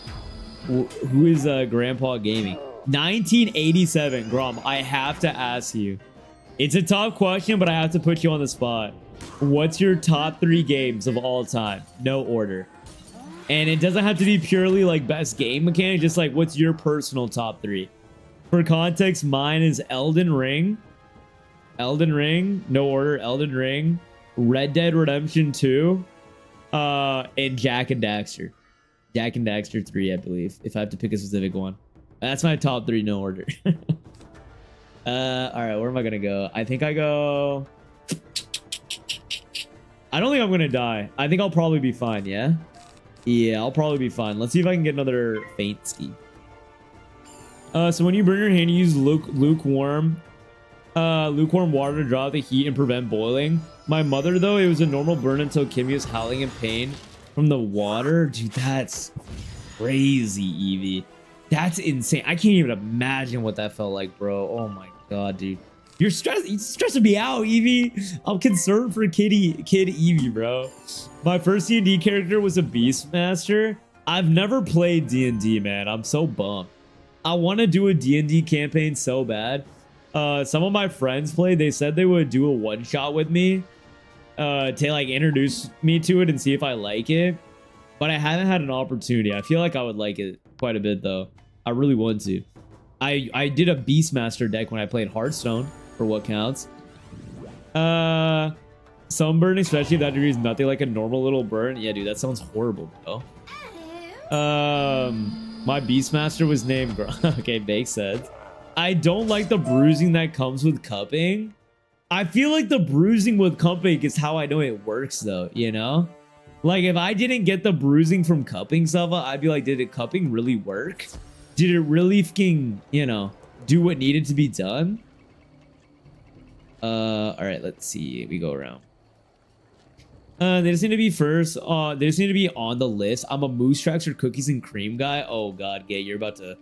Who is Grandpa Gaming? 1987, Grom. I have to ask you. It's a tough question, but I have to put you on the spot. What's your top 3 games of all time? No order. And it doesn't have to be purely like best game mechanic, just like what's your personal top 3? For context, mine is Elden Ring, no order, Elden Ring, Red Dead Redemption 2, and Jak and Daxter. Jak and Daxter 3, I believe, if I have to pick a specific one. That's my top 3, no order. All right, where am I gonna go? I think I go... I don't think I'm gonna die. I think I'll probably be fine, yeah? Yeah, I'll probably be fine. Let's see if I can get another faint ski. So when you burn your hand, you use lukewarm water to draw out the heat and prevent boiling. My mother, though, it was a normal burn until Kimmy was howling in pain from the water. Dude, that's crazy, Evie. That's insane. I can't even imagine what that felt like, bro. Oh my god, dude. You're stressing me out, Evie. I'm concerned for kid Evie, bro. My first D&D character was a Beastmaster. I've never played D&D, man. I'm so bummed. I want to do a D&D campaign so bad. Some of my friends played. They said they would do a one-shot with me. to like introduce me to it and see if I like it. But I haven't had an opportunity. I feel like I would like it quite a bit though. I really want to. I did a Beastmaster deck when I played Hearthstone, for what counts. Sunburn, especially if that degree is nothing like a normal little burn. Yeah, dude, that sounds horrible, bro. My Beastmaster was named... Okay, makes sense. I don't like the bruising that comes with cupping. I feel like the bruising with cupping is how I know it works, though, you know? Like, if I didn't get the bruising from cupping stuff, I'd be like, did it cupping really work? Did it really fucking, you know, do what needed to be done? All right, let's see. We go around. They just need to be first. They just need to be on the list. I'm a Moose Tracks or Cookies and Cream guy. Oh God, Gay, you're about to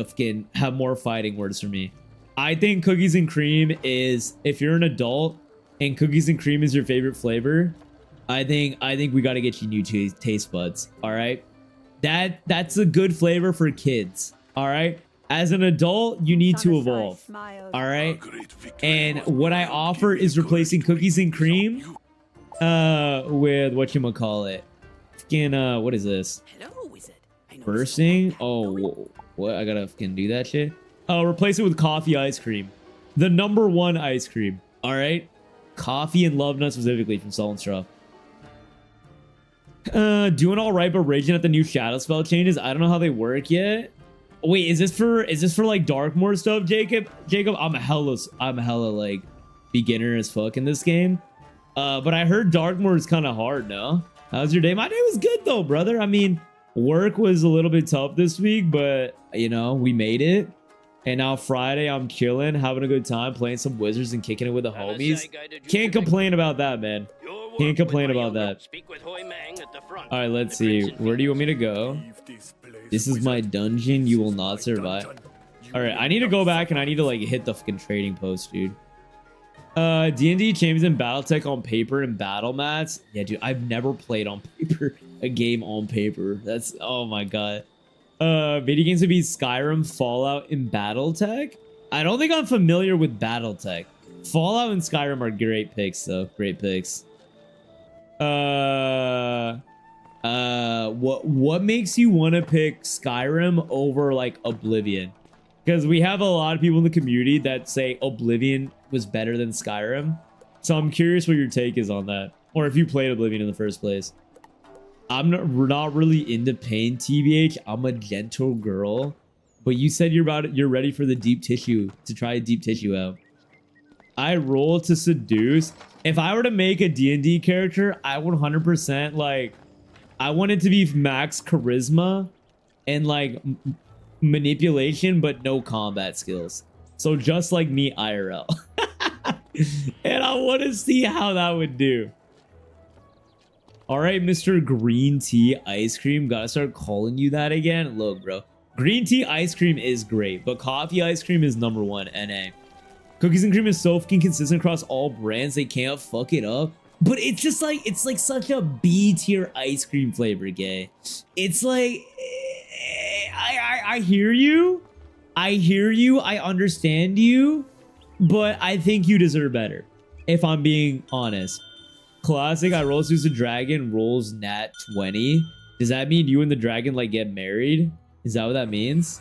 fucking have more fighting words for me. I think Cookies and Cream is, if you're an adult and Cookies and Cream is your favorite flavor, I think we got to get you new taste buds. All right, that's a good flavor for kids. All right. As an adult, you need to evolve. All right. And what I offer is replacing Cookies and Cream with whatchamacallit. Fucking what is this? Hello, Wizard. Bursting? Oh, what? I gotta fucking do that shit. Replace it with coffee ice cream. The #1 ice cream. All right. Coffee and love nuts specifically from Salt and Straw. Doing all right, but raging at the new shadow spell changes. I don't know how they work yet. Wait, is this for like Darkmoor stuff, Jacob? I'm hella like beginner as fuck in this game. But I heard Darkmoor is kind of hard, no? How's your day? My day was good though, brother. I mean, work was a little bit tough this week, but you know, we made it. And now Friday, I'm chilling, having a good time, playing some Wizards and kicking it with the homies. Can't complain about that, man. Can't complain about that. All right, let's see. Where do you want me to go? This is my dungeon. You will not survive. All right, I need to go back and I need to like hit the fucking trading post, dude. D&D Champions and Battletech on paper and battle mats. Yeah, dude, I've never played on paper. A game on paper. That's, oh my god. Video games would be Skyrim, Fallout, and Battletech. I don't think I'm familiar with Battletech. Fallout and Skyrim are great picks, though. Great picks. What makes you want to pick Skyrim over like Oblivion? Because we have a lot of people in the community that say Oblivion was better than Skyrim. So I'm curious what your take is on that. Or if you played Oblivion in the first place. I'm not really into pain, TBH. I'm a gentle girl. But you said you're ready for the deep tissue, to try deep tissue out. I roll to seduce. If I were to make a D&D character, I would 100% like... I want it to be max charisma and like manipulation, but no combat skills. So just like me IRL. And I want to see how that would do. All right, Mr. Green Tea Ice Cream. Gotta start calling you that again. Look, bro. Green tea ice cream is great, but coffee ice cream is #1, NA. Cookies and Cream is so fucking consistent across all brands, they can't fuck it up. But it's just like, it's like such a B tier ice cream flavor, Gay. It's like, I hear you. I hear you. I understand you. But I think you deserve better, if I'm being honest. Classic, I roll Zeus the Dragon, rolls nat 20. Does that mean you and the dragon like get married? Is that what that means?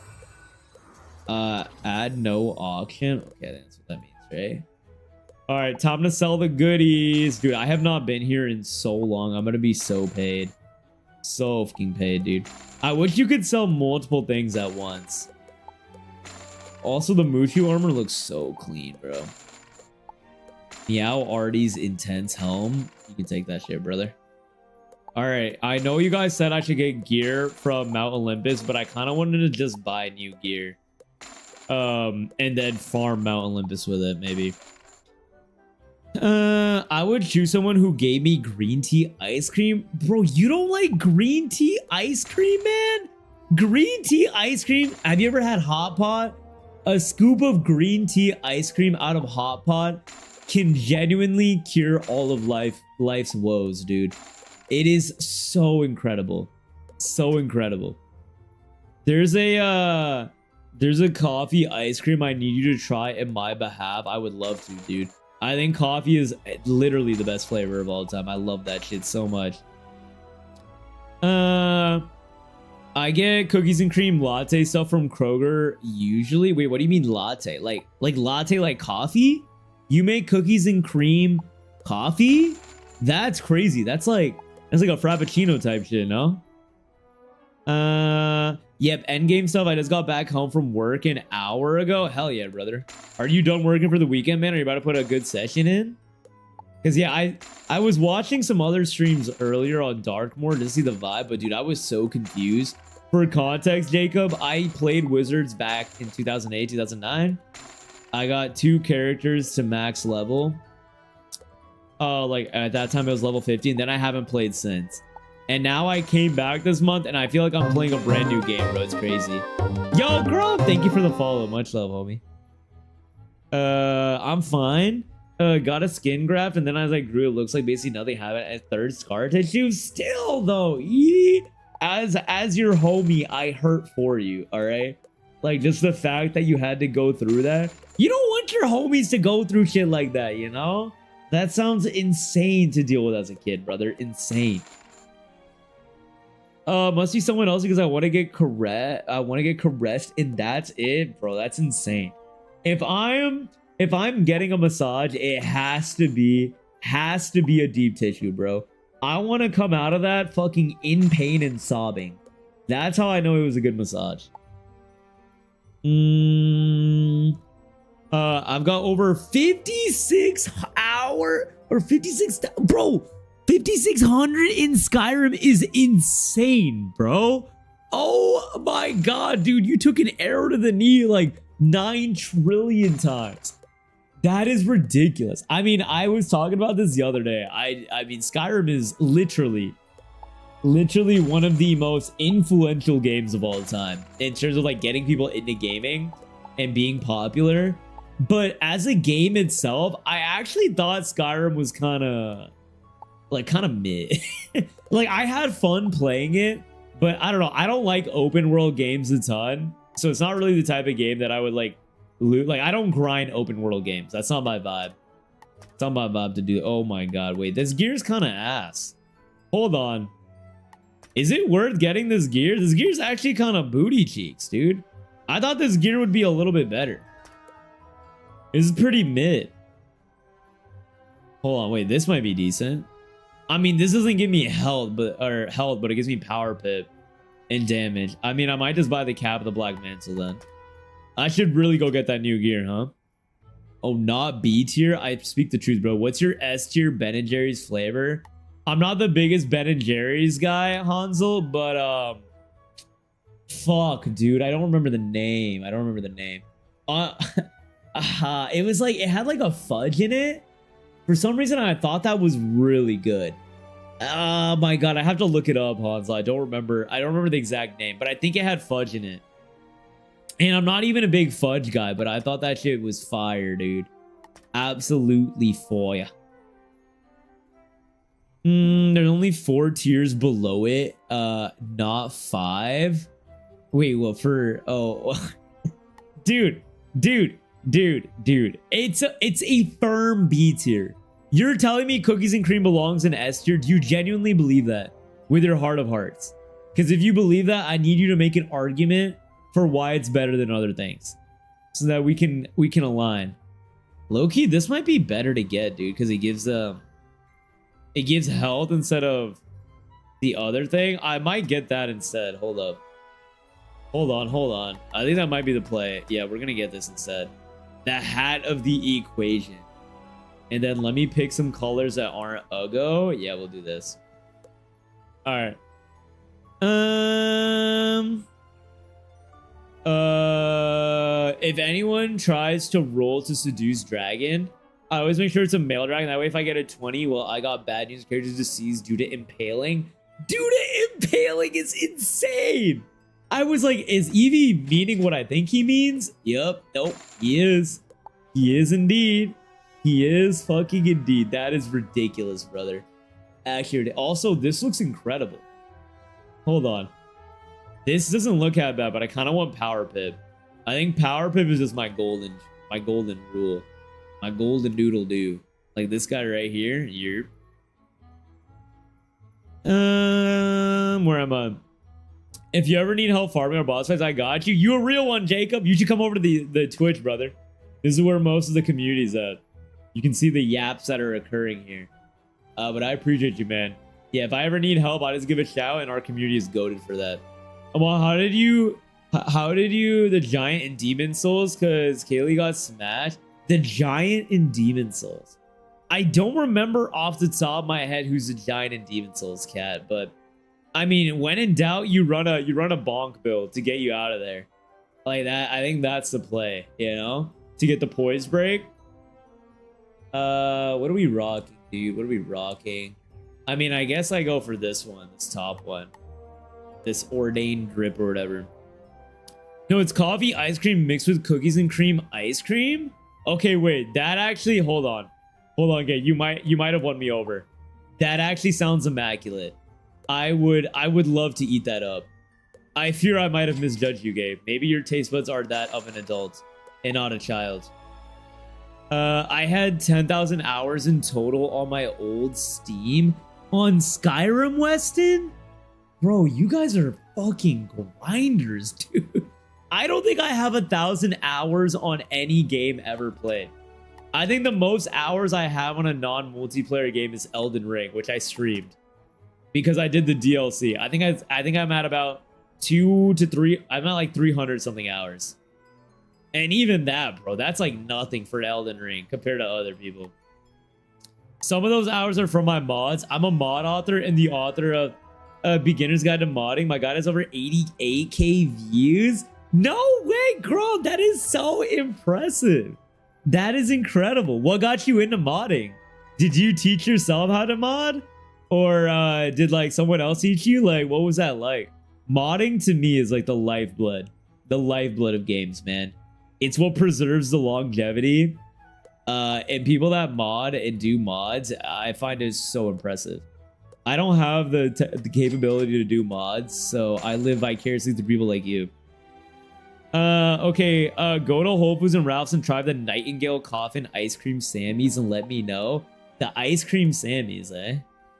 Add no auction. Okay, that's what that means, right? All right, time to sell the goodies. Dude, I have not been here in so long. I'm going to be so paid. So fucking paid, dude. I wish you could sell multiple things at once. Also, the Mooshu armor looks so clean, bro. Meow Artie's Intense Helm. You can take that shit, brother. All right, I know you guys said I should get gear from Mount Olympus, but I kind of wanted to just buy new gear. And then farm Mount Olympus with it, maybe. I would choose someone who gave me green tea ice cream. Bro, you don't like green tea ice cream, man? Green tea ice cream? Have you ever had Hot Pot? A scoop of green tea ice cream out of Hot Pot can genuinely cure all of life's woes, dude. It is so incredible. So incredible. There's a coffee ice cream I need you to try in my behalf. I would love to, dude. I think coffee is literally the best flavor of all time. I love that shit so much. I get cookies and cream latte stuff from Kroger usually. Wait, what do you mean latte? Like latte like coffee? You make cookies and cream coffee? That's crazy. That's like a frappuccino type shit, no? Yep, endgame stuff. I just got back home from work an hour ago. Hell yeah, brother. Are you done working for the weekend, man? Are you about to put a good session in? Because yeah, I was watching some other streams earlier on Darkmoor to see the vibe, but dude, I was so confused. For context, Jacob, I played Wizards back in 2008, 2009. I got 2 characters to max level. Like at that time it was level 50, and then I haven't played since. And now I came back this month, and I feel like I'm playing a brand new game, bro. It's crazy. Yo, girl, thank you for the follow. Much love, homie. I'm fine. Got a skin graft, and then as I grew, it looks like basically nothing happened. And 3rd scar tissue. Still, though, as your homie, I hurt for you, all right? Like, just the fact that you had to go through that. You don't want your homies to go through shit like that, you know? That sounds insane to deal with as a kid, brother. Insane. Must be someone else because I want to get caressed. I want to get caressed, and that's it, bro. That's insane. If I'm getting a massage, it has to be a deep tissue, bro. I want to come out of that fucking in pain and sobbing. That's how I know it was a good massage. I've got over 56 hour or 56, bro. 5600 in Skyrim is insane, bro. Oh my god, dude, you took an arrow to the knee like 9 trillion times. That is ridiculous. I mean, I was talking about this the other day. I mean, Skyrim is literally one of the most influential games of all time in terms of like getting people into gaming and being popular. But as a game itself, I actually thought Skyrim was kind of mid. Like, I had fun playing it, but I don't know. I don't like open world games a ton, so it's not really the type of game that I would like loot. Like, I don't grind open world games. That's not my vibe. It's not my vibe to do. Oh my god, wait, this gear's kind of ass. Hold on, is it worth getting this gear? This gear's actually kind of booty cheeks, dude. I thought this gear would be a little bit better. This is pretty mid. Hold on, wait, this might be decent. I mean, this doesn't give me health, but it gives me power pip and damage. I mean, I might just buy the cap of the Black Mantle then. I should really go get that new gear, huh? Oh, not B tier? I speak the truth, bro. What's your S tier Ben & Jerry's flavor? I'm not the biggest Ben & Jerry's guy, Hansel, but fuck, dude. I don't remember the name. It was like, it had like a fudge in it. For some reason, I thought that was really good. Oh my god, I have to look it up, Hansel. I don't remember the exact name, but I think it had fudge in it. And I'm not even a big fudge guy, but I thought that shit was fire, dude. Absolutely fire. There's only 4 tiers below it. Not 5. Wait, what for? Oh, dude. It's a firm B tier. You're telling me cookies and cream belongs in S tier? Do you genuinely believe that with your heart of hearts? Because if you believe that, I need you to make an argument for why it's better than other things, so that we can align. Low-key, this might be better to get, dude, because it gives health instead of the other thing. I might get that instead. Hold up. Hold on. I think that might be the play. Yeah, we're gonna get this instead. The hat of the equation. And then let me pick some colors that aren't Ugo. Yeah, we'll do this. All right. If anyone tries to roll to seduce dragon, I always make sure it's a male dragon. That way, if I get a 20, well, I got bad news. Characters deceased due to impaling. Due to impaling is insane. I was like, is Eevee meaning what I think he means? Yup. Nope. He is. He is indeed. He is fucking indeed. That is ridiculous, brother. Accurate. Also, this looks incredible. Hold on. This doesn't look that bad, but I kind of want Power Pip. I think Power Pip is just my golden rule. My golden doodle do. Like this guy right here. You're. Where am I? If you ever need help farming or boss fights, I got you. You a real one, Jacob. You should come over to the Twitch, brother. This is where most of the community's at. You can see the yaps that are occurring here. But I appreciate you, man. Yeah, if I ever need help, I just give a shout, and our community is goated for that. Well, how did you the giant in Demon Souls? Because Kaylee got smashed. The giant in Demon Souls. I don't remember off the top of my head who's the giant in Demon Souls, cat, but I mean, when in doubt, you run a bonk build to get you out of there. Like that, I think that's the play, you know? To get the poise break. What are we rocking, dude? What are we rocking? I mean, I guess I go for this one, this top one. This ordained drip or whatever. No, it's coffee ice cream mixed with cookies and cream ice cream? Okay, wait, that actually, hold on. Hold on, okay, you might have won me over. That actually sounds immaculate. I would love to eat that up. I fear I might have misjudged you, Gabe. Maybe your taste buds are that of an adult and not a child. I had 10,000 hours in total on my old Steam on Skyrim, Weston? Bro, you guys are fucking grinders, dude. I don't think I have 1,000 hours on any game ever played. I think the most hours I have on a non-multiplayer game is Elden Ring, which I streamed because I did the DLC. I think I'm at about 2 to 3. I'm at like 300 something hours. And even that, bro, that's like nothing for Elden Ring compared to other people. Some of those hours are from my mods. I'm a mod author and the author of Beginner's Guide to Modding. My guide has over 88k views. No way, Grom. That is so impressive. That is incredible. What got you into modding? Did you teach yourself how to mod? Or did like someone else teach you? Like, what was that like? Modding to me is like the lifeblood of games, man. It's what preserves the longevity. And people that mod and do mods, I find it so impressive. I don't have the capability to do mods, so I live vicariously through people like you. Okay, go to Whole Foods and Ralph's and try the Nightingale Coffin Ice Cream Sammies and let me know. The Ice Cream Sammies, eh?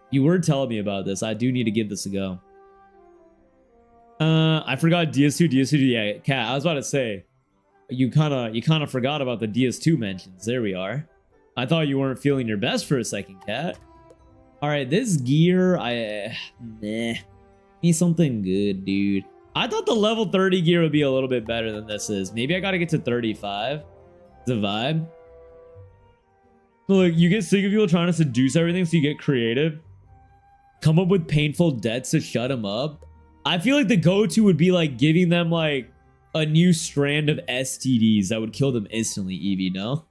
You were telling me about this. I do need to give this a go. I forgot DS2, yeah, Cat, I was about to say, you kind of forgot about the DS2 mentions. There we are. I thought you weren't feeling your best for a second, Cat. All right, this gear, need something good, dude. I thought the level 30 gear would be a little bit better than this is. Maybe I gotta get to 35. It's a vibe. Look, you get sick of people trying to seduce everything, so you get creative. Come up with painful debts to shut them up. I feel like the go-to would be like giving them like a new strand of STDs that would kill them instantly, Evie, no?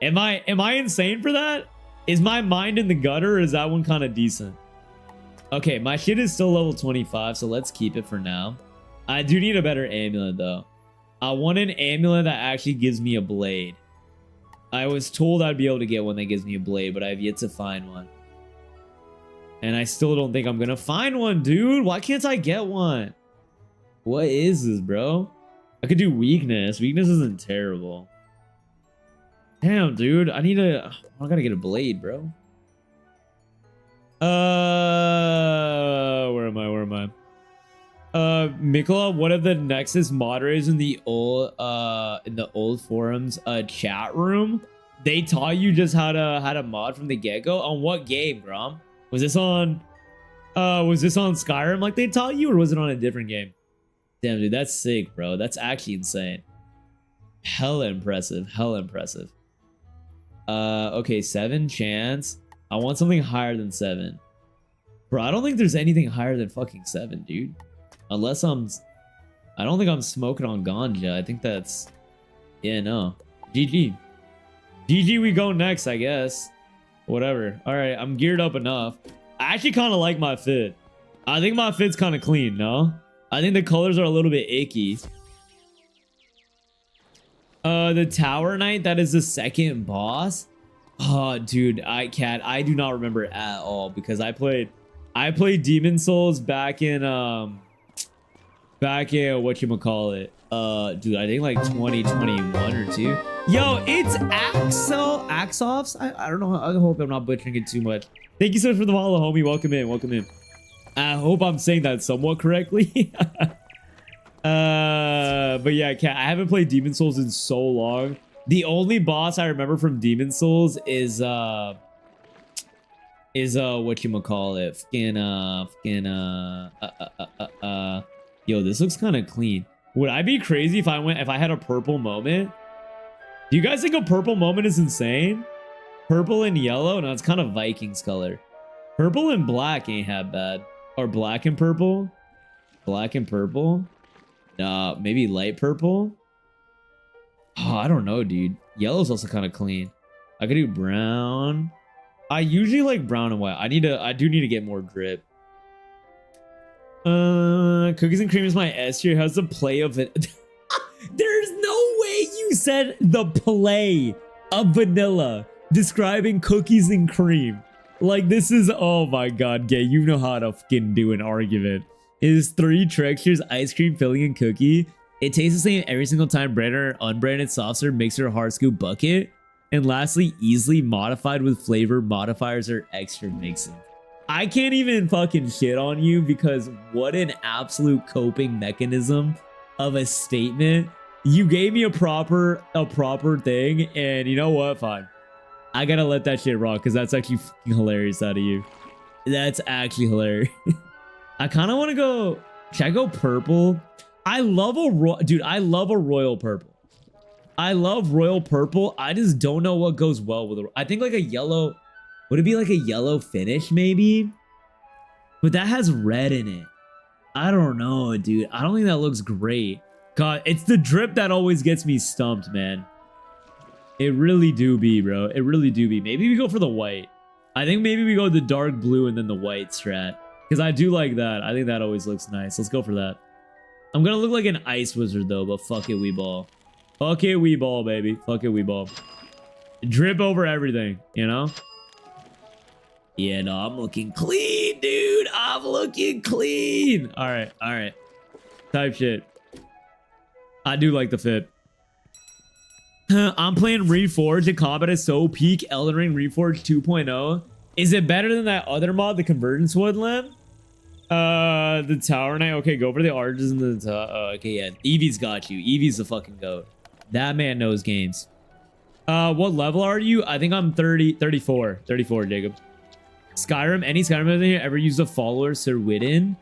Am I insane for that? Is my mind in the gutter or is that one kind of decent? Okay, my shit is still level 25, so let's keep it for now. I do need a better amulet, though. I want an amulet that actually gives me a blade. I was told I'd be able to get one that gives me a blade, but I have yet to find one. And I still don't think I'm gonna find one, dude. Why can't I get one? What is this, bro? I could do weakness. Weakness isn't terrible. Damn, dude. I gotta get a blade, bro. Where am I? Mikola, one of the Nexus moderators in the old forums chat room, they taught you just how to mod from the get-go. On what game, Grom? Was this on Skyrim like they taught you, or was it on a different game? Damn, dude, that's sick, bro. That's actually insane. Hella impressive. Okay, 7 chance. I want something higher than 7. Bro, I don't think there's anything higher than fucking 7, dude. Unless I don't think I'm smoking on ganja. I think that's... Yeah, no. GG. GG, we go next, I guess. Whatever. Alright, I'm geared up enough. I actually kind of like my fit. I think my fit's kind of clean, no? I think the colors are a little bit icky. The Tower Knight, that is the second boss. Oh, dude, I do not remember at all because I played Demon Souls back in whatchamacallit. Dude, I think like 2021 or 2. Yo, it's Axoffs. I don't know. I hope I'm not butchering it too much. Thank you so much for the follow, homie. Welcome in. Welcome in. I hope I'm saying that somewhat correctly. But yeah, Cat, I haven't played Demon Souls in so long. The only boss I remember from Demon Souls is whatchamacallit, yo, this looks kind of clean. Would I be crazy if I had a purple moment? Do you guys think a purple moment is insane? Purple and yellow? No, it's kind of Vikings color. Purple and black ain't half bad. Or black and purple? Black and purple? Maybe light purple? Oh, I don't know, dude. Yellow's also kind of clean. I could do brown. I usually like brown and white. I do need to get more drip. Cookies and cream is my S tier. How's the play of it? There's no way you said the play of vanilla describing cookies and cream. Like, this is, oh my god, gay. You know how to fucking do an argument. It is 3 textures: ice cream, filling, and cookie. It tastes the same every single time. Branded or unbranded, soft serve, mixer, hard scoop, bucket. And lastly, easily modified with flavor modifiers or extra mixing. I can't even fucking shit on you because what an absolute coping mechanism of a statement. You gave me a proper thing, and you know what? Fine. I gotta let that shit rock because that's actually fucking hilarious out of you. That's actually hilarious. I kind of want to go. Should I go purple? I love I love a royal purple. I love royal purple. I just don't know what goes well with it. I think like a yellow. Would it be like a yellow finish maybe? But that has red in it. I don't know, dude. I don't think that looks great. God, it's the drip that always gets me stumped, man. It really do be, bro. It really do be. Maybe we go for the white. I think maybe we go the dark blue and then the white strat. Because I do like that. I think that always looks nice. Let's go for that. I'm going to look like an ice wizard, though, but fuck it, we ball. Fuck it, we ball, baby. Fuck it, we ball. Drip over everything, you know? Yeah, no, I'm looking clean, dude. I'm looking clean. All right, all right. Type shit. I do like the fit. I'm playing Reforged. The combat is so peak. Elden Ring Reforged 2.0. Is it better than that other mod, the Convergence Woodland? The Tower Knight. Okay, go for the Arches and the okay, yeah. Eevee's got you. Eevee's the fucking goat. That man knows games. What level are you? I think I'm 34, Jacob. Skyrim. Any Skyrim heads in here ever used a follower, Sir Widden?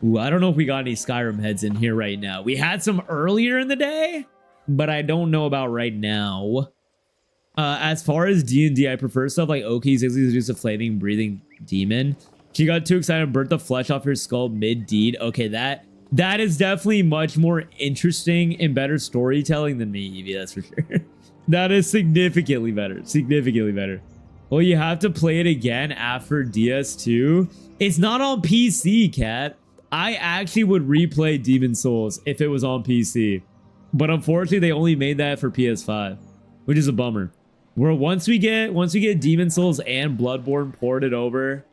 Ooh, I don't know if we got any Skyrim heads in here right now. We had some earlier in the day, but I don't know about right now. As far as D&D, I prefer stuff like Oki's just a flaming, breathing demon. She got too excited and burnt the flesh off her skull mid-deed. Okay, that is definitely much more interesting and better storytelling than me, Evie, that's for sure. That is significantly better. Significantly better. Well, you have to play it again after DS2. It's not on PC, Cat. I actually would replay Demon Souls if it was on PC. But unfortunately, they only made that for PS5, which is a bummer. Where once we get Demon Souls and Bloodborne ported over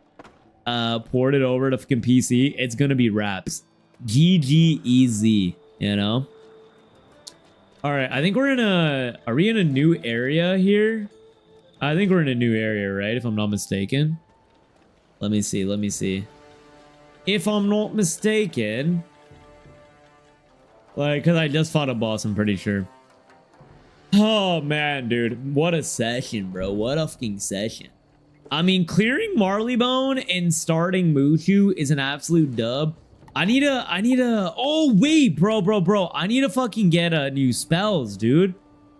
to fucking PC, it's gonna be raps. GG easy, you know? Alright, I think we're in are we in a new area here? I think we're in a new area, right? If I'm not mistaken. Let me see. If I'm not mistaken. Like, cause I just fought a boss, I'm pretty sure. Oh man, dude. What a session, bro. What a fucking session. I mean, clearing Marleybone and starting Mooshu is an absolute dub. I need a oh wait, bro. I need to fucking get new spells, dude.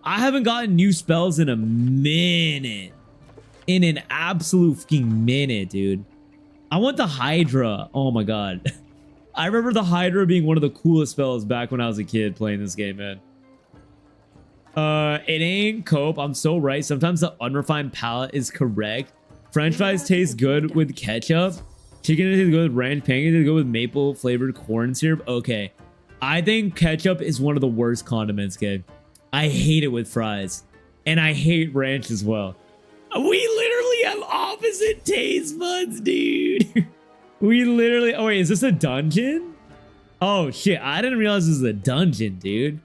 I haven't gotten new spells in a minute. In an absolute fucking minute, dude. I want the Hydra. Oh my god. I remember the Hydra being one of the coolest spells back when I was a kid playing this game, man. It ain't cope. I'm so right. Sometimes the unrefined palate is correct. French fries taste good with ketchup. Chicken tastes good with ranch. Pancakes taste good with maple flavored corn syrup. Okay. I think ketchup is one of the worst condiments, Gabe. I hate it with fries. And I hate ranch as well. We literally have opposite taste buds, dude. We literally... Oh, wait. Is this a dungeon? Oh, shit. I didn't realize this was a dungeon, dude.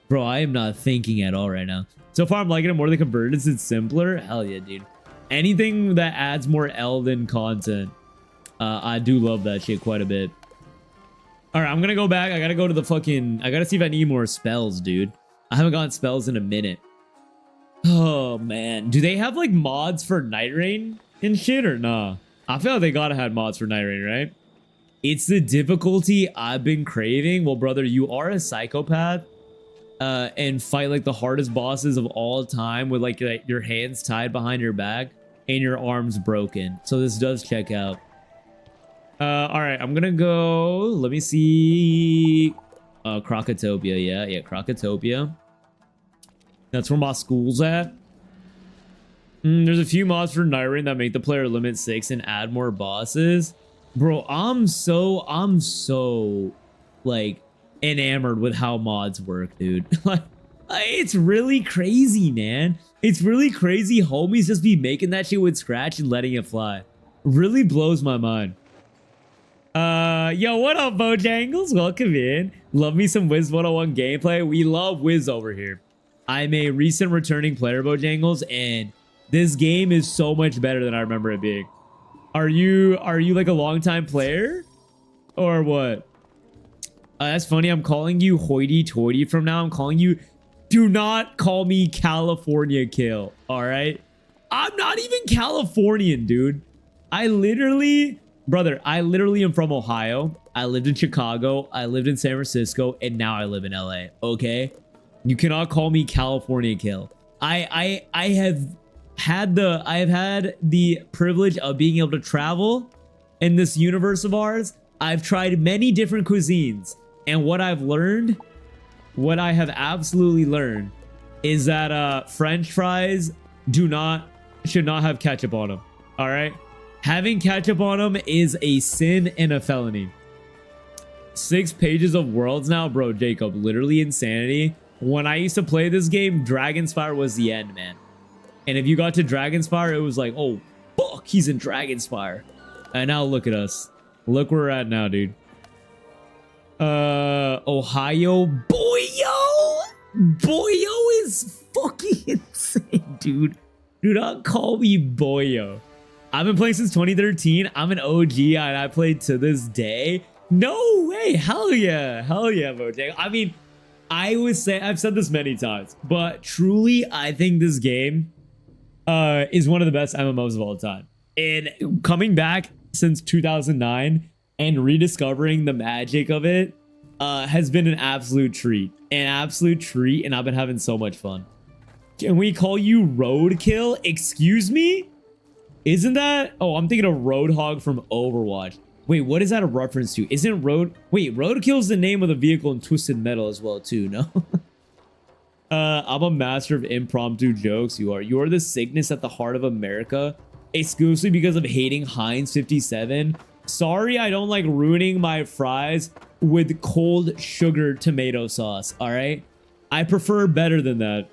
Bro, I am not thinking at all right now. So far, I'm liking it more than Convergence. It's simpler. Hell yeah, dude. Anything that adds more Elden content. I do love that shit quite a bit. All right, I'm gonna go back. I gotta go to the fucking... I gotta see if I need more spells, dude. I haven't gotten spells in a minute. Oh, man. Do they have, like, mods for Night Rain and shit or nah? I feel like they gotta have mods for Night Rain, right? It's the difficulty I've been craving. Well, brother, you are a psychopath. And fight, like, the hardest bosses of all time with, like, your hands tied behind your back and your arms broken. So this does check out. All right, I'm gonna go... Let me see... Crocotopia, yeah, Crocotopia. That's where my school's at. There's a few mods for Night Rain that make the player limit 6 and add more bosses. Bro, I'm so, like, enamored with how mods work, dude. Like, it's really crazy, man. It's really crazy homies just be making that shit with Scratch and letting it fly. Really blows my mind. Yo, what up, Bojangles? Welcome in. Love me some Wiz101 gameplay. We love Wiz over here. I'm a recent returning player, Bojangles, and this game is so much better than I remember it being. Are you like a longtime player? Or what? That's funny. I'm calling you hoity-toity from now. I'm calling you... Do not call me California Kill, all right? I'm not even Californian, dude. Brother, I literally am from Ohio. I lived in Chicago. I lived in San Francisco. And now I live in LA, okay? You cannot call me California Kill. I have had the privilege of being able to travel in this universe of ours. I've tried many different cuisines. And what I have absolutely learned is that French fries should not have ketchup on them. All right? Having ketchup on them is a sin and a felony. 6 pages of worlds now, bro, Jacob. Literally insanity. When I used to play this game, Dragonspire was the end, man. And if you got to Dragonspire, it was like, oh, fuck, he's in Dragonspire. And now look at us. Look where we're at now, dude. Ohio. Boyo is fucking insane, dude. Do not call me Boyo. I've been playing since 2013. I'm an OG and I played to this day. No way. Hell yeah. Hell yeah, Mojang. I mean, I've said this many times, but truly, I think this game is one of the best MMOs of all time. And coming back since 2009 and rediscovering the magic of it has been an absolute treat. An absolute treat, and I've been having so much fun. Can we call you Roadkill? Excuse me? Isn't that... Oh, I'm thinking of Roadhog from Overwatch. Wait, what is that a reference to? Isn't Roadkill is the name of the vehicle in Twisted Metal as well, too, no? I'm a master of impromptu jokes. You are the sickness at the heart of America, exclusively because of hating Heinz 57. Sorry, I don't like ruining my fries with cold sugar tomato sauce, all right? I prefer better than that.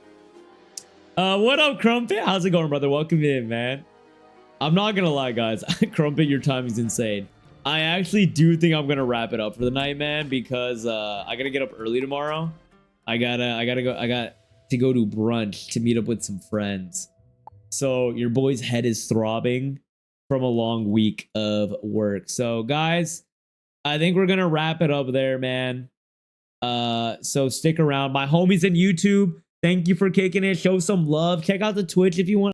What up, Crumpet? How's it going, brother? Welcome in, man. I'm not gonna lie, guys. Crumpet, your timing's insane. I actually do think I'm gonna wrap it up for the night, man, because I gotta get up early tomorrow. I got to go to brunch to meet up with some friends. So your boy's head is throbbing from a long week of work. So guys, I think we're gonna wrap it up there, man. So stick around. My homies on YouTube, thank you for kicking it. Show some love. Check out the Twitch if you want.